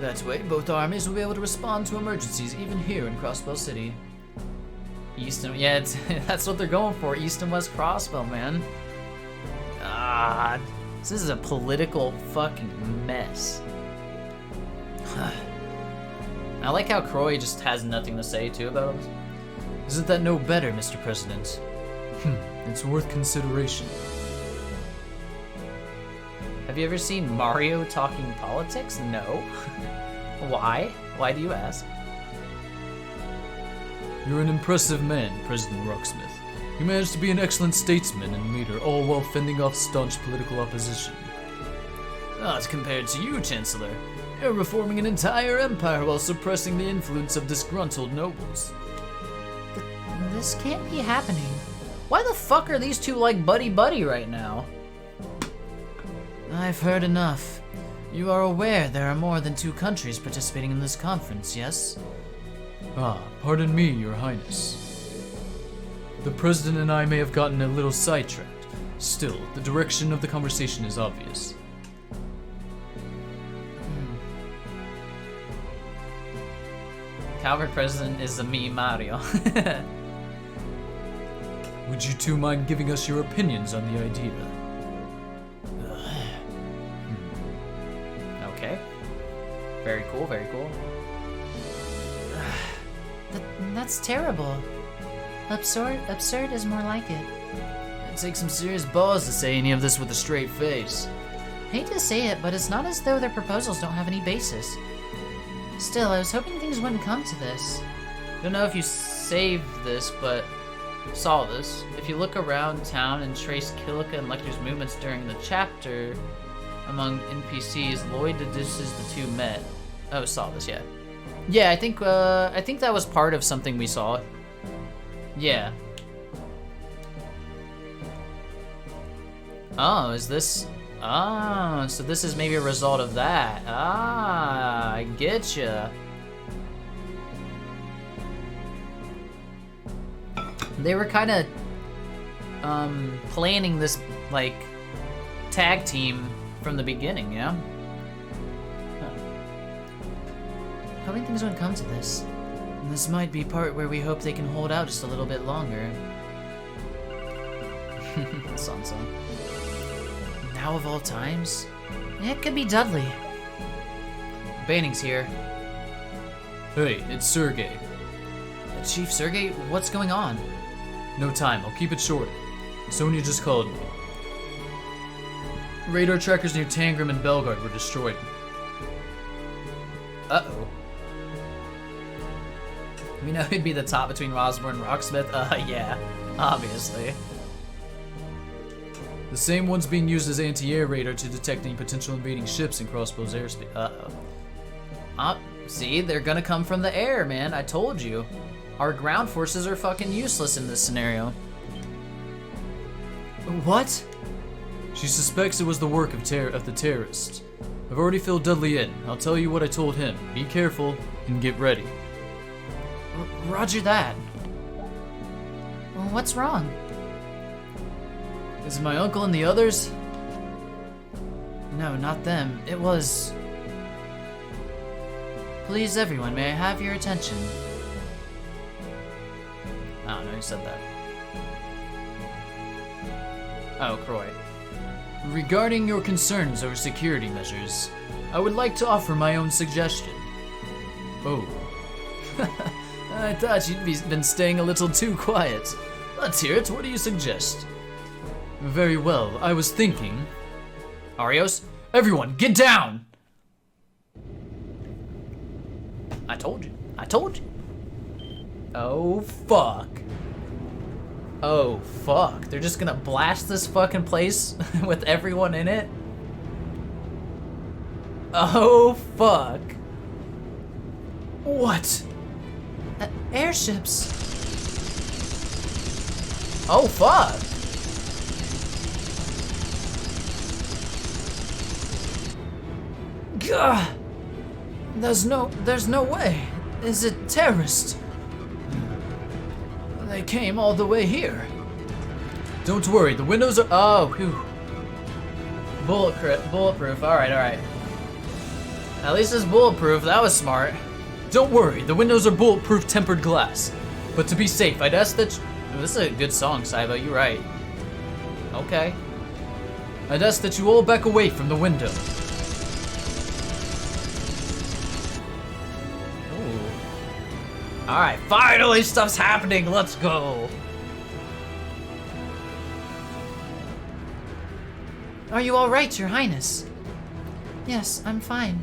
That way, both armies will be able to respond to emergencies even here in Crossbell City. East and yeah, that's what they're going for. East and West Crossbell, man. Ah, this is a political fucking mess. I like how Croy just has nothing to say too about it. Isn't that no better, Mr. President? It's worth consideration. Have you ever seen Mario talking politics? No. Why? Why do you ask? You're an impressive man, President Rocksmith. You managed to be an excellent statesman and leader, all while fending off staunch political opposition. Not compared to you, Chancellor. You're reforming an entire empire while suppressing the influence of disgruntled nobles. This can't be happening. Why the fuck are these two like buddy-buddy right now? I've heard enough. You are aware there are more than 2 countries participating in this conference, yes? Ah, pardon me, Your Highness. The President and I may have gotten a little sidetracked. Still, the direction of the conversation is obvious. Calvert President is the me Mario. Would you two mind giving us your opinions on the idea? Okay. Very cool, very cool. That's terrible. Absurd is more like it. It takes some serious balls to say any of this with a straight face. Hate to say it, but it's not as though their proposals don't have any basis. Still, I was hoping things wouldn't come to this. Don't know if you saved this, but saw this. If you look around town and trace Kilika and Lecter's movements during the chapter among NPCs, Lloyd deduces the two met. Oh, saw this, yeah. Yeah, I think that was part of something we saw. Yeah. Oh, is this? Ah, so this is maybe a result of that. Ah, I getcha. They were kind of planning this like tag team from the beginning, yeah. Hoping things won't come to this. And this might be part where we hope they can hold out just a little bit longer. Sansa. Now of all times? It could be Dudley. Banning's here. Hey, it's Sergey. Chief Sergey, what's going on? No time, I'll keep it short. Sonya just called me. Radar trackers near Tangram and Belgard were destroyed. Uh-oh. We know he'd be the top between Rosborn and Rocksmith. Yeah, obviously. The same one's being used as anti-air radar to detect any potential invading ships in Crossbow's airspace. Uh-oh. See, they're gonna come from the air, man. I told you. Our ground forces are fucking useless in this scenario. What? She suspects it was the work of the terrorists. I've already filled Dudley in. I'll tell you what I told him. Be careful and get ready. Roger that. Well, what's wrong? Is it my uncle and the others? No, not them. It was... Please, everyone, may I have your attention? I don't know who said that. Oh, Croy. Regarding your concerns over security measures, I would like to offer my own suggestion. Oh. I thought you'd been staying a little too quiet. Let's hear it. What do you suggest? Very well. I was thinking... Arios? Everyone, get down! I told you. I told you. Oh, fuck. Oh, fuck. They're just gonna blast this fucking place with everyone in it? Oh, fuck. What? Airships. Oh, fuck. Gah! There's no way. Is it terrorists? They came all the way here. Don't worry, the windows are. Oh, whew. Bulletproof. Alright, alright. At least it's bulletproof. That was smart. Don't worry, the windows are bulletproof tempered glass. But to be safe, I'd ask that. Ooh, this is a good song, Saibo. You're right. Okay. I'd ask that you all back away from the window. Alright, finally stuff's happening. Let's go. Are you all right, Your Highness? Yes, I'm fine.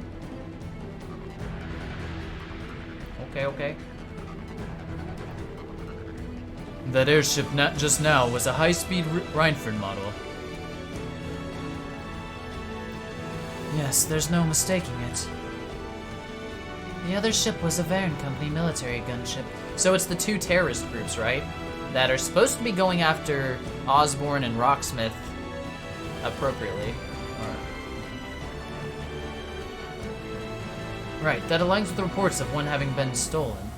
Okay, okay. That airship just now was a high-speed Reinford model. Yes, there's no mistaking it. The other ship was a Varen Company military gunship. So it's the two terrorist groups, right? That are supposed to be going after Osborne and Rocksmith appropriately. Right, that aligns with the reports of one having been stolen.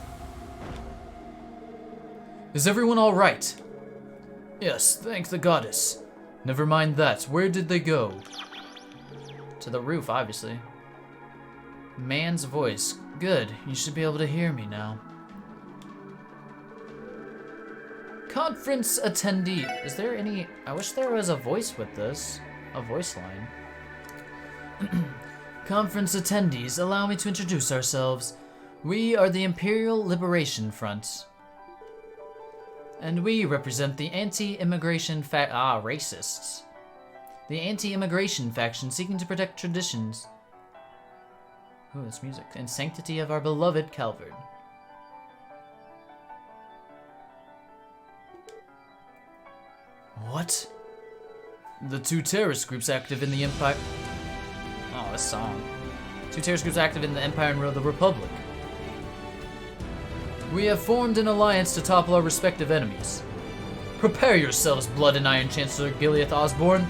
Is everyone all right? Yes, thank the goddess. Never mind that. Where did they go? To the roof, obviously. Man's voice. Good, you should be able to hear me now. Conference attendee. Is there any... I wish there was a voice with this. A voice line. Conference attendees, allow me to introduce ourselves. We are the Imperial Liberation Front. And we represent the anti-immigration racists. The anti-immigration faction seeking to protect traditions. Ooh, that's music. And sanctity of our beloved Calvard. What? The two terrorist groups active in the Empire. Oh, this song. Two terrorist groups active in the Empire and the Republic. We have formed an alliance to topple our respective enemies. Prepare yourselves, Blood and Iron Chancellor Gileath Osborne.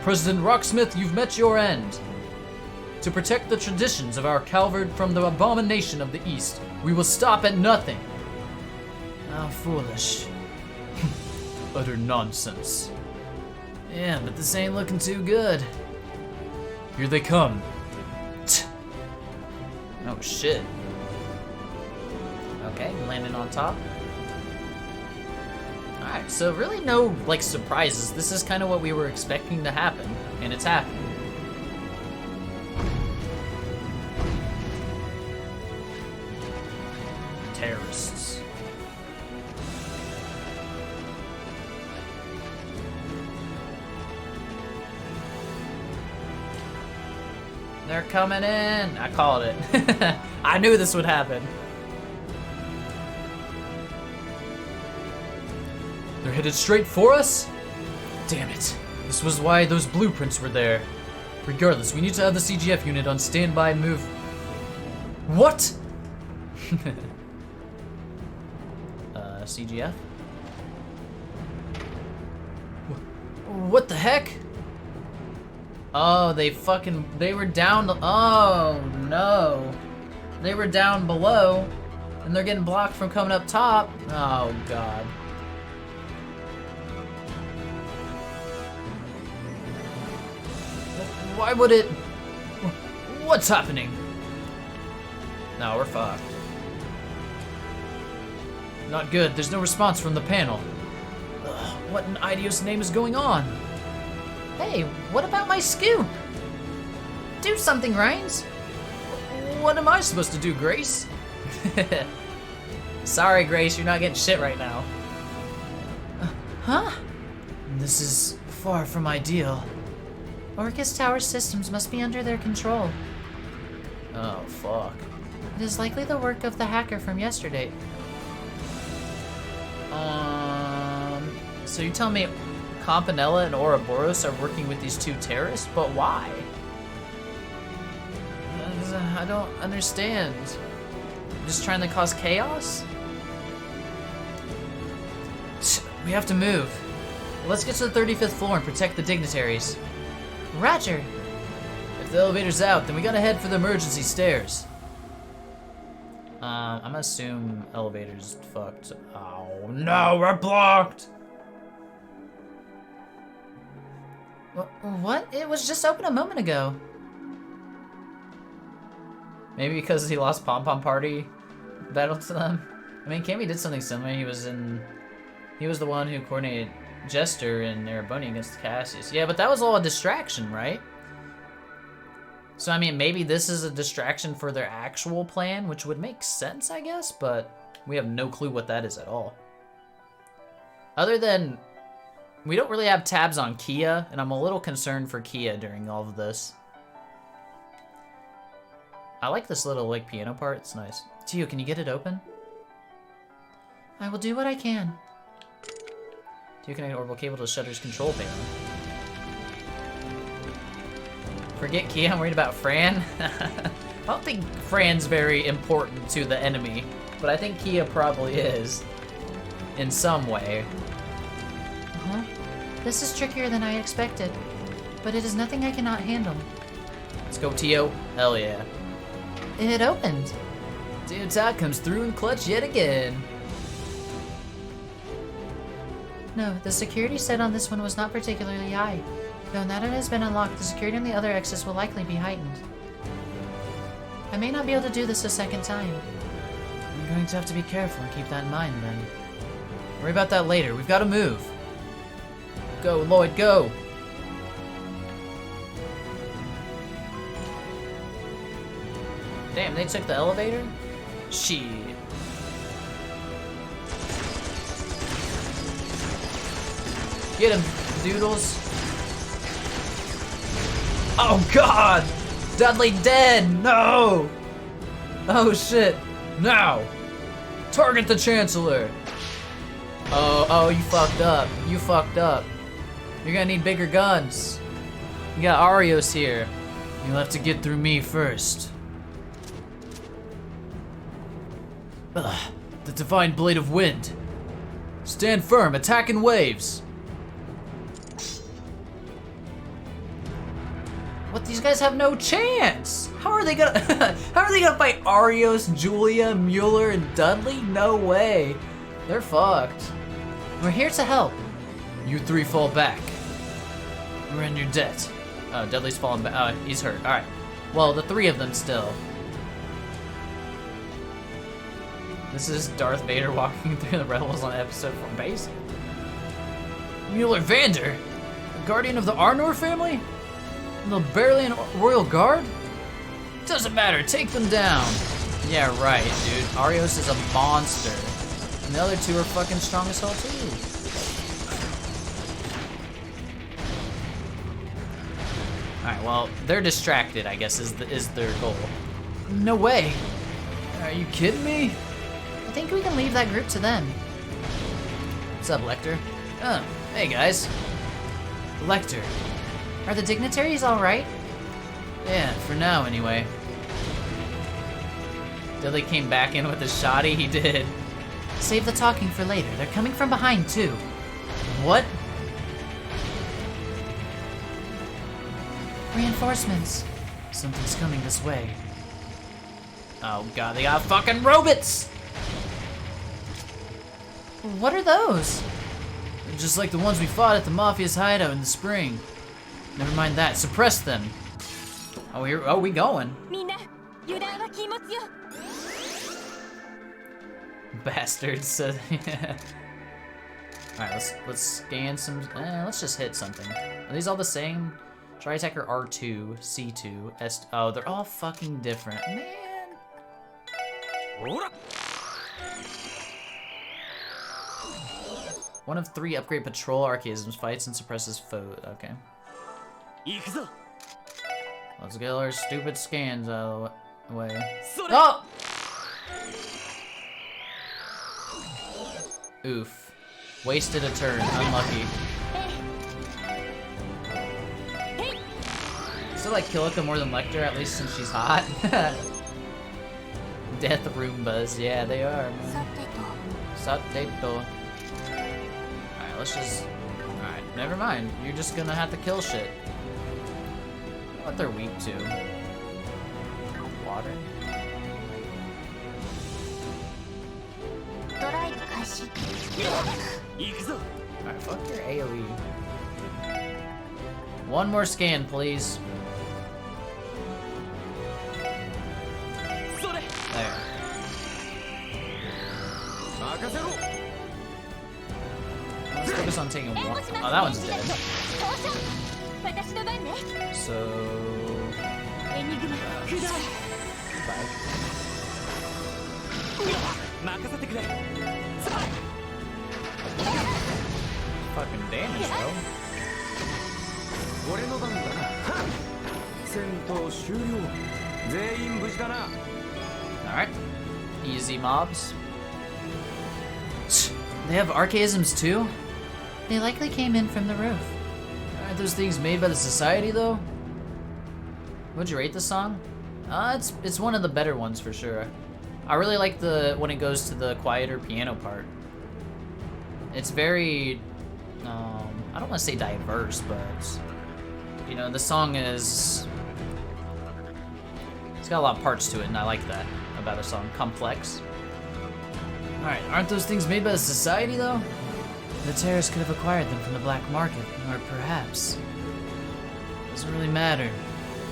President Rocksmith, you've met your end. To protect the traditions of our Calvard from the abomination of the East, we will stop at nothing. How foolish. Utter nonsense. Yeah, but this ain't looking too good. Here they come. Oh, shit. Okay, landing on top. Alright, so really no, like, surprises. This is kind of what we were expecting to happen, and it's happening. Terrorists. They're coming in! I called it. I knew this would happen. They're headed straight for us? Damn it. This was why those blueprints were there. Regardless, we need to have the CGF unit on standby move. What? CGF? What the heck? Oh, they were down, oh no. They were down below, and they're getting blocked from coming up top. Oh god. Why would it... What's happening? No, we're fucked. Not good, there's no response from the panel. Ugh, what in Idiot's name is going on? Hey, what about my scoop? Do something, Rhines. What am I supposed to do, Grace? Sorry, Grace, you're not getting shit right now. Huh? This is far from ideal. Orcus Tower systems must be under their control. Oh, fuck. It is likely the work of the hacker from yesterday. So you tell me Campanella and Ouroboros are working with these 2 terrorists, but why? I don't understand. Just trying to cause chaos? We have to move. Let's get to the 35th floor and protect the dignitaries. Roger. If the elevator's out, then we gotta head for the emergency stairs. I'm gonna assume elevator's fucked. Oh no, we're blocked! What? It was just open a moment ago. Maybe because he lost Pom Pom Party battle to them? I mean, Cammy did something similar. He was the one who coordinated Jester and Erebony against Cassius. Yeah, but that was all a distraction, right? So, I mean, maybe this is a distraction for their actual plan, which would make sense, I guess, but we have no clue what that is at all. Other than, we don't really have tabs on Kia, and I'm a little concerned for Kia during all of this. I like this little, like, piano part. It's nice. Tio, can you get it open? I will do what I can. Tio, connect orbital cable to the shutter's control panel. Forget Kia, I'm worried about Fran. I don't think Fran's very important to the enemy, but I think Kia probably is. In some way. Uh-huh. This is trickier than I expected, but it is nothing I cannot handle. Let's go, Tio. Hell yeah. It opened. Dude, Todd comes through in clutch yet again. No, the security set on this one was not particularly high. Though now that it has been unlocked, the security on the other exits will likely be heightened. I may not be able to do this a second time. I'm going to have to be careful and keep that in mind, then. Worry about that later. We've got to move. Go, Lloyd, go! Damn, they took the elevator? Shit. Get him, doodles. Oh god! Dudley dead! No! Oh shit. Now! Target the Chancellor! Oh, you fucked up. You fucked up. You're gonna need bigger guns. You got Arios here. You'll have to get through me first. Ugh, the Divine Blade of Wind. Stand firm, attack in waves. What? These guys have no chance. How are they gonna? How are they gonna fight Arios, Julia, Mueller, and Dudley? No way. They're fucked. We're here to help. You 3 fall back. We're in your debt. Oh, Dudley's falling back. Oh, he's hurt. All right. Well, the 3 of them still. This is Darth Vader walking through the rebels on episode 4 base. Mueller Vander, a guardian of the Arnor family? The Berlin Royal Guard? Doesn't matter. Take them down. Yeah, right, dude. Arios is a monster. And the other 2 are fucking strong as hell, too. Alright, well, they're distracted, I guess, is their goal. No way. Are you kidding me? I think we can leave that group to them. What's up, Lecter? Oh, hey, guys. Lecter. Are the dignitaries alright? Yeah, for now, anyway. Dudley came back in with a shoddy? He did. Save the talking for later. They're coming from behind, too. What? Reinforcements. Something's coming this way. Oh god, they got fucking robots! What are those? Just like the ones we fought at the Mafia's hideout in the spring. Never mind that, suppress them. Oh, we going. Bastards. Alright, let's scan some. Let's just hit something. Are these all the same? Try attacker R2, C2, S. Oh, they're all fucking different. Man. One of 3 upgrade patrol archaisms, fights and suppresses foes. Okay. Let's get our stupid scans out of the way. Oh! Oof. Wasted a turn. Unlucky. So like Kilika more than Lecter, at least since she's hot. Death Roombas. Yeah, they are. Sateto. Alright, let's just... Alright, never mind. You're just gonna have to kill shit. What they're weak to. Water? Alright, fuck your AoE. One more scan, please. There. Let's focus on taking one. Oh, that one's dead. So... Bye. Fucking damage, though. Alright. Easy mobs. They have archaisms too? They likely came in from the roof. Aren't those things made by the society though? Would you rate the song? It's one of the better ones for sure. I really like when it goes to the quieter piano part. It's very, I don't want to say diverse, but you know, the song is, it's got a lot of parts to it, and I like that about a song. Complex. Alright, aren't those things made by the society though? The terrorists could have acquired them from the black market, or perhaps... Doesn't really matter.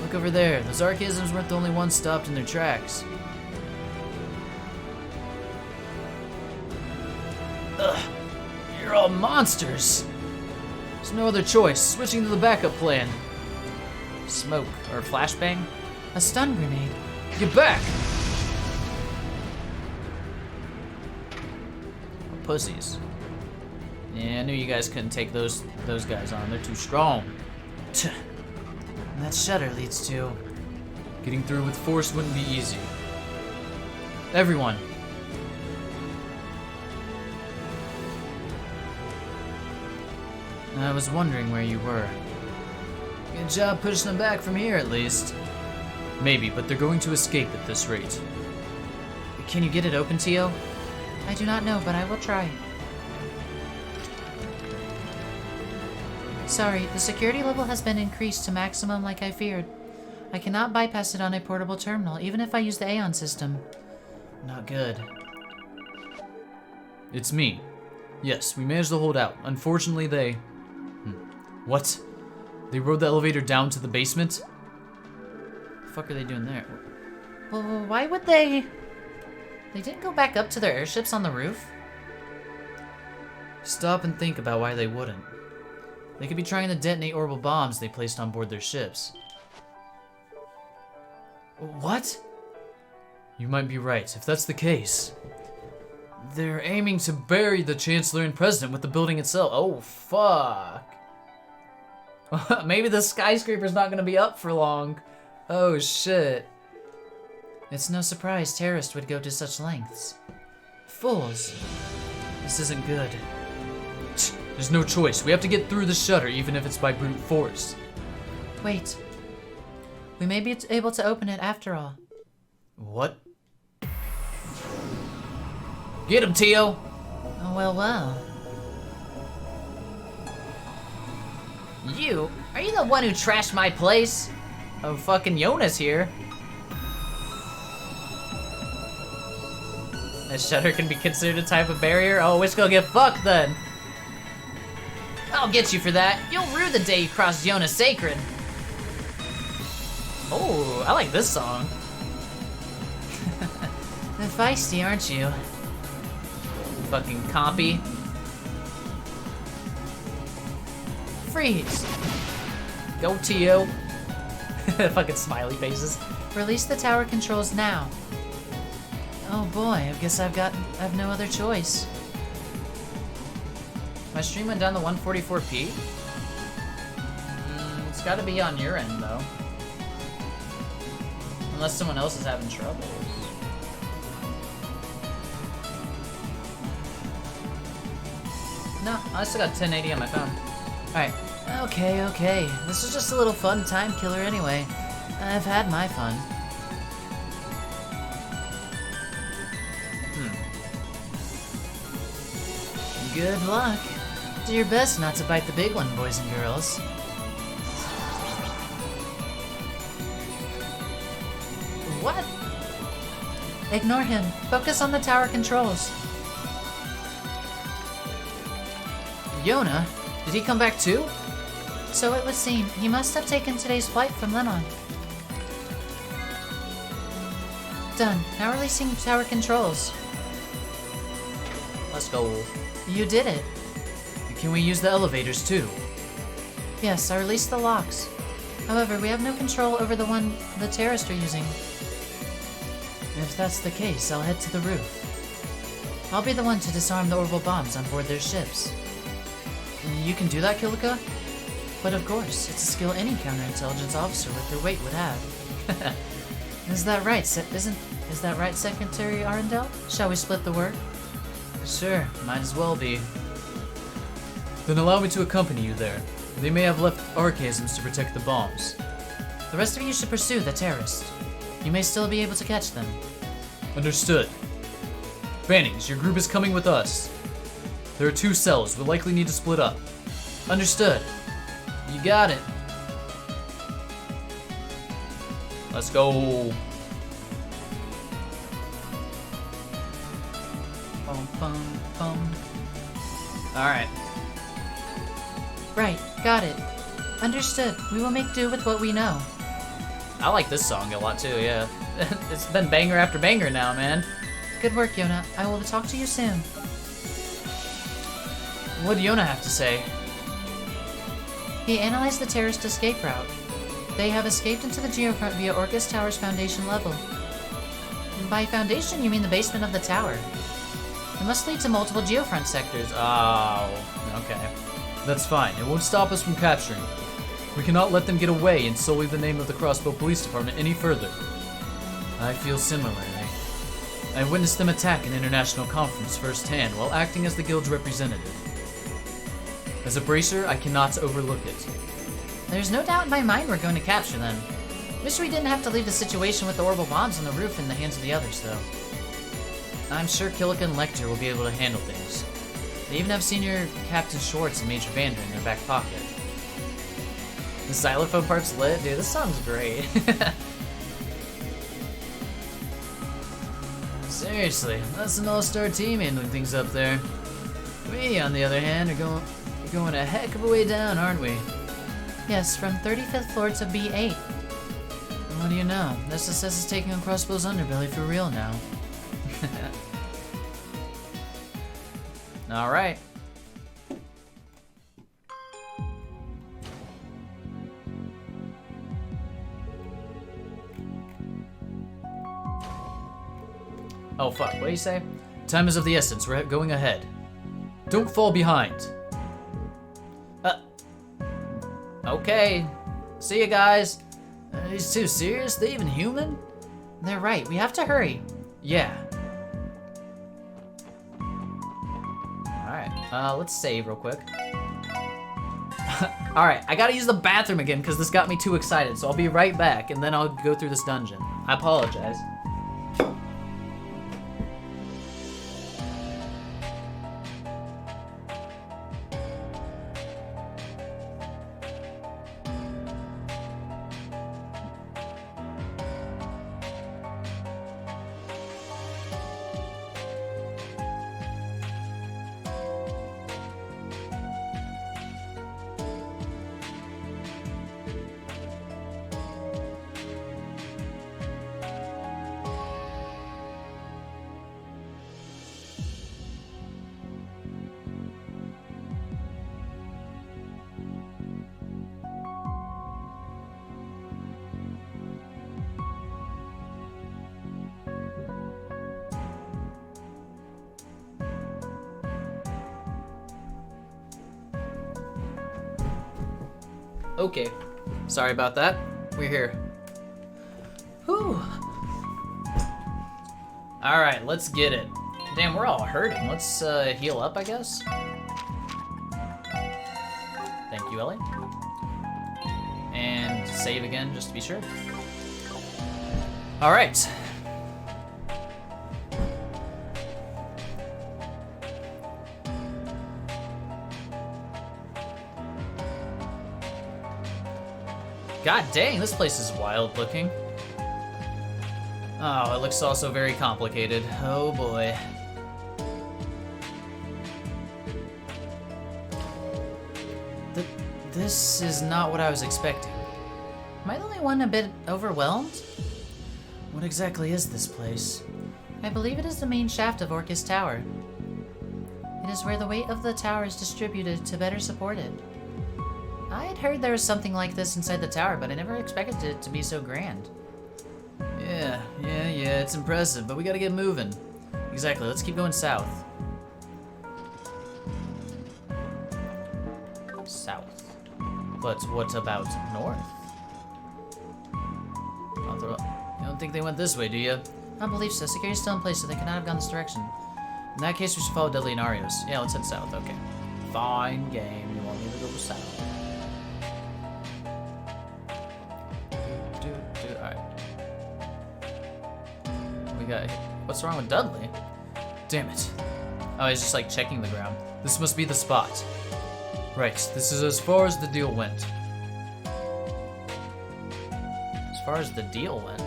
Look over there. Those archaisms weren't the only ones stopped in their tracks. Ugh. You're all monsters. There's no other choice. Switching to the backup plan. Smoke. Or flashbang? A stun grenade. Get back! Pussies. Yeah, I knew you guys couldn't take those guys on. They're too strong. That shutter leads to... Getting through with force wouldn't be easy. Everyone. I was wondering where you were. Good job pushing them back from here, at least. Maybe, but they're going to escape at this rate. Can you get it open, Tio? I do not know, but I will try. Sorry, the security level has been increased to maximum like I feared. I cannot bypass it on a portable terminal, even if I use the Aeon system. Not good. It's me. Yes, we managed to hold out. Unfortunately, they... What? They rode the elevator down to the basement? What the fuck are they doing there? Well, why would they... They didn't go back up to their airships on the roof? Stop and think about why they wouldn't. They could be trying to detonate orbital bombs they placed on board their ships. What? You might be right. If that's the case, they're aiming to bury the Chancellor and President with the building itself. Oh, fuck. Maybe the skyscraper's not gonna be up for long. Oh, shit. It's no surprise terrorists would go to such lengths. Fools. This isn't good. There's no choice. We have to get through the shutter, even if it's by brute force. Wait. We may be able to open it after all. What? Get him, Tio! Oh, well. You? Are you the one who trashed my place? Oh, fucking Jonas here. A shutter can be considered a type of barrier? Oh, let's go get fucked then. I'll get you for that. You'll rue the day you crossed Jonas Sacred. Oh, I like this song. Feisty, aren't you? Fucking compy. Freeze! Go, Tio. Fucking smiley faces. Release the tower controls now. Oh boy, I guess I've no other choice. My stream went down to 144p? It's gotta be on your end, though. Unless someone else is having troubles. No, I still got 1080 on my phone. Alright. Okay. This is just a little fun time killer anyway. I've had my fun. Good luck. Do your best not to bite the big one, boys and girls. What? Ignore him. Focus on the tower controls. Yona? Did he come back too? So it would seem. He must have taken today's flight from Lennon. Done. Now releasing tower controls. Let's go. You did it. Can we use the elevators too? Yes, I released the locks. However, we have no control over the one the terrorists are using. If that's the case, I'll head to the roof. I'll be the one to disarm the orbital bombs on board their ships. You can do that, Kilika? But of course, it's a skill any counterintelligence officer with their weight would have. Is that right, Secretary Arundel? Shall we split the work? Sure, might as well be. Then allow me to accompany you there. They may have left archasms to protect the bombs. The rest of you should pursue the terrorists. You may still be able to catch them. Understood. Bannings, your group is coming with us. There are 2 cells. We'll likely need to split up. Understood. You got it. Let's go. Alright. Right, got it. Understood. We will make do with what we know. I like this song a lot too, yeah. It's been banger after banger now, man. Good work, Yona. I will talk to you soon. What'd Yona have to say? He analyzed the terrorist escape route. They have escaped into the Geofront via Orcus Tower's foundation level. By foundation, you mean the basement of the tower. It must lead to multiple Geofront sectors. Oh, okay. That's fine. It won't stop us from capturing them. We cannot let them get away in solely the name of the Crossbow Police Department any further. I feel similarly. I witnessed them attack an international conference firsthand while acting as the Guild's representative. As a bracer, I cannot overlook it. There's no doubt in my mind we're going to capture them. Wish we didn't have to leave the situation with the orbital bombs on the roof in the hands of the others, though. I'm sure Killick and Lecter will be able to handle things. They even have Senior Captain Schwartz and Major Vander in their back pocket. The xylophone part's lit? Dude, this song's great. Seriously, that's an all-star team handling things up there. We, on the other hand, are going a heck of a way down, aren't we? Yes, from 35th floor to B8. What do you know? This is taking on Crossbow's underbelly for real now. Alright. Oh fuck, what do you say? Time is of the essence. We're going ahead. Don't fall behind. Okay. See you guys. He's too serious? They even human? They're right. We have to hurry. Yeah. Alright, let's save real quick. Alright, I gotta use the bathroom again because this got me too excited, so I'll be right back and then I'll go through this dungeon. I apologize. Okay. Sorry about that. We're here. Whew. Alright, let's get it. Damn, we're all hurting. Let's heal up, I guess. Thank you, Ellie. And save again, just to be sure. Alright. God dang, this place is wild looking. Oh, it looks also very complicated. Oh boy. This is not what I was expecting. Am I the only one a bit overwhelmed? What exactly is this place? I believe it is the main shaft of Orcus Tower. It is where the weight of the tower is distributed to better support it. I had heard there was something like this inside the tower, but I never expected it to be so grand. Yeah, it's impressive, but we gotta get moving. Exactly, let's keep going south. South. But what about north? You don't think they went this way, do you? I believe so. Security's still in place, so they could not have gone this direction. In that case, we should follow Dudley and Arios. Yeah, let's head south, okay. Fine game, you want me to go south? Alright. We got... What's wrong with Dudley? Damn it. Oh, he's just like checking the ground. This must be the spot. Right, this is as far as the deal went. As far as the deal went?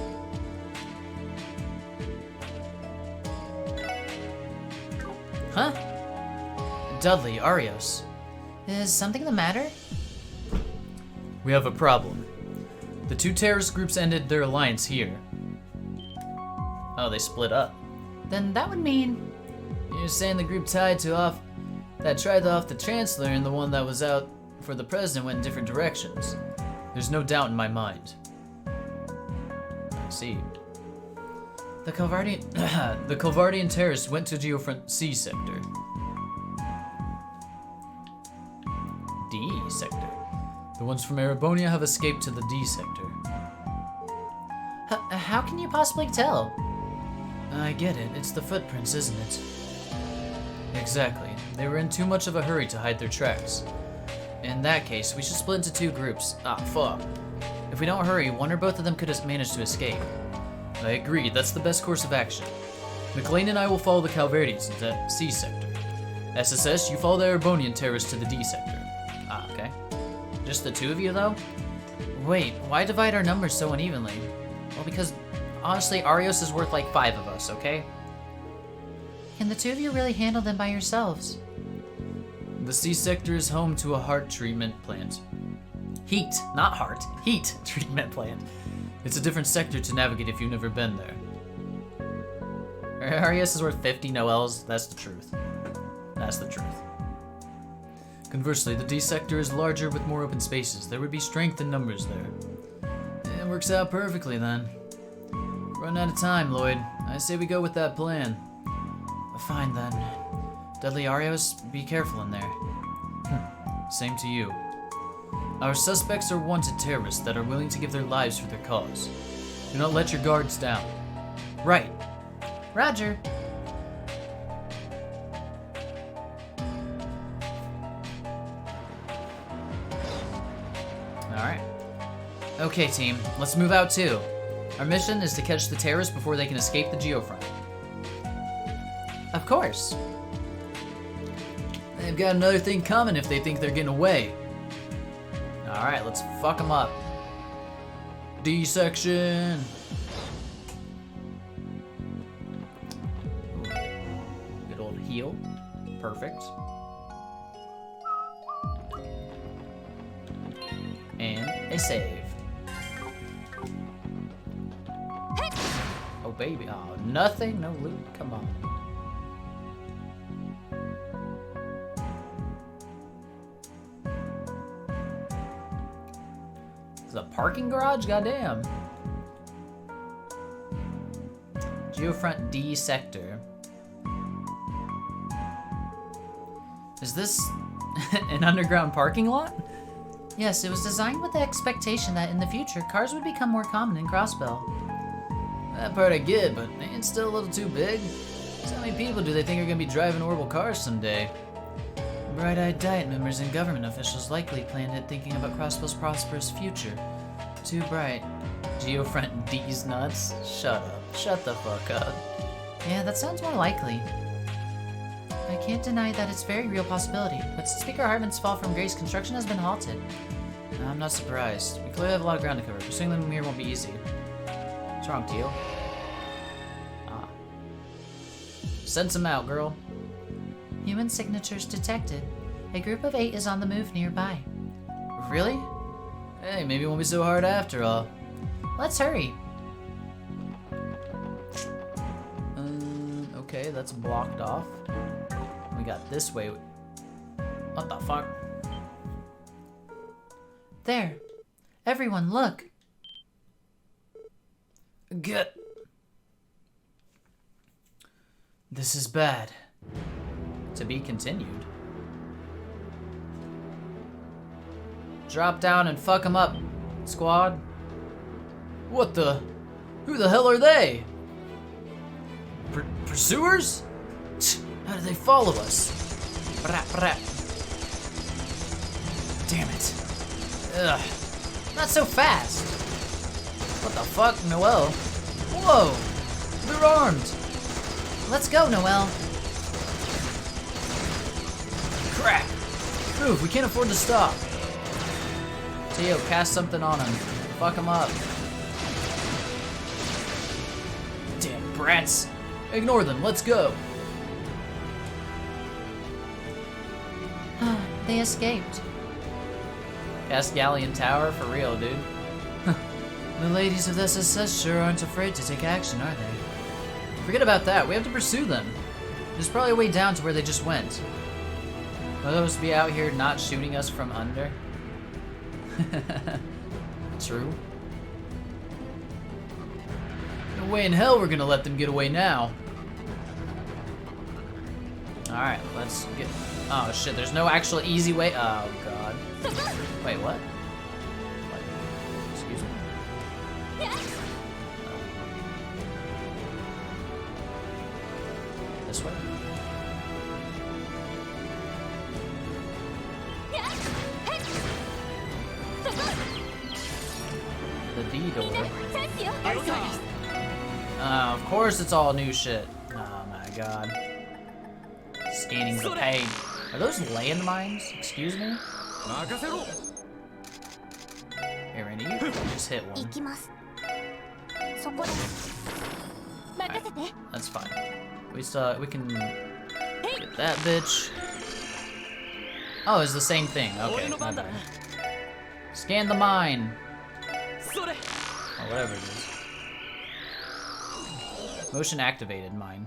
Huh? Dudley, Arios. Is something the matter? We have a problem. The two terrorist groups ended their alliance here. Oh, they split up. Then that would mean... You're saying the group tried to off the Chancellor and the one that was out for the President went in different directions. There's no doubt in my mind. I see. The Calvardian... The Calvardian terrorists went to Geofront C sector. D sector. The ones from Erebonia have escaped to the D sector. How can you possibly tell? I get it. It's the footprints, isn't it? Exactly. They were in too much of a hurry to hide their tracks. In that case, we should split into two groups. Ah, fuck. If we don't hurry, one or both of them could have managed to escape. I agree. That's the best course of action. McLean and I will follow the Calvardians into C sector. SSS, you follow the Erebonian terrorists to the D sector. Ah, okay. Just the two of you, though? Wait, why divide our numbers so unevenly? Well, because, honestly, Arios is worth like 5 of us, okay? Can the two of you really handle them by yourselves? The C sector is home to a heart treatment plant. Heat, not heart. Heat treatment plant. It's a different sector to navigate if you've never been there. Arios is worth 50 Noels. That's the truth. That's the truth. Conversely, the D sector is larger with more open spaces. There would be strength in numbers there. It works out perfectly then. Run out of time, Lloyd. I say we go with that plan. Fine then. Dudley, Arios, be careful in there. Same to you. Our suspects are wanted terrorists that are willing to give their lives for their cause. Do not let your guards down. Right. Roger. Alright. Okay, team. Let's move out too. Our mission is to catch the terrorists before they can escape the Geofront. Of course. They've got another thing coming if they think they're getting away. Alright, let's fuck them up. D section. Good old heal. Perfect. And a save. Oh baby, oh nothing, no loot, come on. This is a parking garage? Goddamn. Geofront D sector. Is this an underground parking lot? Yes, it was designed with the expectation that in the future, cars would become more common in Crossbell. That part I get, but it's still a little too big. So how many people do they think are gonna be driving orbital cars someday? Bright-eyed Diet members and government officials likely planned it thinking about Crossbell's prosperous future. Too bright. Geofront D's nuts? Shut up. Shut the fuck up. Yeah, that sounds more likely. I can't deny that it's a very real possibility, but Speaker Hartman's fall from grace, construction has been halted. I'm not surprised. We clearly have a lot of ground to cover. Pursuing them here won't be easy. What's wrong, Teal? Ah. Send some out, girl. Human signatures detected. A group of 8 is on the move nearby. Really? Hey, maybe it won't be so hard after all. Let's hurry. Okay, that's blocked off. We got this way. What the fuck? There. Everyone, look. Get. This is bad. To be continued. Drop down and fuck them up, squad. What the? Who the hell are they? Pursuers? How do they follow us? Brap, brap. Damn it. Ugh. Not so fast. What the fuck, Noel? Whoa! They're armed! Let's go, Noel. Crap! Move, we can't afford to stop. Teo, cast something on him. Fuck him up. Damn brats! Ignore them, let's go! They escaped. Cast Galleon Tower for real, dude. The ladies of the SSS sure aren't afraid to take action, are they? Forget about that. We have to pursue them. There's probably a way down to where they just went. Are those to be out here not shooting us from under? True. No way in hell we're gonna let them get away now. Alright, let's get... Oh shit, there's no actual easy way... Oh god. Wait, what? What? Excuse me? This way? The D door. Of course it's all new shit. Oh my god. Scanning the pain. Are those landmines? Excuse me? Here, Randy, you just hit one. Alright, that's fine. We can get that bitch. Oh, it's the same thing. Okay, my bad. Scan the mine. Or whatever it is. Motion activated mine.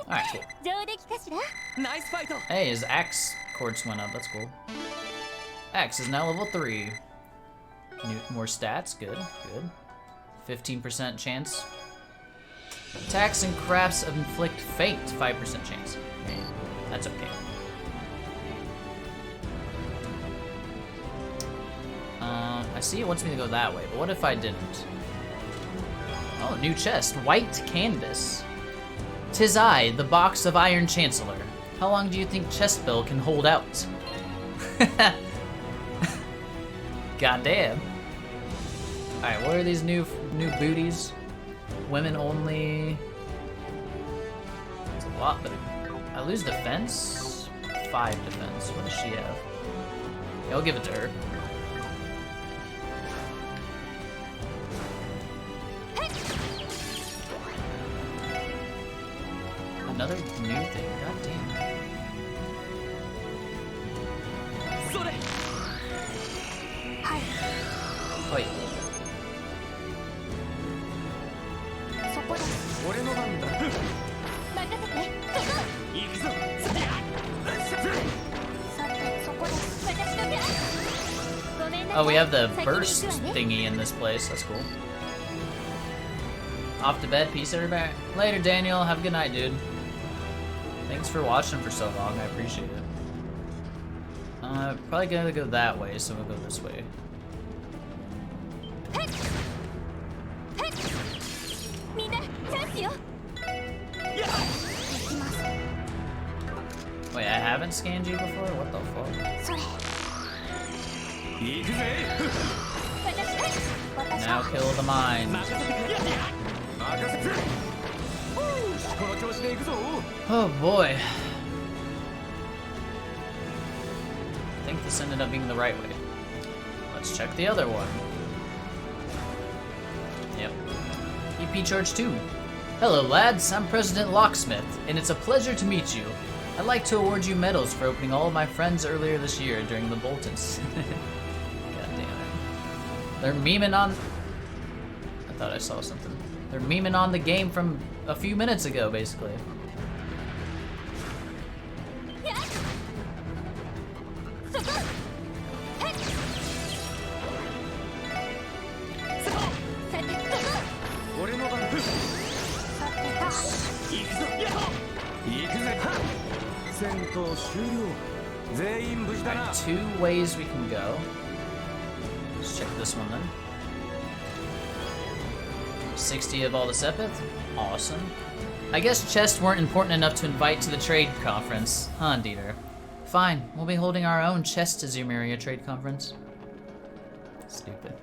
Alright, cool. Hey, his axe quartz went up. That's cool. Axe is now level 3. More stats. Good, good. 15% chance. Attacks and crafts inflict fate. 5% chance. That's okay. I see it wants me to go that way, but what if I didn't? Oh, new chest. White canvas. 'Tis I, the box of Iron Chancellor. How long do you think Chestbill can hold out? Goddamn. Alright, what are these new booties? Women only. It's a lot, but I lose defense? 5 defense. What does she have? Yeah, I'll give it to her. Another new thing, god damn. Wait. Oh, we have the burst thingy in this place. That's cool. Off to bed. Peace, everybody. Later, Daniel. Have a good night, dude. Thanks for watching for so long. I appreciate it. Probably gonna go that way, so we'll go this way. Wait, I haven't scanned you before? What the fuck? Now kill the mine. Oh boy. I think this ended up being the right way. Let's check the other one. Yep. EP Charge 2. Hello lads, I'm President Locksmith, and it's a pleasure to meet you. I'd like to award you medals for opening all of my friends earlier this year during the Boltons. God damn it. They're memeing on... I thought I saw something. They're memeing on the game from a few minutes ago, basically. Alright, 2 ways we can go. Let's check this one then. 60 of all the Sepith? Awesome. I guess chests weren't important enough to invite to the trade conference, huh, Dieter? Fine, we'll be holding our own chest Azure area trade conference. Stupid.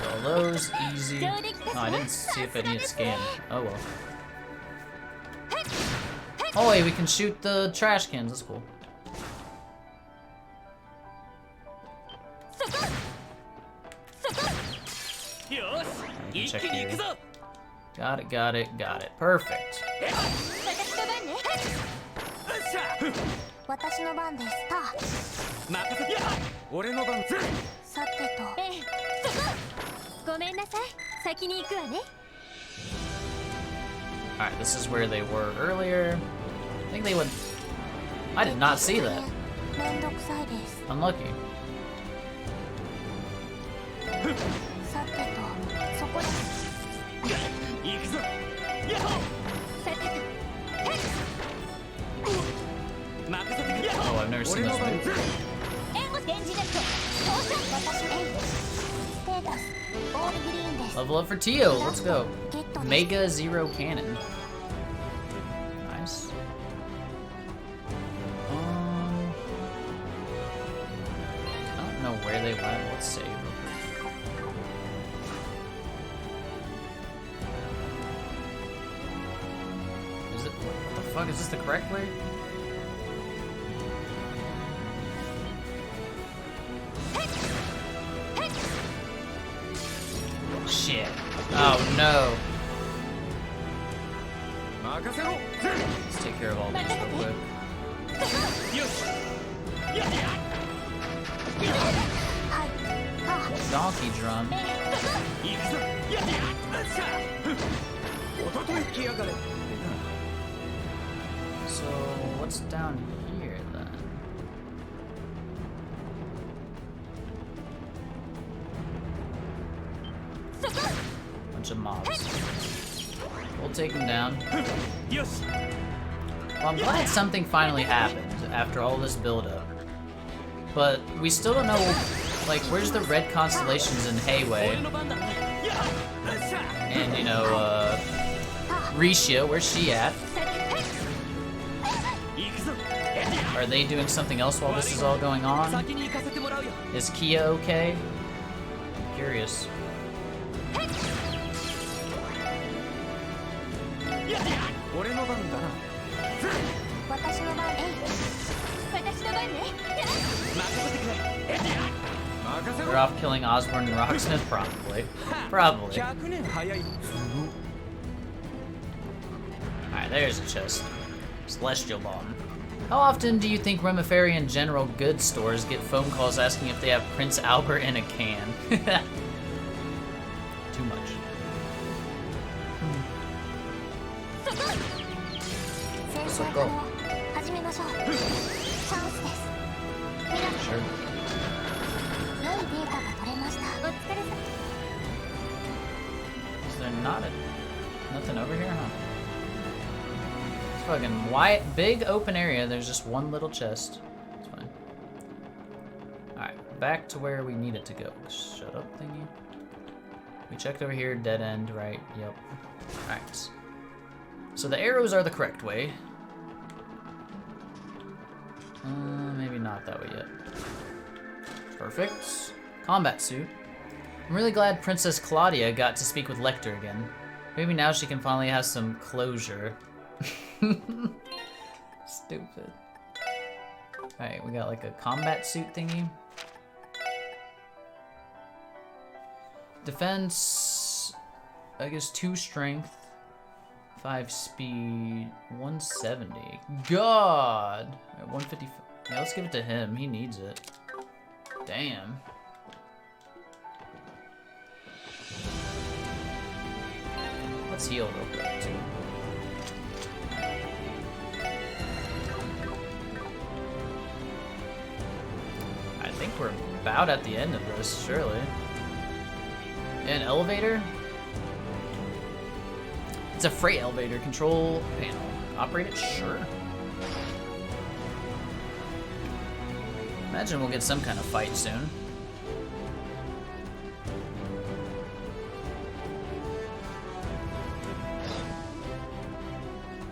All those, easy. Oh, I didn't see if I needed to scan. Oh well. Oh wait, we can shoot the trash cans, that's cool. I can check here. Got it, got it, got it. Perfect. Alright, this is where they were earlier. I think they would... I did not see that. Unlucky. Oh, I've never seen this one. Level up for Tio, let's go. Mega Zero Cannon. Nice. I don't know where they went, let's see. Is it, what the fuck, is this the correct way? Shit. Oh no. Let's take care of all these real quick. Donkey drum. So, what's down here then? Bunch of mobs. We'll take them down. Well, I'm glad something finally happened after all this build-up. But we still don't know, like, where's the red constellations in Hayway? And, you know, Risha, where's she at? Are they doing something else while this is all going on? Is Kia okay? I'm curious. They're off killing Osborne and Rocksmith? Probably. Probably. Alright, there's a chest. Celestial Bomb. How often do you think Remiferian general goods stores get phone calls asking if they have Prince Albert in a can? Too much. Let's go. Sure. Is there nothing over here, huh? It's fucking wide, big open area. There's just one little chest. It's fine. Alright, back to where we needed to go. Shut up, thingy. We checked over here, dead end, right? Yep. Alright. So the arrows are the correct way. Maybe not that way yet. Perfect. Combat suit. I'm really glad Princess Claudia got to speak with Lecter again. Maybe now she can finally have some closure. Stupid. Alright, we got like a combat suit thingy. Defense, I guess 2 strength, 5 speed, 170. God! Alright, 150. Yeah, let's give it to him. He needs it. Damn. Let's heal real quick, too. I think we're about at the end of this, surely. An elevator? It's a freight elevator. Control panel. Operate it? Sure. Imagine we'll get some kind of fight soon.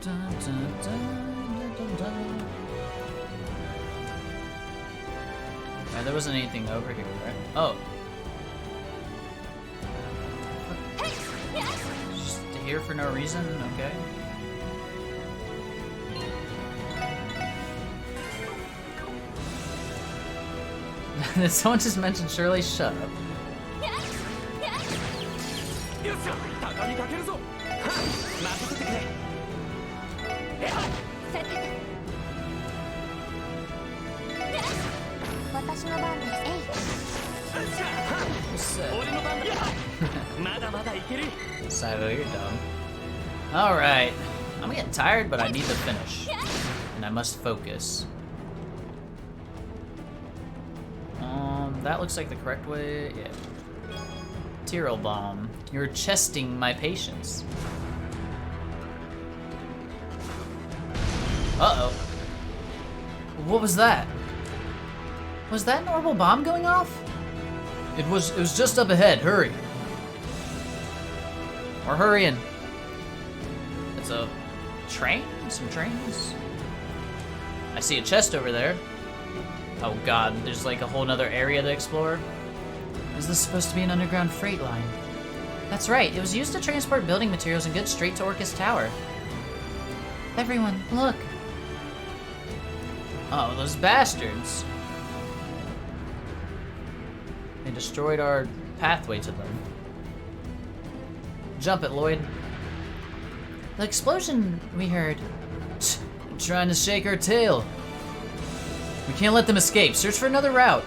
Dun, dun, dun, dun, dun. Right, there wasn't anything over here, right? Oh. Just here for no reason? Okay. Did someone just mention Shirley? Shut up. Silo, you're dumb. Alright. I'm getting tired, but I need to finish. And I must focus. That looks like the correct way. Yeah. Tyrrell bomb. You're chesting my patience. Uh-oh. What was that? Was that an orbital bomb going off? It was just up ahead. Hurry. We're hurrying. It's a train? Some trains? I see a chest over there. Oh god, there's like a whole nother area to explore. Is this supposed to be an underground freight line? That's right, it was used to transport building materials and goods straight to Orcus Tower. Everyone, look! Oh, those bastards. They destroyed our pathway to them. Jump it, Lloyd. The explosion we heard. Trying to shake our tail. We can't let them escape. Search for another route.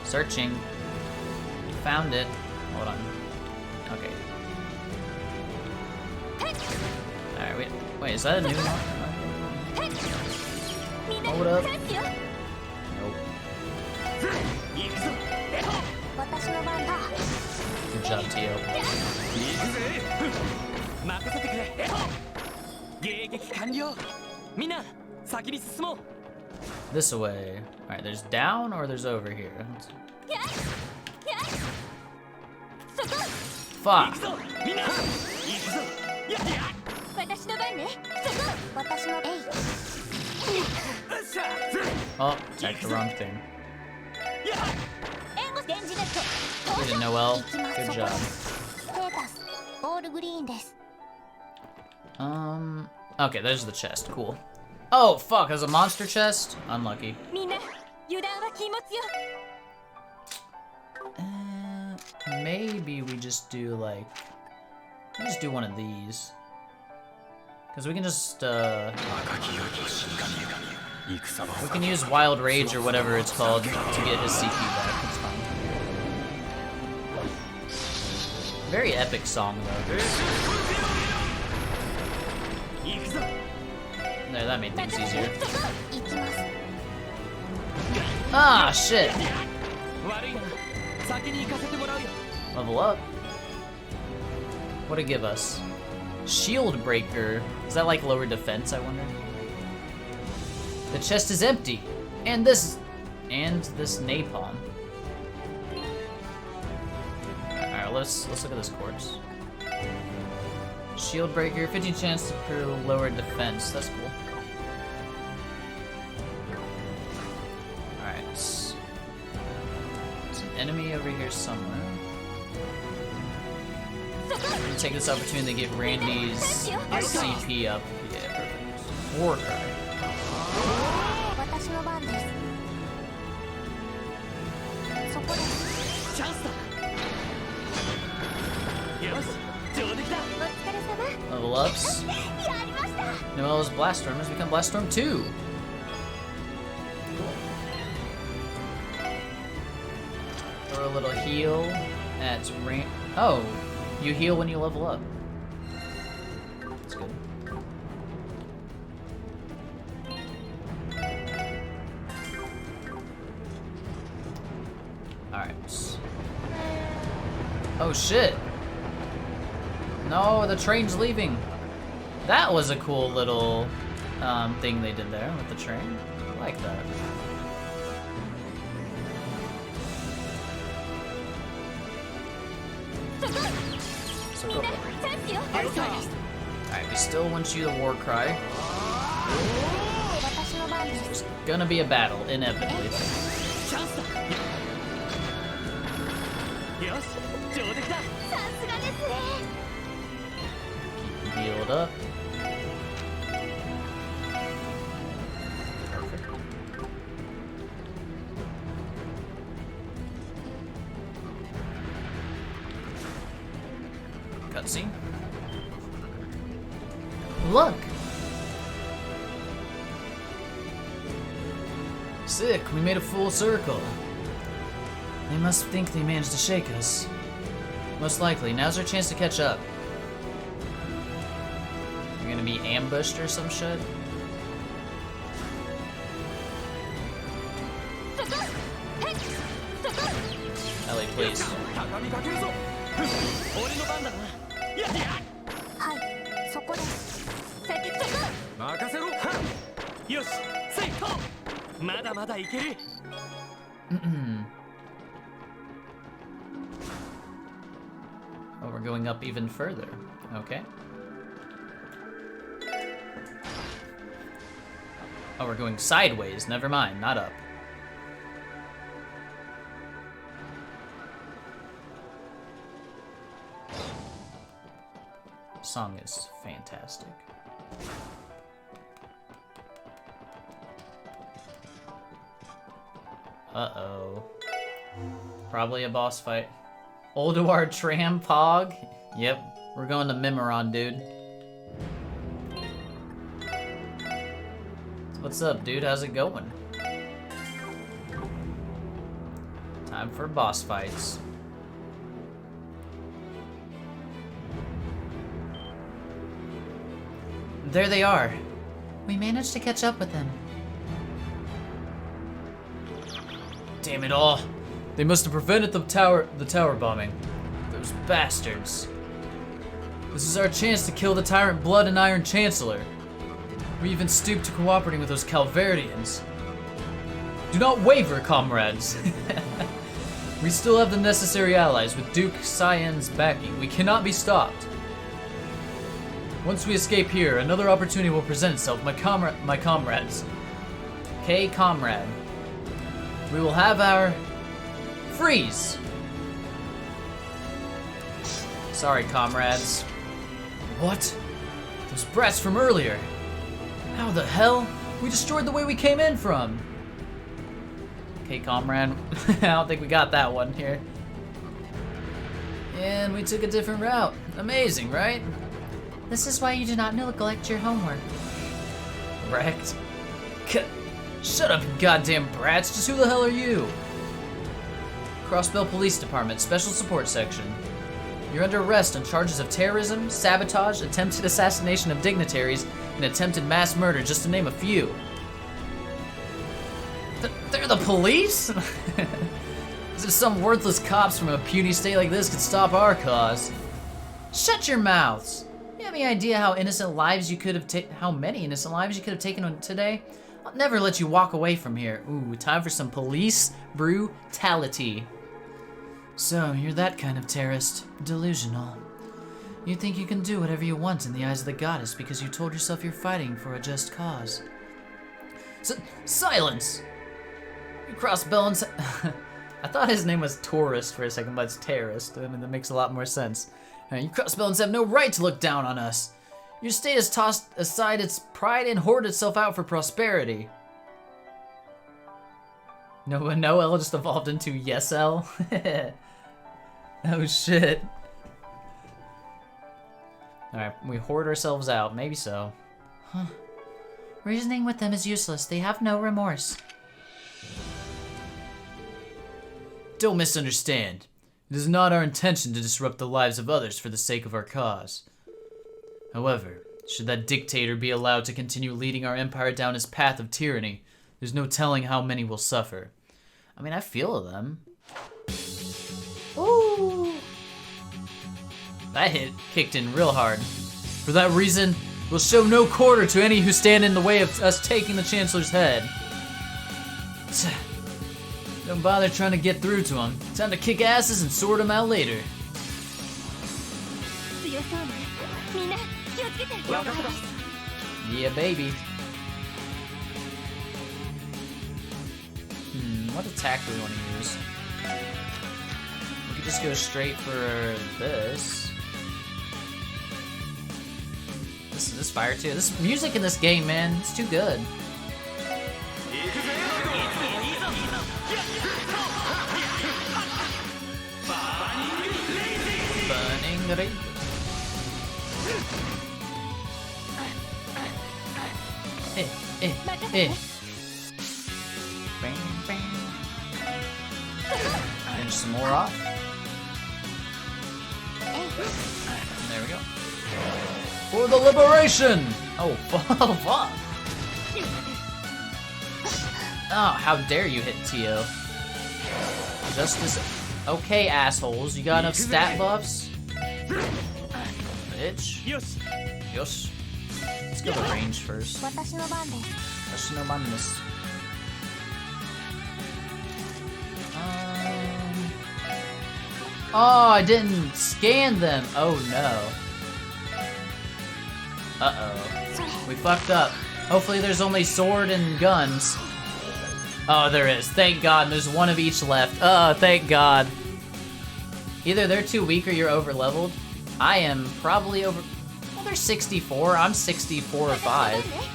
Searching. Found it. Hold on. Okay. Alright, wait, is that a new one? Hold up. Nope. Good job, Tio. This way. Alright, there's down or there's over here? Fuck! Oh, typed the wrong thing. We didn't know well. Good job. Okay, there's the chest. Cool. Oh, fuck, there's a monster chest? Unlucky. Maybe we just do, like... We just do one of these. Because we can just, we can use Wild Rage or whatever it's called to get his CP back. It's fine. Very epic song, though. There, that made things easier. Ah, shit! Level up. What'd it give us? Shield breaker. Is that like lower defense, I wonder? The chest is empty. And this napalm. Alright, let's look at this quartz. Shield breaker, 50 chance to improve lower defense. That's cool. Alright. There's an enemy over here somewhere. I'm gonna take this opportunity to get Randy's CP up. Yeah, perfect. War cry. Level ups. Noel's Blaststorm has become Blaststorm 2. Throw a little heal at range. Oh, you heal when you level up. That's good. Alright. Oh shit! No, the train's leaving. That was a cool little thing they did there with the train. I like that. So go. Alright, we still want you to war cry. There's gonna be a battle, inevitably. Keep healed up. Perfect. Cutscene. Look! Sick, we made a full circle. They must think they managed to shake us. Most likely, now's our chance to catch up. You're gonna be ambushed or some shit? Ellie, please. Oh, we're going up even further. Okay. Oh, we're going sideways. Never mind, not up. Song is fantastic. Uh-oh. Probably a boss fight. Oldawar Tram Pog? Yep, we're going to Memoron, dude. What's up, dude? How's it going? Time for boss fights. There they are. We managed to catch up with them. Damn it all. They must have prevented the tower bombing. Those bastards. This is our chance to kill the tyrant Blood and Iron Chancellor. We even stooped to cooperating with those Calvarians. Do not waver, comrades. We still have the necessary allies with Duke Cyan's backing. We cannot be stopped. Once we escape here, another opportunity will present itself, my comrades. Comrade. We will have our freeze. Sorry, comrades. What? Those brats from earlier. How the hell? We destroyed the way we came in from. Okay, comrade. I don't think we got that one here. And we took a different route. Amazing, right? This is why you do not neglect your homework. Wrecked? Shut up, you goddamn brats. Just who the hell are you? Crossbell Police Department, Special Support Section. You're under arrest on charges of terrorism, sabotage, attempted assassination of dignitaries, and attempted mass murder, just to name a few. They're the police? As if some worthless cops from a puny state like this could stop our cause. Shut your mouths! You have any idea how many innocent lives you could have taken on today? I'll never let you walk away from here. Ooh, time for some police brutality. So, you're that kind of terrorist. Delusional. You think you can do whatever you want in the eyes of the goddess because you told yourself you're fighting for a just cause. Silence! You crossbones... I thought his name was Tourist for a second, but it's Terrorist. I mean, that makes a lot more sense. You crossbones have no right to look down on us. Your state has tossed aside its pride and hoarded itself out for prosperity. No L just evolved into Yes L. Oh shit. Alright, we hoard ourselves out. Maybe so. Huh. Reasoning with them is useless. They have no remorse. Don't misunderstand. It is not our intention to disrupt the lives of others for the sake of our cause. However, should that dictator be allowed to continue leading our empire down his path of tyranny, there's no telling how many will suffer. I mean, I feel them. Ooh! That hit kicked in real hard. For that reason, we'll show no quarter to any who stand in the way of us taking the Chancellor's head. Don't bother trying to get through to him. Time to kick asses and sort him out later. Yeah, baby. What attack do we want to use? We could just go straight for this. This fire too. This music in this game, man, it's too good. Burning the rain. Bang, bang. Finish some more off. There we go. For the liberation! Oh, fuck. Oh, how dare you hit Tio. Justice. Okay, assholes. You got enough stat buffs? Bitch. Yes. Let's go to range first. Washinoban-desu. Oh, I didn't scan them. Oh no. Uh-oh. We fucked up. Hopefully there's only sword and guns. Oh, there is. Thank God. There's one of each left. Oh, thank God. Either they're too weak or you're over leveled. I am probably over... Well, they're 64. I'm 64 or 5.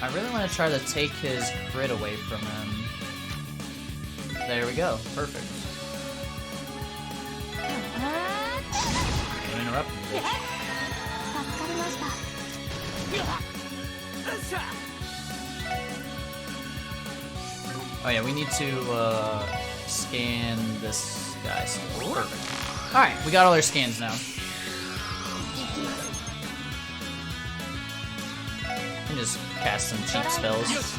I really want to try to take his crit away from him. There we go. Perfect. Don't interrupt me, bitch. Oh yeah, we need to scan this guy still. Perfect. Alright, we got all our scans now. And just cast some cheap spells.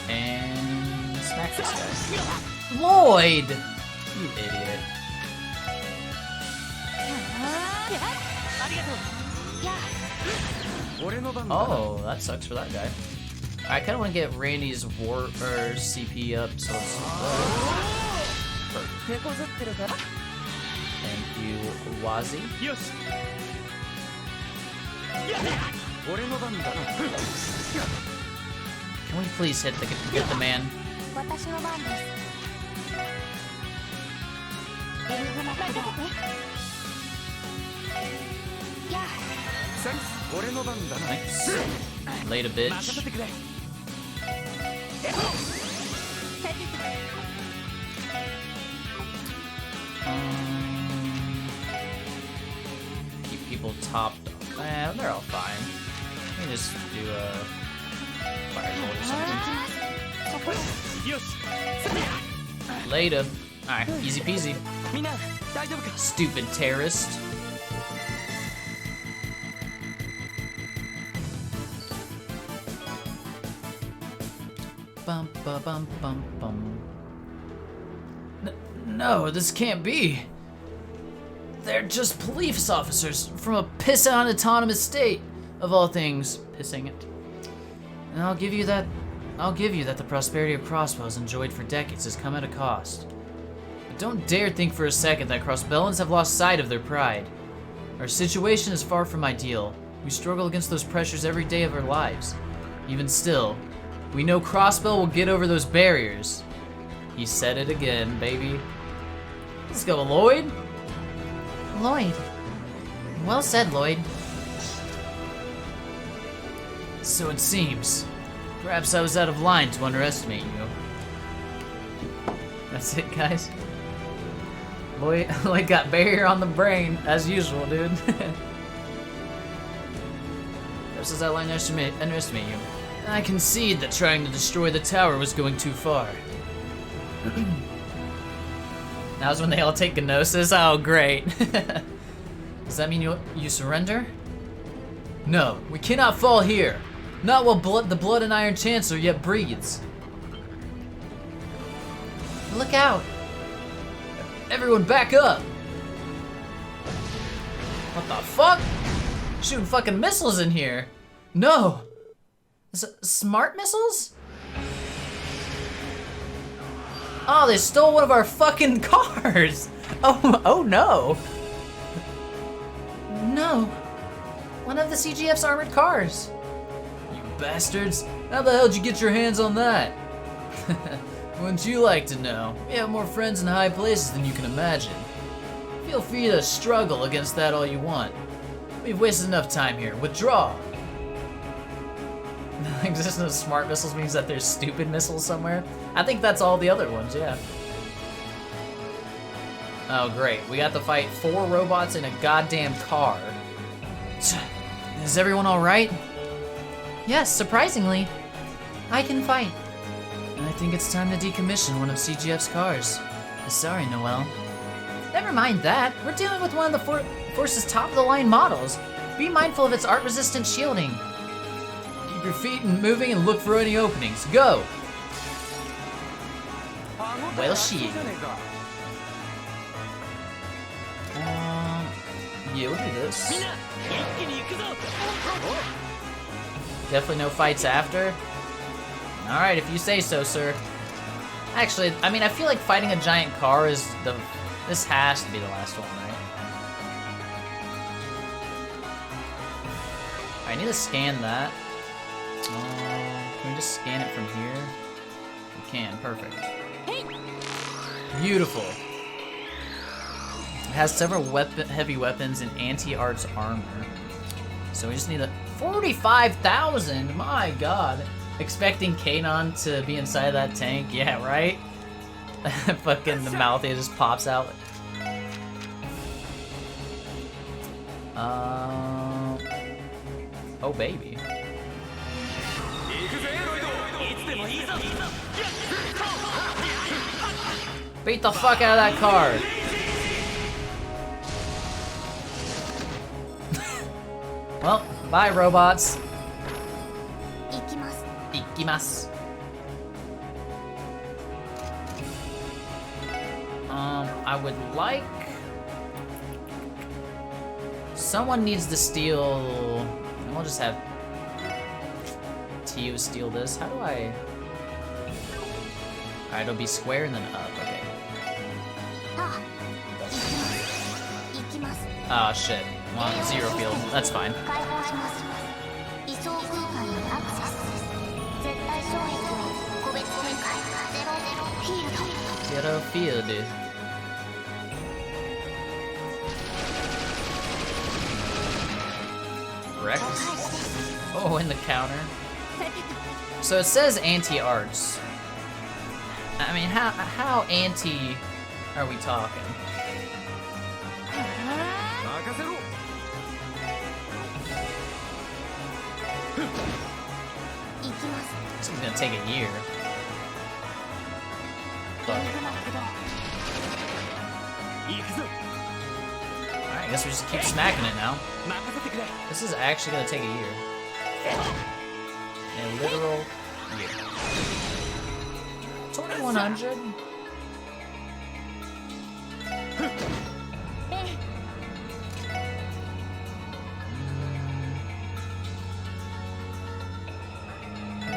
And smack this guy. Lloyd! You idiot. Oh, that sucks for that guy. I kind of want to get Randy's CP up, so let's do that. Thank you, Wazi. Can we please get the man? Thanks. Later, bitch. people top. They're all fine. Let me just do a firebolt or something. Later. Alright, easy peasy. Stupid terrorist. Bum ba bum bum bum. No, this can't be. They're just police officers from a piss-on autonomous state, of all things. Pissing it. And I'll give you that the prosperity of crossbows enjoyed for decades has come at a cost. But don't dare think for a second that crossbellans have lost sight of their pride. Our situation is far from ideal. We struggle against those pressures every day of our lives. Even still, we know Crossbell will get over those barriers. He said it again, baby. Let's go, Lloyd. Lloyd. Well said, Lloyd. So it seems. Perhaps I was out of line to underestimate you. That's it, guys. Lloyd got barrier on the brain, as usual, dude. Perhaps I was out of line to underestimate you. I concede that trying to destroy the tower was going too far. Now's when they all take Gnosis? Oh, great. Does that mean you surrender? No, we cannot fall here. Not while the Blood and Iron Chancellor yet breathes. Look out! Everyone back up! What the fuck? Shooting fucking missiles in here. No! Smart missiles? Oh, they stole one of our fucking cars! Oh no! No. One of the CGF's armored cars. You bastards! How the hell did you get your hands on that? Wouldn't you like to know? We have more friends in high places than you can imagine. Feel free to struggle against that all you want. We've wasted enough time here. Withdraw! The existence of smart missiles means that there's stupid missiles somewhere? I think that's all the other ones, yeah. Oh, great. We got to fight 4 robots in a goddamn car. Is everyone alright? Yes, surprisingly. I can fight. I think it's time to decommission one of CGF's cars. Sorry, Noelle. Never mind that. We're dealing with one of the Force's top-of-the-line models. Be mindful of its art-resistant shielding. Keep your feet moving and look for any openings. Go! Well, shit. Yeah, we'll do this. Definitely no fights after. Alright, if you say so, sir. Actually, I mean, I feel like fighting a giant car is this has to be the last one, right? I need to scan that. Can we just scan it from here? We can, perfect. Beautiful. It has several heavy weapons and anti-arts armor. So we just need 45,000, my god. Expecting Kanon to be inside of that tank, yeah, right? Fucking the mouth, it just pops out. Oh baby. Beat the fuck out of that car. Well, bye robots. Ikimasu. I would like... Someone needs to steal... And we'll just have... Tio steal this. How do I... Alright, it'll be square and then up. Okay. Oh shit. Well, 0 field. That's fine. Zero field. Correct. Oh, in the counter. So it says anti-arts. I mean, how anti are we talking? This is gonna take a year. Fuck it. Alright, I guess we just keep smacking it now. This is actually gonna take a year. A literal year. 2100?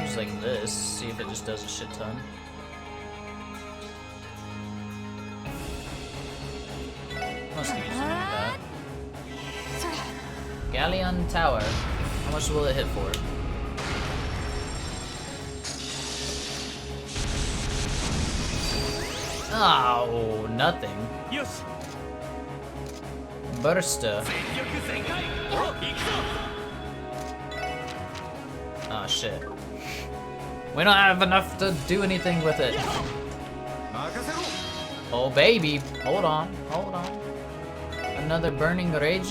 Use like this, see if it just does a shit ton. Must use something like that. Galleon Tower. How much will it hit for? Oh, nothing. Burster. Oh shit. We don't have enough to do anything with it. Oh baby, hold on, hold on. Another burning rage?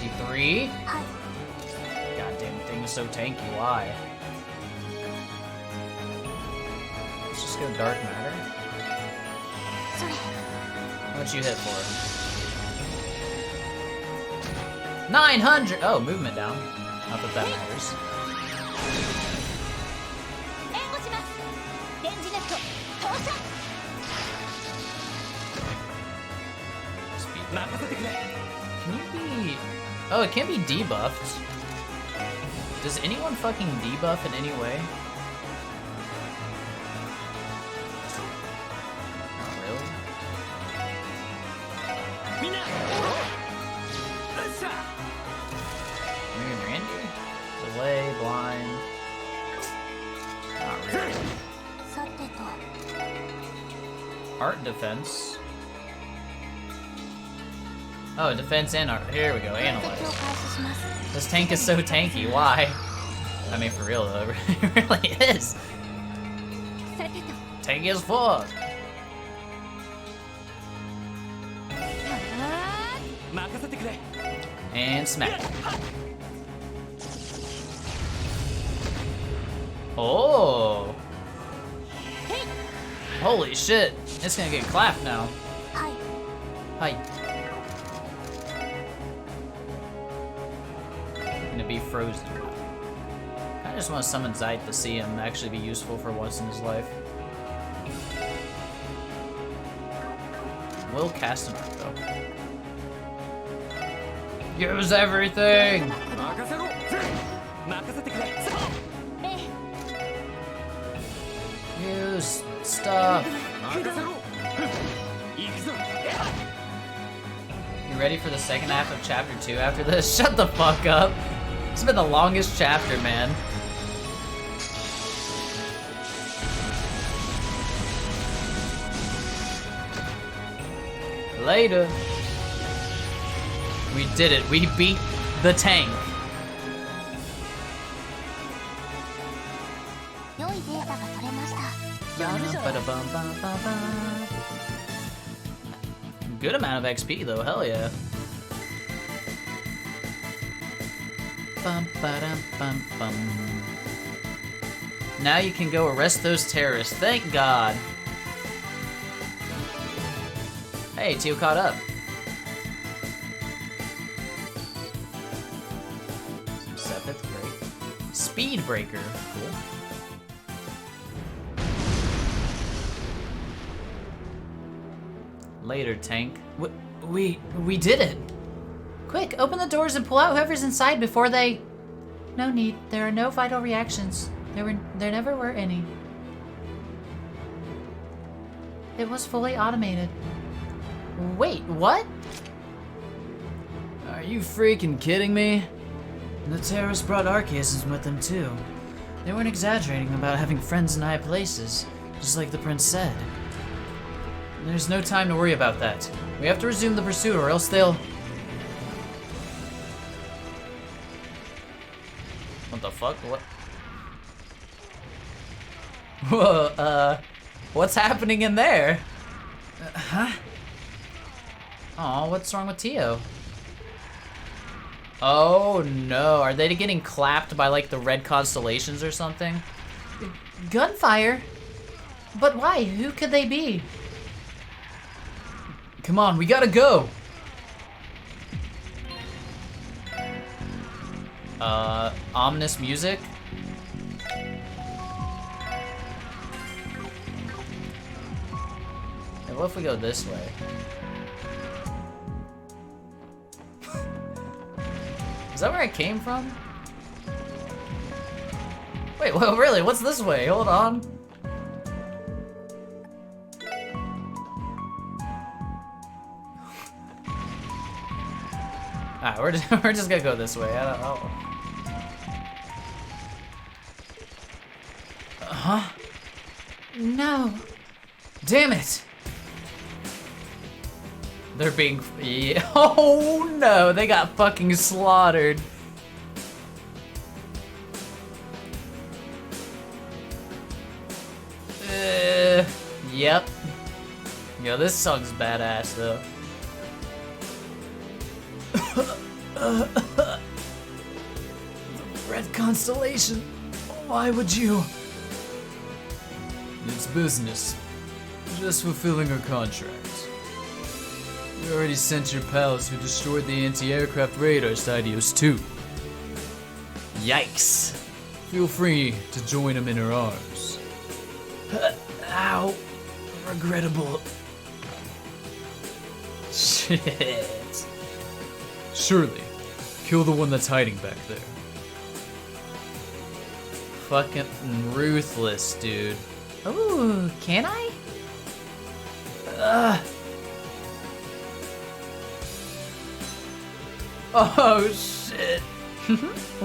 53? Goddamn thing is so tanky, why? Let's just go Dark Matter. How much you hit for? 900! Oh, movement down. Not that that matters. Can you be... Oh, it can't be debuffed. Does anyone fucking debuff in any way? Not really. Maybe Randy? Delay, blind. Not really. Art defense. Oh, defense and art. Here we go, analyze. This tank is so tanky, why? I mean, for real though, it really is. Tanky as fuck. And smack. Oh! Holy shit! It's gonna get clapped now. Hi. Gonna be frozen. I just want to summon Zeit to see him actually be useful for once in his life. Will cast an arc though. Use everything! Use stuff! You ready for the second half of chapter 2 after this? Shut the fuck up! It's been the longest chapter, man. Later. We did it. We beat the tank. Good amount of XP though, hell yeah. Now you can go arrest those terrorists, thank God. Hey, Teo caught up. Sepith, great. Speed breaker, cool. Later, tank. We did it! Quick, open the doors and pull out whoever's inside before they... No need. There are no vital reactions. There never were any. It was fully automated. Wait, what? Are you freaking kidding me? The terrorists brought archaisms with them too. They weren't exaggerating about having friends in high places, just like the prince said. There's no time to worry about that. We have to resume the pursuit or else they'll... What the fuck? What? Whoa, what's happening in there? Huh? Aw, what's wrong with Tio? Oh no, are they getting clapped by like the red constellations or something? Gunfire? But why? Who could they be? Come on, we gotta go. Ominous music? Hey, what if we go this way? Is that where I came from? Wait, well, really, what's this way? Hold on. Alright, we're just gonna go this way. I don't know. Huh? No. Damn it! They're being. Yeah. Oh no, they got fucking slaughtered. Yep. Yo, this song's badass though. The red constellation. Why would you? It's business. Just fulfilling our contract. We already sent your pals who destroyed the anti-aircraft radar Sidious 2. Yikes. Feel free to join them in her arms. Ow. Regrettable. Shit. Surely, kill the one that's hiding back there. Fucking ruthless, dude. Ooh, can I? Oh shit.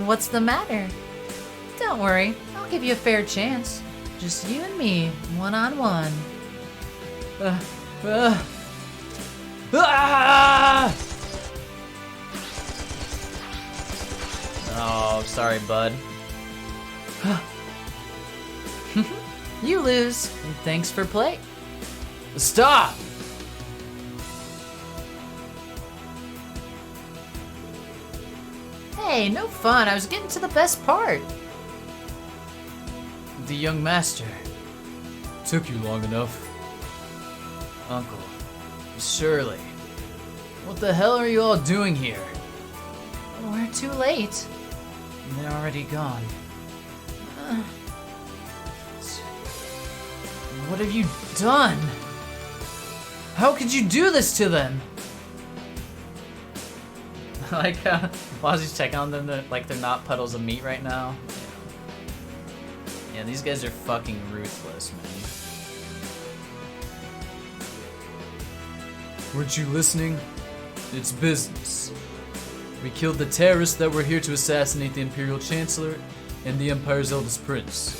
What's the matter? Don't worry, I'll give you a fair chance. Just you and me, one-on-one. Ah! Oh, sorry, bud. You lose, and thanks for play. Stop! Hey, no fun, I was getting to the best part. The young master. Took you long enough. Uncle, Shirley, what the hell are you all doing here? We're too late. They're already gone. What have you done? How could you do this to them? Like, while he's checking on them, like they're not puddles of meat right now. Yeah, these guys are fucking ruthless, man. Weren't you listening? It's business. We killed the terrorists that were here to assassinate the Imperial Chancellor and the Empire's eldest prince.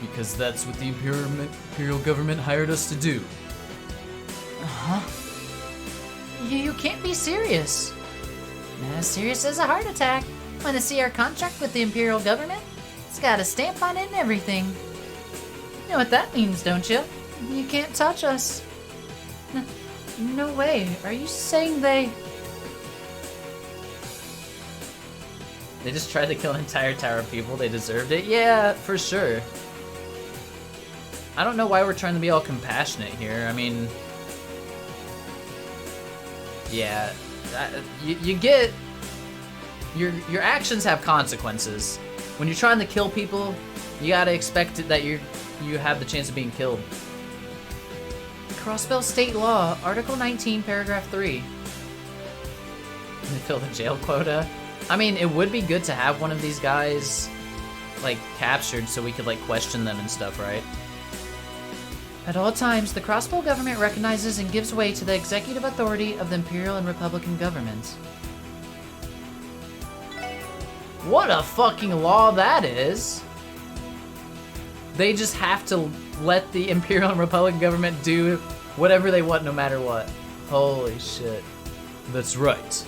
Because that's what the Imperial government hired us to do. You can't be serious. As serious as a heart attack. Want to see our contract with the Imperial government? It's got a stamp on it and everything. You know what that means, don't you? You can't touch us. No way. Are you saying they... They just tried to kill an entire tower of people. They deserved it. Yeah, for sure. I don't know why we're trying to be all compassionate here. I mean, yeah, you get your actions have consequences. When you're trying to kill people, you gotta expect it that you have the chance of being killed. Crossbell State Law, Article 19, Paragraph 3. They fill the jail quota. I mean, it would be good to have one of these guys, like, captured so we could, like, question them and stuff, right? At all times, the Crossbow government recognizes and gives way to the executive authority of the Imperial and Republican governments. What a fucking law that is! They just have to let the Imperial and Republican government do whatever they want no matter what. Holy shit. That's right.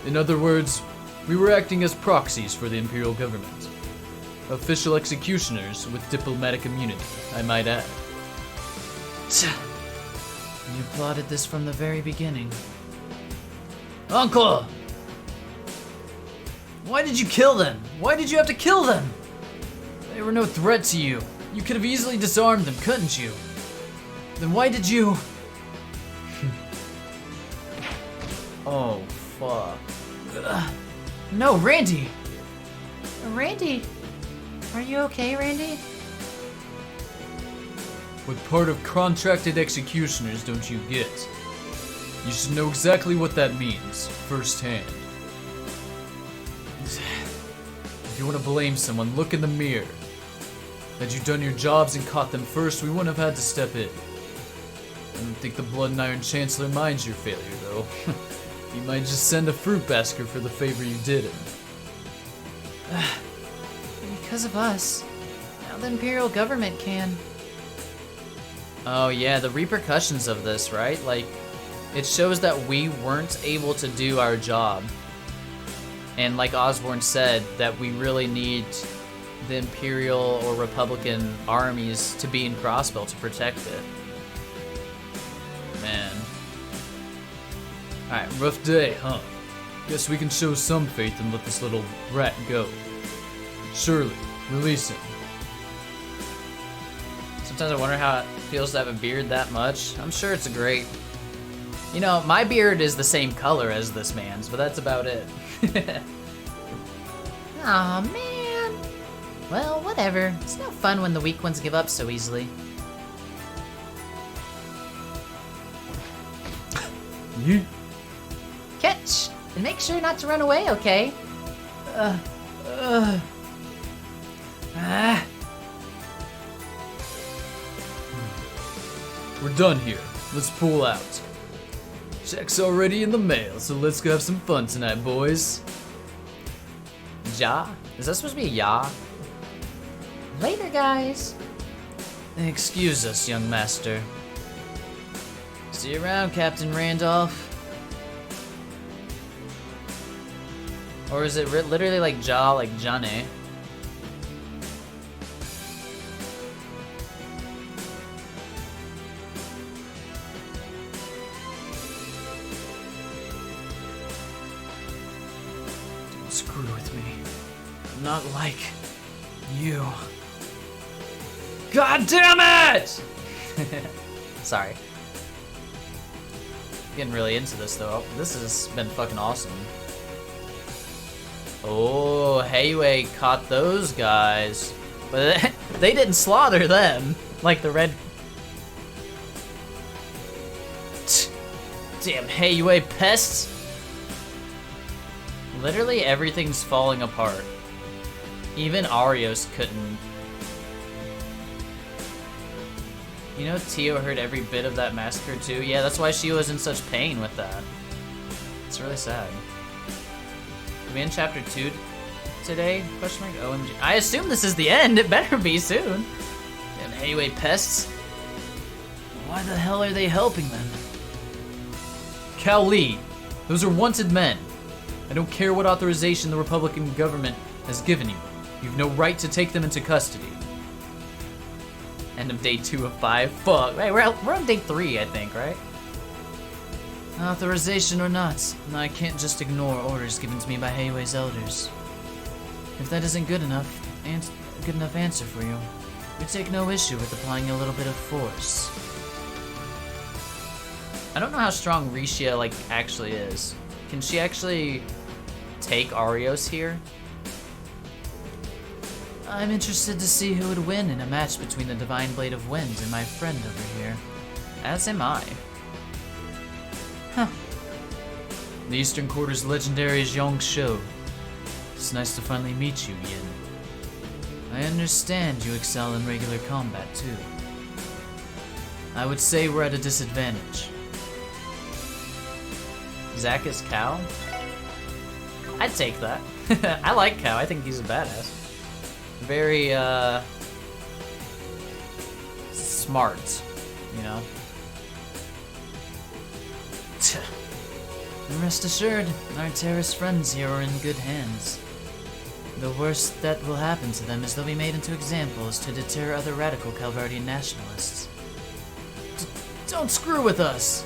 In other words, we were acting as proxies for the Imperial government. Official executioners with diplomatic immunity, I might add. You plotted this from the very beginning. Uncle! Why did you kill them? Why did you have to kill them? They were no threat to you. You could have easily disarmed them, couldn't you? Then why did you... Oh, fuck. No, Randy! Randy? Are you okay, Randy? What part of contracted executioners don't you get? You should know exactly what that means, firsthand. If you want to blame someone, look in the mirror. Had you done your jobs and caught them first, we wouldn't have had to step in. I don't think the Blood and Iron Chancellor minds your failure, though. He might just send a fruit basket for the favor you did him. Because of us. Now the Imperial government can. Oh yeah, the repercussions of this, right? Like, it shows that we weren't able to do our job. And like Osborne said, that we really need the Imperial or Republican armies to be in Crossbell to protect it. Man. Alright, rough day, huh? Guess we can show some faith and let this little rat go. Surely, release him. Sometimes I wonder how it feels to have a beard that much. I'm sure it's great. You know, my beard is the same color as this man's, but that's about it. Aw, man. Well, whatever. It's no fun when the weak ones give up so easily. You? Catch! And make sure not to run away, okay? We're done here. Let's pull out. Check's already in the mail, so let's go have some fun tonight, boys. Ja? Is that supposed to be a ya? Later, guys. Excuse us, young master. See you around, Captain Randolph. Or is it literally like Ja, like Johnny? Don't screw with me. I'm not like you. God damn it! Sorry. Getting really into this though. This has been fucking awesome. Oh, Hayway caught those guys. But they didn't slaughter them. Like the red... Damn Hayway pests. Literally everything's falling apart. Even Arios couldn't. You know Tio heard every bit of that massacre too? Yeah, that's why she was in such pain with that. It's really sad. Are we in chapter 2 today? Question mark? OMG. I assume this is the end. It better be soon. Damn Hayway pests. Why the hell are they helping them? Cal Lee, those are wanted men. I don't care what authorization the Republican government has given you. You've no right to take them into custody. End of day 2 of 5. Fuck. Hey, we're on day 3, I think, right? Authorization or not, I can't just ignore orders given to me by Hayway's elders. If that isn't good enough answer for you, we take no issue with applying a little bit of force. I don't know how strong Risha, like, actually is. Can she actually take Arios here? I'm interested to see who would win in a match between the Divine Blade of Wind and my friend over here. As am I. Huh. The Eastern Quarter's legendary Zhong Shou. It's nice to finally meet you, Yin. I understand you excel in regular combat, too. I would say we're at a disadvantage. Zack is Cal? I'd take that. I like Cal. I think he's a badass. Very, smart, you know? Rest assured, our terrorist friends here are in good hands. The worst that will happen to them is they'll be made into examples to deter other radical Calvardian nationalists. Don't screw with us!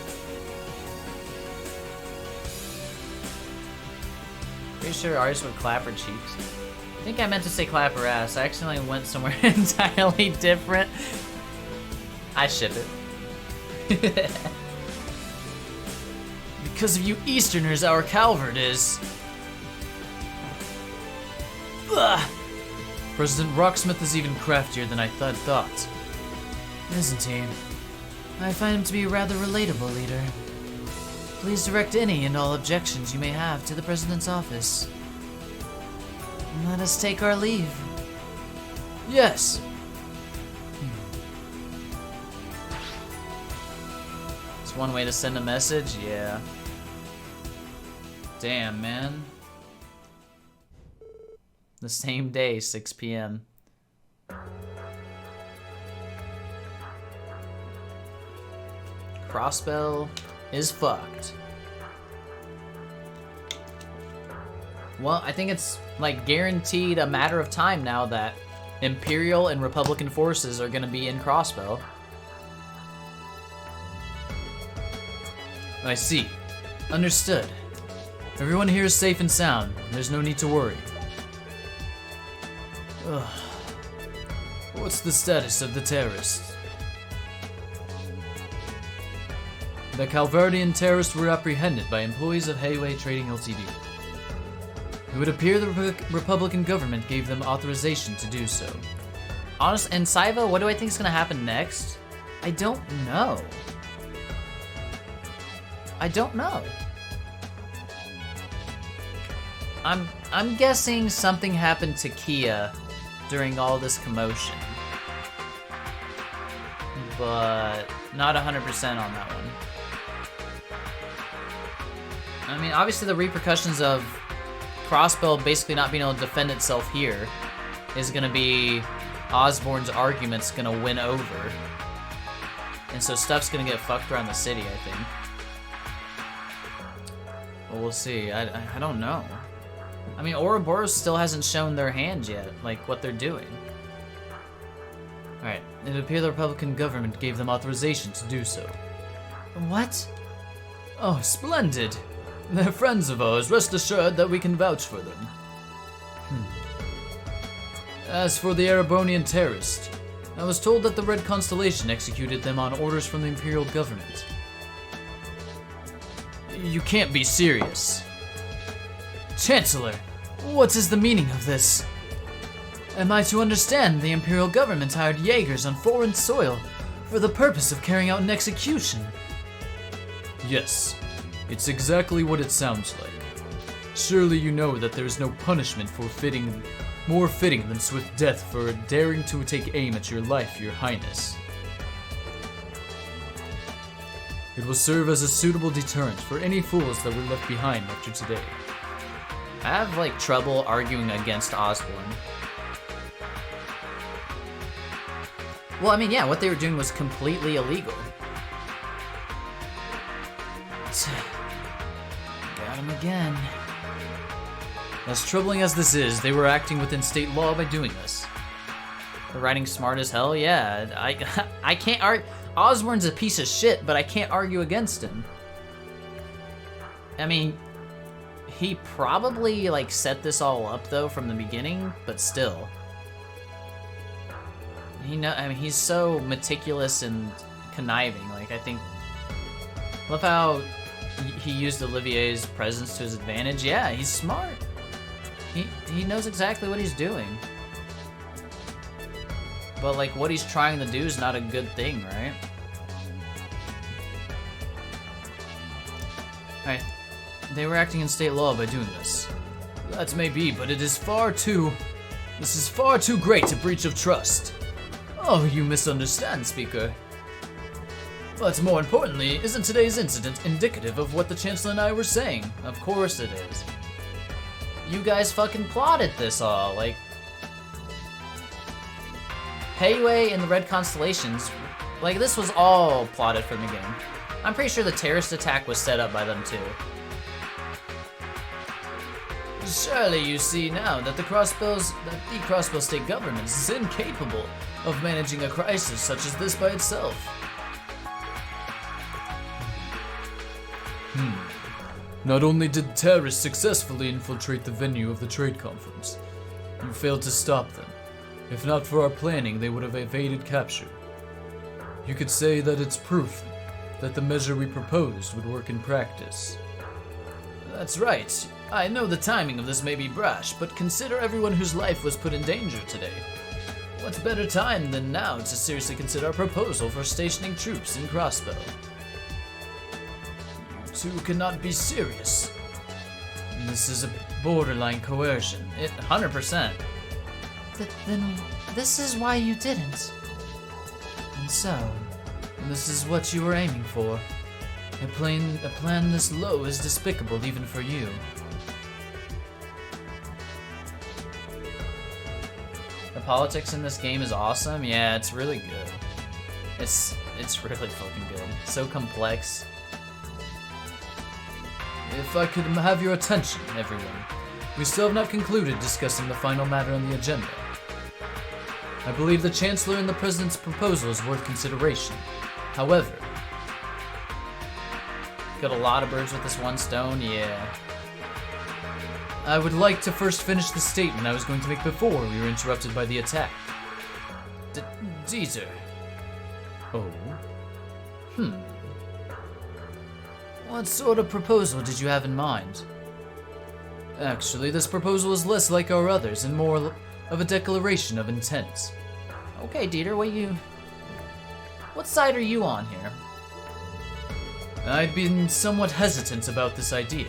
Pretty sure ours would clap her cheeks. I think I meant to say clap her ass. I accidentally went somewhere entirely different. I ship it. Because of you Easterners, our Calvert is... Ugh. President Rocksmith is even craftier than I thought. Isn't he? I find him to be a rather relatable leader. Please direct any and all objections you may have to the President's office. And let us take our leave. Yes. It's one way to send a message? Yeah. Damn, man. The same day, 6 p.m. Crossbell is fucked. Well, I think it's like guaranteed a matter of time now that Imperial and Republican forces are gonna be in Crossbell. I see. Understood. Everyone here is safe and sound. There's no need to worry. Ugh. What's the status of the terrorists? The Calvardian terrorists were apprehended by employees of Hayway Trading Ltd. It would appear the Republican government gave them authorization to do so. Honest, and Saiva, what do I think is gonna happen next? I don't know. I don't know. I'm guessing something happened to Kia during all this commotion, but not 100% on that one. I mean, obviously the repercussions of Crossbell basically not being able to defend itself here is gonna be Osborne's argument's gonna win over, and so stuff's gonna get fucked around the city, I think. Well, we'll see. I don't know. I mean, Ouroboros still hasn't shown their hand yet, like what they're doing. Alright, it appears the Republican government gave them authorization to do so. What? Oh, splendid! They're friends of ours, rest assured that we can vouch for them. As for the Erebonian terrorists, I was told that the Red Constellation executed them on orders from the Imperial government. You can't be serious. Chancellor, what is the meaning of this? Am I to understand the Imperial government hired Jaegers on foreign soil for the purpose of carrying out an execution? Yes, it's exactly what it sounds like. Surely you know that there is no punishment more fitting than swift death for daring to take aim at your life, Your Highness. It will serve as a suitable deterrent for any fools that were left behind after today. I have like trouble arguing against Osborne. Well, I mean, yeah, what they were doing was completely illegal. Got him again. As troubling as this is, they were acting within state law by doing this. They're writing smart as hell, yeah. I can't argue. Osborne's a piece of shit, but I can't argue against him. I mean, he probably like set this all up though from the beginning, but still. I mean, he's so meticulous and conniving. Like, I think, love how he used Olivier's presence to his advantage. Yeah, he's smart. He knows exactly what he's doing. But like, what he's trying to do is not a good thing, right? Alright, they were acting in state law by doing this. That may be, but this is far too great a breach of trust. Oh, you misunderstand, Speaker. But more importantly, isn't today's incident indicative of what the Chancellor and I were saying? Of course it is. You guys fucking plotted this all, like... Payway and the Red Constellations, like, this was all plotted from the beginning. I'm pretty sure the terrorist attack was set up by them too. Surely you see now that the Crossbow State government is incapable of managing a crisis such as this by itself. Not only did terrorists successfully infiltrate the venue of the trade conference, you failed to stop them. If not for our planning, they would have evaded capture. You could say that it's proof that the measure we proposed would work in practice. That's right. I know the timing of this may be brash, but consider everyone whose life was put in danger today. What better time than now to seriously consider our proposal for stationing troops in Crossbow? You two cannot be serious. This is a borderline coercion. 100%. Then this is why you didn't. And so, This is what you were aiming for. A plan this low is despicable even for you. The politics in this game is awesome. Yeah, it's really good. It's really fucking good. So complex. If I could have your attention, everyone. We still have not concluded discussing the final matter on the agenda. I believe the Chancellor and the President's proposal is worth consideration. However, Killed a lot of birds with this one stone, yeah. I would like to first finish the statement I was going to make before we were interrupted by the attack. Dieter. Oh? What sort of proposal did you have in mind? Actually, this proposal is less like our others and more of a declaration of intent. Okay, Dieter, what side are you on here? I'd been somewhat hesitant about this idea,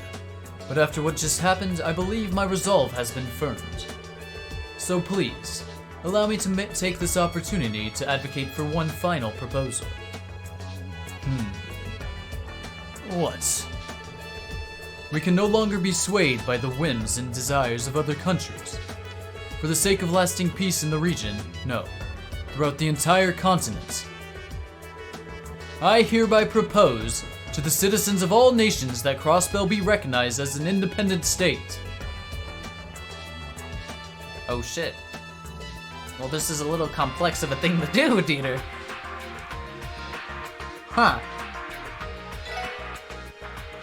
but after what just happened, I believe my resolve has been firmed. So please, allow me to take this opportunity to advocate for one final proposal. What? We can no longer be swayed by the whims and desires of other countries. For the sake of lasting peace in the region, no, throughout the entire continent. I hereby propose to the citizens of all nations that Crossbow be recognized as an independent state. Oh shit. Well, this is a little complex of a thing to do, Dieter. Huh.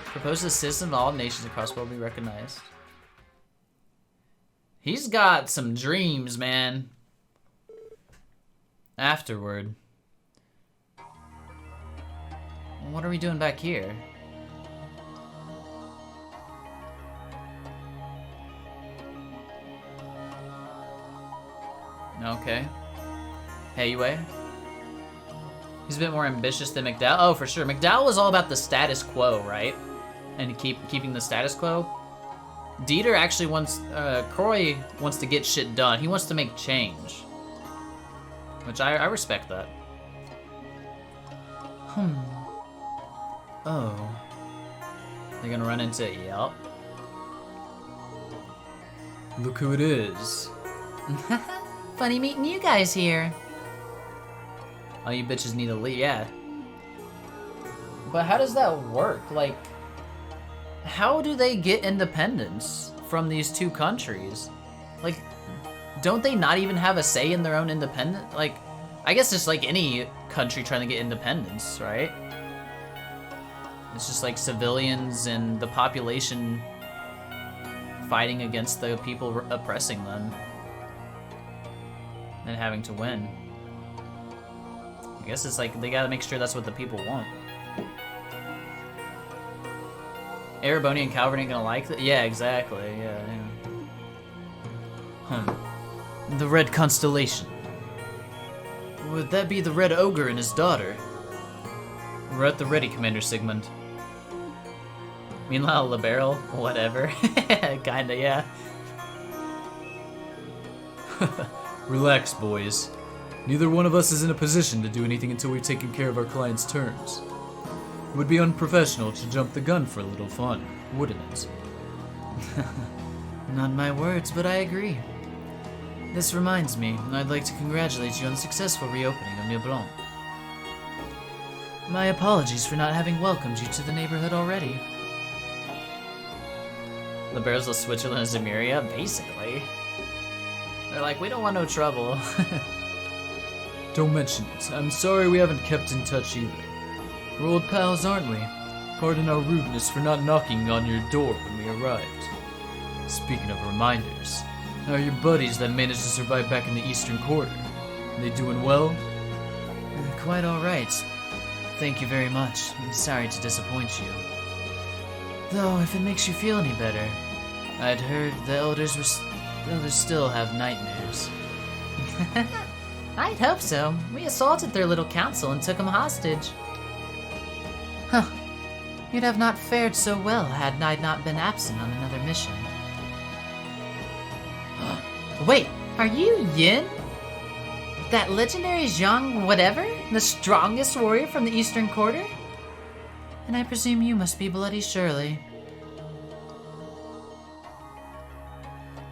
Propose the citizens of all nations across the world be recognized. He's got some dreams, man. Afterward. What are we doing back here? Okay. Heyway. He's a bit more ambitious than McDowell. Oh, for sure. McDowell was all about the status quo, right? And keeping the status quo. Dieter actually wants, Croy wants to get shit done. He wants to make change. Which I respect that. Oh. They're gonna run into, yep. Look who it is. funny meeting you guys here. Oh, you bitches need to leave, yeah. But how does that work? Like, how do they get independence from these two countries? Like, don't they not even have a say in their own independence? Like, I guess it's like any country trying to get independence, right? It's just like civilians and the population fighting against the people oppressing them and having to win. I guess it's like they gotta make sure that's what the people want. Ereboni and Calvert ain't gonna like that? Yeah, exactly, yeah. The Red Constellation. Would that be the Red Ogre and his daughter? We're at the ready, Commander Sigmund. Meanwhile, Liberal, whatever. Kinda, yeah. Relax, boys. Neither one of us is in a position to do anything until we've taken care of our clients' terms. It would be unprofessional to jump the gun for a little fun, wouldn't it? Not my words, but I agree. This reminds me, I'd like to congratulate you on the successful reopening of New Blanc. My apologies for not having welcomed you to the neighborhood already. Liberos of Switzerland and Zemuria, basically. They're like, we don't want no trouble. Don't mention it. I'm sorry we haven't kept in touch either. We're old pals, aren't we? Pardon our rudeness for not knocking on your door when we arrived. Speaking of reminders, how are your buddies that managed to survive back in the Eastern Quarter? Are they doing well? Quite alright. Thank you very much. I'm sorry to disappoint you. Though, if it makes you feel any better, I'd heard the elders still have nightmares. I'd hope so. We assaulted their little council and took them hostage. Huh. You'd have not fared so well had I not been absent on another mission. Wait, are you Yin? That legendary Zhang whatever? The strongest warrior from the Eastern Quarter? And I presume you must be Bloody Shirley.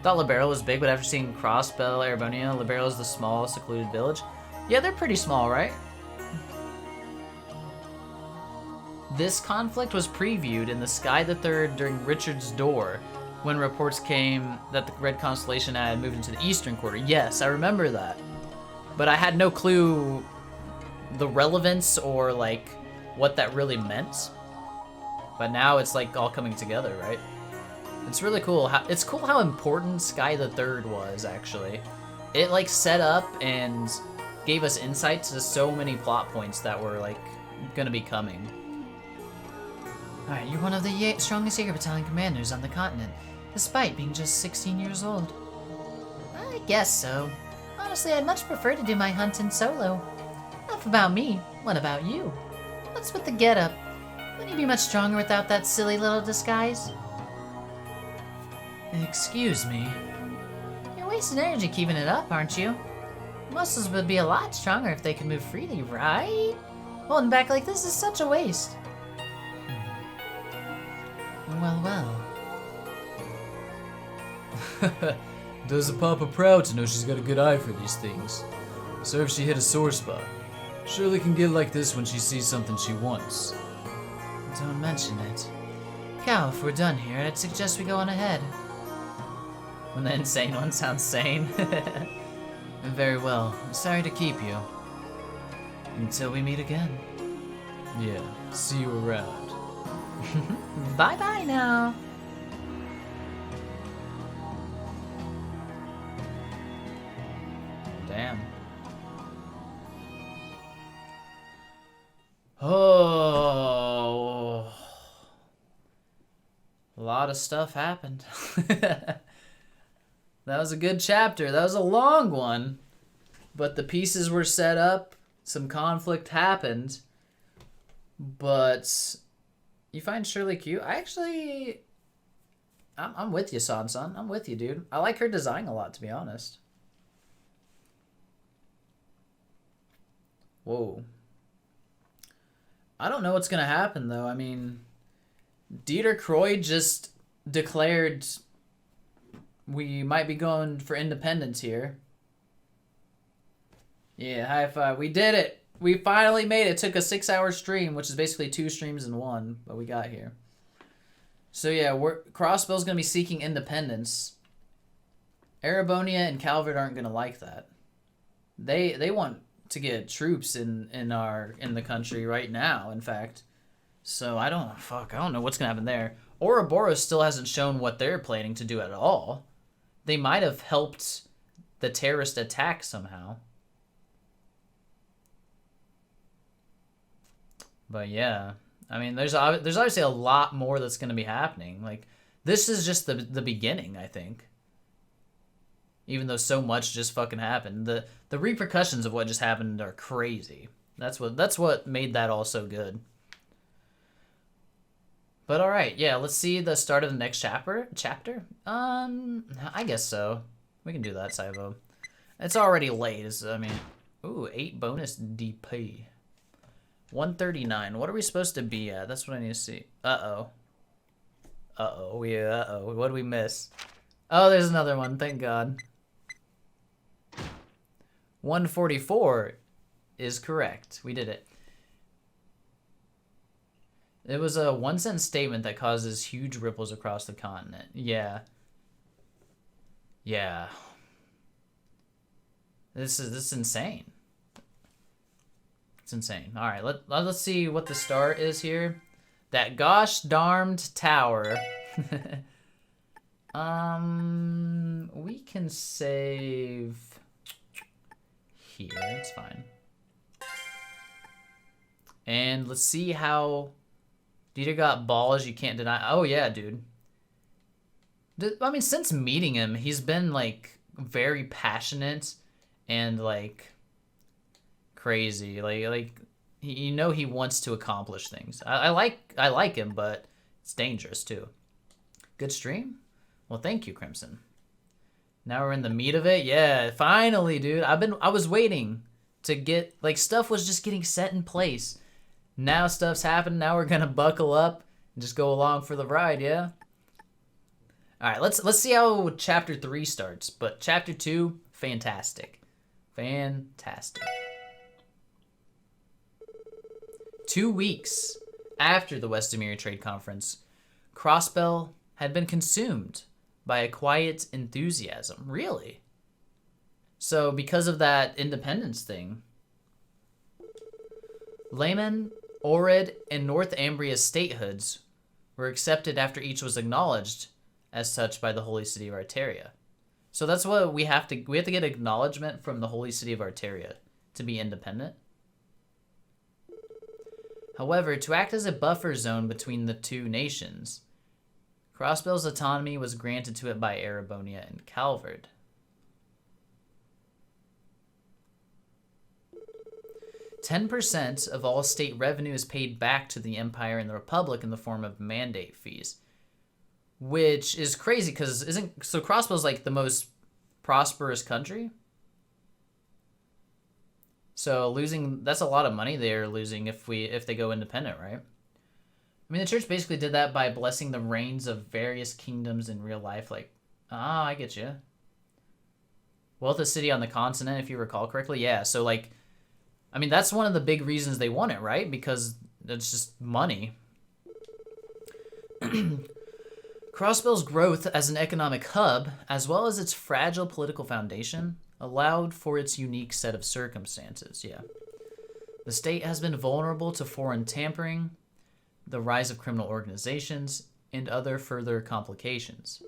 Thought Libero was big, but after seeing Crossbell, Erebonia, Libero is the small, secluded village. Yeah, they're pretty small, right? This conflict was previewed in the Sky the Third during Richard's Door, when reports came that the Red Constellation had moved into the Eastern Quarter. Yes, I remember that. But I had no clue the relevance or, like, what that really meant. But now it's, like, all coming together, right? It's really cool. It's cool how important Sky the Third was, actually. It, like, set up and gave us insight to so many plot points that were, like, gonna be coming. Alright, you're one of the strongest Jaeger Battalion commanders on the continent, despite being just 16 years old. I guess so. Honestly, I'd much prefer to do my hunting solo. Enough about me. What about you? What's with the getup? Wouldn't you be much stronger without that silly little disguise? Excuse me. You're wasting energy keeping it up, aren't you? Muscles would be a lot stronger if they could move freely, right? Holding back like this is such a waste. Well, well. Does a papa proud to know she's got a good eye for these things. So if she hit a sore spot, Shirley can get like this when she sees something she wants. Don't mention it. Cal, if we're done here, I'd suggest we go on ahead. When the insane one sounds sane. Very well. I'm sorry to keep you. Until we meet again. Yeah, see you around. Bye-bye now. Damn. Oh. A lot of stuff happened. That was a good chapter. That was a long one. But the pieces were set up. Some conflict happened. But you find Shirley cute? I'm with you, San. I'm with you, dude. I like her design a lot, to be honest. Whoa. I don't know what's going to happen, though. I mean, Dieter Croy just declared we might be going for independence here. Yeah, high five. We did it. We finally made it. It took a 6-hour stream, which is basically 2 streams in one, but we got here. So yeah, Crossbell's going to be seeking independence. Erebonia and Calvert aren't going to like that. They want to get troops in the country right now, in fact. So I don't know what's going to happen there. Ouroboros still hasn't shown what they're planning to do at all. They might have helped the terrorist attack somehow. But yeah, I mean, there's obviously a lot more that's going to be happening. Like, this is just the beginning, I think. Even though so much just fucking happened, the repercussions of what just happened are crazy. That's what made that all so good. But all right, yeah, let's see the start of the next chapter. I guess so. We can do that, Saivo. It's already late. Ooh, 8 bonus DP. 139. What are we supposed to be at? That's what I need to see. Uh-oh. What did we miss? Oh, there's another one. Thank God. 144 is correct. We did it. It was a one-sentence statement that causes huge ripples across the continent. Yeah. Yeah. This is insane. It's insane. All right, let's see what the start is here. That gosh darned tower. We can save here. It's fine. And let's see how Dieter got balls you can't deny. Oh yeah, dude. I mean, since meeting him, he's been like very passionate and like crazy. Like you know he wants to accomplish things. I like him, but it's dangerous too. Good stream? Well, thank you, Crimson. Now we're in the meat of it. Yeah, finally, dude. I was waiting to get like stuff was just getting set in place. Now stuff's happening. Now we're gonna buckle up and just go along for the ride, yeah? All right, let's see how chapter 3 starts. But chapter 2, fantastic. Fantastic. 2 weeks after the Westamere Trade Conference, Crossbell had been consumed by a quiet enthusiasm. Really? So because of that independence thing, Layman, Orid, and North Ambria statehoods were accepted after each was acknowledged as such by the Holy City of Arteria. So that's what we have to get acknowledgement from the Holy City of Arteria to be independent. However, to act as a buffer zone between the two nations, Crossbell's autonomy was granted to it by Erebonia and Calvard. "10% of all state revenue is paid back to the Empire and the Republic in the form of mandate fees." Which is crazy, because so Crossbell's like the most prosperous country? So that's a lot of money they're losing if they go independent, right? I mean, the church basically did that by blessing the reigns of various kingdoms in real life, like, I get you. Wealthiest city on the continent, if you recall correctly. Yeah, so like, I mean, that's one of the big reasons they want it, right? Because it's just money. Crossbell's growth as an economic hub, as well as its fragile political foundation, allowed for its unique set of circumstances, yeah. The state has been vulnerable to foreign tampering, the rise of criminal organizations, and other further complications.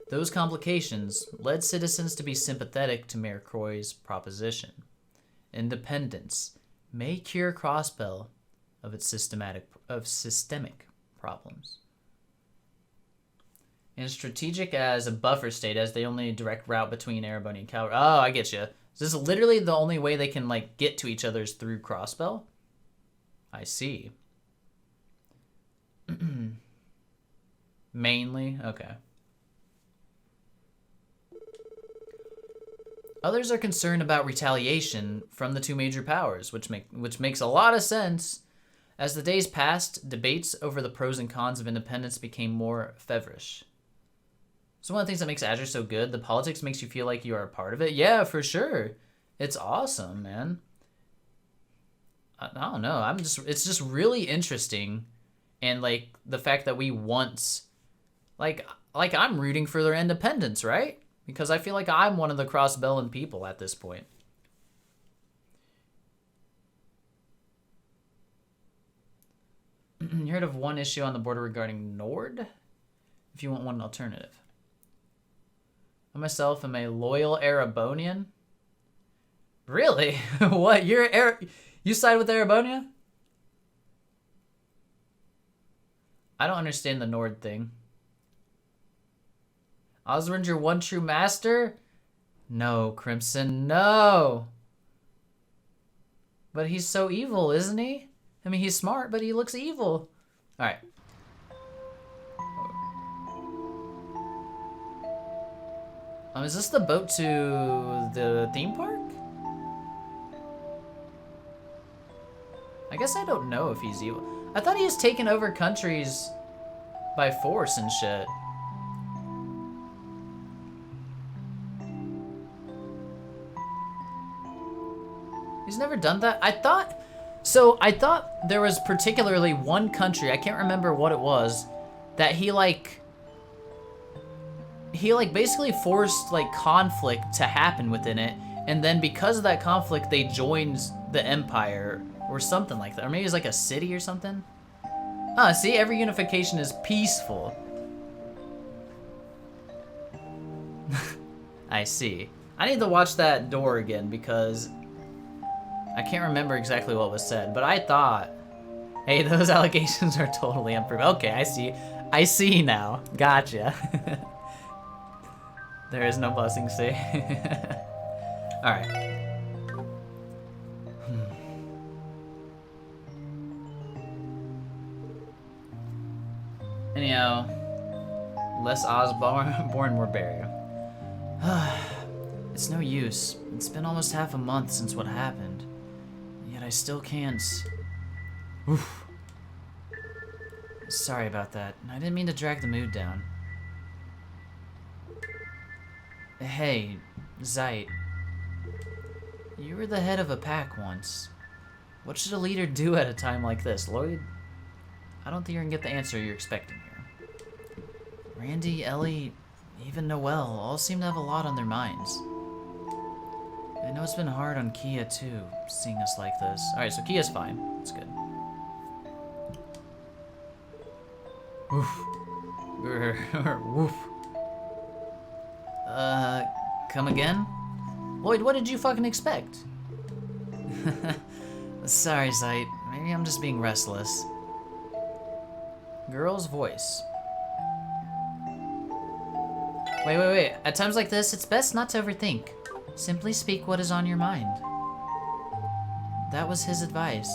Those complications led citizens to be sympathetic to Mayor Croy's proposition. Independence may cure Crossbell of its systemic problems. And strategic as a buffer state, as the only direct route between Erebonia and Calvary. Oh, I get you. Is this literally the only way they can like get to each other's through Crossbell? I see. Mainly? Okay. Others are concerned about retaliation from the two major powers, which makes a lot of sense. As the days passed, debates over the pros and cons of independence became more feverish. So one of the things that makes Azure so good, the politics makes you feel like you are a part of it. Yeah, for sure. It's awesome, man. I don't know. It's just really interesting. And like the fact that we want, like I'm rooting for their independence, right? Because I feel like I'm one of the Crossbellan people at this point. You heard of one issue on the border regarding Nord? If you want one alternative. I myself am a loyal Erebonian. Really? What? You side with Erebonia? I don't understand the Nord thing. Oswald's your one true master? No, Crimson, no. But he's so evil, isn't he? I mean, he's smart, but he looks evil. All right. Is this the boat to the theme park? I guess I don't know if he's evil. I thought he was taking over countries by force and shit. He's never done that? I thought So I thought there was particularly one country, I can't remember what it was, that he basically forced like conflict to happen within it, and then because of that conflict they joined the empire or something like that, or maybe it was like a city or something. Ah, see, every unification is peaceful. I see. I need to watch that door again because I can't remember exactly what was said, but I thought, hey, those allegations are totally unproven. Okay, I see. I see now. Gotcha. There is no blessing, see? Alright. Anyhow, less Osborne, more barrier. It's no use. It's been almost half a month since what happened. Yet I still can't... Oof. Sorry about that. I didn't mean to drag the mood down. Hey, Zeit. You were the head of a pack once. What should a leader do at a time like this, Lloyd? I don't think you're gonna get the answer you're expecting here. Randy, Ellie, even Noelle all seem to have a lot on their minds. I know it's been hard on Kia too, seeing us like this. Alright, so Kia's fine. That's good. Woof. Woof. Come again? Lloyd, what did you fucking expect? Sorry, Zeit. Maybe I'm just being restless. Girl's voice. Wait. At times like this, it's best not to overthink. Simply speak what is on your mind. That was his advice.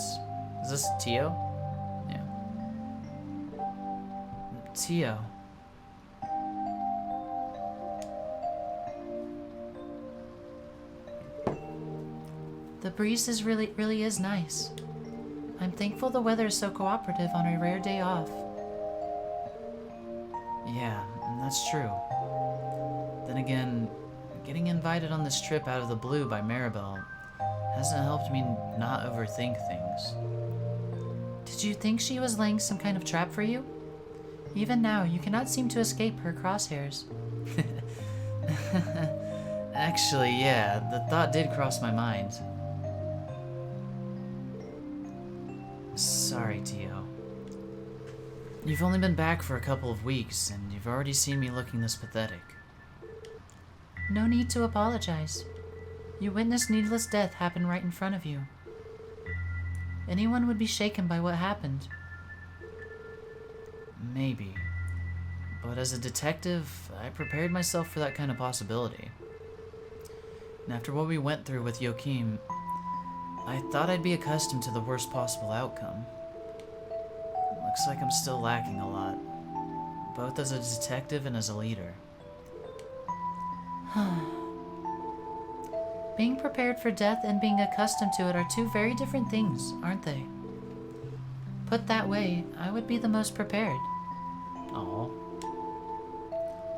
Is this Tio? Yeah. Tio. The breeze really is nice. I'm thankful the weather is so cooperative on a rare day off. Yeah, that's true. Then again, getting invited on this trip out of the blue by Maribel hasn't helped me not overthink things. Did you think she was laying some kind of trap for you? Even now, you cannot seem to escape her crosshairs. Actually, yeah, the thought did cross my mind. Sorry, Tio. You've only been back for a couple of weeks, and you've already seen me looking this pathetic. No need to apologize. You witnessed needless death happen right in front of you. Anyone would be shaken by what happened. Maybe. But as a detective, I prepared myself for that kind of possibility. And after what we went through with Joachim, I thought I'd be accustomed to the worst possible outcome. Looks like I'm still lacking a lot, both as a detective and as a leader. Being prepared for death and being accustomed to it are two very different things, aren't they? Put that way, I would be the most prepared. Aww.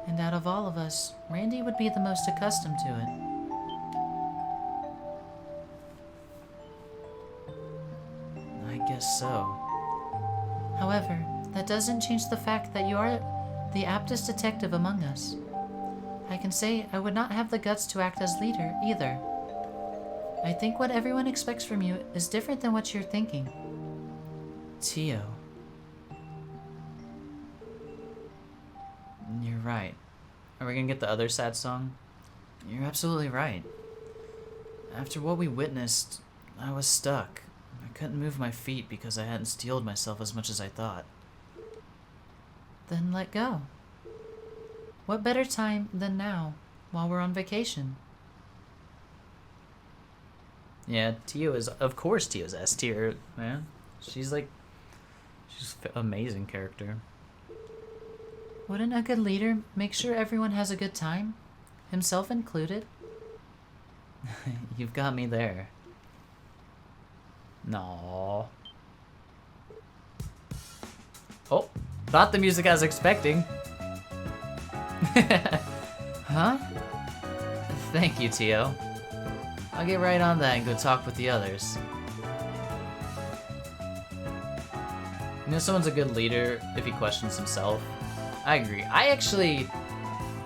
And out of all of us, Randy would be the most accustomed to it. I guess so. However, that doesn't change the fact that you are the aptest detective among us. I can say I would not have the guts to act as leader, either. I think what everyone expects from you is different than what you're thinking. Tio. You're right. Are we gonna get the other sad song? You're absolutely right. After what we witnessed, I was stuck. I couldn't move my feet because I hadn't steeled myself as much as I thought. Then let go. What better time than now, while we're on vacation? Yeah, Tio is, of course Tio's S tier, man. She's an amazing character. Wouldn't a good leader make sure everyone has a good time? Himself included? You've got me there. No. Oh, not the music I was expecting. Huh? Thank you, Tio. I'll get right on that and go talk with the others. You know, someone's a good leader if he questions himself. I agree. I actually,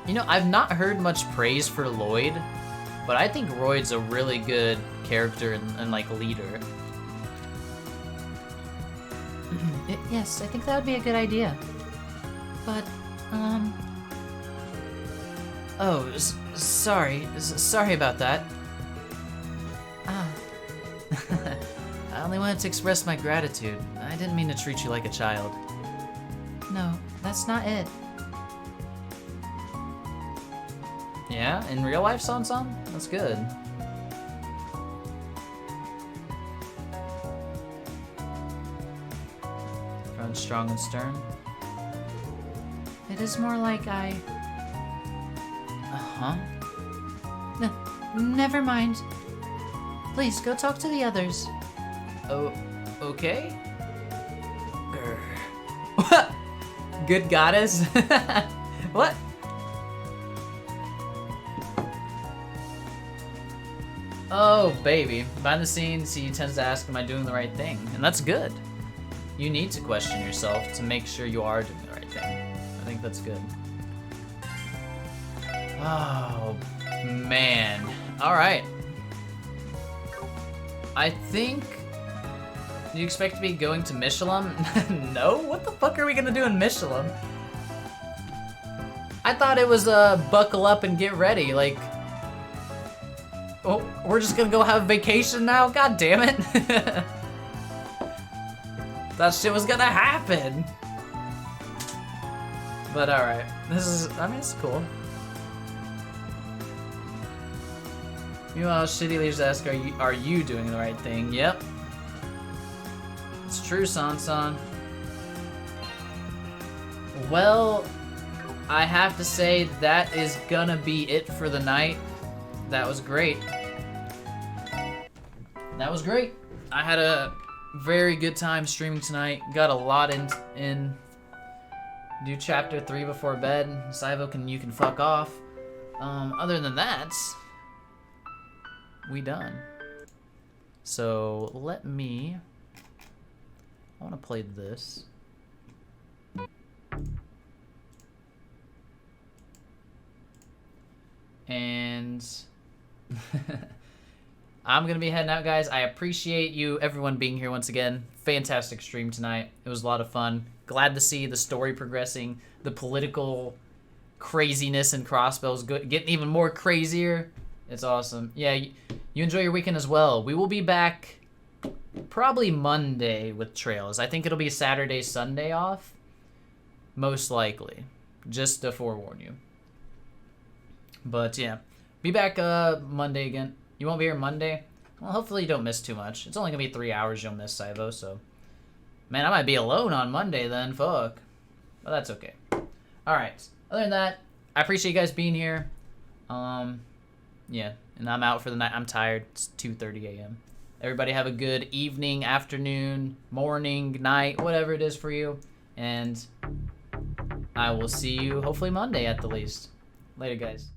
you know, I've not heard much praise for Lloyd, but I think Royd's a really good character and like leader. Yes, I think that would be a good idea. But, Oh, sorry. Sorry about that. ah, I only wanted to express my gratitude. I didn't mean to treat you like a child. no, that's not it. Yeah? In real life, Son? That's good. Front strong and stern. It is more like I... Uh-huh. Never mind. Please, go talk to the others. Oh, okay? What? Good goddess? What? Oh, baby. Behind the scenes, he tends to ask, am I doing the right thing? And that's good. You need to question yourself to make sure you are doing the right thing. I think that's good. Oh, man. Alright. I think... Do you expect to be going to Michelin? No? What the fuck are we gonna do in Michelin? I thought it was buckle up and get ready, like... Oh, we're just gonna go have vacation now? God damn it. That shit was gonna happen. But alright. This is, I mean, it's cool. Meanwhile, shitty leaders ask, are you doing the right thing? Yep. It's true, San. Well, I have to say that is gonna be it for the night. That was great. That was great. I had a very good time streaming tonight. Got a lot in. Do chapter 3 before bed. Saivo, you can fuck off. Other than that, we done. So let me. I want to play this. And I'm gonna be heading out, guys. I appreciate you, everyone, being here once again. Fantastic stream tonight. It was a lot of fun. Glad to see the story progressing, the political craziness in Crossbell's getting even more crazier. It's awesome. Yeah, you enjoy your weekend as well. We will be back probably Monday with Trails. I think it'll be Saturday, Sunday off. Most likely. Just to forewarn you. But yeah, be back Monday again. You won't be here Monday? Well, hopefully you don't miss too much. It's only gonna be 3 hours you'll miss, Saivo, so... Man, I might be alone on Monday then, fuck. But that's okay. Alright, other than that, I appreciate you guys being here. Yeah, and I'm out for the night. I'm tired. It's 2:30 a.m. Everybody have a good evening, afternoon, morning, night, whatever it is for you. And I will see you hopefully Monday at the least. Later, guys.